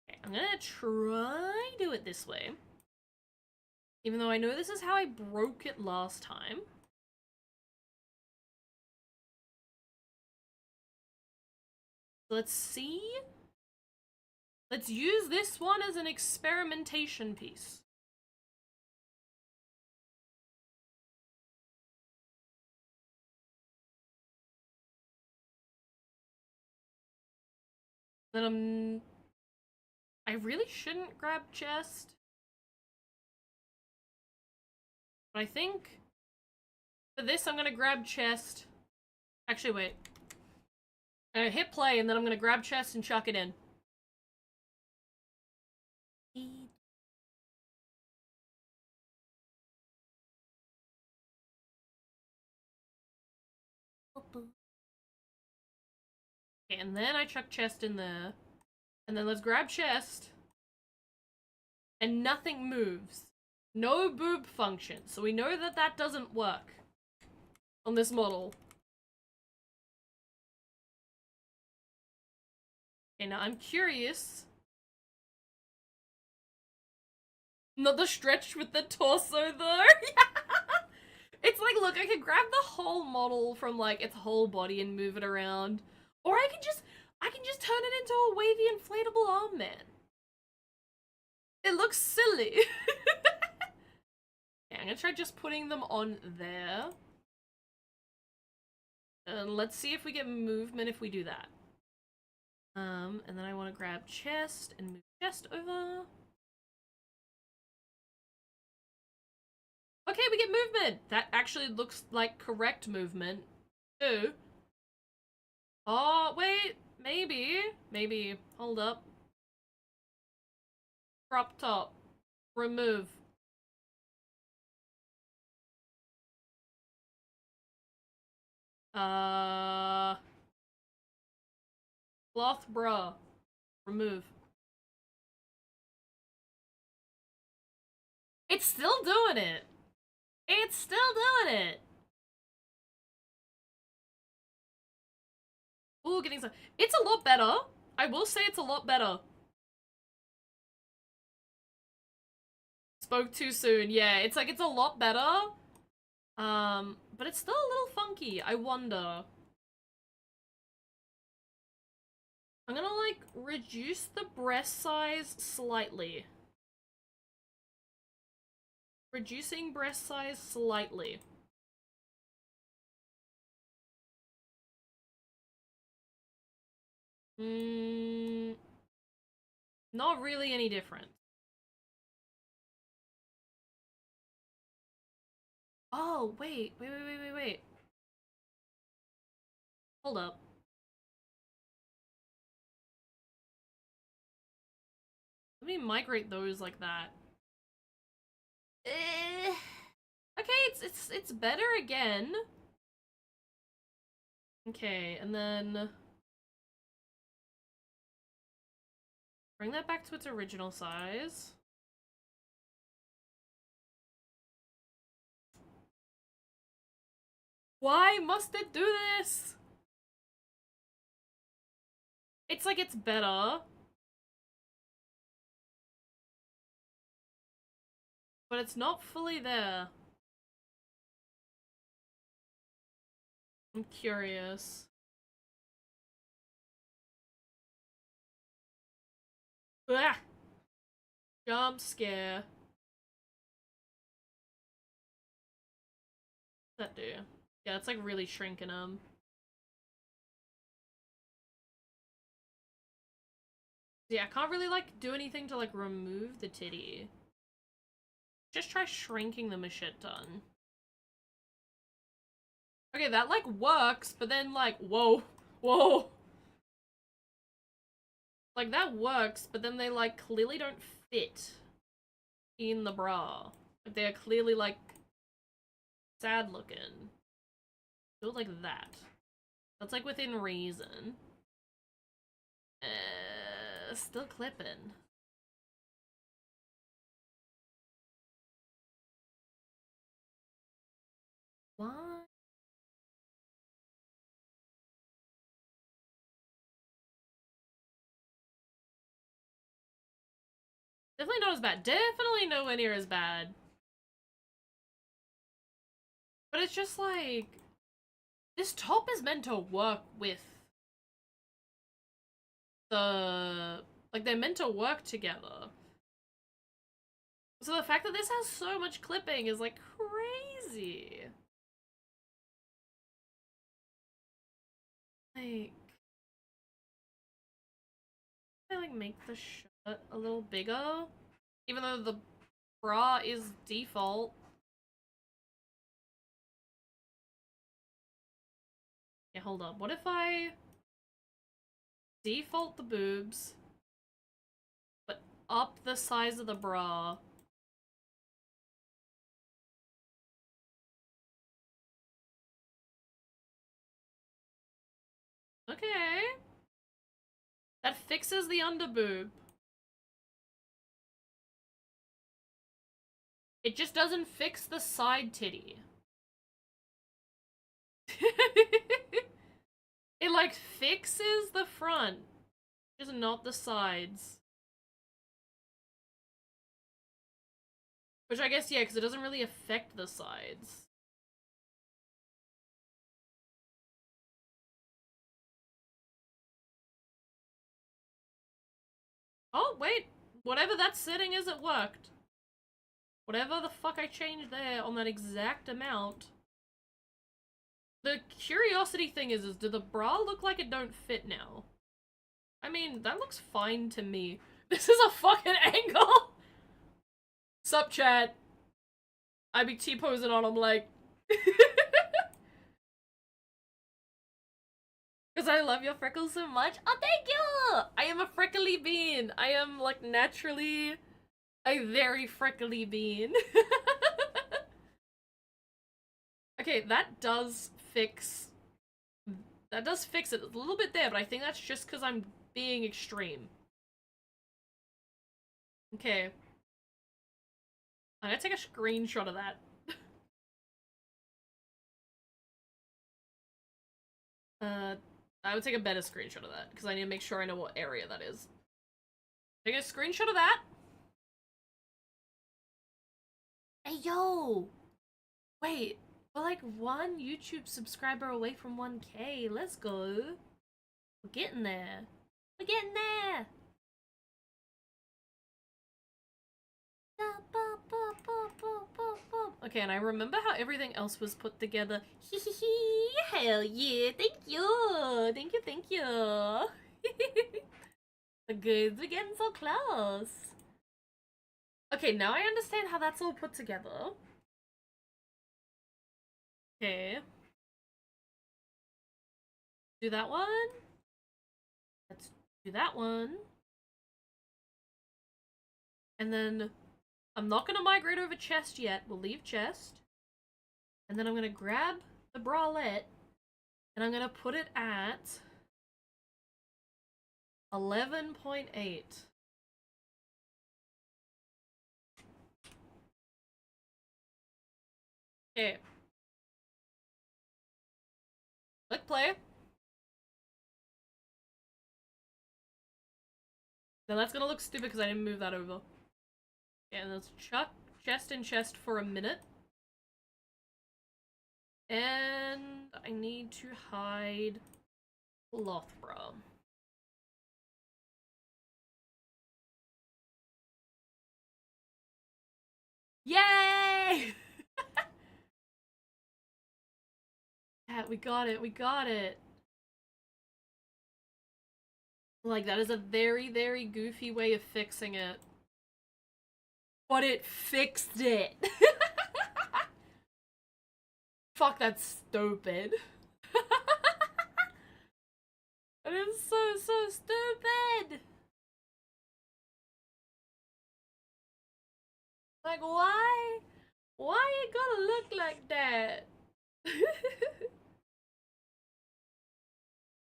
Okay, I'm gonna try do it this way. Even though I know this is how I broke it last time. Let's see. Let's use this one as an experimentation piece. Then I really shouldn't grab chest. But I think for this I'm gonna grab chest. Actually, wait. I'm gonna hit play and then I'm gonna grab chest and chuck it in. Okay, and then I chuck chest in there. And then let's grab chest. And nothing moves. No boob function. So we know that that doesn't work on this model. Okay, now I'm curious. Not the stretch with the torso though. It's like, look, I could grab the whole model from like its whole body and move it around, or I can just turn it into a wavy inflatable arm man. It looks silly. Okay, I'm gonna try just putting them on there. And let's see if we get movement if we do that. And then I want to grab chest and move chest over. Okay, we get movement! That actually looks like correct movement, too. Oh, wait, maybe. Maybe. Hold up. Crop top. Remove. Cloth bra. Remove. It's still doing it! It's still doing it! Ooh, getting some. It's a lot better. I will say it's a lot better. Spoke too soon. Yeah, it's like, it's a lot better. But it's still a little funky. I wonder. I'm gonna, like, reduce the breast size slightly. Reducing breast size slightly. Not really any different. Oh, wait. Hold up. Let me migrate those like that. Okay, it's better again. Okay, and then bring that back to its original size. Why must it do this? It's like it's better. But it's not fully there. I'm curious. Ah! Jump scare. What's that do? Yeah, it's like really shrinking them. Yeah, I can't really like do anything to like remove the titty. Just try shrinking them a shit ton. Okay, that like works, but then like, whoa. Like that works, but then they like clearly don't fit in the bra. Like they're clearly like sad looking. Do it like that. That's like within reason. Still clipping. What? Definitely not as bad. Definitely nowhere near as bad. But it's just like, this top is meant to work with the, like they're meant to work together. So the fact that this has so much clipping is like crazy. Like, I like make the shirt a little bigger, even though the bra is default. Yeah, hold up. What if I default the boobs, but up the size of the bra? Okay. That fixes the underboob. It just doesn't fix the side titty. It like fixes the front, just not the sides. Which I guess, yeah, because it doesn't really affect the sides. Oh, wait. Whatever that setting is, it worked. Whatever the fuck I changed there on that exact amount. The curiosity thing is do the bra look like it don't fit now? I mean, that looks fine to me. This is a fucking angle! Sup, chat? I be T-posing on him like... Because I love your freckles so much. Oh, thank you! I am a freckly bean. I am, like, naturally a very freckly bean. Okay, that does fix... That does fix it a little bit there, but I think that's just because I'm being extreme. Okay. I'm gonna take a screenshot of that. I would take a better screenshot of that, because I need to make sure I know what area that is. Take a screenshot of that. Hey, yo! Wait, we're like one YouTube subscriber away from 1K. Let's go. We're getting there. We're getting there! Okay, and I remember how everything else was put together. Hell yeah, thank you! Thank you, thank you! The goods are getting so close! Okay, now I understand how that's all put together. Okay. Do that one. Let's do that one. And then I'm not gonna migrate over chest yet. We'll leave chest. And then I'm gonna grab the bralette and I'm gonna put it at 11.8. Okay. Click play. Now that's gonna look stupid because I didn't move that over. And let's chuck chest in chest for a minute. And I need to hide Lothbra. Yay! Yeah, we got it, we got it. Like, that is a very, very goofy way of fixing it. But it fixed it! Fuck, that's stupid. It is so stupid! Like, why? Why you gotta look like that?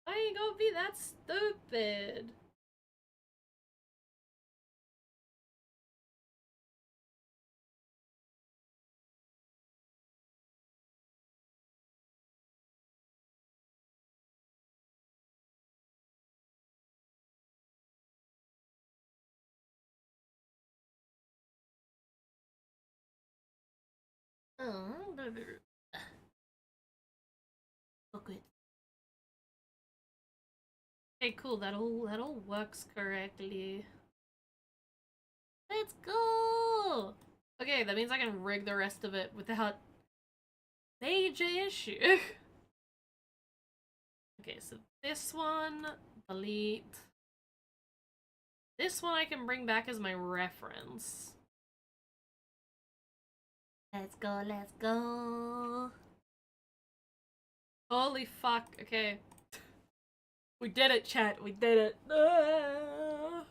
Why you gonna be that stupid? Oh, okay. Okay, cool. That all works correctly. Let's go. Okay, that means I can rig the rest of it without major issue. Okay, so this one, delete. This one I can bring back as my reference. Let's go, let's go. Holy fuck, okay. We did it, chat, we did it. Oh.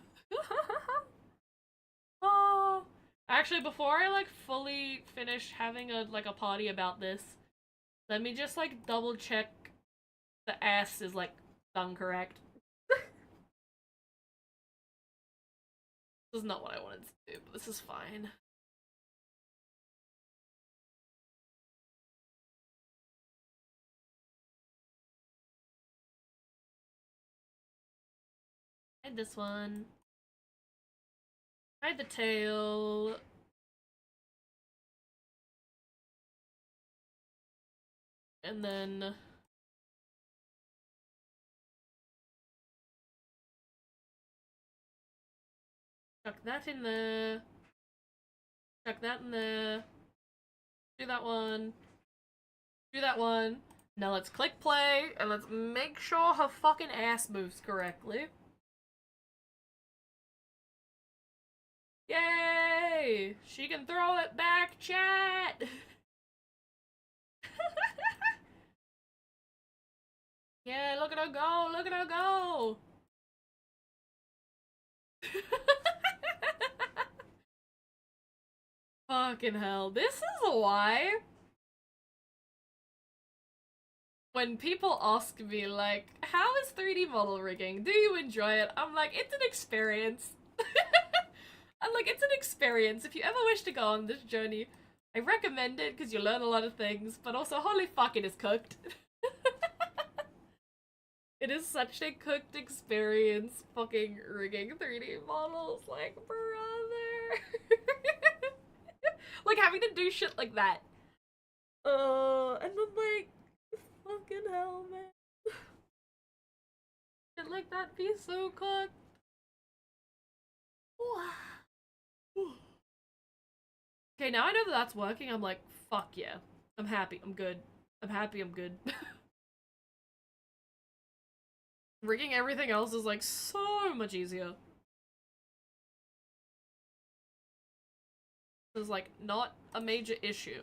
Actually, before I like fully finish having a party about this, let me just like double check the S is like done correct. This is not what I wanted to do, but this is fine. Hide this one. Hide the tail. And then... Chuck that in there. Chuck that in there. Do that one. Do that one. Now let's click play, and let's make sure her fucking ass moves correctly. Yay! She can throw it back, chat! Yeah, look at her go! Look at her go! Fucking hell. This is why when people ask me, like, how is 3D model rigging? Do you enjoy it? I'm like, it's an experience. I'm like, it's an experience. If you ever wish to go on this journey, I recommend it because you learn a lot of things, but also, holy fuck, it is cooked. It is such a cooked experience, fucking rigging 3D models, like, brother. Like, having to do shit like that. And then, like, fucking hell, man. Shit like that be so cooked. Okay, now I know that that's working, I'm like, fuck yeah. I'm happy, I'm good. I'm happy, I'm good. Rigging everything else is, like, so much easier. It's, like, not a major issue.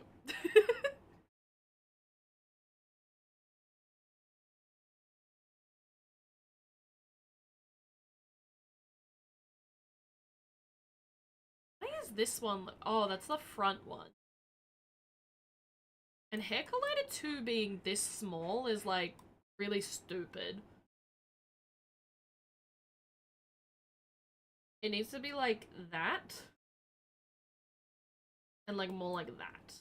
Why is this one? Oh, that's the front one. And Hair Collider 2 being this small is, like, really stupid. It needs to be like that. And, like, more like that.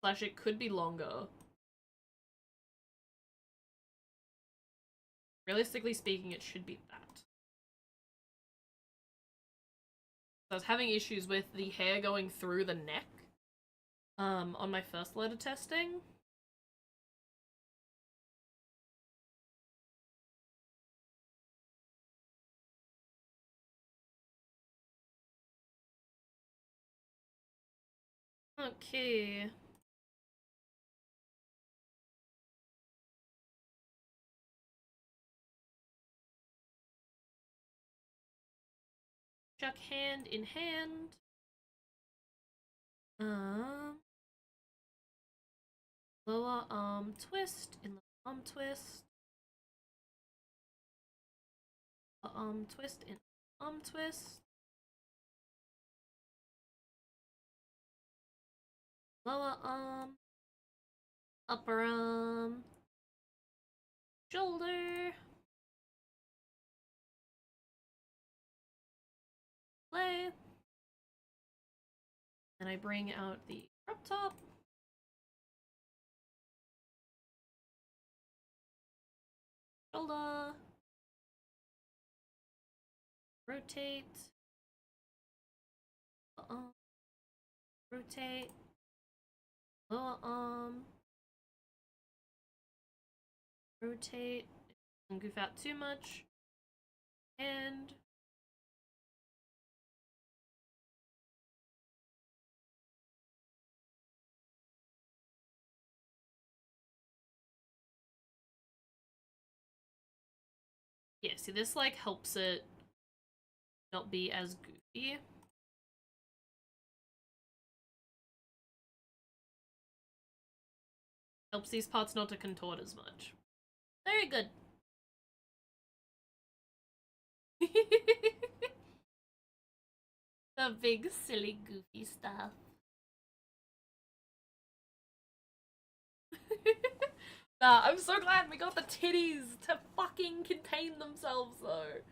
Slash, it could be longer. Realistically speaking, it should be that. I was having issues with the hair going through the neck. On my first load of testing. Okay. Chuck hand in hand. Lower arm twist in the arm twist. Arm twist in arm twist. Lower arm. Upper arm. Shoulder. Play. And I bring out the crop top. Shoulder. Rotate. Rotate. Lower arm. Rotate. Don't goof out too much. And yeah, see, this, like, helps it not be as goofy. Helps these parts not to contort as much. Very good. The big, silly, goofy stuff. Nah, I'm so glad we got the titties to fucking contain themselves, though.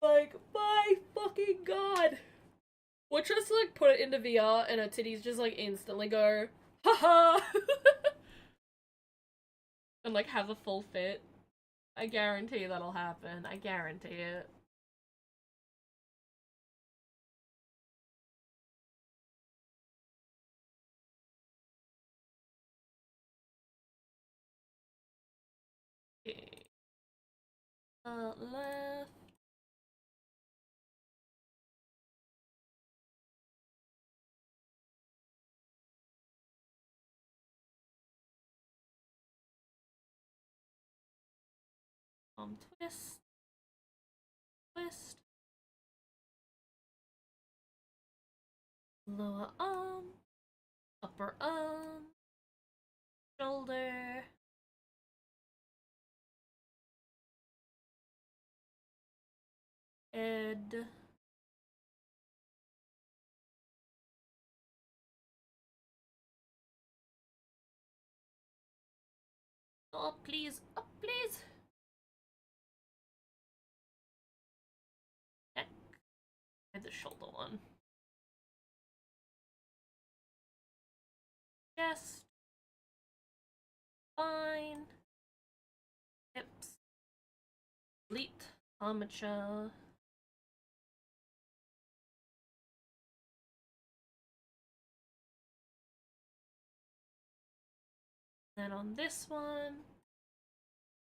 Like, my fucking god. We'll just, like, put it into VR and her titties just, like, instantly go, haha! And, like, have a full fit. I guarantee that'll happen. I guarantee it. left. Twist. Twist. Lower arm. Upper arm. Shoulder. Head. Oh, please. Oh, please. Neck. And the shoulder one. Chest. Spine. Hips. Oblique. Armature. Then on this one,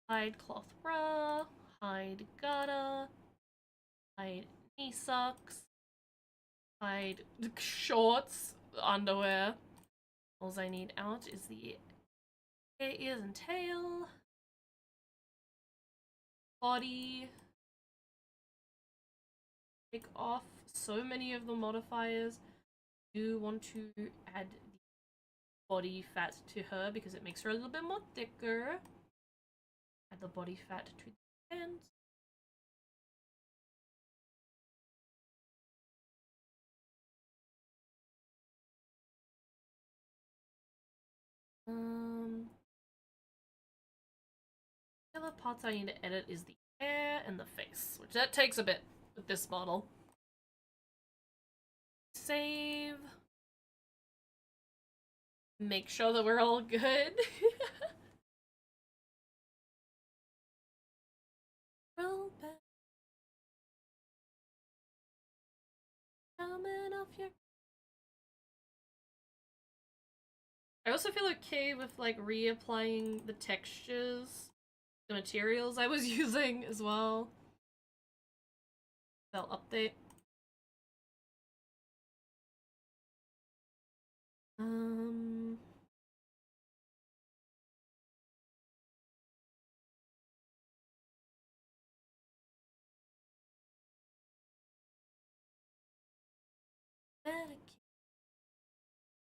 hide cloth bra, hide garter, hide knee socks, hide shorts, underwear. All I need out is the ears and tail, body. Take off so many of the modifiers. You want to add the body fat to her because it makes her a little bit more thicker. Add the body fat to the hands. The other parts I need to edit is the hair and the face, which that takes a bit with this model. Save. Make sure that we're all good. Roll back. Coming off your. I also feel okay with like reapplying the textures, the materials I was using as well. They'll update.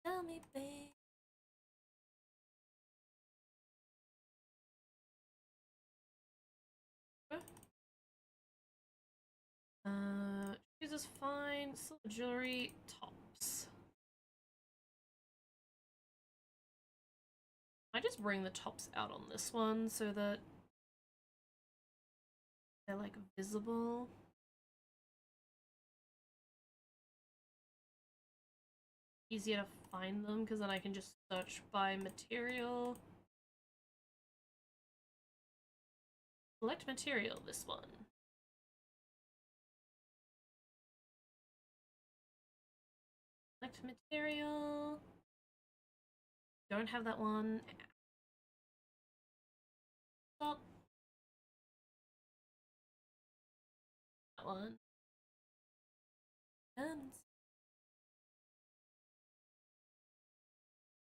Tell me, babe. Shoes is fine. Silver jewelry, tops. I just bring the tops out on this one so that they're like visible. Easier to find them because then I can just search by material. Select material, this one. Select material. Don't have that one. Stop. That one. And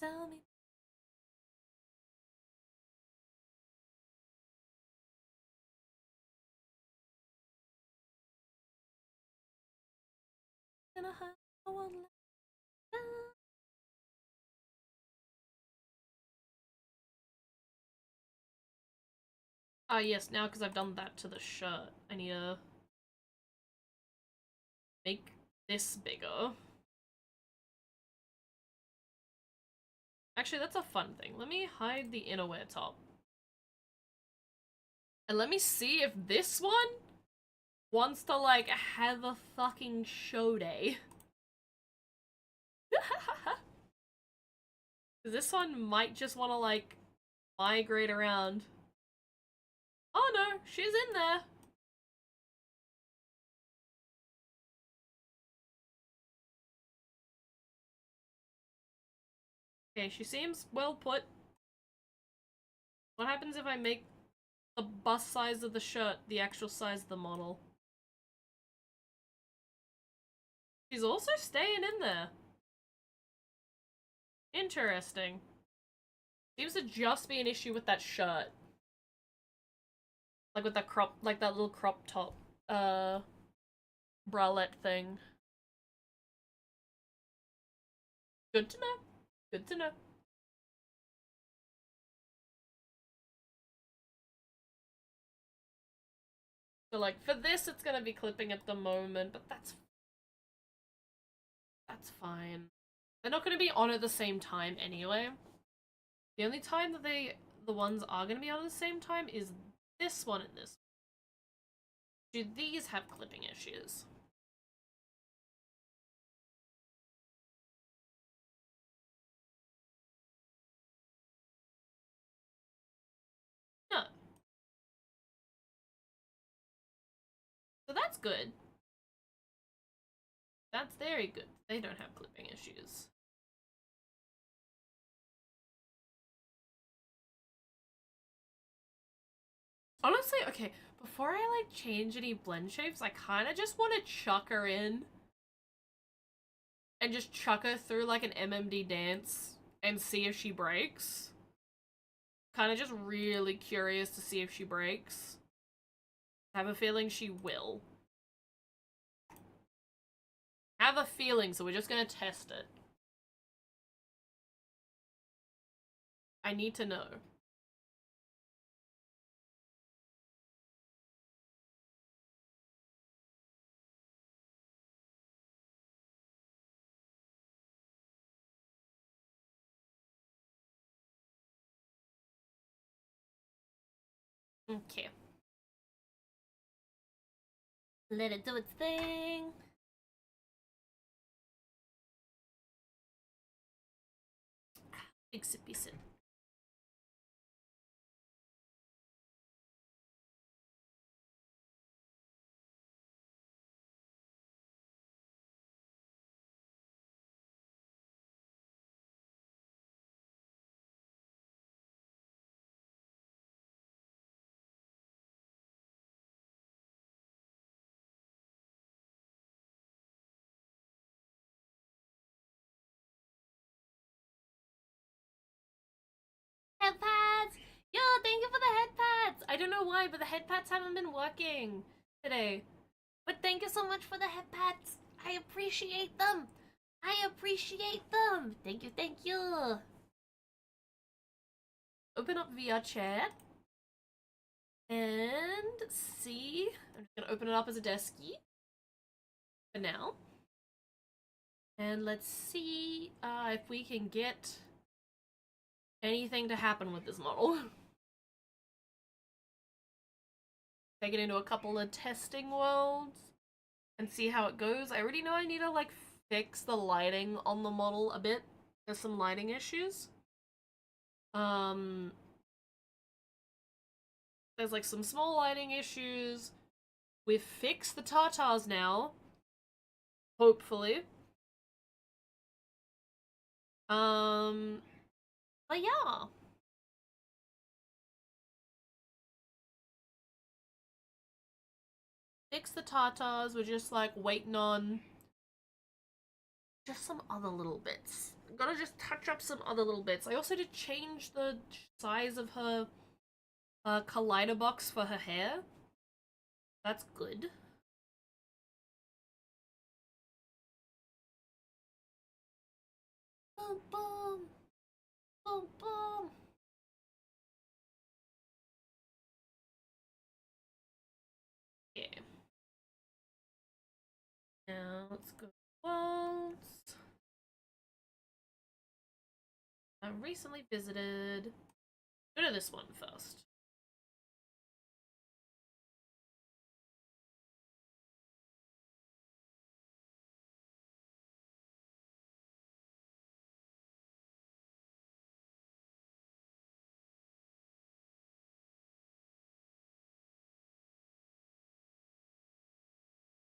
tell me. Gonna have one left. Ah, yes, now because I've done that to the shirt, I need to make this bigger. Actually, that's a fun thing. Let me hide the innerwear top. And let me see if this one wants to, like, have a fucking show day. This one might just want to, like, migrate around. Oh no, she's in there. Okay, she seems well put. What happens if I make the bust size of the shirt the actual size of the model. She's also staying in there. Interesting. Seems to just be an issue with that shirt. Like with that like that little crop top, bralette thing. Good to know. Good to know. So like, for this it's gonna be clipping at the moment, but that's fine. They're not gonna be on at the same time anyway. The only time that the ones are gonna be on at the same time is this one and this. Do these have clipping issues? No. So that's good. That's very good. They don't have clipping issues. Honestly, okay, before I like change any blend shapes, I kind of just want to chuck her in and just chuck her through like an MMD dance and see if she breaks. Kind of just really curious to see if she breaks. I have a feeling she will. I have a feeling, so we're just gonna test it. I need to know. Okay. Let it do its thing. Big sippy sip. Head pads! Yo, thank you for the head pads! I don't know why, but the head pads haven't been working today. But thank you so much for the head pads. I appreciate them. I appreciate them. Thank you, thank you. Open up VR chat. And see. I'm just gonna open it up as a desky. For now. And let's see if we can get anything to happen with this model. Take it into a couple of testing worlds and see how it goes. I already know I need to like fix the lighting on the model a bit. There's some lighting issues. There's like some small lighting issues. We've fixed the tartars now. Hopefully. But yeah. Fix the tartars, we're just like waiting on just some other little bits. Gotta just touch up some other little bits. I also did change the size of her collider box for her hair. That's good. Boom, boom. Boom, boom. Yeah. Now let's go to worlds. I recently visited. Go to this one first.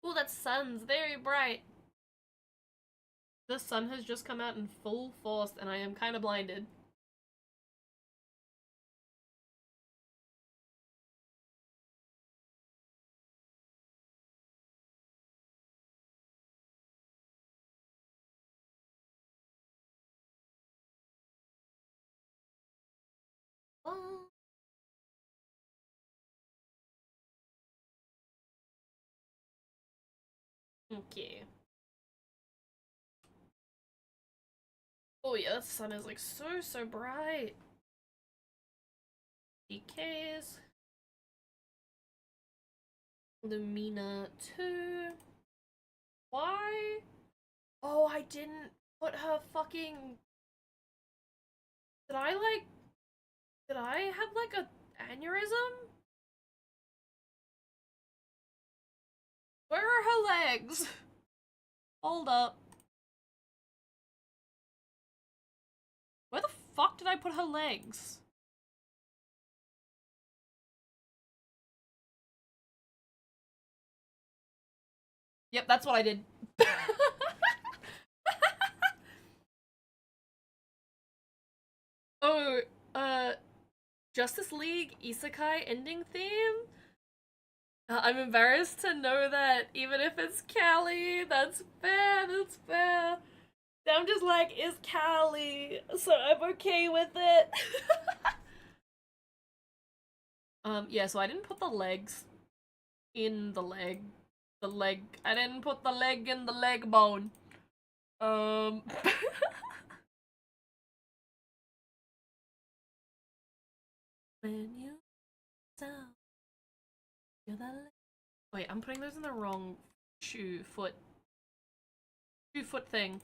Oh, that sun's very bright. The sun has just come out in full force and I am kind of blinded. Okay. Oh yeah, the sun is like so bright. DKs. Lumina 2. Why? Oh, I didn't put her fucking... Did I like... Did I have like a aneurysm? Where are her legs? Hold up. Where the fuck did I put her legs? Yep, that's what I did. Oh, Justice League Isekai ending theme? I'm embarrassed to know that even if it's Callie, that's fair, that's fair. I'm just like, it's Callie, so I'm okay with it. Yeah, so I didn't put the legs in the leg. I didn't put the leg in the leg bone. When you sound, you're the leg. Wait, I'm putting those in the wrong foot thing.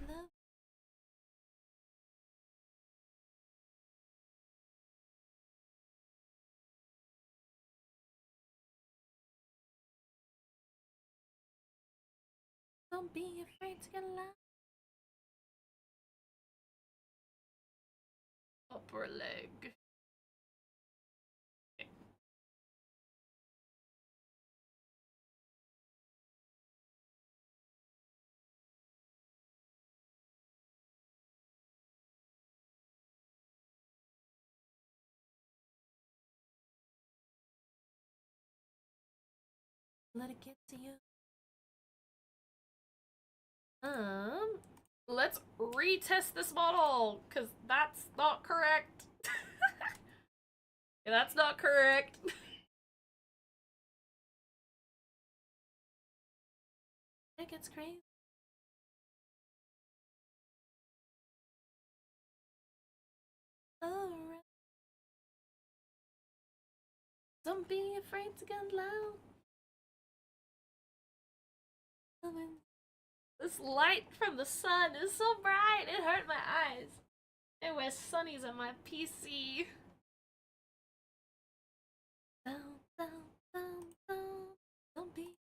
Love. Don't be afraid to get loud. Upper leg. Okay. Let it get to you. Let's retest this model, cause that's not correct. Yeah, that's not correct. It gets crazy. Alright. Don't be afraid to get loud. This light from the sun is so bright, it hurt my eyes. I wear sunnies on my PC. Down, down, down, down. Don't be.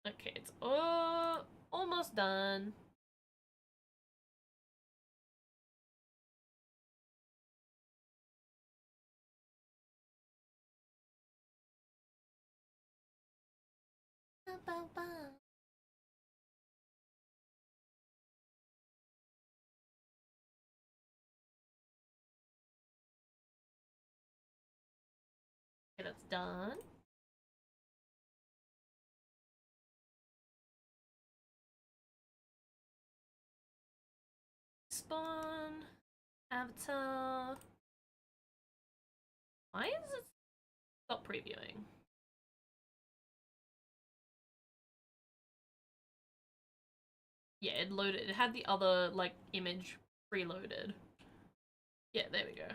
Okay, it's almost done. Ba, ba, ba. Okay, that's done. Spawn. Avatar. Why is it stop previewing? Yeah, it loaded. It had the other, like, image preloaded. Yeah, there we go.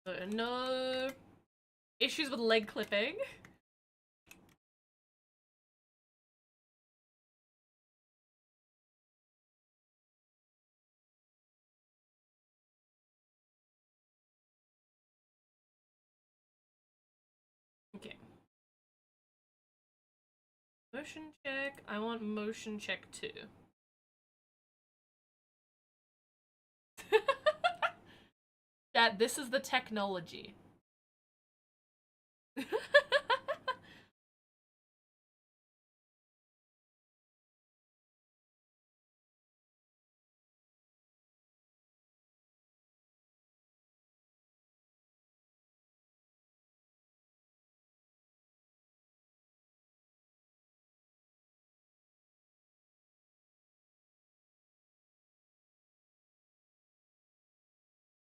So, no issues with leg clipping. Okay. Motion check. I want motion check 2. That this is the technology.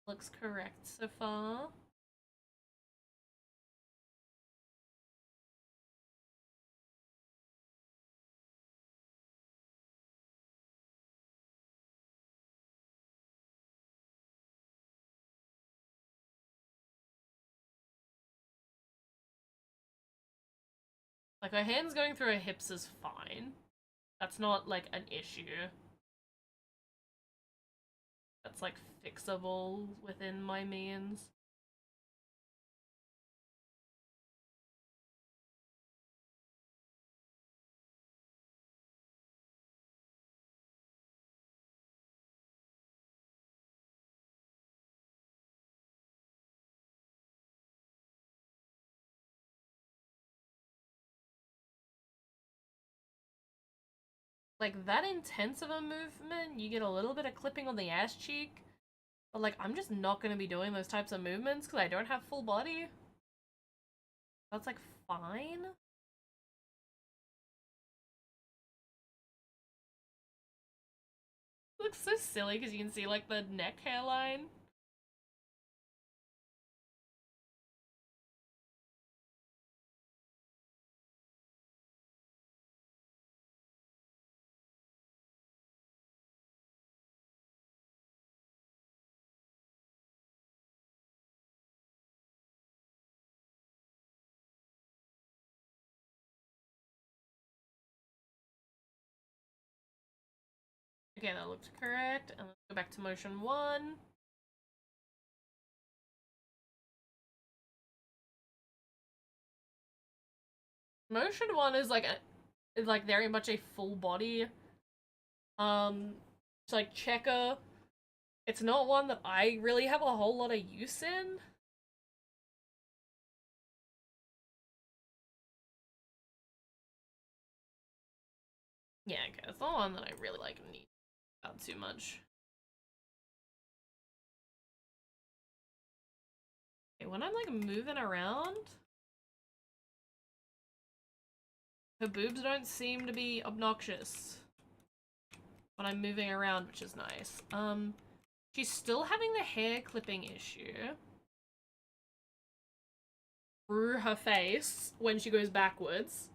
Looks correct so far. Like, her hands going through her hips is fine. That's not, like, an issue. That's, like, fixable within my means. Like, that intense of a movement, you get a little bit of clipping on the ass cheek. But, like, I'm just not gonna be doing those types of movements because I don't have full body. That's, like, fine. It looks so silly because you can see, like, the neck hairline. Okay, that looks correct. And let's go back to motion 1. Motion 1 is like very much a full body. It's like checker. It's not one that I really have a whole lot of use in. Yeah, okay, it's not one that I really like need about too much. Okay, when I'm like moving around, her boobs don't seem to be obnoxious when I'm moving around, which is nice. She's still having the hair clipping issue through her face when she goes backwards.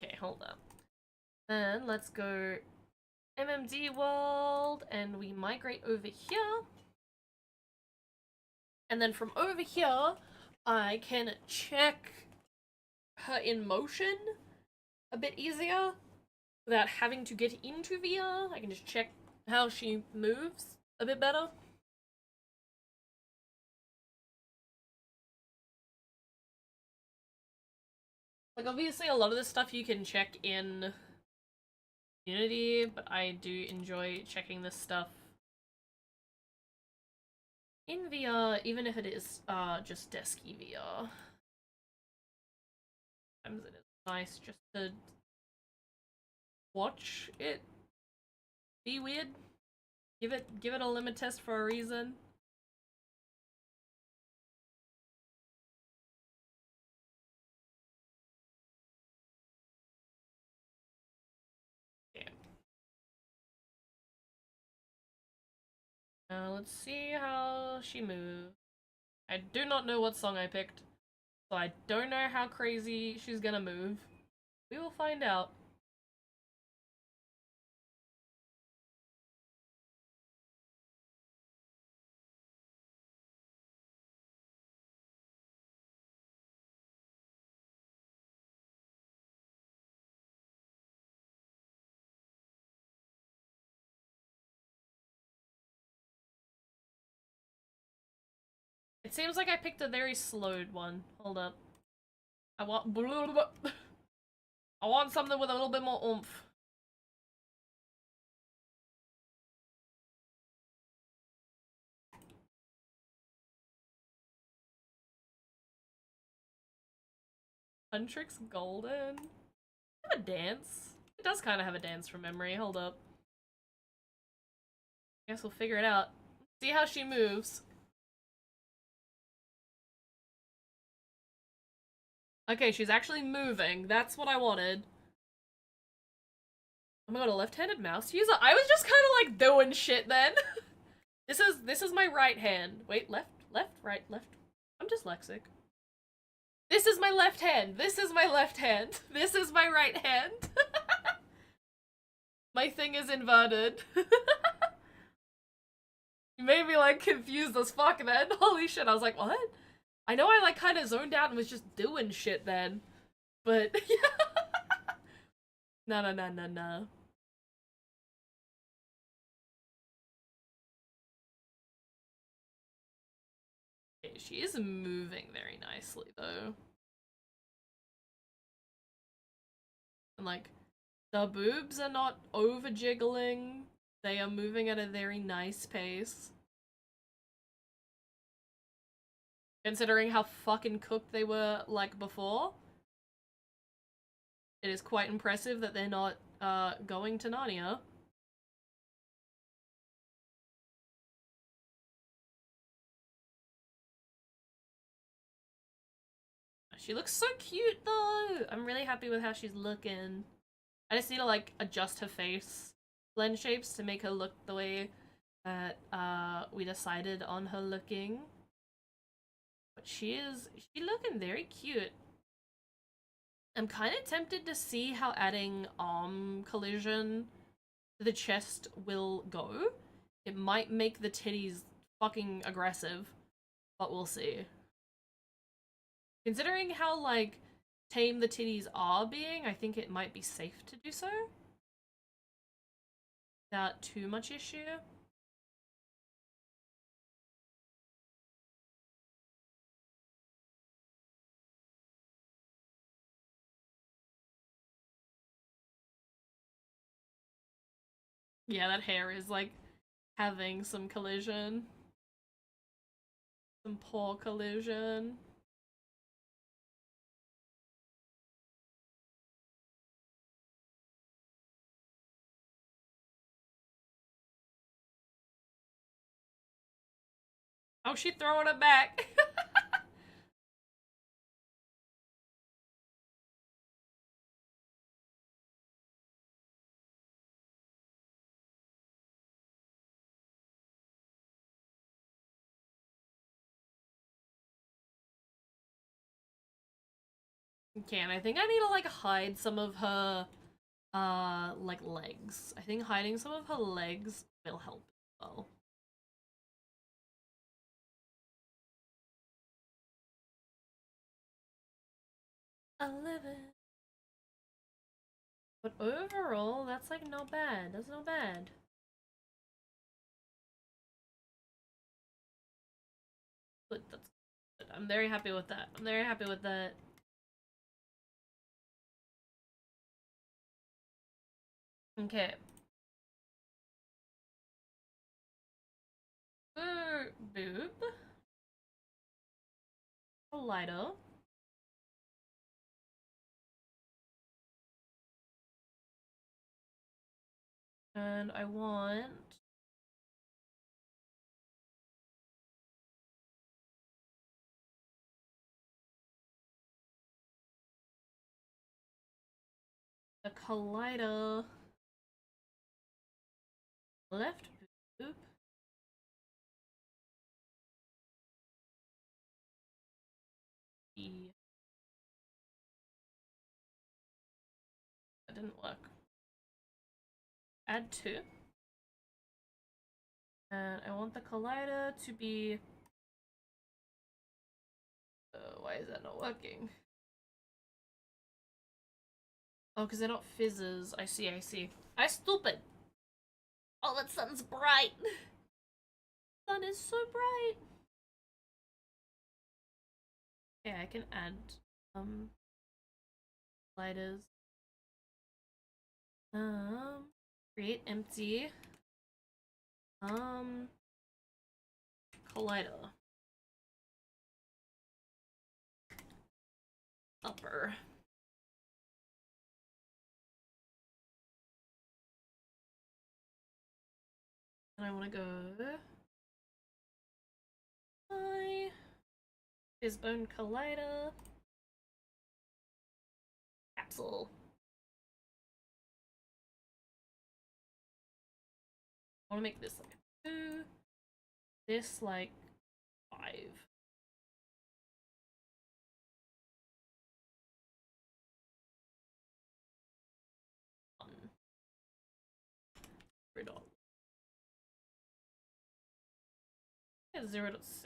Okay, hold up. Then let's go MMD world and we migrate over here. And then from over here, I can check her in motion a bit easier without having to get into VR. I can just check how she moves a bit better. Like, obviously a lot of this stuff you can check in Unity, but I do enjoy checking this stuff in VR, even if it is just desky VR. Sometimes it is nice just to watch it be weird. Give it a limit test for a reason. Yeah. Let's see how she moves. I do not know what song I picked, so I don't know how crazy she's gonna move. We will find out. It seems like I picked a very slowed one. Hold up. I want I want something with a little bit more oomph. Huntrix Golden? Have a dance? It does kind of have a dance from memory. Hold up. Guess we'll figure it out. See how she moves. Okay, she's actually moving. That's what I wanted. Oh my god, a left-handed mouse user? I was just kind of like doing shit then. This is my right hand. Wait, left, left, right, left. I'm dyslexic. This is my left hand. This is my left hand. This is my right hand. My thing is inverted. You made me like confused as fuck then. Holy shit, I was like, what? I know I like kind of zoned out and was just doing shit then. But yeah. No, no, no, no, no. Okay, she is moving very nicely though. And like, the boobs are not over jiggling. They are moving at a very nice pace. Considering how fucking cooked they were like before. It is quite impressive that they're not going to Narnia. She looks so cute though. I'm really happy with how she's looking. I just need to like adjust her face blend shapes to make her look the way that we decided on her looking. But she looking very cute. I'm kind of tempted to see how adding arm collision to the chest will go. It might make the titties fucking aggressive, but we'll see. Considering how, like, tame the titties are being, I think it might be safe to do so. Without too much issue. Yeah, that hair is, like, having some collision. Some poor collision. Oh, she throwing it back. Okay, and I think I need to, like, hide some of her, like, legs. I think hiding some of her legs will help as well. I love it. But overall, that's, like, not bad. That's not bad. Good, that's good. I'm very happy with that. I'm very happy with that. Okay. Boob. A lighter. And I want the collider. Left boob. The... That didn't work. Add two. And I want the collider to be... why is that not working? Oh, because they're not fizzes. I see, I see. I stupid! Oh, that sun's bright! The sun is so bright! Okay, I can add, lighters. Create empty. Collider. Upper. And I want to go... Hi. Fizbone Collider. Capsule. I want to make this like a 2. this like 5. $3. Yeah, 0.6.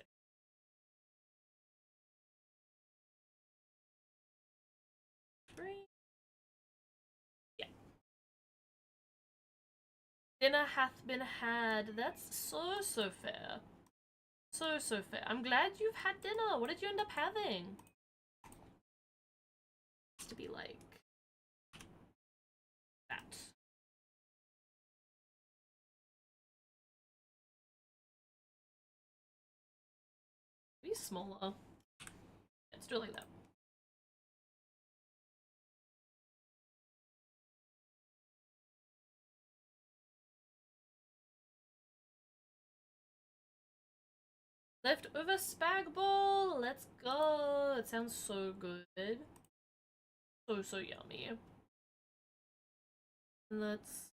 Three. Yeah. Dinner hath been had. That's so fair. So fair. I'm glad you've had dinner. What did you end up having? It's to be like that. Be smaller. Let's do it like that. Leftover spag bol. Let's go. It sounds so good. So yummy. Let's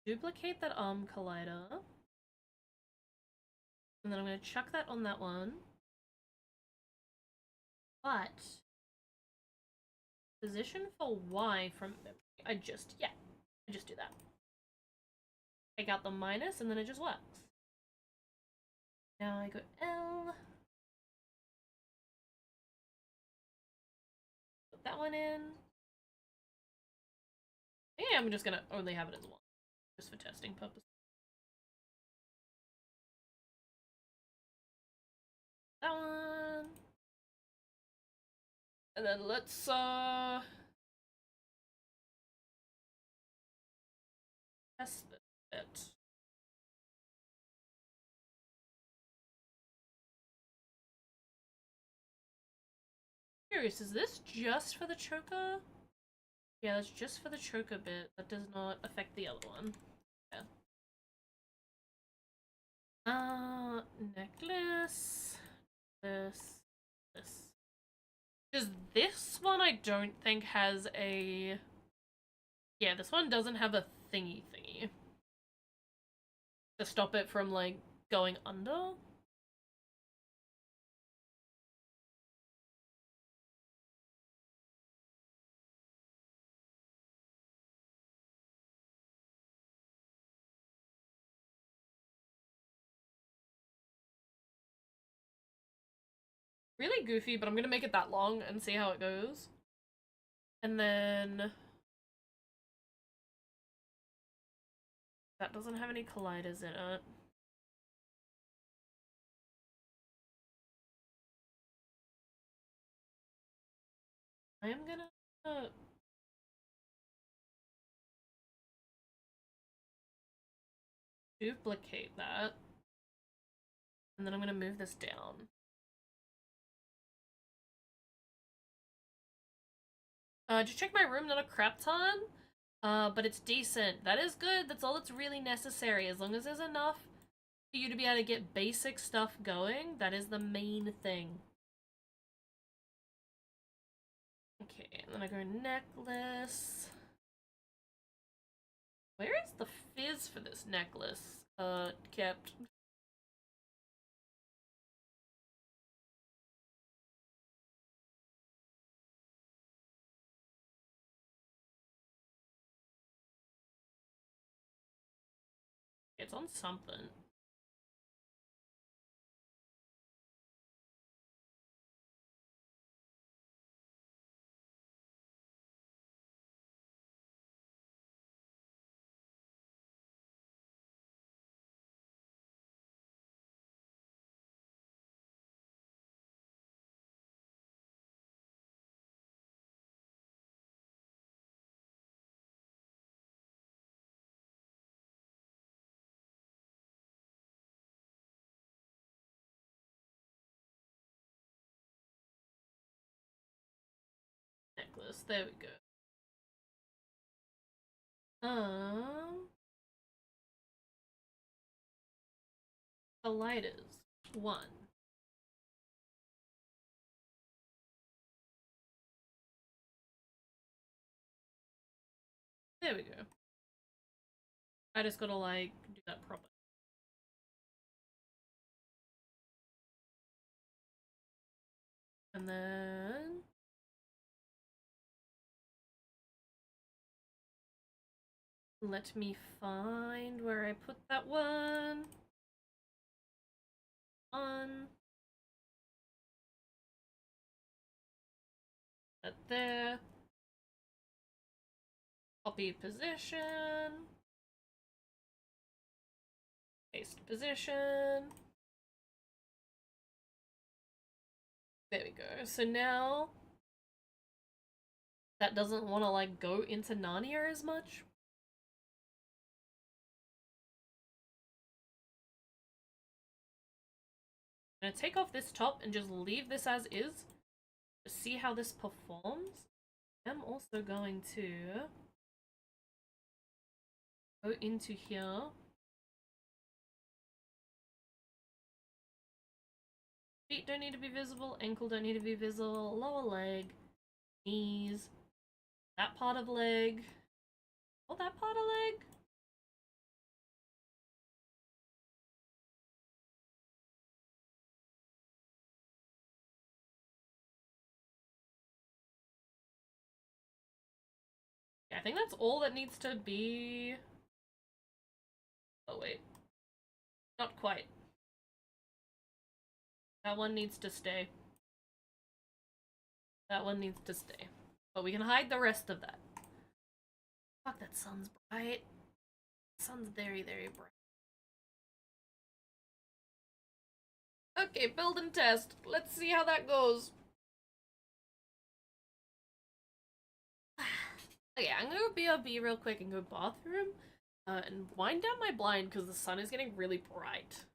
duplicate that arm collider. And then I'm gonna chuck that on that one. But position for Y from memory. I just do that. Take out the minus and then it just works. Now I go L. Put that one in. Yeah, I'm just gonna only have it as one. Just for testing purposes. That one. And then let's test it. Curious, is this just for the choker? Yeah, that's just for the choker bit. That does not affect the other one. Yeah. Necklace. This. Because this one I don't think has a... Yeah, this one doesn't have a thingy to stop it from, like, going under. Really goofy, but I'm gonna make it that long and see how it goes. And then... That doesn't have any colliders in it. I am gonna... duplicate that. And then I'm gonna move this down. Just check my room, not a crap ton. But it's decent. That is good. That's all that's really necessary. As long as there's enough for you to be able to get basic stuff going, that is the main thing. Okay, and then I go necklace. Where is the fizz for this necklace? Kept. It's on something. Necklace. There we go. The lighters. 1. There we go. I just gotta, like, do that properly. And then let me find where I put that one. That there. Copy position. Paste position. There we go. So now that doesn't want to like go into Narnia as much. I'm gonna take off this top and just leave this as is to see how this performs. I'm also going to go into here. Feet don't need to be visible, ankle don't need to be visible, lower leg, knees, that part of leg, oh, that part of leg. Yeah, I think that's all that needs to be. Oh wait, not quite. That one needs to stay. That one needs to stay. But we can hide the rest of that. Fuck, that sun's bright. The sun's very, very bright. Okay, build and test. Let's see how that goes. Okay, I'm gonna go BRB real quick and go bathroom. And wind down my blind because the sun is getting really bright.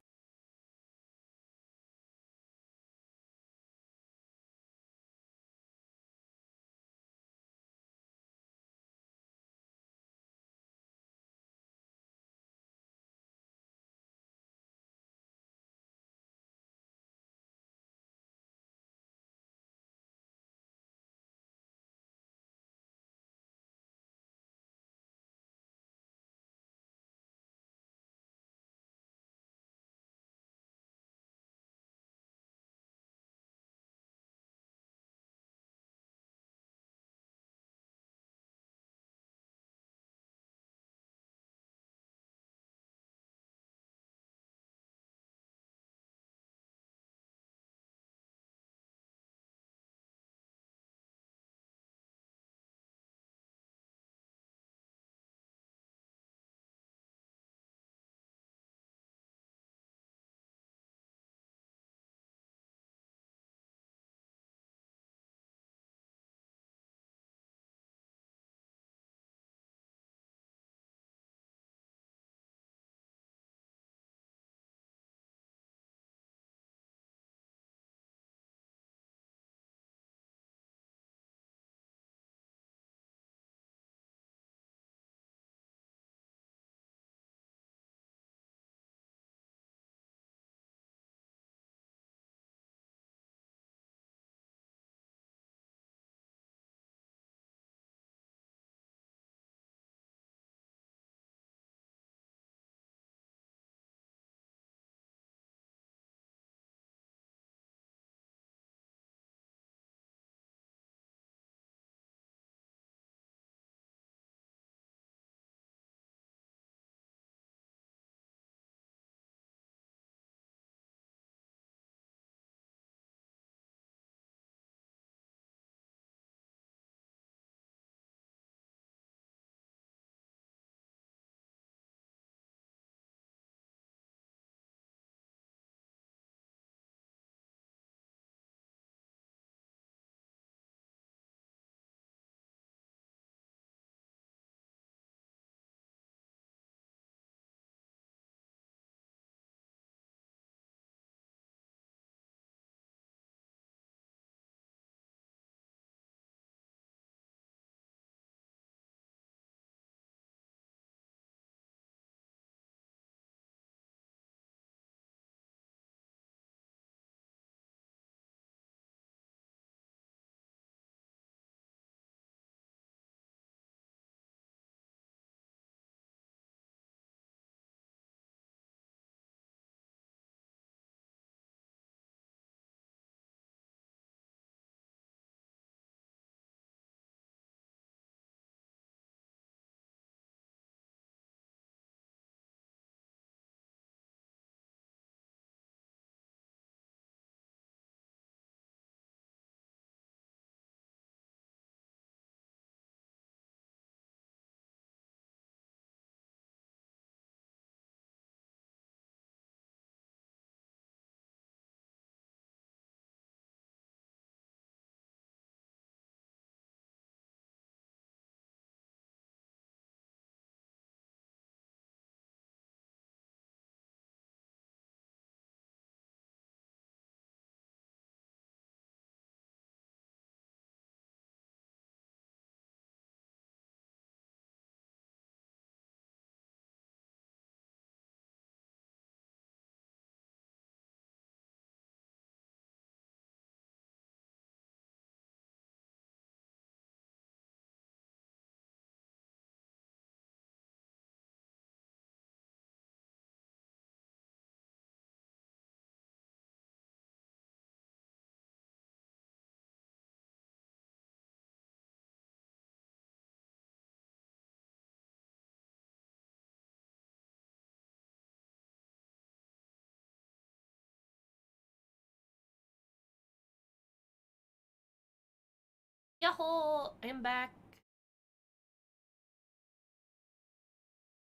Yahoo! I'm back.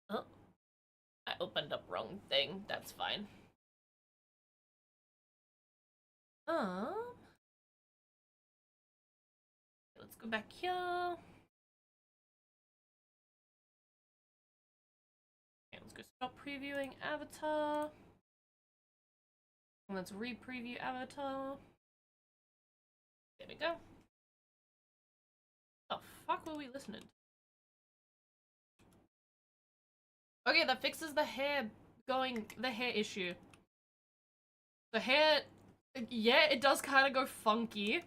Oh, I opened up wrong thing. That's fine. Let's go back here. Okay, let's go stop previewing Avatar. And let's re-preview Avatar. There we go. The fuck were we listening to? Okay, that fixes the hair issue. The hair, yeah, it does kind of go funky.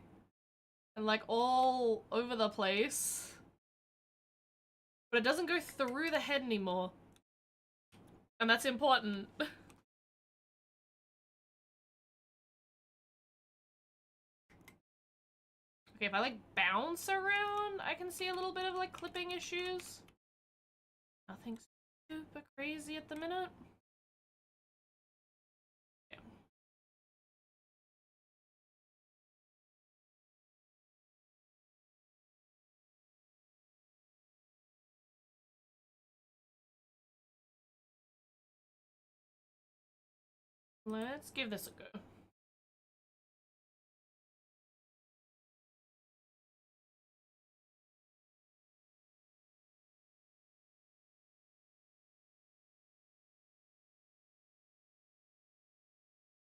And like all over the place. But it doesn't go through the head anymore. And that's important. Okay, if I like bounce around, I can see a little bit of like clipping issues. Nothing super crazy at the minute. Yeah. Let's give this a go.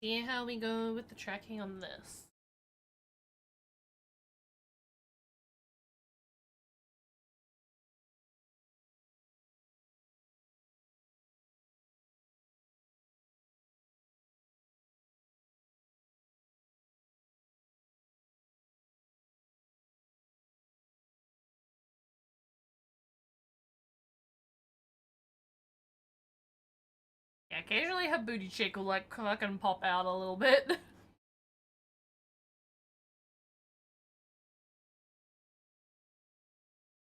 See how we go with the tracking on this. Yeah, occasionally her booty cheek will like fucking pop out a little bit.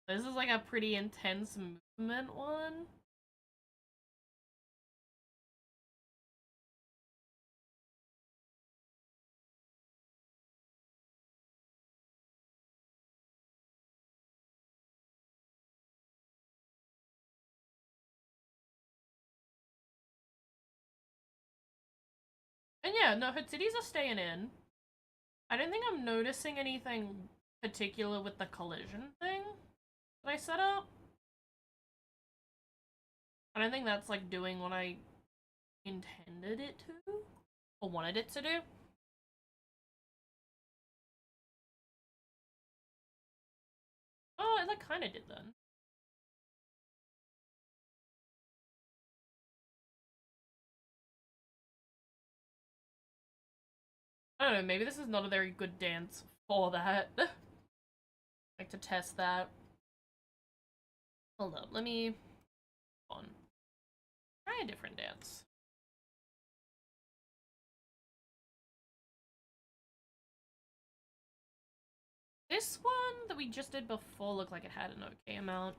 This is like a pretty intense movement one. And yeah, no, her titties are staying in. I don't think I'm noticing anything particular with the collision thing that I set up. I don't think that's like doing what I intended it to, or wanted it to do. Oh, it like kind of did then. I don't know, maybe this is not a very good dance for that. Like to test that. Hold up, let me try a different dance. This one that we just did before looked like it had an okay amount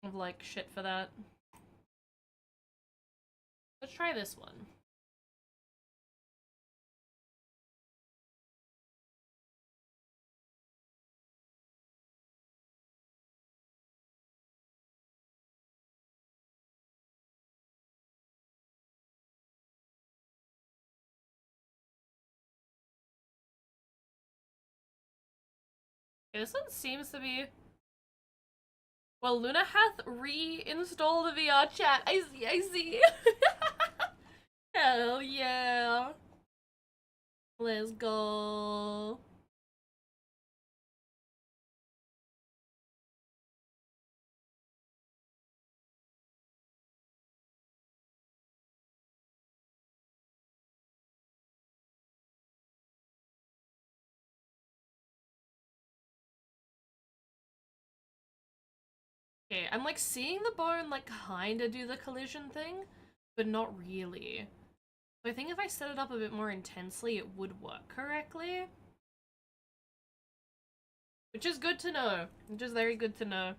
of like shit for that. Let's try this one. Okay, this one seems to be... Well, Luna hath reinstalled the VR chat. I see. Hell yeah. Let's go. Okay, I'm like seeing the bone like kinda do the collision thing, but not really. So I think if I set it up a bit more intensely, it would work correctly. Which is good to know. Which is very good to know.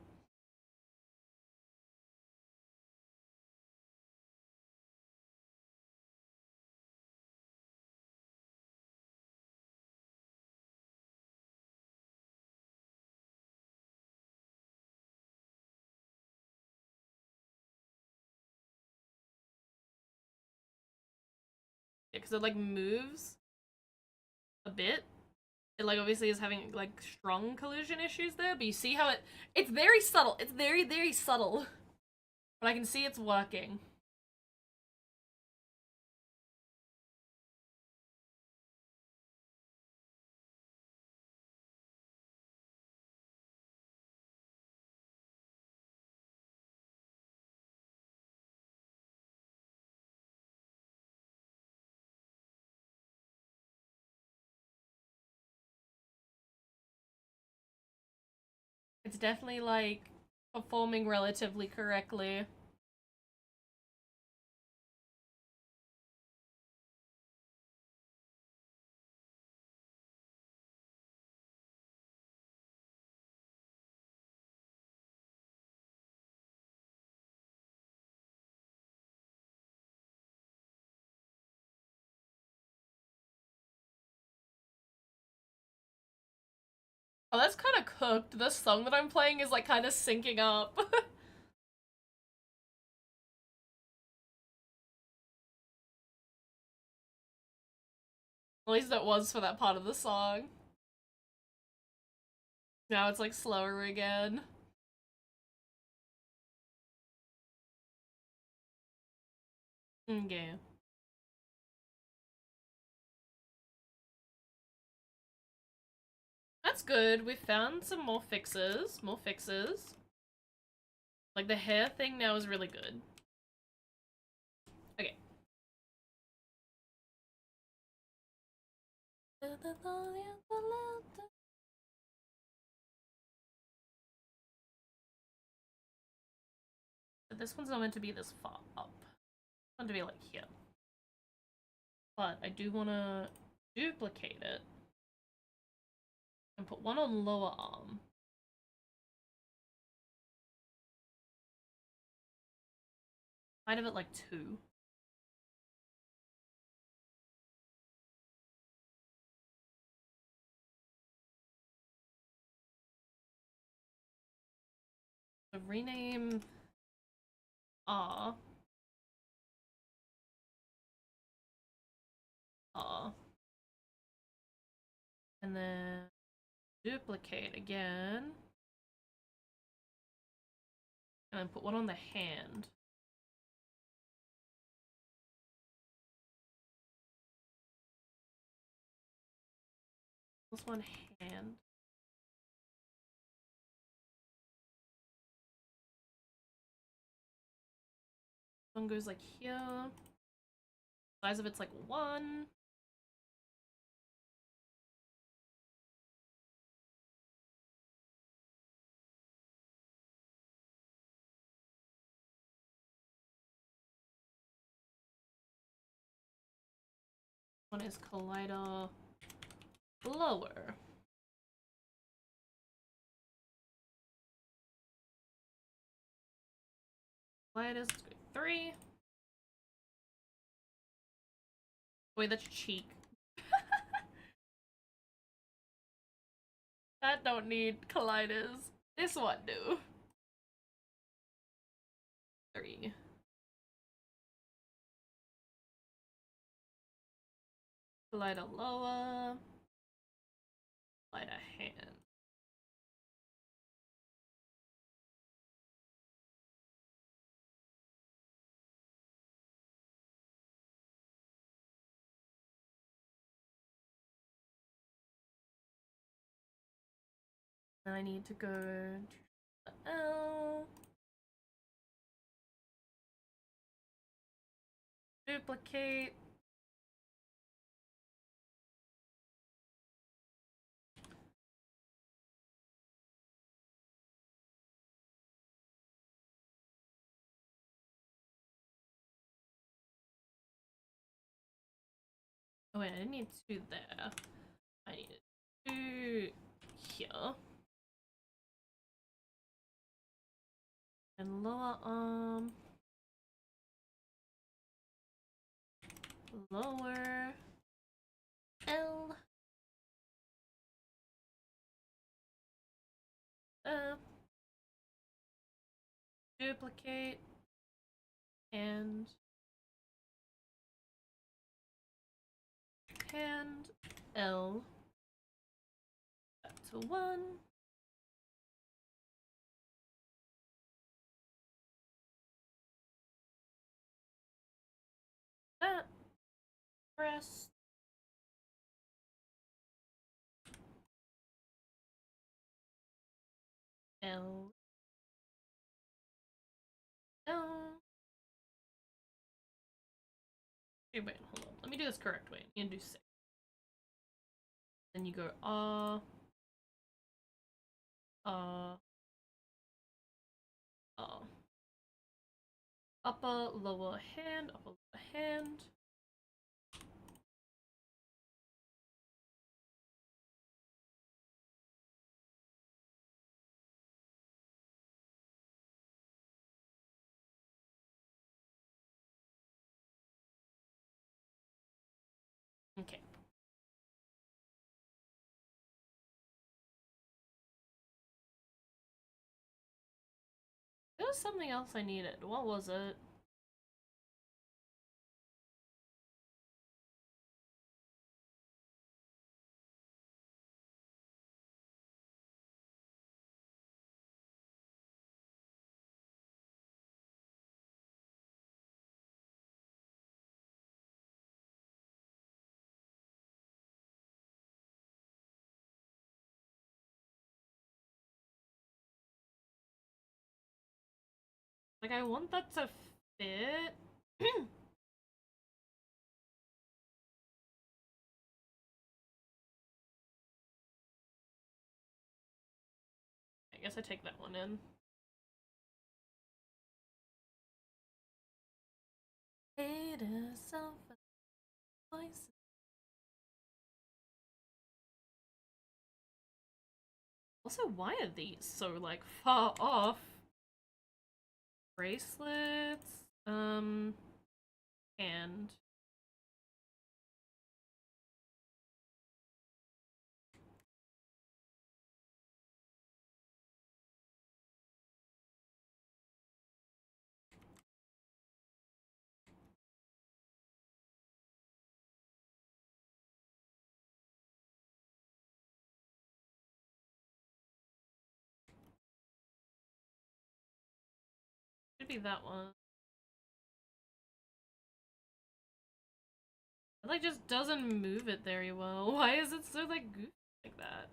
Yeah, because it like moves a bit. It like obviously is having like strong collision issues there, but you see how it's very subtle. It's very, very subtle. But I can see it's working. It's definitely like performing relatively correctly. Oh, that's kind of cooked. This song that I'm playing is like kind of syncing up. At least it was for that part of the song. Now it's like slower again. Okay. That's good. We found some more fixes. More fixes. Like the hair thing now is really good. Okay. This one's not meant to be this far up. It's meant to be like here. But I do want to duplicate it and put one on lower arm. Might have it like 2. So rename R. R. And then duplicate again. And then put one on the hand. This one hand. This one goes like here. Size of it's like 1. One is collider lower. Collider is 3. Wait, that's cheek. That don't need colliders. This one do. 3. Collider lower. Collider hand. Then I need to go to the L. Duplicate. Oh wait, I didn't need 2 there. I needed 2 here. And lower arm. Lower. L. Duplicate. And hand. L. Back to 1. That. Press. L. L. Wait, hold on. Let me do this correct way. You can do 6. Then you go uh, upper, lower hand, upper, lower hand. Okay. There was something else I needed. What was it? Like, I want that to fit. I guess I take that one in. It is so voice. Also, why are these so, like, far off? Bracelets, and should be that one. It, like, just doesn't move it very well. Why is it so, like, goofy like that?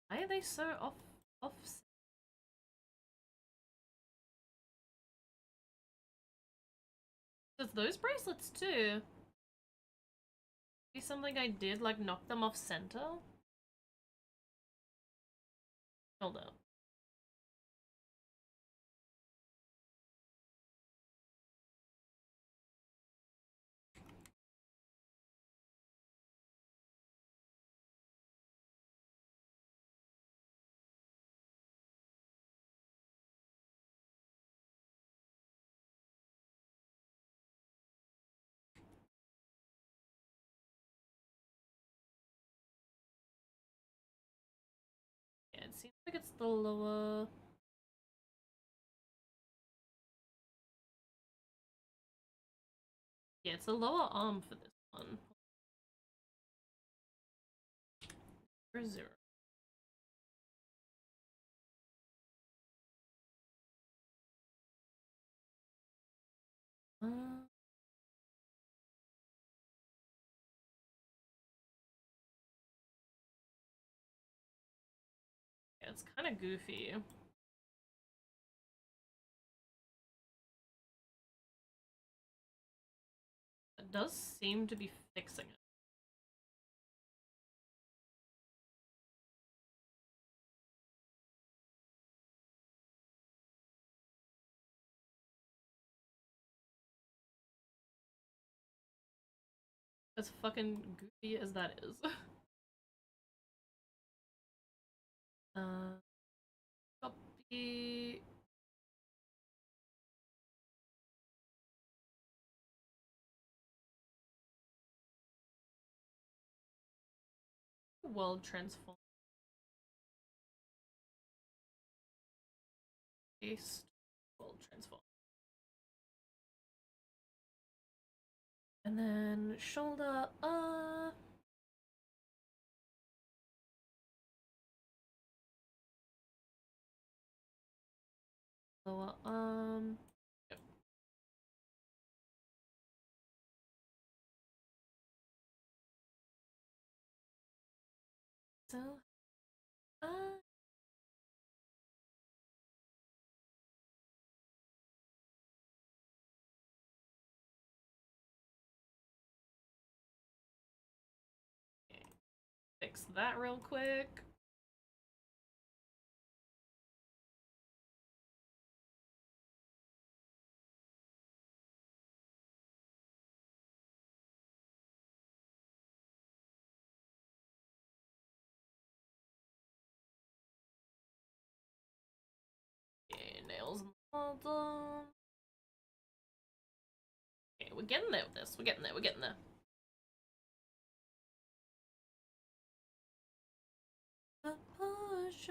Why are they so off? There's those bracelets too. Be something I did, like knock them off center? Hold up. Yeah, it seems like it's the lower. Yeah, it's the lower arm for this one. 0. Uh, yeah, it's kind of goofy. It does seem to be fixing it. As fucking goofy as that is. Copy. World transform. waist will transform. And then shoulder up. Lower arm. Yep. So, fix that real quick. Okay, nails all done. Okay, we're getting there with this. We're getting there. We're getting there. A push.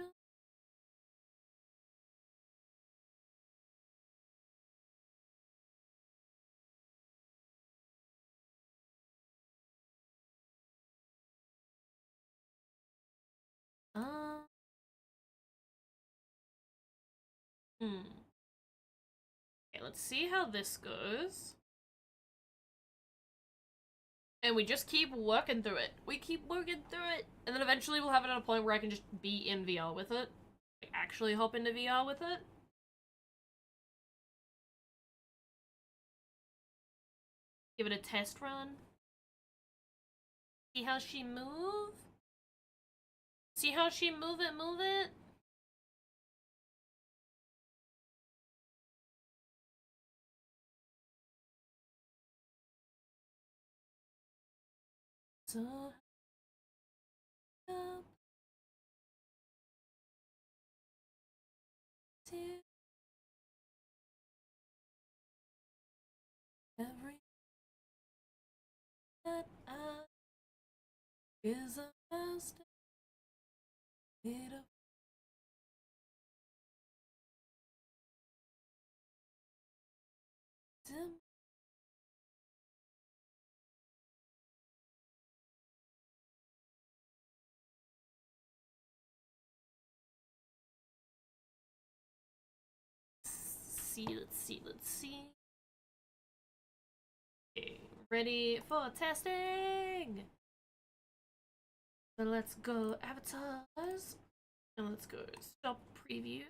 Uh, Okay, let's see how this goes. And we just keep working through it. We keep working through it. And then eventually we'll have it at a point where I can just be in VR with it. Like, actually hop into VR with it. Give it a test run. See how she move? See how she move it, move it? So up to every that I is a master bit of dim. Let's see. Okay, ready for testing! So let's go avatars. And let's go stop preview.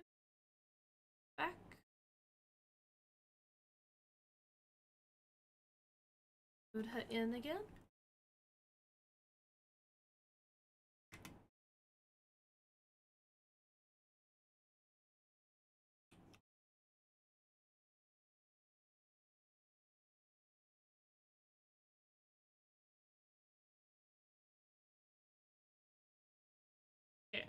Back. Put her in again. Okay.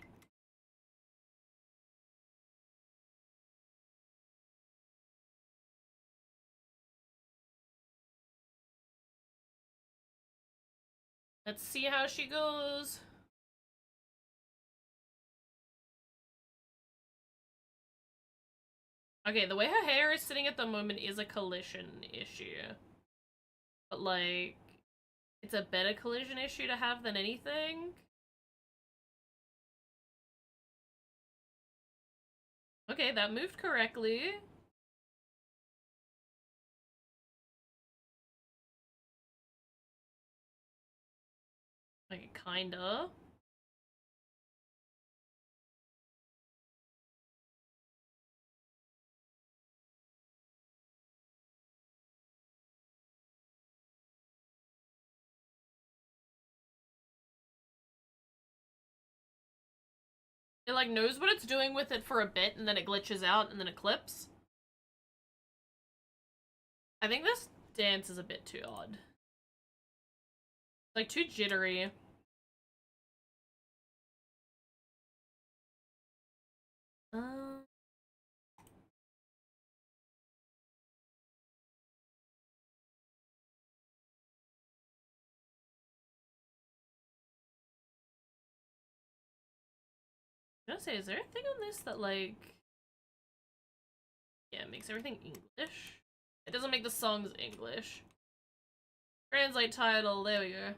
Let's see how she goes. Okay, the way her hair is sitting at the moment is a collision issue. But, like, it's a better collision issue to have than anything. Okay, that moved correctly. Like, kinda. It, like, knows what it's doing with it for a bit, and then it glitches out, and then it clips. I think this dance is a bit too odd. Like, too jittery. Um... I was gonna say, is there a thing on this that, like... Yeah, it makes everything English. It doesn't make the songs English. Translate title, there we go.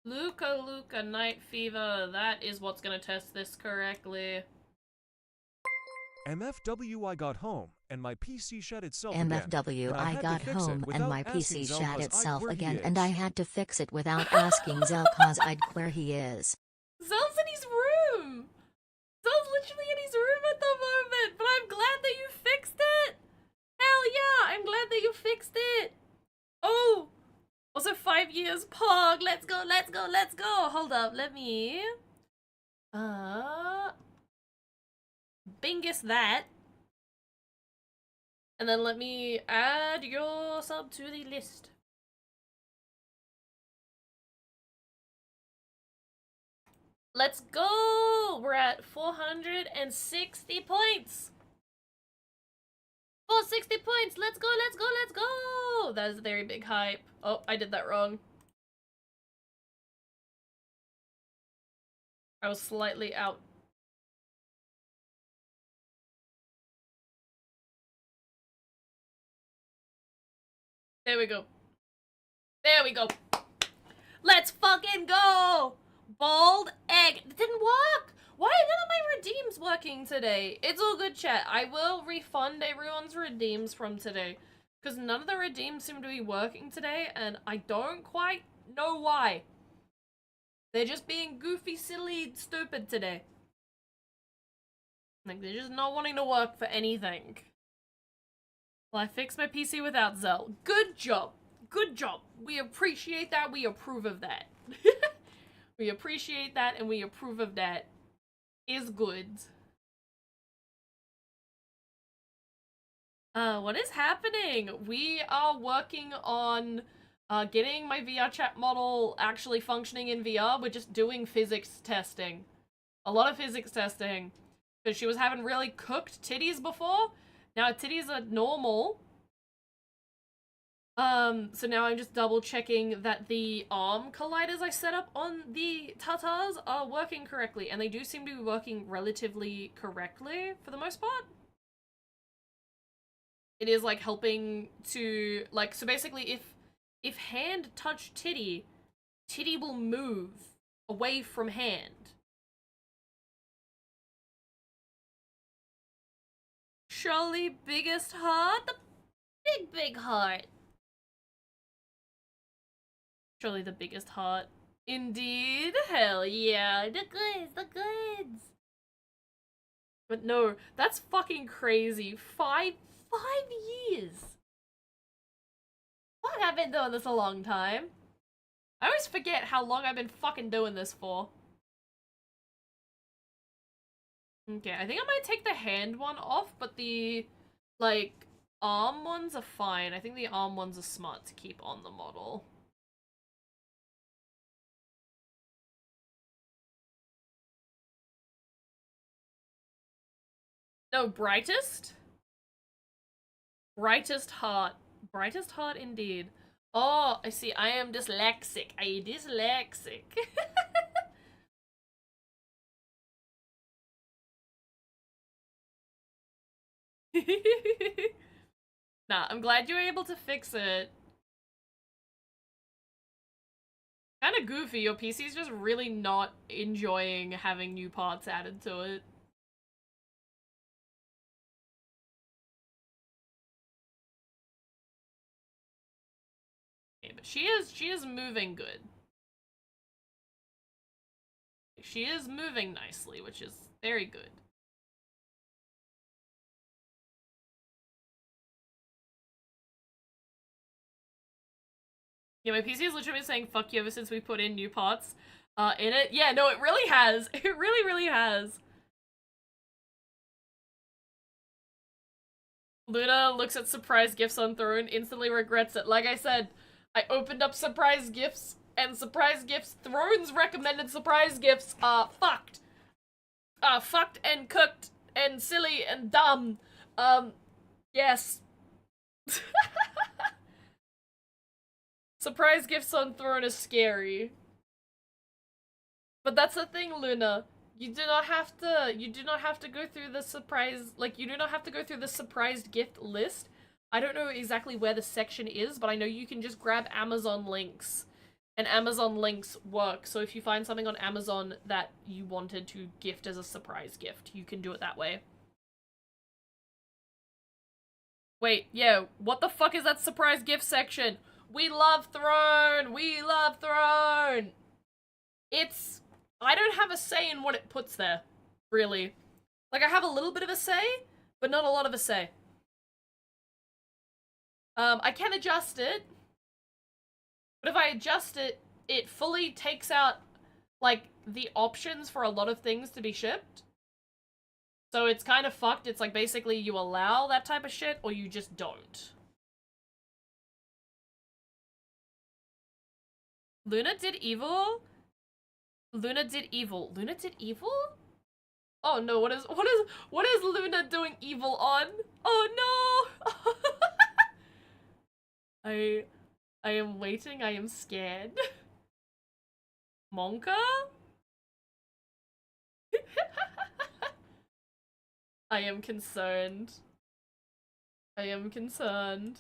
Well, Luca Night Fever, that is what's gonna test this correctly. MFW, I got home and my PC shut itself again. MFW, and I had to got fix it home and without my asking PC Zell shat 'cause itself where he again and I is. had to fix it without asking Zell cause I'd where he is. Zell's in his room! Zell's literally in his room at the moment, but I'm glad that you fixed it! Hell yeah, I'm glad that you fixed it! Oh! Also 5 years, Pog, let's go, let's go, let's go! Hold up, let me... Bingus that. And then let me add your sub to the list. Let's go! We're at 460 points! 460 points! Let's go, let's go, let's go! That is a very big hype. Oh, I did that wrong. I was slightly out. There we go. There we go. Let's fucking go! Bald egg. It didn't work! Why are none of my redeems working today? It's all good, chat. I will refund everyone's redeems from today. Because none of the redeems seem to be working today, and I don't quite know why. They're just being goofy, silly, stupid today. Like, they're just not wanting to work for anything. Well, I fixed my PC without Zell. Good job. Good job. We appreciate that. We approve of that. We appreciate that and we approve of that. Is good. What is happening? We are working on getting my VR chat model actually functioning in VR. We're just doing physics testing. A lot of physics testing. Because she was having really cooked titties before. Now her titties are normal. So now I'm just double checking that the arm colliders I set up on the Tatars are working correctly, and they do seem to be working relatively correctly for the most part. It is like helping to like, so basically if hand touch titty, titty will move away from hand. Surely biggest heart, the big heart. Surely the biggest heart. Indeed. Hell yeah. The goods, the goods. But no, that's fucking crazy. Five years. Fuck, I've been doing this a long time. I always forget how long I've been fucking doing this for. Okay, I think I might take the hand one off, but the, like, arm ones are fine. I think the arm ones are smart to keep on the model. No, brightest? Brightest heart. Brightest heart indeed. Oh, I see. I am dyslexic. I am dyslexic. Nah, I'm glad you were able to fix it. Kinda goofy. Your PC's just really not enjoying having new parts added to it. Okay, but she is moving good. She is moving nicely, which is very good. Yeah, my PC has literally been saying fuck you ever since we put in new parts in it. Yeah, no, it really has. It really, really has. Luna looks at surprise gifts on throne, instantly regrets it. Like I said, I opened up surprise gifts and surprise gifts, Throne's recommended surprise gifts are fucked. Fucked and cooked and silly and dumb. Yes. Surprise gifts on Throne is scary. But that's the thing, Luna. You do not have to go through the surprise, like, you do not have to go through the surprised gift list. I don't know exactly where the section is, but I know you can just grab Amazon links. And Amazon links work, so if you find something on Amazon that you wanted to gift as a surprise gift, you can do it that way. Wait, yeah, what the fuck is that surprise gift section? We love Throne! We love Throne! I don't have a say in what it puts there, really. Like, I have a little bit of a say, but not a lot of a say. I can adjust it, but if I adjust it, it fully takes out, like, the options for a lot of things to be shipped. So it's kind of fucked. It's like, basically, you allow that type of shit, or you just don't. Luna did evil? Luna did evil. Luna did evil? Oh no, what is Luna doing evil on? Oh no! I am waiting, I am scared. Monka? I am concerned. I am concerned.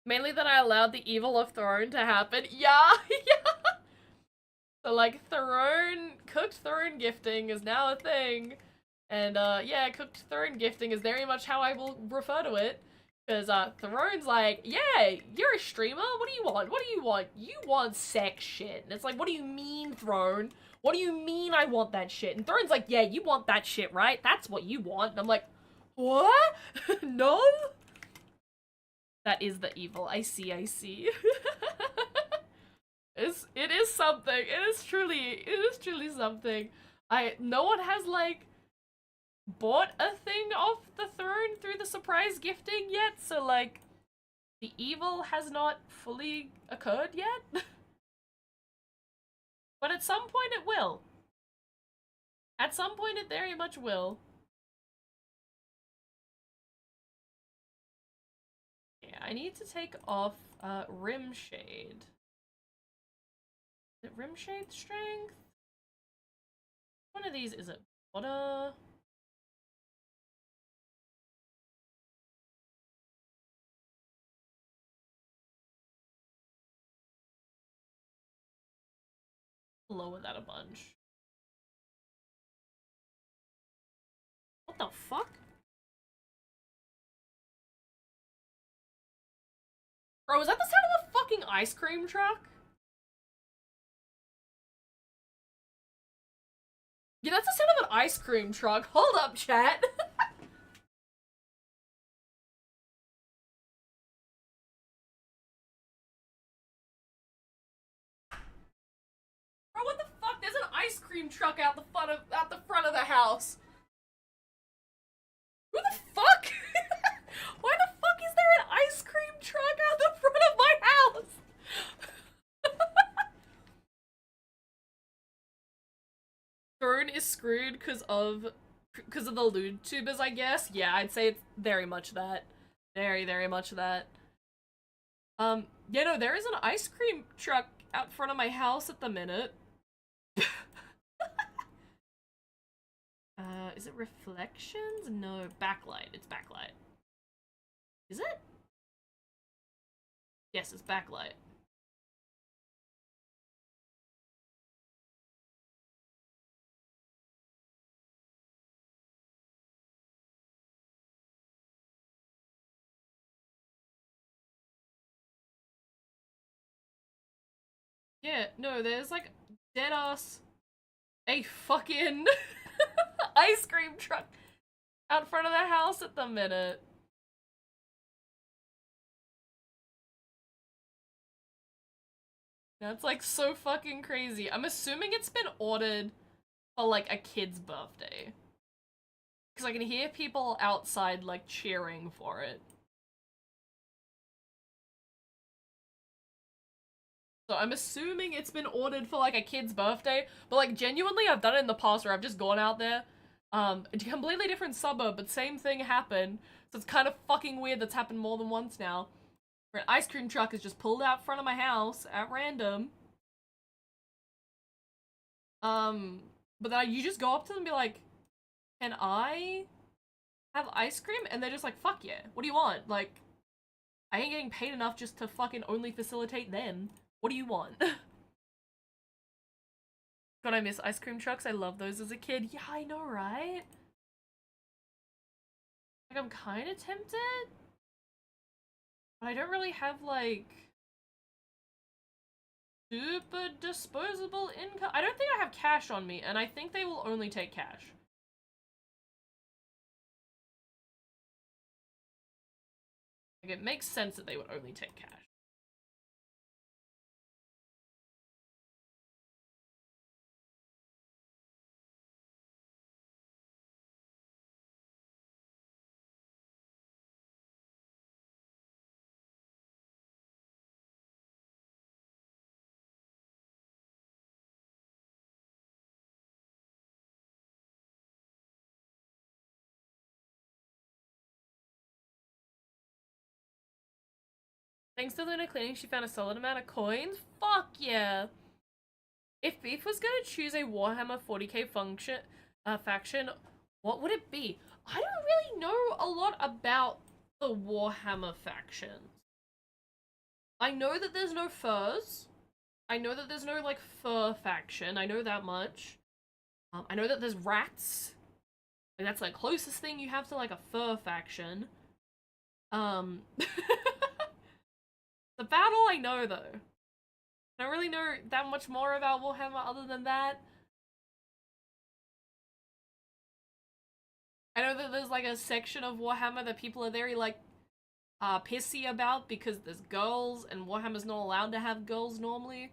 Mainly that I allowed the evil of Throne to happen. Yeah, yeah! So, like, cooked Throne gifting is now a thing. And, yeah, cooked Throne gifting is very much how I will refer to it. Because, Throne's like, yeah, you're a streamer, what do you want? What do you want? You want sex shit. And it's like, what do you mean, Throne? What do you mean I want that shit? And Throne's like, yeah, you want that shit, right? That's what you want. And I'm like, what? No? That is the evil. I see, I see. It is something. It is truly something. No one has, like, bought a thing off the Throne through the surprise gifting yet, so, like, the evil has not fully occurred yet. But at some point it will. At some point it very much will. Yeah, I need to take off, rim shade. Is it rim shade strength? One of these is it water? Lower that a bunch. What the fuck? Bro, is that the sound of a fucking ice cream truck? Yeah, that's the sound of an ice cream truck. Hold up, chat. Bro, what the fuck? There's an ice cream truck out the front of the house. Who the fuck? Why the fuck is there an ice cream truck out the front of my house? Throne is screwed because of the lewd tubers, I guess. Yeah, I'd say it's very much that. Very, very much that. Yeah, no, there is an ice cream truck out front of my house at the minute. Is it reflections? No, backlight. It's backlight. Is it? Yes, it's backlight. Yeah, no, there's like dead ass a fucking ice cream truck out front of the house at the minute. That's like so fucking crazy. I'm assuming it's been ordered for like a kid's birthday. Because I can hear people outside, like, cheering for it. So I'm assuming it's been ordered for, like, a kid's birthday. But, like, genuinely, I've done it in the past where I've just gone out there. A completely different suburb, but same thing happened. So it's kind of fucking weird that's happened more than once now. Where an ice cream truck is just pulled out front of my house at random. But then you just go up to them and be like, can I have ice cream? And they're just like, fuck yeah, what do you want? Like, I ain't getting paid enough just to fucking only facilitate them. What do you want? God, I miss ice cream trucks. I love those as a kid. Yeah, I know, right? Like, I'm kind of tempted. But I don't really have, like, super disposable income. I don't think I have cash on me, and I think they will only take cash. Like, it makes sense that they would only take cash. Thanks to Luna cleaning, she found a solid amount of coins. Fuck yeah! If Beef was gonna choose a Warhammer 40k faction, what would it be? I don't really know a lot about the Warhammer factions. I know that there's no furs. I know that there's no, like, fur faction. I know that much. I know that there's rats. And that's, like, closest thing you have to, like, a fur faction. The battle I know, though. I don't really know that much more about Warhammer other than that. I know that there's, like, a section of Warhammer that people are very, like, pissy about because there's girls, and Warhammer's not allowed to have girls normally.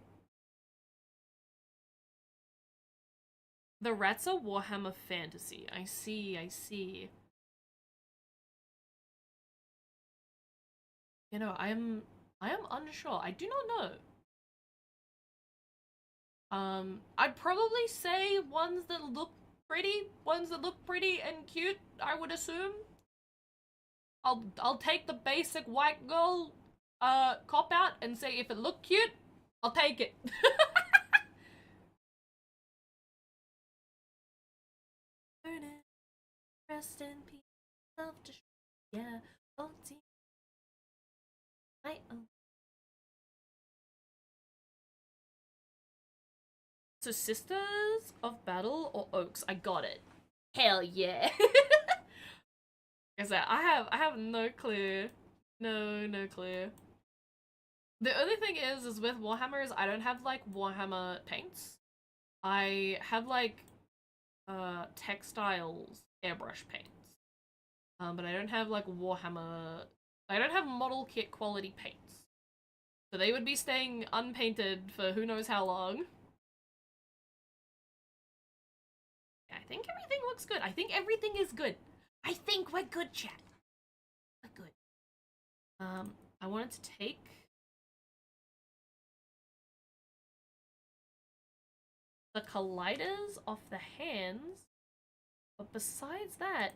The rats are Warhammer Fantasy. I see, I see. You know, I am unsure. I do not know. I'd probably say ones that look pretty and cute, I would assume. I'll take the basic white girl cop out and say if it looked cute, I'll take it. Rest in peace, love to yeah, oh dear. So Sisters of Battle or Oaks? I got it. Hell yeah. Is that I have no clue. No clue. The only thing is with Warhammers, I don't have, like, Warhammer paints. I have, like, textiles airbrush paints. But I don't have, like, Warhammer... I don't have model kit quality paints. So they would be staying unpainted for who knows how long. Yeah, I think everything looks good. I think everything is good. I think we're good, chat. We're good. I wanted to take... the colliders off the hands. But besides that,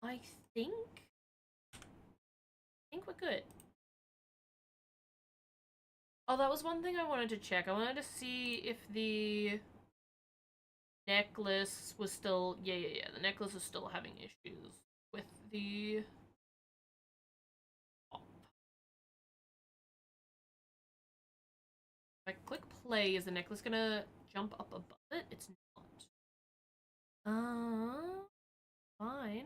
I think we're good. Oh, that was one thing I wanted to check. I wanted to see if the necklace was still... Yeah. The necklace is still having issues with the... If I click play, is the necklace gonna jump up above it? It's not. Fine.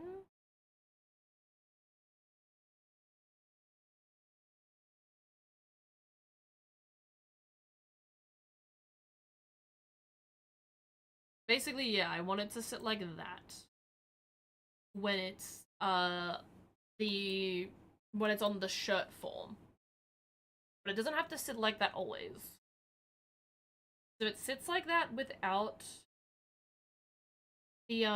Basically, yeah, I want it to sit like that. When it's, when it's on the shirt form. But it doesn't have to sit like that always. So it sits like that without the,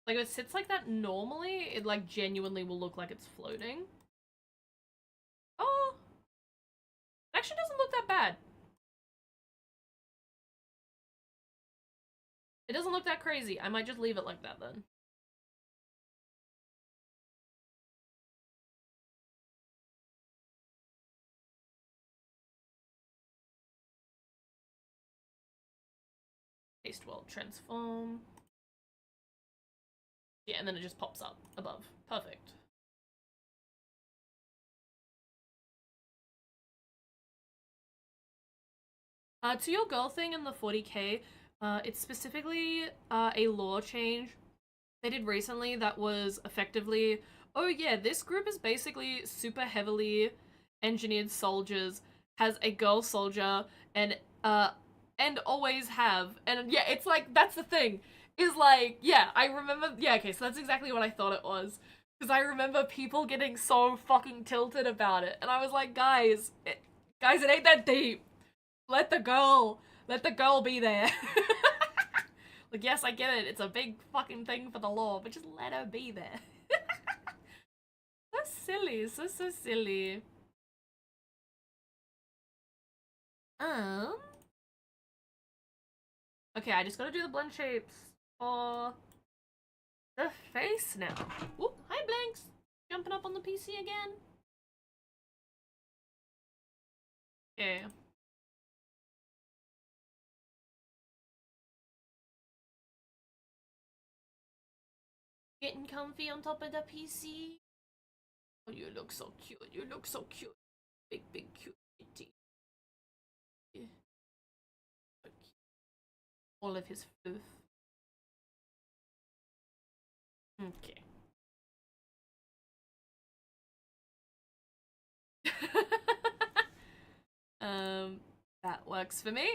Like, if it sits like that normally, it, like, genuinely will look like it's floating. Oh! It actually doesn't look that bad. It doesn't look that crazy. I might just leave it like that, then. Paste well, transform. Yeah, and then it just pops up above. Perfect. To your girl thing in the 40k, it's specifically a law change they did recently that was effectively, oh yeah, this group is basically super heavily engineered soldiers, has a girl soldier, and always have. And yeah, it's like, that's the thing. Is like, yeah, I remember, yeah, okay, so that's exactly what I thought it was. Because I remember people getting so fucking tilted about it. And I was like, guys, it ain't that deep. Let the girl be there. Like, yes, I get it. It's a big fucking thing for the law, but just let her be there. So silly, so silly. Um. Okay, I just gotta do the blend shapes for the face now. Oop, hi Blanks. Jumping up on the PC again. Okay. Getting comfy on top of the PC. Oh, you look so cute. You look so cute. Big, cute kitty. Yeah. All of his fluff. Okay. That works for me.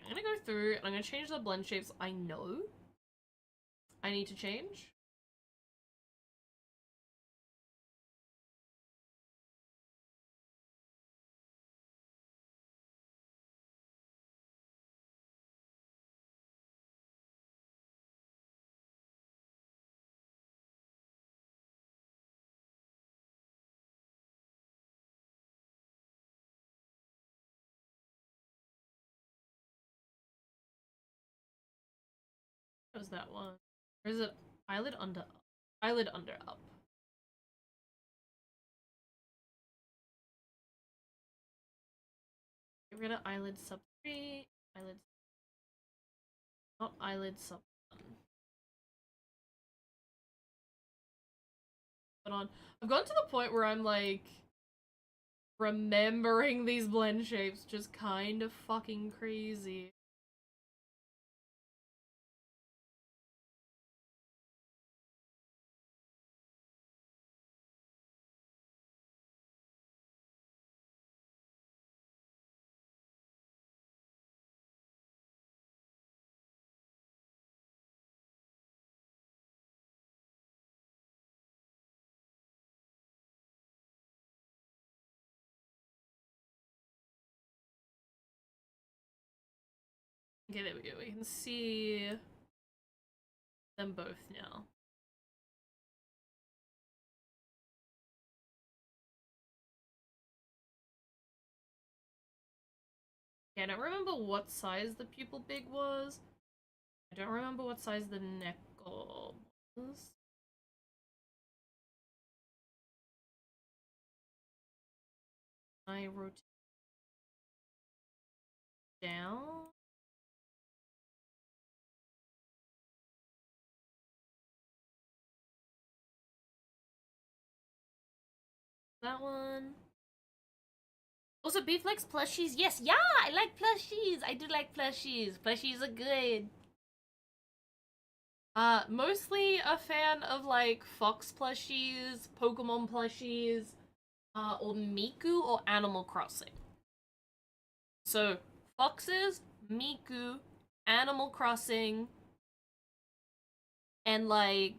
I'm gonna go through and I'm gonna change the blend shapes I know I need to change. What was that one? Or is it eyelid under up? Eyelid under up. Get rid of eyelid sub 3, eyelid, not eyelid sub 1. Put on. I've gotten to the point where I'm like, remembering these blend shapes just kind of fucking crazy. Okay, there we go. We can see them both now. Okay, I don't remember what size the pupil big was. I don't remember what size the neck goal was. I rotate down. That one. Also, Beef likes plushies. Yes, yeah, I like plushies. I do like plushies. Plushies are good. Mostly a fan of like Fox plushies, Pokemon plushies, or Miku or Animal Crossing. So, Foxes, Miku, Animal Crossing, and like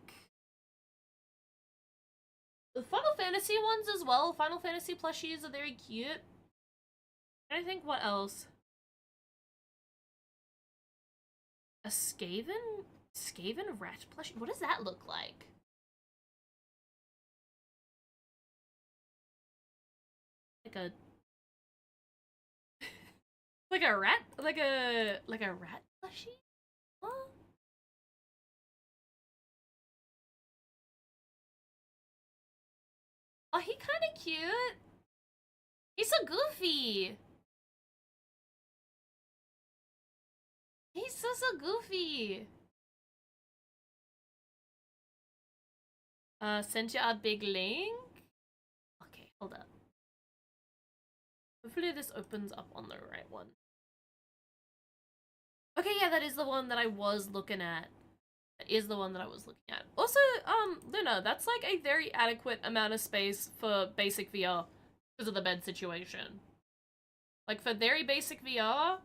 the Final Fantasy ones as well. Final Fantasy plushies are very cute. I think what else? A Skaven rat plushie? What does that look like? Like a... like a rat? Like a rat plushie? Huh? Oh, he kinda cute. He's so goofy. He's so goofy. Sent you a big link? Okay, hold up. Hopefully this opens up on the right one. Okay, yeah, that is the one that I was looking at. That is the one that I was looking at. Also, Luna, that's like a very adequate amount of space for basic VR because of the bed situation. Like for very basic VR,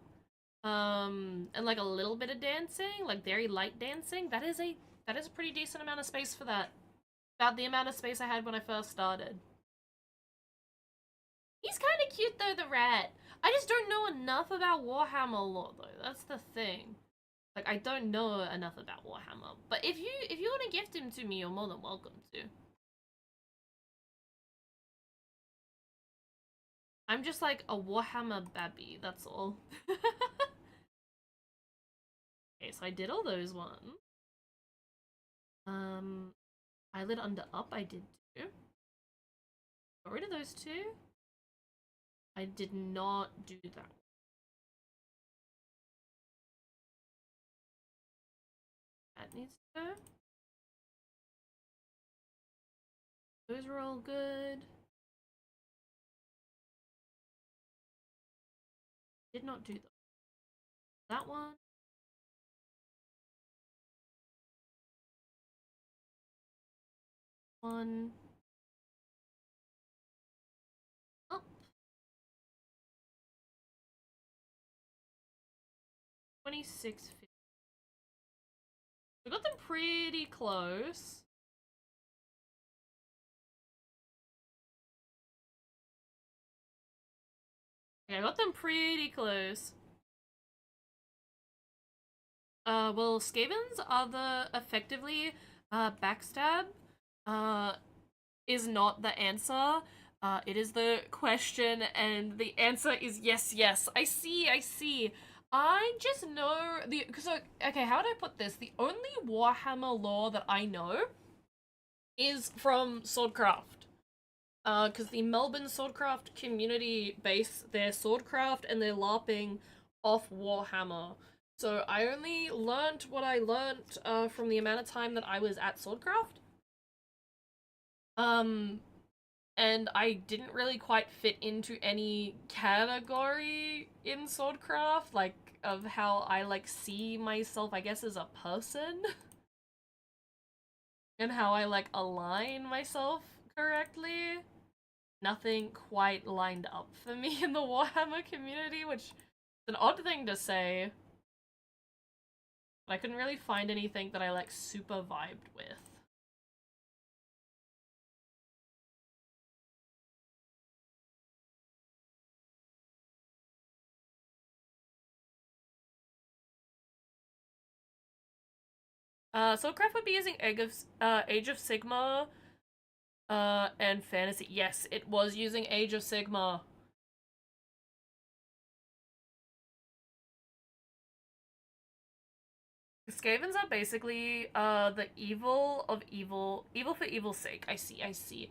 and like a little bit of dancing, like very light dancing, that is a pretty decent amount of space for that. About the amount of space I had when I first started. He's kind of cute though, the rat. I just don't know enough about Warhammer lore though. That's the thing. Like I don't know enough about Warhammer. But if you want to gift him to me, you're more than welcome to. I'm just like a Warhammer babby, that's all. Okay, so I did all those ones. Eyelid under up, I did too. Got rid of those two. I did not do that. That needs to go. Those are all good. Did not do that one. One. Up. 26. We got them pretty close. Yeah, I got them pretty close. Well, Skavens are the effectively, backstab, is not the answer. It is the question, and the answer is yes, yes. I see. I just know cause, okay, how would I put this? The only Warhammer lore that I know is from Swordcraft. Because the Melbourne Swordcraft community base their Swordcraft and their LARPing off Warhammer. So I only learnt what I learnt from the amount of time that I was at Swordcraft. And I didn't really quite fit into any category in Swordcraft, like, of how I, like, see myself, I guess, as a person. And how I, like, align myself correctly. Nothing quite lined up for me in the Warhammer community, which is an odd thing to say. But I couldn't really find anything that I, like, super vibed with. Soulcraft would be using Age of Sigma, and Fantasy. Yes, it was using Age of Sigma. Skavens are basically, the evil of evil. Evil for evil's sake. I see.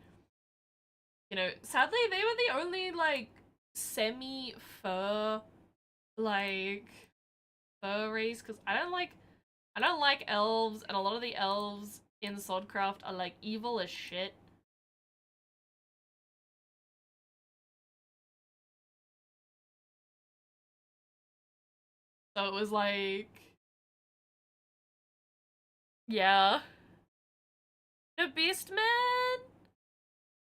You know, sadly, they were the only, like, semi-fur, like, fur race, because I don't like elves, and a lot of the elves in Swordcraft are, like, evil as shit. So it was like... yeah. The Beastmen?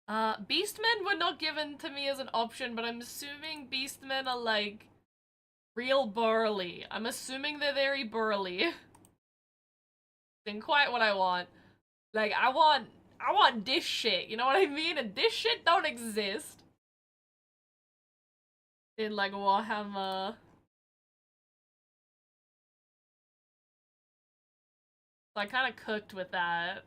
Beastmen were not given to me as an option, but I'm assuming Beastmen are, like, real burly. I'm assuming they're very burly. Isn't quite what I want. Like, I want this shit, you know what I mean? And this shit don't exist in, like, Warhammer. So I kind of cooked with that.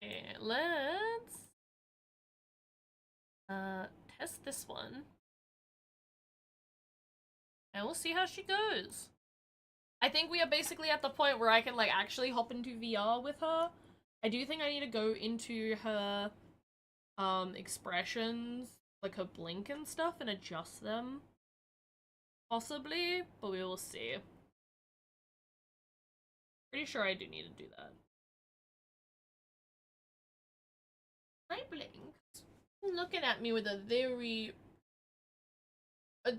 Okay, let's test this one. And we'll see how she goes. I think we are basically at the point where I can like actually hop into VR with her. I do think I need to go into her expressions, like her blink and stuff, and adjust them. Possibly, but we will see. Pretty sure I do need to do that. I blinked. Looking at me with a very, I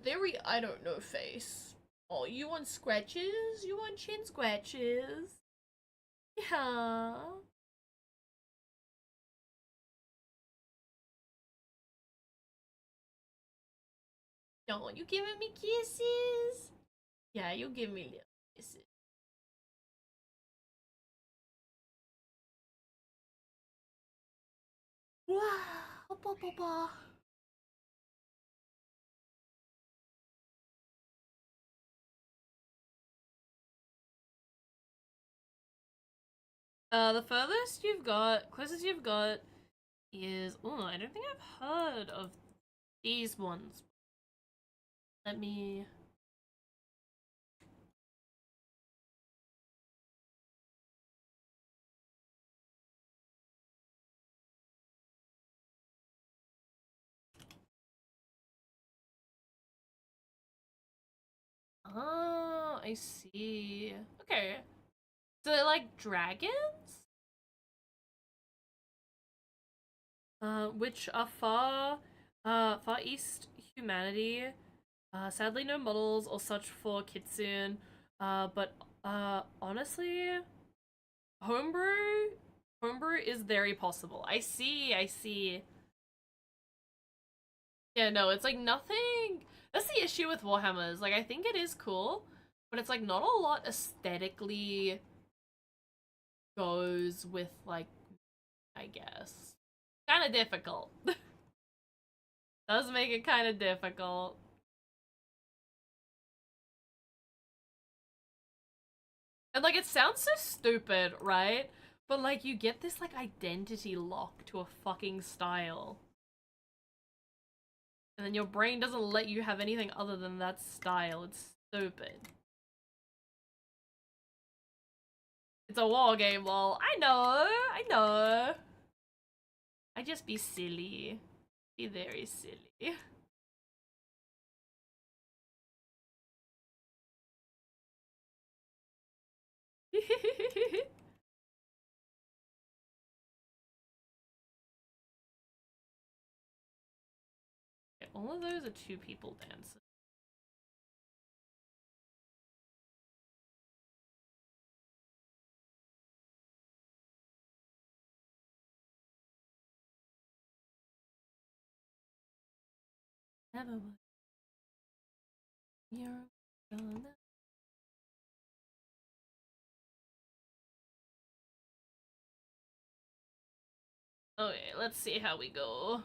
don't know, face. Oh, you want scratches? You want chin scratches? Yeah. No, you giving me kisses? Yeah, you give me little kisses. Wow, ba. The furthest you've got, closest you've got is, oh, I don't think I've heard of these ones. Let me... Oh, I see. Okay. So they're like dragons? Which are far east humanity. Sadly no models or such for Kitsune. But, honestly, homebrew is very possible. I see. Yeah, no, it's like nothing. That's the issue with Warhammers. Like, I think it is cool, but it's like not a lot aesthetically goes with, like, I guess. Kind of difficult. Does make it kind of difficult. And like, it sounds so stupid, right? But like, you get this like identity lock to a fucking style. And then your brain doesn't let you have anything other than that style. It's stupid. It's a war game, lol. I know. I just be silly. Be very silly. Okay, all of those are two people dancing. Never mind. You're gonna... Okay, let's see how we go.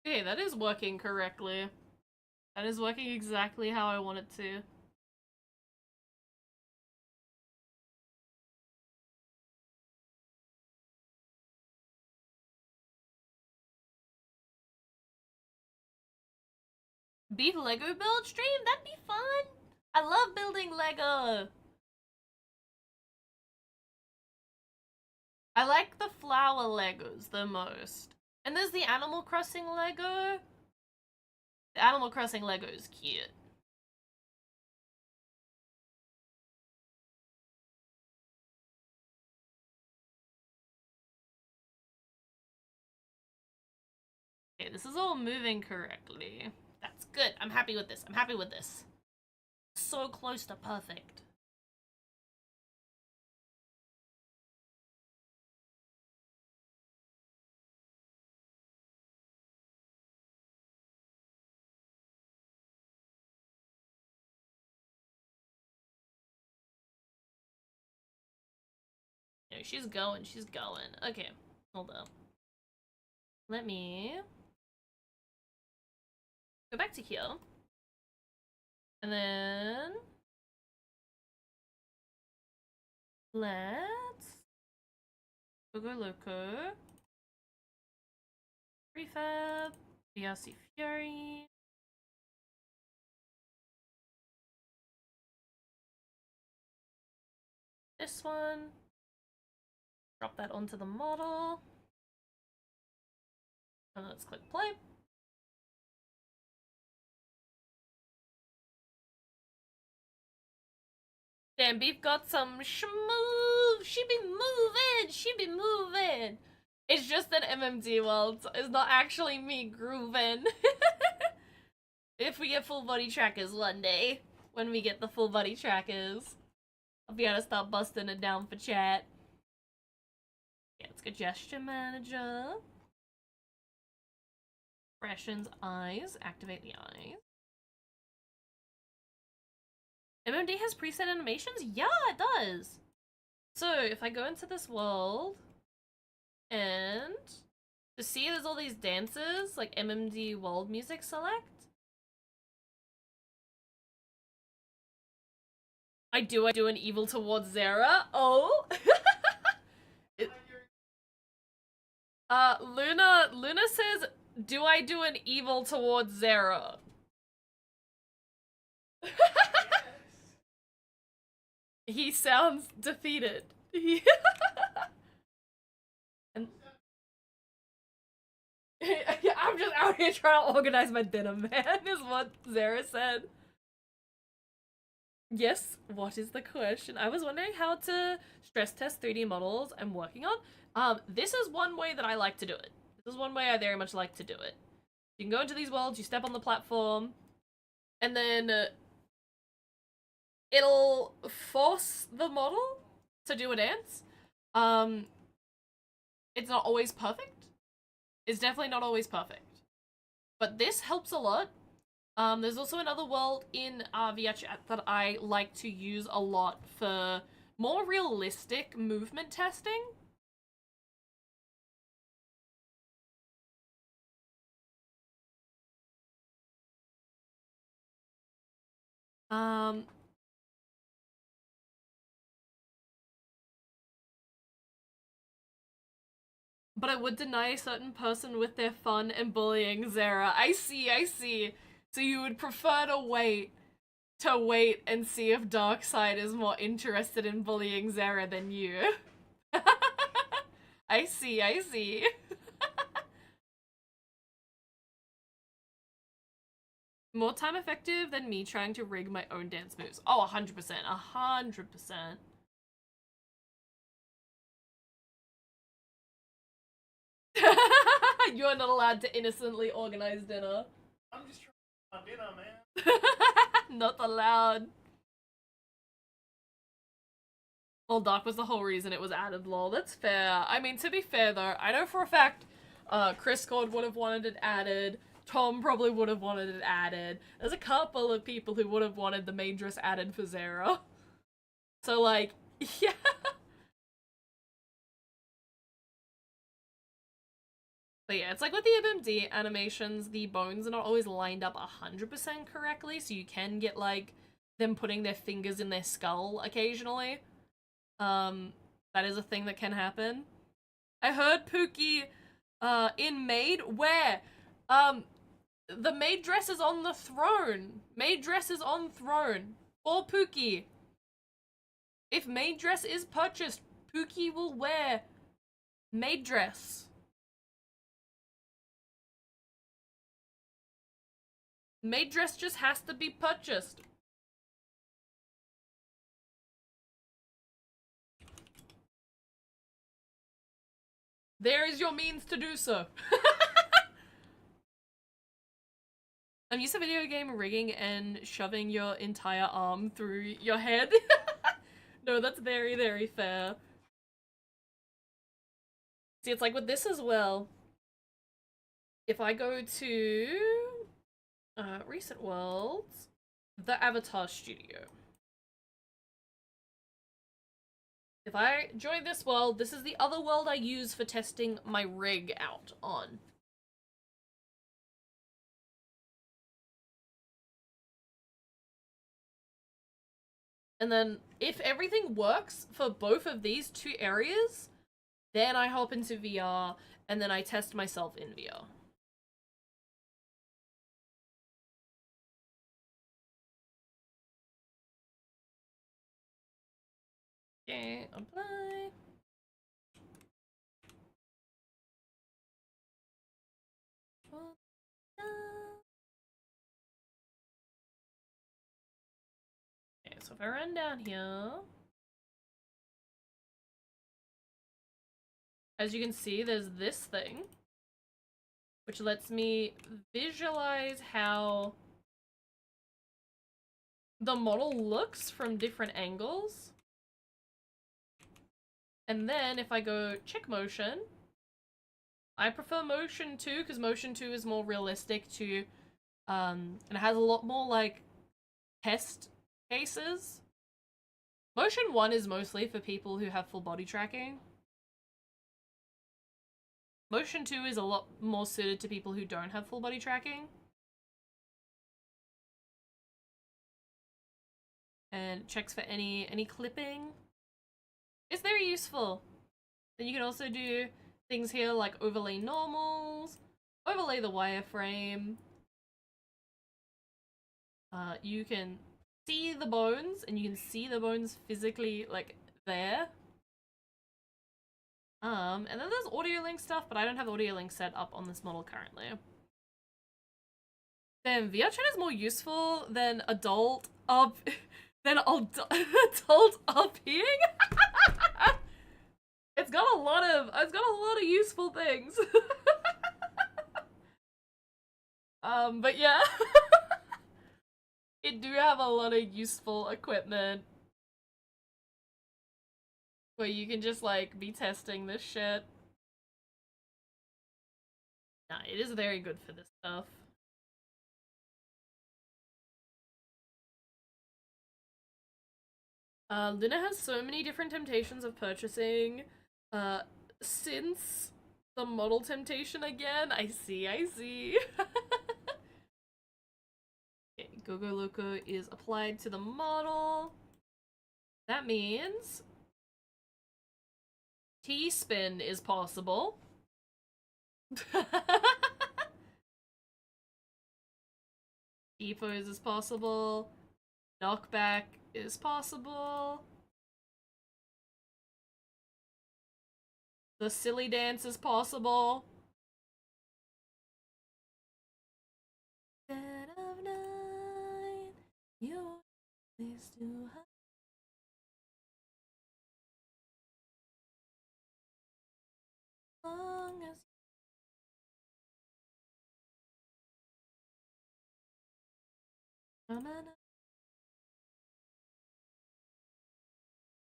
Okay, that is working correctly. That is working exactly how I want it to. Beef Lego build stream? That'd be fun! I love building Lego! I like the flower Legos the most. And there's the Animal Crossing Lego. The Animal Crossing Lego is cute. Okay, this is all moving correctly. That's That's good. I'm happy with this. I'm happy with this. So close to perfect. No, she's going. She's going. Okay, hold up. Let me go back to here. And then let's go loco. Prefab. VRC Fury. This one. Drop that onto the model. And let's click play. Damn, Beef got some schmove. She be moving. She be moving. It's just an MMD world. It's not actually me grooving. If we get full body trackers one day, when we get the full body trackers, I'll be able to start busting it down for chat. Yeah, let's go gesture manager. Expressions, eyes. Activate the eyes. MMD has preset animations? Yeah, it does! So, if I go into this world, and to see there's all these dances, like MMD world music select. I do an evil towards Zara. Oh! Luna says, do I do an evil towards Zara? He sounds defeated. And I'm just out here trying to organize my dinner, man, is what Zara said. Yes, what is the question? I was wondering how to stress test 3D models I'm working on. This is one way that I like to do it. This is one way I very much like to do it. You can go into these worlds, you step on the platform, and then it'll force the model to do a dance. It's not always perfect. It's definitely not always perfect. But this helps a lot. There's also another world in VRChat that I like to use a lot for more realistic movement testing. But I would deny a certain person with their fun and bullying, Zara. I see, I see. So you would prefer to wait and see if Darkseid is more interested in bullying Zara than you. I see, I see. More time effective than me trying to rig my own dance moves. Oh, 100%, 100%. You're not allowed to innocently organize dinner. I'm just trying to dinner, man. Not allowed. Well, Dark was the whole reason it was added, lol. That's fair. I mean, to be fair though, I know for a fact Chris God would have wanted it added. Tom probably would have wanted it added. There's a couple of people who would have wanted the main dress added for Zara. So, like, yeah. But yeah, it's like with the MMD animations, the bones are not always lined up 100% correctly, so you can get, like, them putting their fingers in their skull occasionally. That is a thing that can happen. I heard Pookie, in Maid, where, the maid dress is on the throne. Maid dress is on throne. For Pookie. If maid dress is purchased, Pookie will wear maid dress. Maid dress just has to be purchased. There is your means to do so. I'm used to video game rigging and shoving your entire arm through your head. No, that's very, very fair. See, it's like with this as well. If I go to recent worlds, the Avatar Studio. If I join this world, this is the other world I use for testing my rig out on. And then if everything works for both of these two areas, then I hop into VR and then I test myself in VR. Okay, apply. Okay, so if I run down here, as you can see, there's this thing, which lets me visualize how the model looks from different angles. And then if I go check motion, I prefer motion 2 because motion 2 is more realistic to, and it has a lot more like test cases. Motion 1 is mostly for people who have full body tracking. Motion 2 is a lot more suited to people who don't have full body tracking. And checks for any clipping. It's very useful. Then you can also do things here like overlay normals, overlay the wireframe. You can see the bones, and you can see the bones physically like there. And then there's audio link stuff, but I don't have audio link set up on this model currently. Damn, VR chat is more useful than adult up adult upping. It's got a lot of useful things. But yeah. It do have a lot of useful equipment where you can just like be testing this shit. Nah, it is very good for this stuff. Luna has so many different temptations of purchasing. Since the model temptation again, I see. Okay, Gogo Loco is applied to the model. That means T-spin is possible. T-pose is possible. Knockback is possible. The silly dance is possible. Dead of night, your place to hide. Long as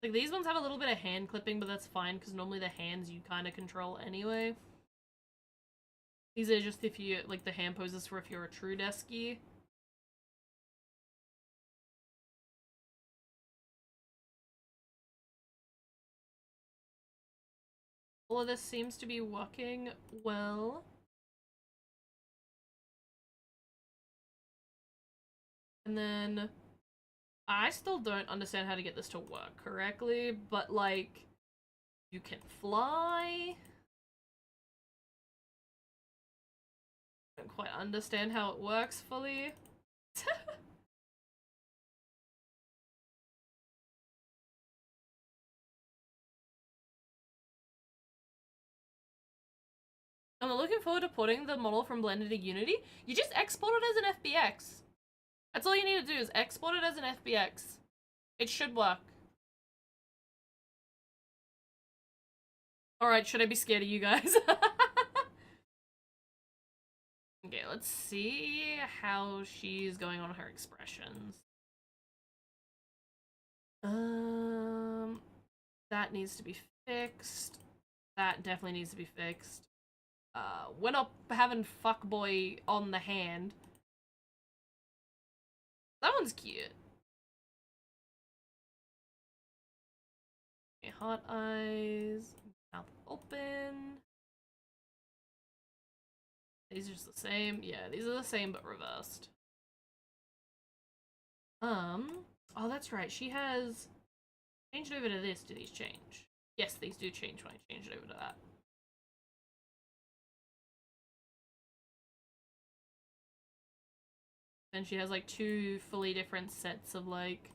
like these ones have a little bit of hand clipping, but that's fine because normally the hands you kind of control anyway. These are just if you like the hand poses for if you're a true deskie. All of this seems to be working well. And then I still don't understand how to get this to work correctly, but like you can fly. I don't quite understand how it works fully. I'm looking forward to porting the model from Blender to Unity. You just export it as an FBX. That's all you need to do is export it as an FBX. It should work. Alright, should I be scared of you guys? Okay, let's see how she's going on her expressions. That needs to be fixed. That definitely needs to be fixed. We're not having fuckboy on the hand. That one's cute. Okay, hot eyes, mouth open. These are just the same. Yeah, these are the same but reversed. Oh, that's right. She has changed over to this. Do these change? Yes, these do change when I change it over to that. Then she has like two fully different sets of like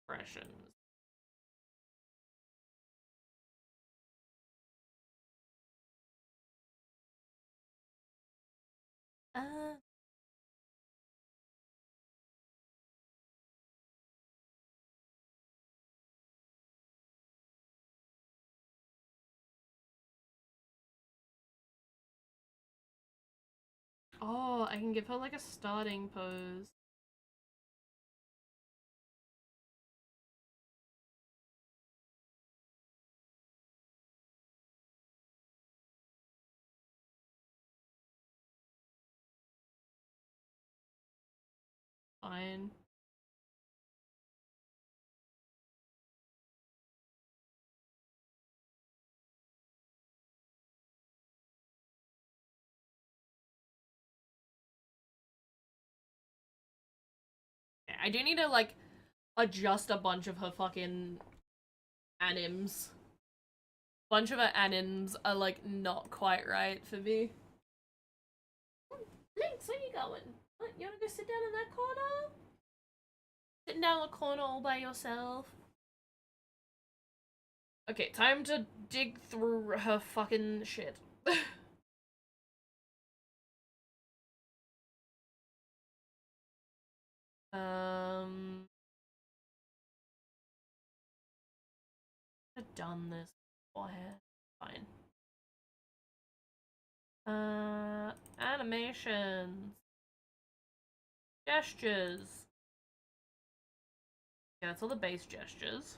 expressions. Uh Oh, I can give her like a starting pose. Fine. I do need to like adjust a bunch of her fucking anims. Bunch of her anims are like not quite right for me. Lynx, where you going? What, you wanna go sit down in that corner? Sitting down in the corner all by yourself. Okay, time to dig through her fucking shit. I've done this beforehand. Fine. Animations. Gestures. Yeah, that's all the base gestures.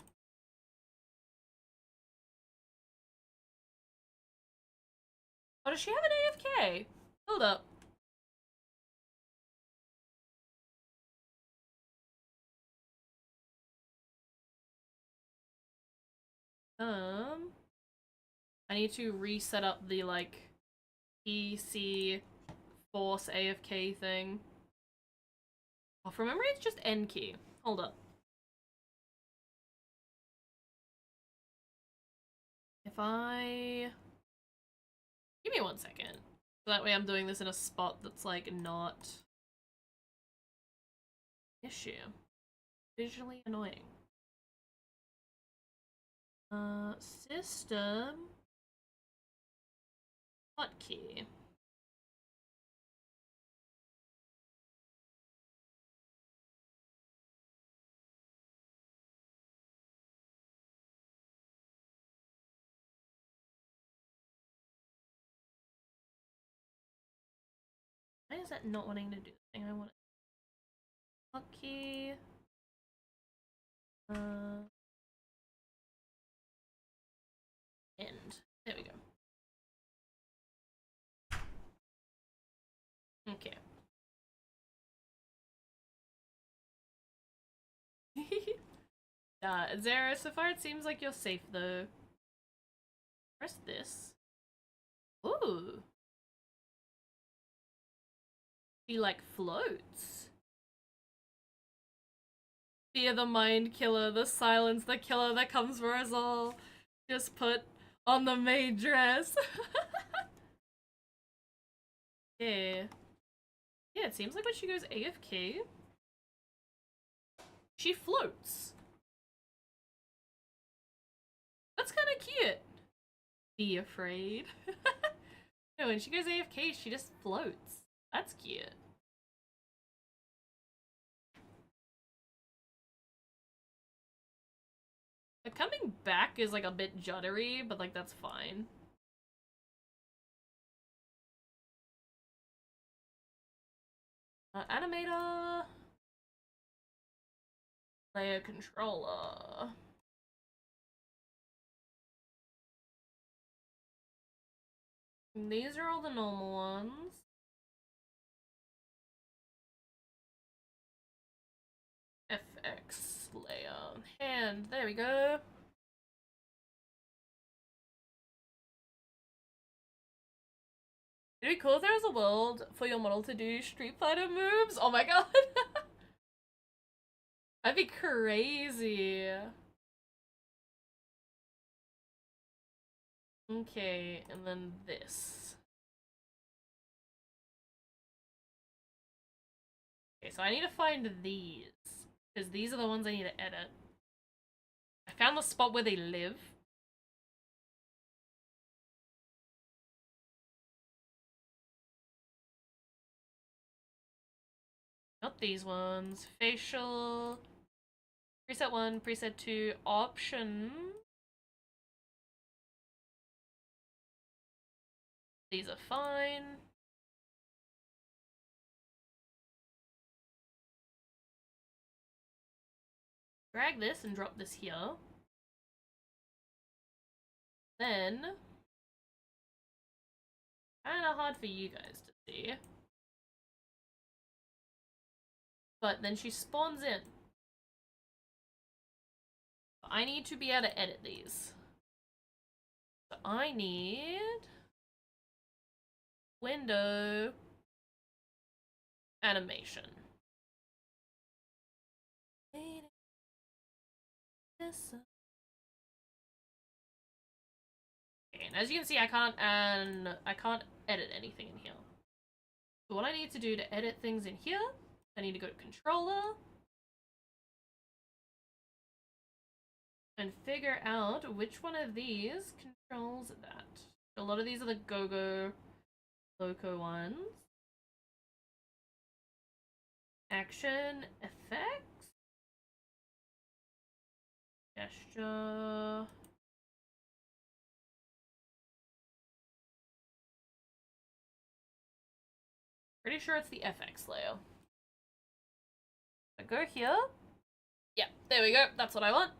Oh, does she have an AFK? Hold up. I need to reset up the, like, PC force AFK thing. Oh, from memory, it's just N key. Hold up. If I... Give me 1 second. So that way I'm doing this in a spot that's, like, not... issue. Visually annoying. System... hotkey. Why is that not wanting to do the thing I want? Hotkey. End. There we go. Okay. Zara, so far it seems like you're safe though. Press this. Ooh. She like floats. Fear the mind killer, the silence, the killer that comes for us all. Just put on the maid dress. Yeah. Yeah, it seems like when she goes AFK, she floats. That's kind of cute. Be afraid. No, when she goes AFK, she just floats. That's cute. Like, coming back is like a bit juddery, but like that's fine. Animator. Layer controller. And these are all the normal ones. FX layer. Hand. There we go. It'd be cool if there was a world for your model to do Street Fighter moves. Oh my god. That'd be crazy. Okay, and then this. Okay, so I need to find these. Because these are the ones I need to edit. I found the spot where they live. Not these ones. Facial. Preset 1, preset 2, option. These are fine. Drag this and drop this here. Then, kinda hard for you guys to see. But then she spawns in. I need to be able to edit these. So I need window animation. Okay, and as you can see, I can't edit anything in here. So what I need to do to edit things in here, I need to go to controller and figure out which one of these controls that. A lot of these are the Go-Go Loco ones. Action effects. Gesture. Pretty sure it's the FX layer. I go here. Yeah, there we go. That's what I want.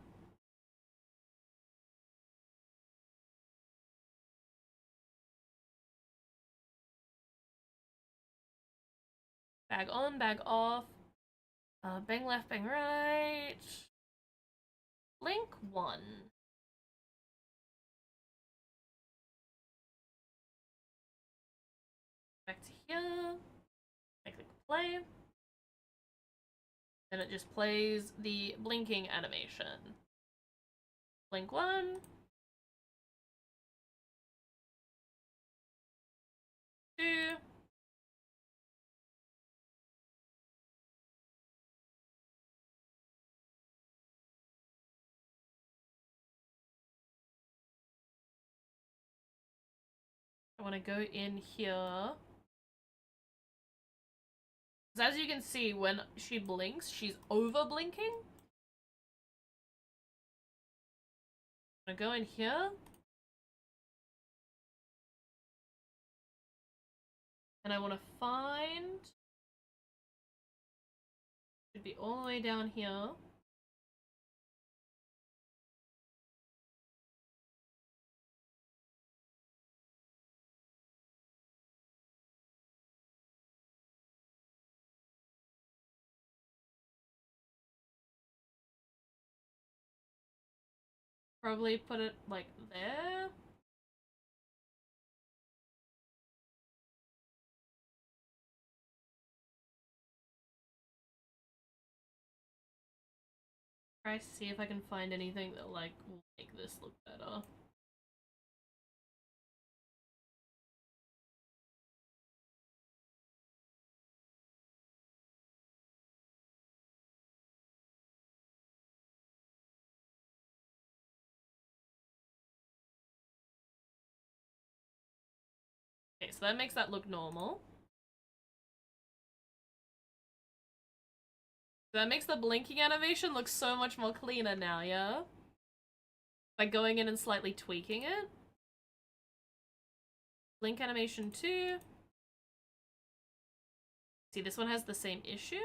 Bag on, bag off. Bang left, bang right. Link 1. Back to here. I click play. Then it just plays the blinking animation. Blink 1. 2. I want to go in here. Because as you can see, when she blinks, she's over blinking. I'm gonna go in here. And I want to find... Should be all the way down here. Probably put it like there. Try to see if I can find anything that like will make this look better. Okay, so that makes that look normal. That makes the blinking animation look so much more cleaner now, yeah? By going in and slightly tweaking it. Blink animation 2. See, this one has the same issue.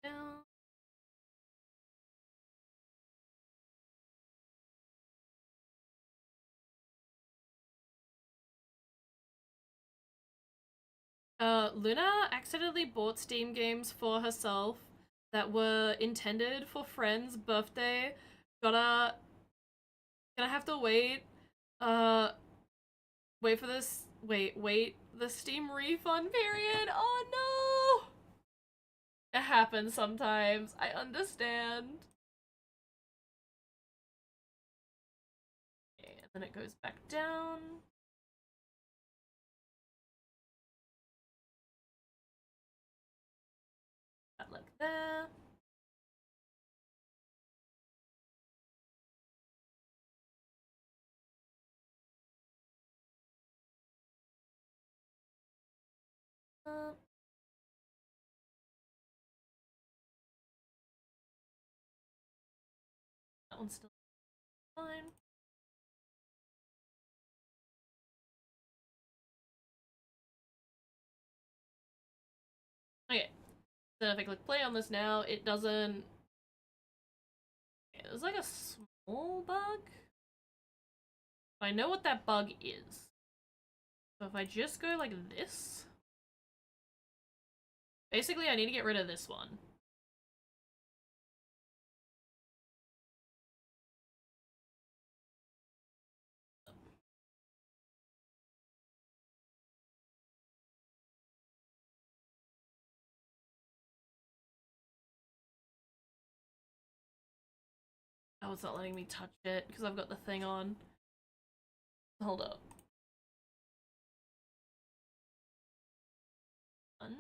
No. Luna accidentally bought Steam games for herself that were intended for friend's birthday. Gonna have to wait. Wait for this. Wait. The Steam refund period. Oh no! It happens sometimes. I understand. Okay, and then it goes back down. That like there. Uh, that one's still fine. Okay. Then if I click play on this now, it doesn't. There's like a small bug. I know what that bug is. So if I just go like this. Basically, I need to get rid of this one. Oh, it's not letting me touch it because I've got the thing on. Hold up. One.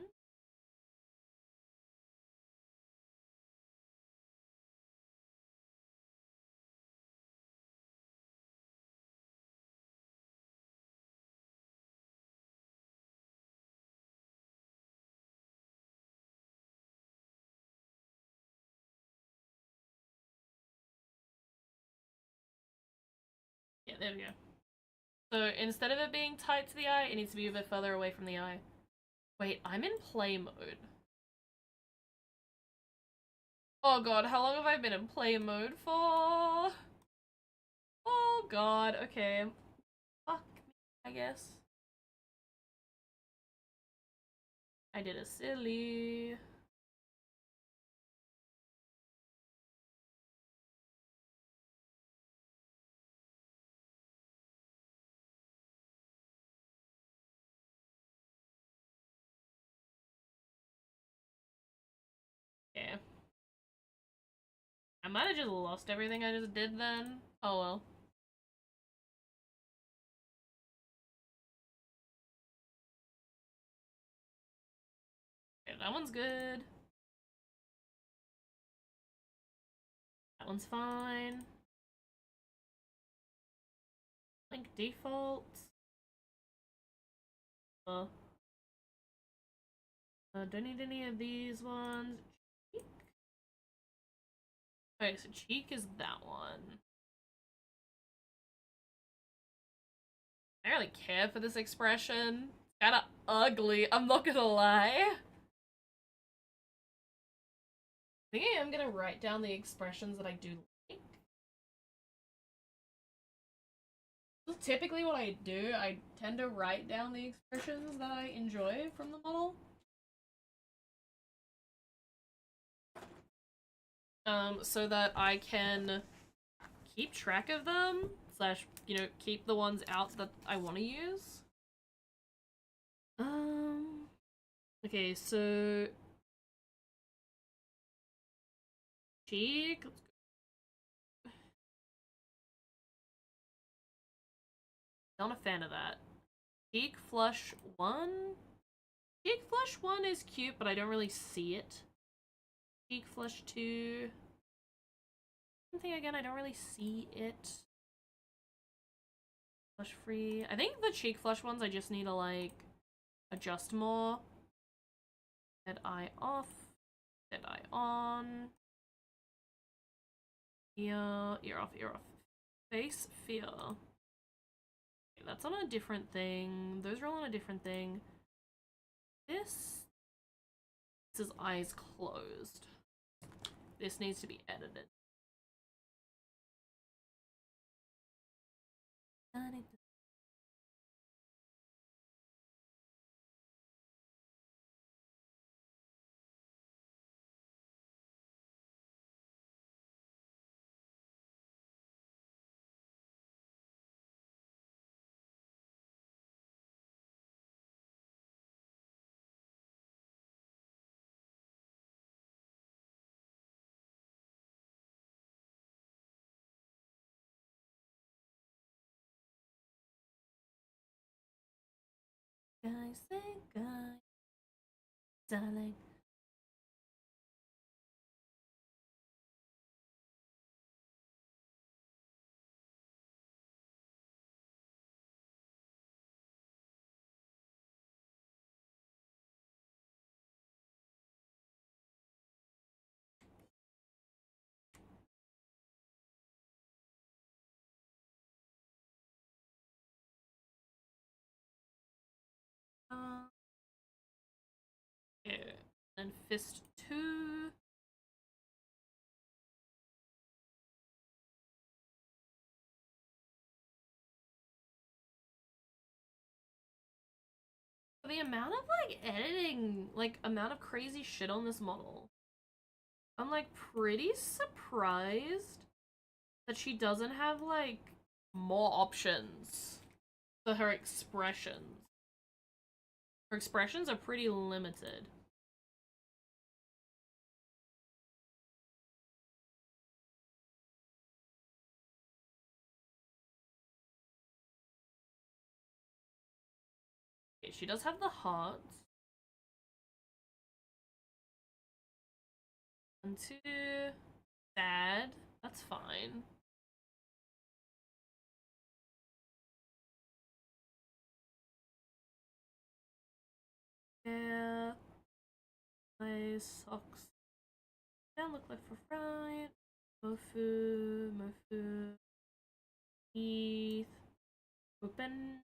Yeah, there we go. So instead of it being tight to the eye, it needs to be a bit further away from the eye. Wait, I'm in play mode. Oh god, how long have I been in play mode for? Oh god, okay. Fuck me, I guess. I did a silly. Yeah. I might have just lost everything I just did then. Oh well. Okay, that one's good. That one's fine. Link default. Don't need any of these ones. Cheek? Okay, so cheek is that one. I don't really care for this expression. It's kinda ugly, I'm not gonna lie. I think I am gonna write down the expressions that I do like. That's typically what I do. I tend to write down the expressions that I enjoy from the model. So that I can keep track of them, slash, you know, keep the ones out that I want to use. Okay, so cheek. Not a fan of that. Cheek flush 1. Cheek flush 1 is cute, but I don't really see it. Cheek flush 2. One thing again, I don't really see it. Flush free. I think the cheek flush ones I just need to like adjust more. Dead eye off. Dead eye on. Ear off, ear off. Face fear. Okay, that's on a different thing. Those are all on a different thing. This is eyes closed. This needs to be edited. Guys, say guys, darling. Okay. And fist 2. The amount of like editing, like amount of crazy shit on this model. I'm like pretty surprised that she doesn't have like more options for her expressions. Her expressions are pretty limited. Okay, she does have the hearts. 1, 2. Sad. That's fine. Yeah. Nice socks. Down, look left for right. Mofu, Mofu. Teeth. Open.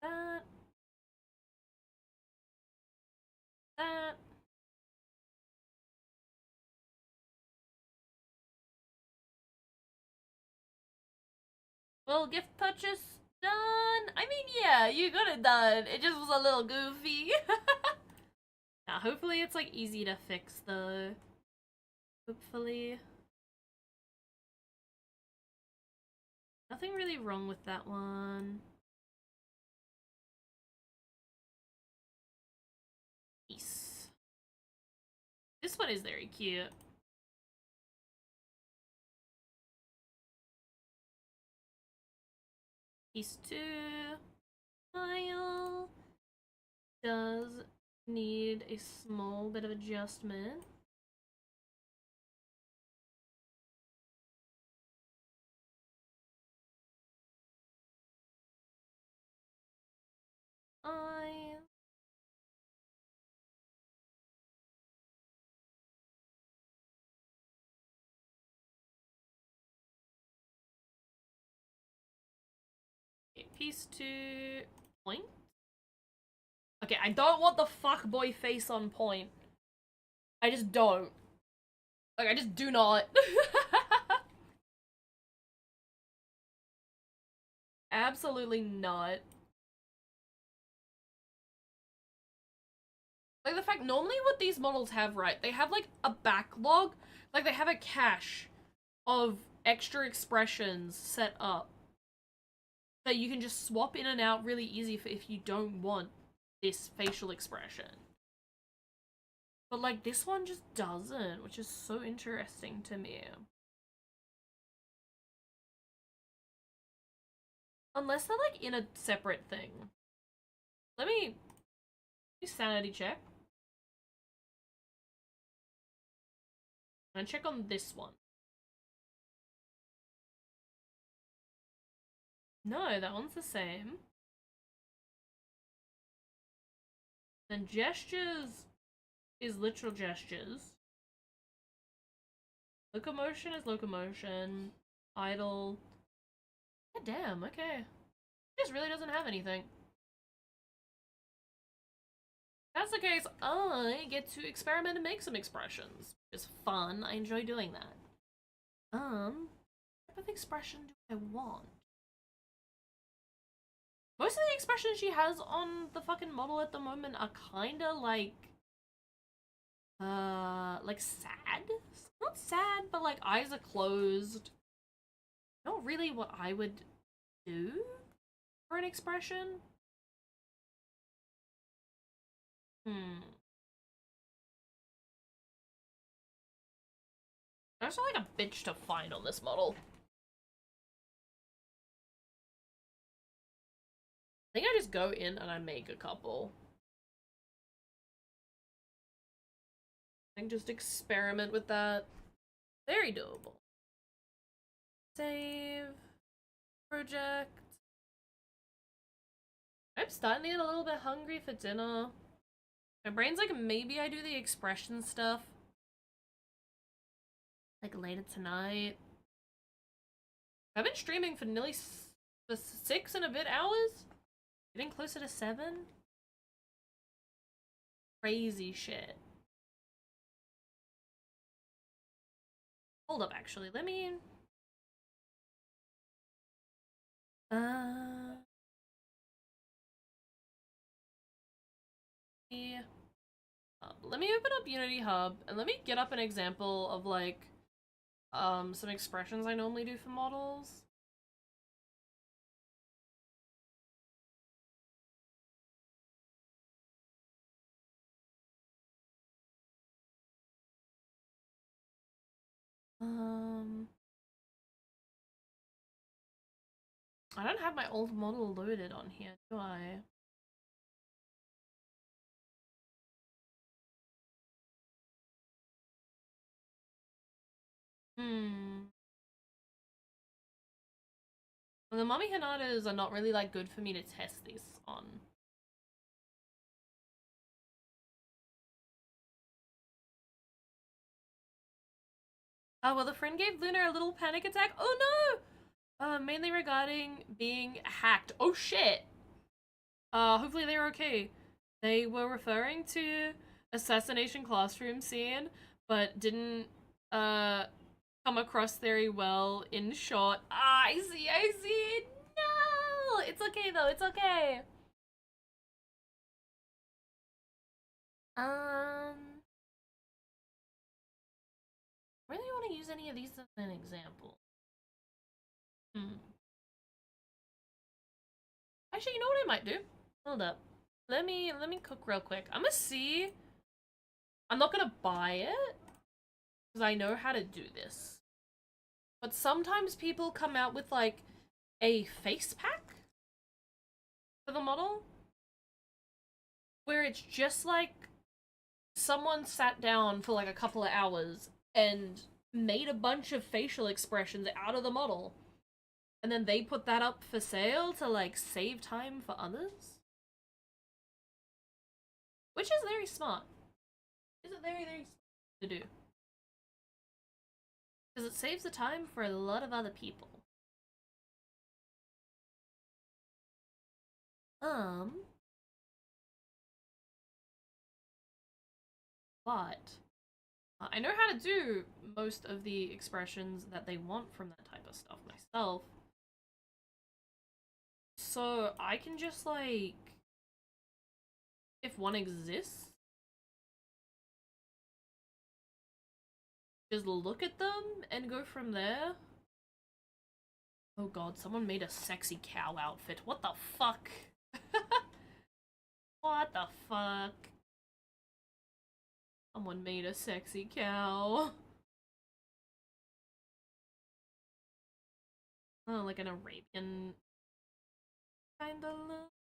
That. That. Well, gift purchase done. I mean, yeah, you got it done. It just was a little goofy. Now, hopefully it's like easy to fix though. Hopefully. Nothing really wrong with that one. Peace. This one is very cute. Piece 2. Smile. Does need a small bit of adjustment. Eyes. Okay, piece 2. Point. Okay, I don't want the fuckboy face on point. I just don't. Like, I just do not. Absolutely not. Like, the fact, normally what these models have, right, they have, like, a backlog. Like, they have a cache of extra expressions set up that you can just swap in and out really easy for if you don't want this facial expression. But, like, this one just doesn't, which is so interesting to me. Unless they're, like, in a separate thing. Let me sanity check. I'm gonna check on this one. No, that one's the same. Then gestures is literal gestures. Locomotion is locomotion. Idle. God damn, okay. This really doesn't have anything. If that's the case, I get to experiment and make some expressions. It's fun. I enjoy doing that. What type of expression do I want? Most of the expressions she has on the fucking model at the moment are kinda like sad? Not sad, but like eyes are closed. Not really what I would do for an expression. There's like a bitch to find on this model. I think I just go in and I make a couple. I can just experiment with that. Very doable. Save. Project. I'm starting to get a little bit hungry for dinner. My brain's like, maybe I do the expression stuff like later tonight. I've been streaming for nearly 6 and a bit hours. Getting closer to 7. Crazy shit. Hold up, actually. Let me... Yeah. Let me open up Unity Hub, and let me get up an example of, like, some expressions I normally do for models. I don't have my old model loaded on here, do I? Well, the Mommy Hanadas are not really, like, good for me to test this on. Oh, well, the friend gave Luna a little panic attack. Oh no! Mainly regarding being hacked. Oh shit! Hopefully they're okay. They were referring to Assassination Classroom scene, but didn't, come across very well in short. Ah, I see! No! It's okay though, it's okay. Really want to use any of these as an example. Actually, you know what I might do? Hold up. Let me cook real quick. I'm gonna see. I'm not gonna buy it because I know how to do this. But sometimes people come out with like a face pack for the model where it's just like someone sat down for like a couple of hours and made a bunch of facial expressions out of the model. And then they put that up for sale to like save time for others. Which is very smart. Is it very, very smart to do? Because it saves the time for a lot of other people. But I know how to do most of the expressions that they want from that type of stuff myself. So I can just like, if one exists, just look at them and go from there. Oh god, someone made a sexy cow outfit. What the fuck? What the fuck? Someone made a sexy cow. Oh, like an Arabian kind of look.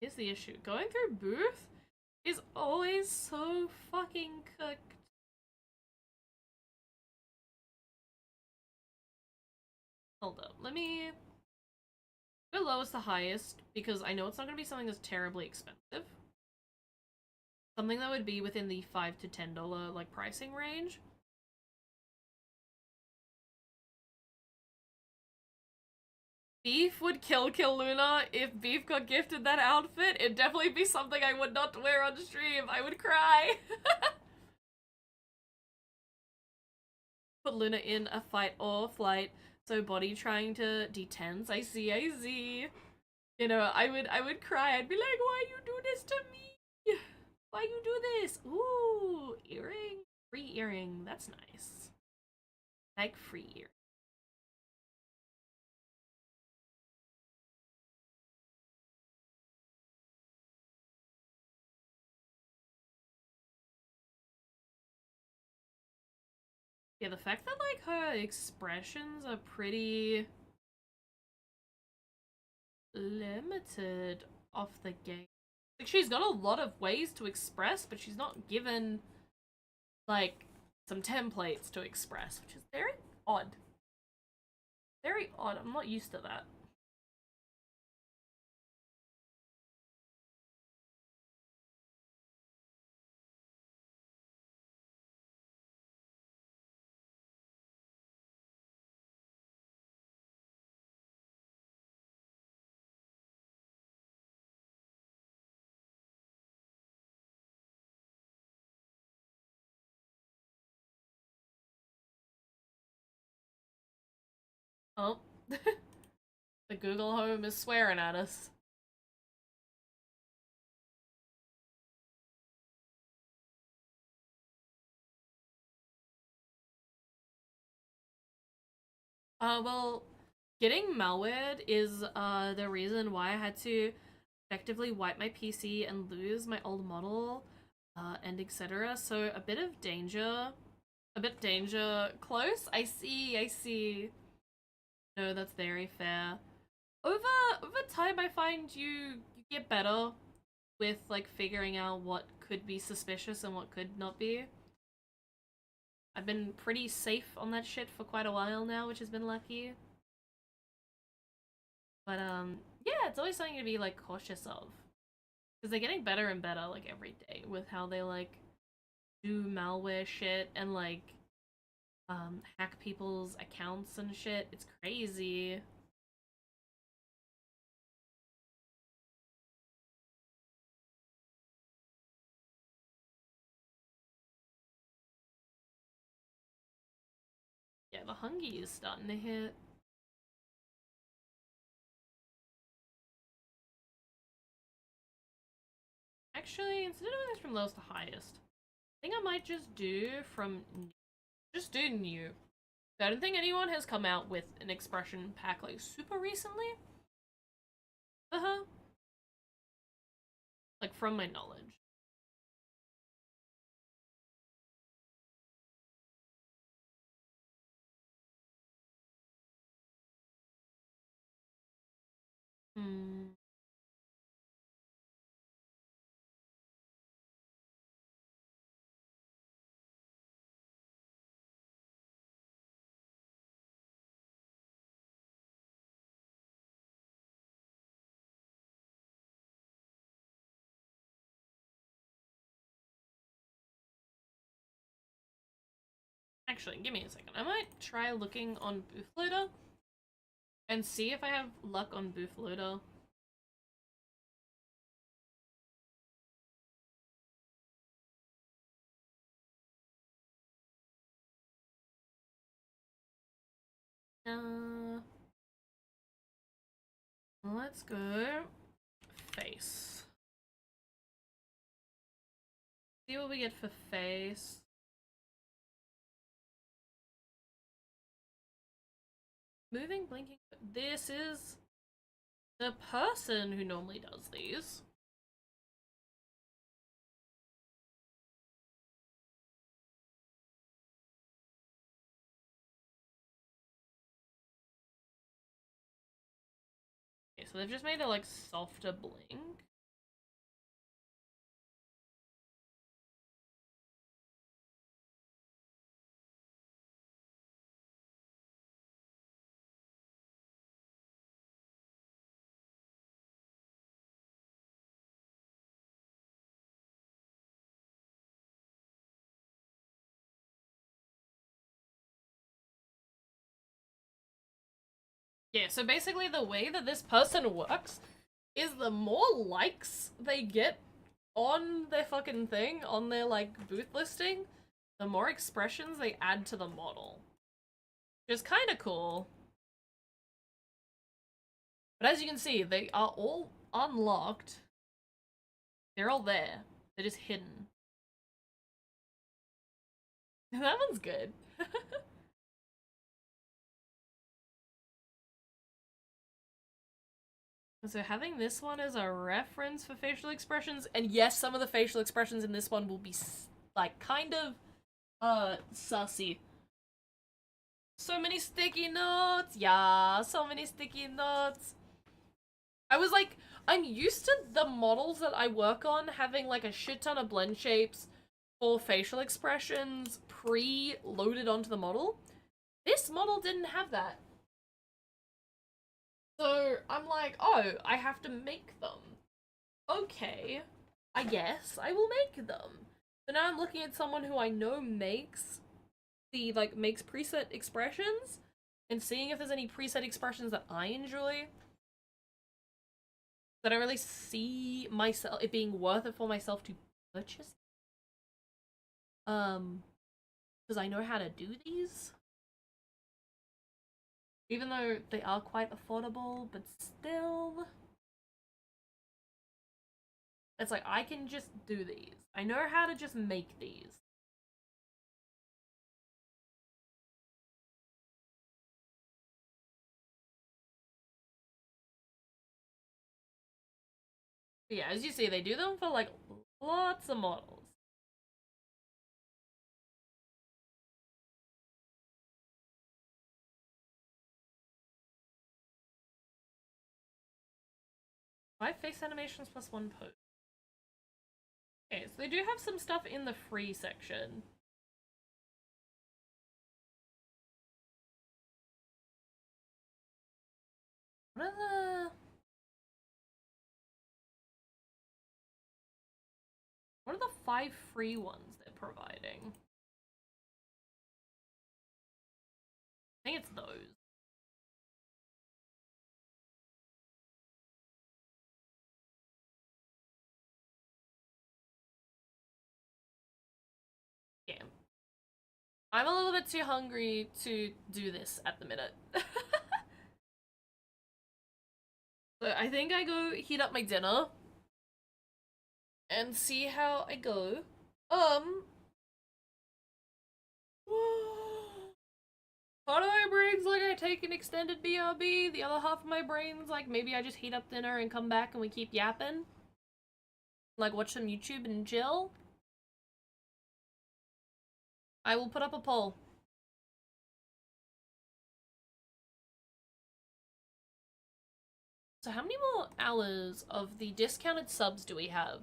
Here's the issue. Going through Booth is always so fucking cooked. Hold up, let me go lowest to highest because I know it's not gonna be something that's terribly expensive. Something that would be within the $5 to $10 like pricing range. Beef would kill Luna if Beef got gifted that outfit. It'd definitely be something I would not wear on stream. I would cry. Put Luna in a fight or flight. So body trying to detense. I see, I see. You know, I would cry. I'd be like, why you do this to me? Why you do this? Ooh, earring? Free earring. That's nice. Like free earring. Yeah, the fact that, like, her expressions are pretty limited off the gate. Like, she's got a lot of ways to express, but she's not given, like, some templates to express, which is very odd. Very odd. I'm not used to that. Oh. The Google Home is swearing at us. Well, getting malwared is, the reason why I had to effectively wipe my PC and lose my old model, and etc. So a bit of danger. A bit danger. Close? I see, I see. No, that's very fair. Over time, I find you get better with, like, figuring out what could be suspicious and what could not be. I've been pretty safe on that shit for quite a while now, which has been lucky. But, yeah, it's always something to be, like, cautious of. Because they're getting better and better, like, every day with how they, like, do malware shit and, like, hack people's accounts and shit. It's crazy. Yeah, the Hungy is starting to hit. Actually, instead of doing this from lowest to highest, I think I might just do from... Just do new. I don't think anyone has come out with an expression pack, like, super recently. Like, from my knowledge. Hmm. Actually, give me a second. I might try looking on Bootloader and see if I have luck on Bootloader. Let's go face. See what we get for face. Moving, blinking. This is the person who normally does these. Okay, so they've just made a, like, softer blink. Yeah, so basically the way that this person works is the more likes they get on their fucking thing, on their, like, booth listing, the more expressions they add to the model. Which is kinda cool. But as you can see, they are all unlocked. They're all there. They're just hidden. That one's good. So having this one as a reference for facial expressions, and yes, some of the facial expressions in this one will be, like, kind of, sussy. So many sticky notes! Yeah, so many sticky notes! I was like, I'm used to the models that I work on having, like, a shit ton of blend shapes for facial expressions pre-loaded onto the model. This model didn't have that. So I'm like, oh, I have to make them. Okay, I guess I will make them. So now I'm looking at someone who I know makes makes preset expressions and seeing if there's any preset expressions that I enjoy. That I really see myself it being worth it for myself to purchase. Because I know how to do these. Even though they are quite affordable, but still. It's like, I can just do these. I know how to just make these. But yeah, as you see, they do them for, like, lots of models. Five face animations plus one pose. Okay, so they do have some stuff in the free section. What are the... What are the 5 free ones they're providing? I think it's those. Yeah. I'm a little bit too hungry to do this at the minute. So I think I go heat up my dinner and see how I go. Part of my brain's like I take an extended BRB, the other half of my brain's like maybe I just heat up dinner and come back and we keep yapping. Like watch some YouTube and chill. I will put up a poll. So how many more hours of the discounted subs do we have?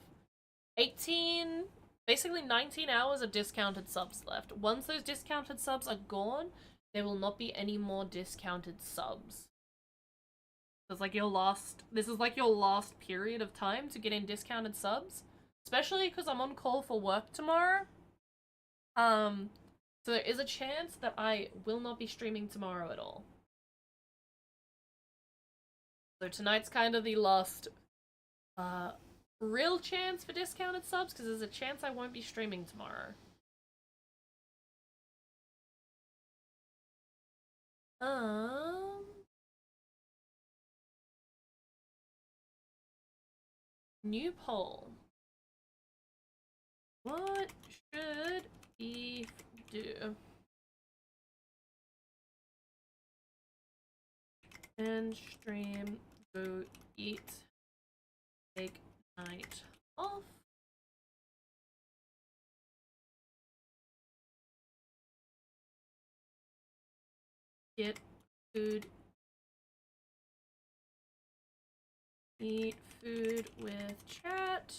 18, basically 19 hours of discounted subs left. Once those discounted subs are gone, there will not be any more discounted subs. It's like this is like your last period of time to get in discounted subs. Especially because I'm on call for work tomorrow. So there is a chance that I will not be streaming tomorrow at all. So tonight's kind of the last, real chance for discounted subs, because there's a chance I won't be streaming tomorrow. New poll. What should beef do? And stream, go eat, take night off. Get food. Eat food with chat.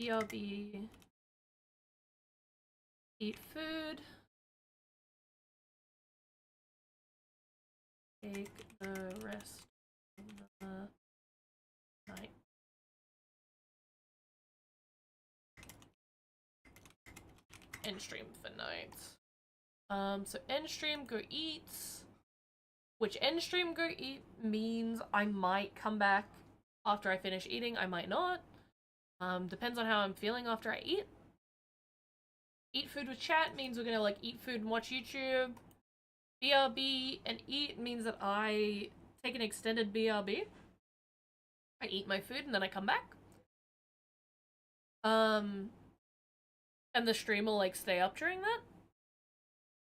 BRB. Eat food. Take the rest of the night. And stream for night. So end stream, go eat. Which end stream go eat means I might come back after I finish eating, I might not. Depends on how I'm feeling after I eat. Eat food with chat means we're gonna like eat food and watch YouTube. BRB and eat means that I take an extended BRB. I eat my food and then I come back. And the stream will like stay up during that.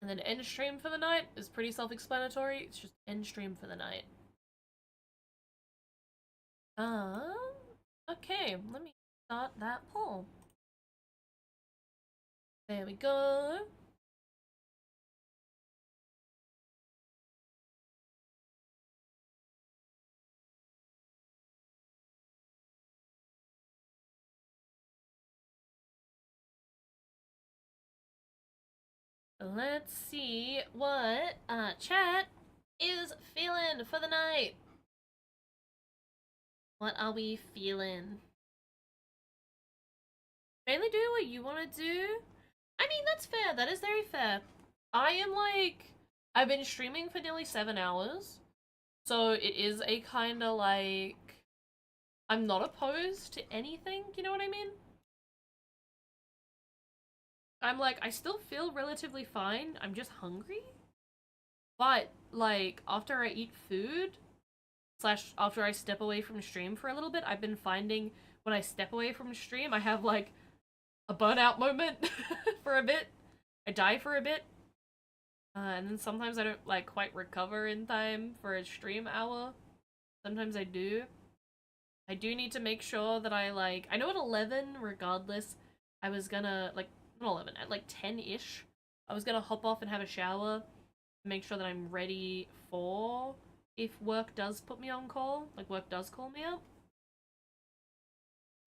And then end stream for the night is pretty self-explanatory. It's just end stream for the night. Okay, let me start that poll. There we go. Let's see what chat is feeling for the night. What are we feeling? Mainly do what you want to do. I mean, that's fair. That is very fair. I am like, I've been streaming for nearly 7 hours. So it is a kind of like, I'm not opposed to anything, you know what I mean? I'm like, I still feel relatively fine. I'm just hungry. But, like, after I eat food, slash after I step away from stream for a little bit, I've been finding when I step away from stream, I have, like, a burnout moment for a bit. I die for a bit. And then sometimes I don't, like, quite recover in time for a stream hour. Sometimes I do. I do need to make sure that I, like, I know at 11, regardless, I was gonna, like, not 11, at, like, 10-ish, I was gonna hop off and have a shower, make sure that I'm ready for if work does put me on call, like, work does call me up.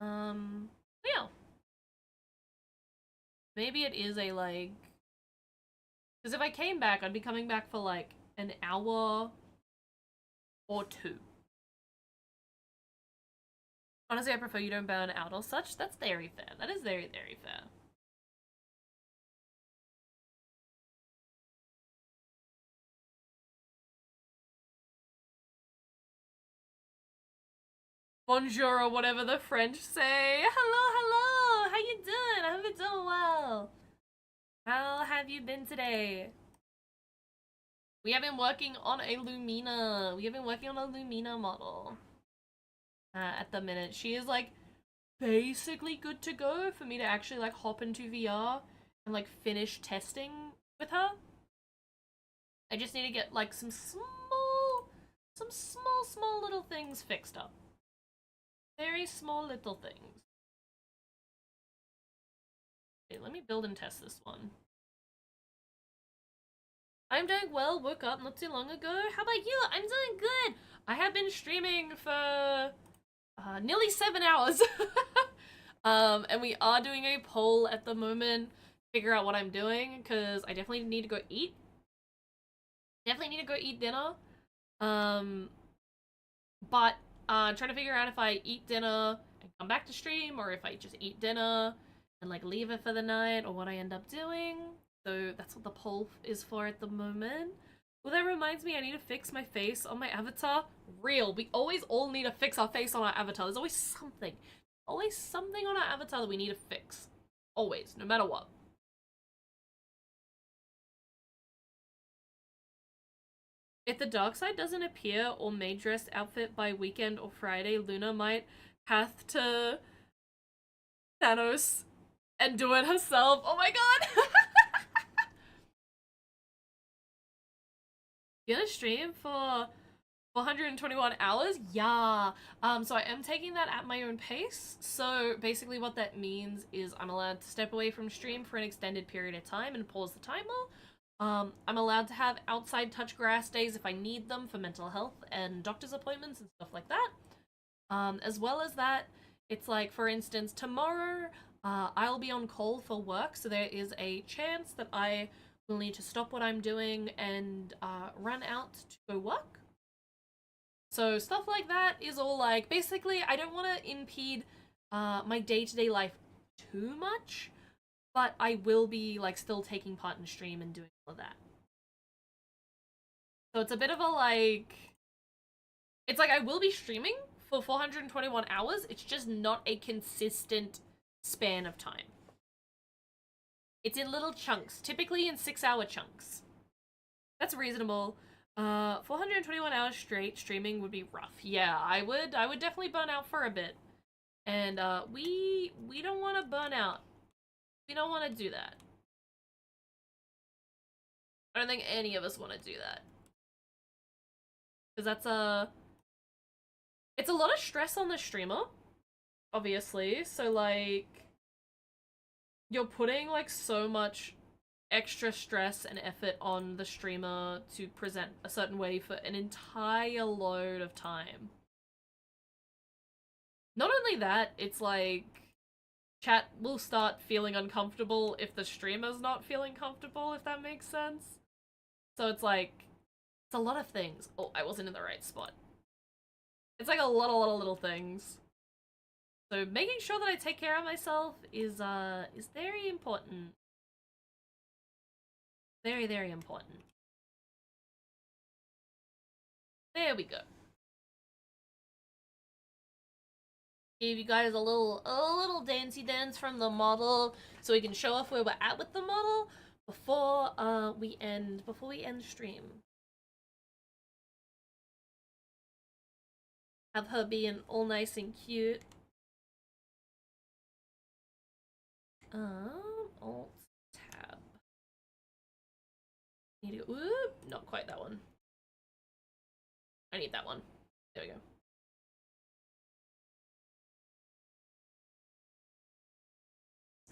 Yeah. Maybe it is a, like, because if I came back, I'd be coming back for, like, an hour or 2. Honestly, I prefer you don't burn out or such. That's very fair. That is very, very fair. Bonjour or whatever the French say. Hello, hello! How you doing? I hope you're doing well. How have you been today? We have been working on a Lumina. We have been working on a Lumina model. At the minute. She is, like, basically good to go for me to actually, like, hop into VR and, like, finish testing with her. I just need to get, like, some small little things fixed up. Very small little things. Okay, let me build and test this one. I'm doing well, woke up not too long ago. How about you? I'm doing good! I have been streaming for nearly 7 hours. And we are doing a poll at the moment, figure out what I'm doing, because I definitely need to go eat. Definitely need to go eat dinner. But trying to figure out if I eat dinner and come back to stream, or if I just eat dinner and like leave it for the night, or what I end up doing. So that's what the poll is for at the moment. Well, that reminds me, I need to fix my face on my avatar. Real, we always all need to fix our face on our avatar. There's always something. Always something on our avatar that we need to fix. Always, no matter what. If the dark side doesn't appear or maid dress outfit by weekend or Friday, Luna might have to Thanos and do it herself. Oh my god! You gonna stream for 421 hours? Yeah. So I am taking that at my own pace. So basically what that means is I'm allowed to step away from stream for an extended period of time and pause the timer. I'm allowed to have outside touch grass days if I need them for mental health and doctor's appointments and stuff like that. As well as that, it's like, for instance, tomorrow I'll be on call for work, so there is a chance that I will need to stop what I'm doing and run out to go work. So stuff like that is all like, basically, I don't want to impede my day-to-day life too much, but I will be like still taking part in stream and doing all of that. So it's a bit of a like, it's like I will be streaming for 421 hours. It's just not a consistent span of time. It's in little chunks, typically in 6-hour chunks. That's reasonable. 421 hours straight streaming would be rough. Yeah, I would definitely burn out for a bit. And we don't want to burn out. We don't want to do that. I don't think any of us want to do that. Because it's a lot of stress on the streamer, obviously. So like you're putting like so much extra stress and effort on the streamer to present a certain way for an entire load of time. Not only that, it's like chat will start feeling uncomfortable if the streamer's not feeling comfortable, if that makes sense. So it's like, it's a lot of things. Oh, I wasn't in the right spot. It's like a lot of little things. So making sure that I take care of myself is very important. Very, very important. There we go. Give you guys a little dancey dance from the model so we can show off where we're at with the model before we end stream. Have her being all nice and cute. Alt tab. Need to go, whoop, not quite that one. I need that one. There we go.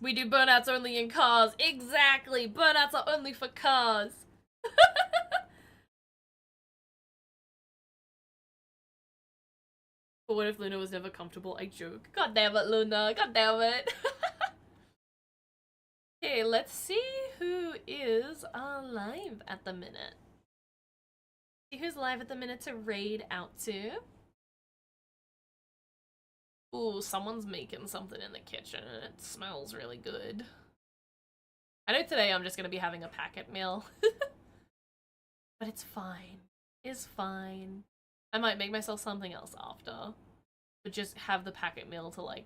We do burnouts only in cars. Exactly! Burnouts are only for cars. But what if Luna was never comfortable? I joke. God damn it, Luna. God damn it. Okay, let's see who is live at the minute. See who's live at the minute to raid out to. Ooh, someone's making something in the kitchen and it smells really good. I know today I'm just gonna be having a packet meal. But it's fine. It's fine. I might make myself something else after. But just have the packet meal to like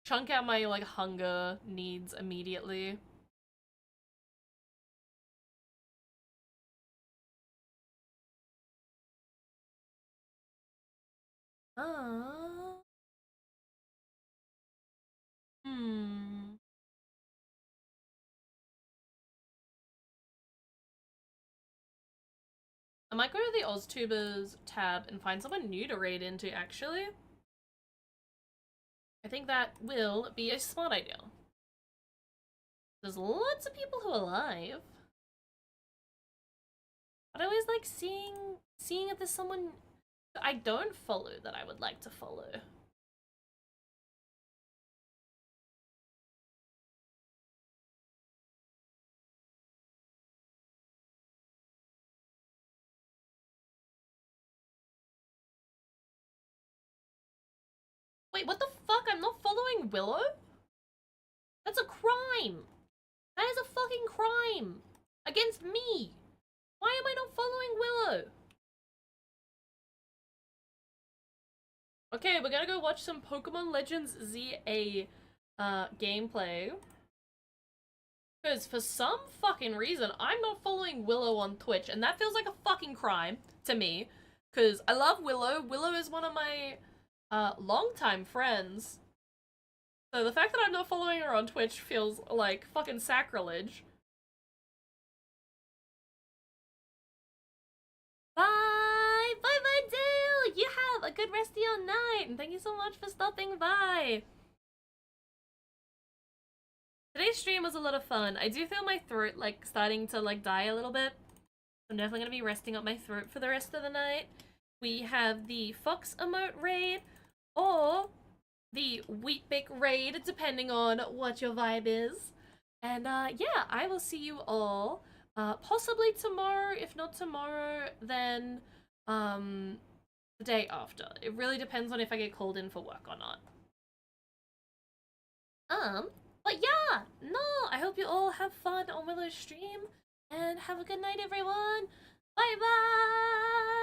chunk out my like hunger needs immediately. I might go to the OzTubers tab and find someone new to raid into, actually. I think that will be a smart idea. There's lots of people who are live. But I always like seeing if there's someone I don't follow that I would like to follow. Wait, what the fuck? I'm not following Willow? That's a crime! That is a fucking crime! Against me! Why am I not following Willow? Okay, we're gonna go watch some Pokemon Legends ZA gameplay. Because for some fucking reason, I'm not following Willow on Twitch, and that feels like a fucking crime to me. Because I love Willow. Willow is one of my longtime friends. So the fact that I'm not following her on Twitch feels like fucking sacrilege. Bye! Bye-bye, Dale! You have a good rest of your night, and thank you so much for stopping by. Today's stream was a lot of fun. I do feel my throat, like, starting to, like, die a little bit. I'm definitely gonna be resting up my throat for the rest of the night. We have the Fox emote raid, or the Wheatbix raid, depending on what your vibe is. And, yeah, I will see you all, possibly tomorrow. If not tomorrow, then, the day after. It really depends on if I get called in for work or not. But yeah, no, I hope you all have fun on Willow's stream, and have a good night, everyone. Bye bye.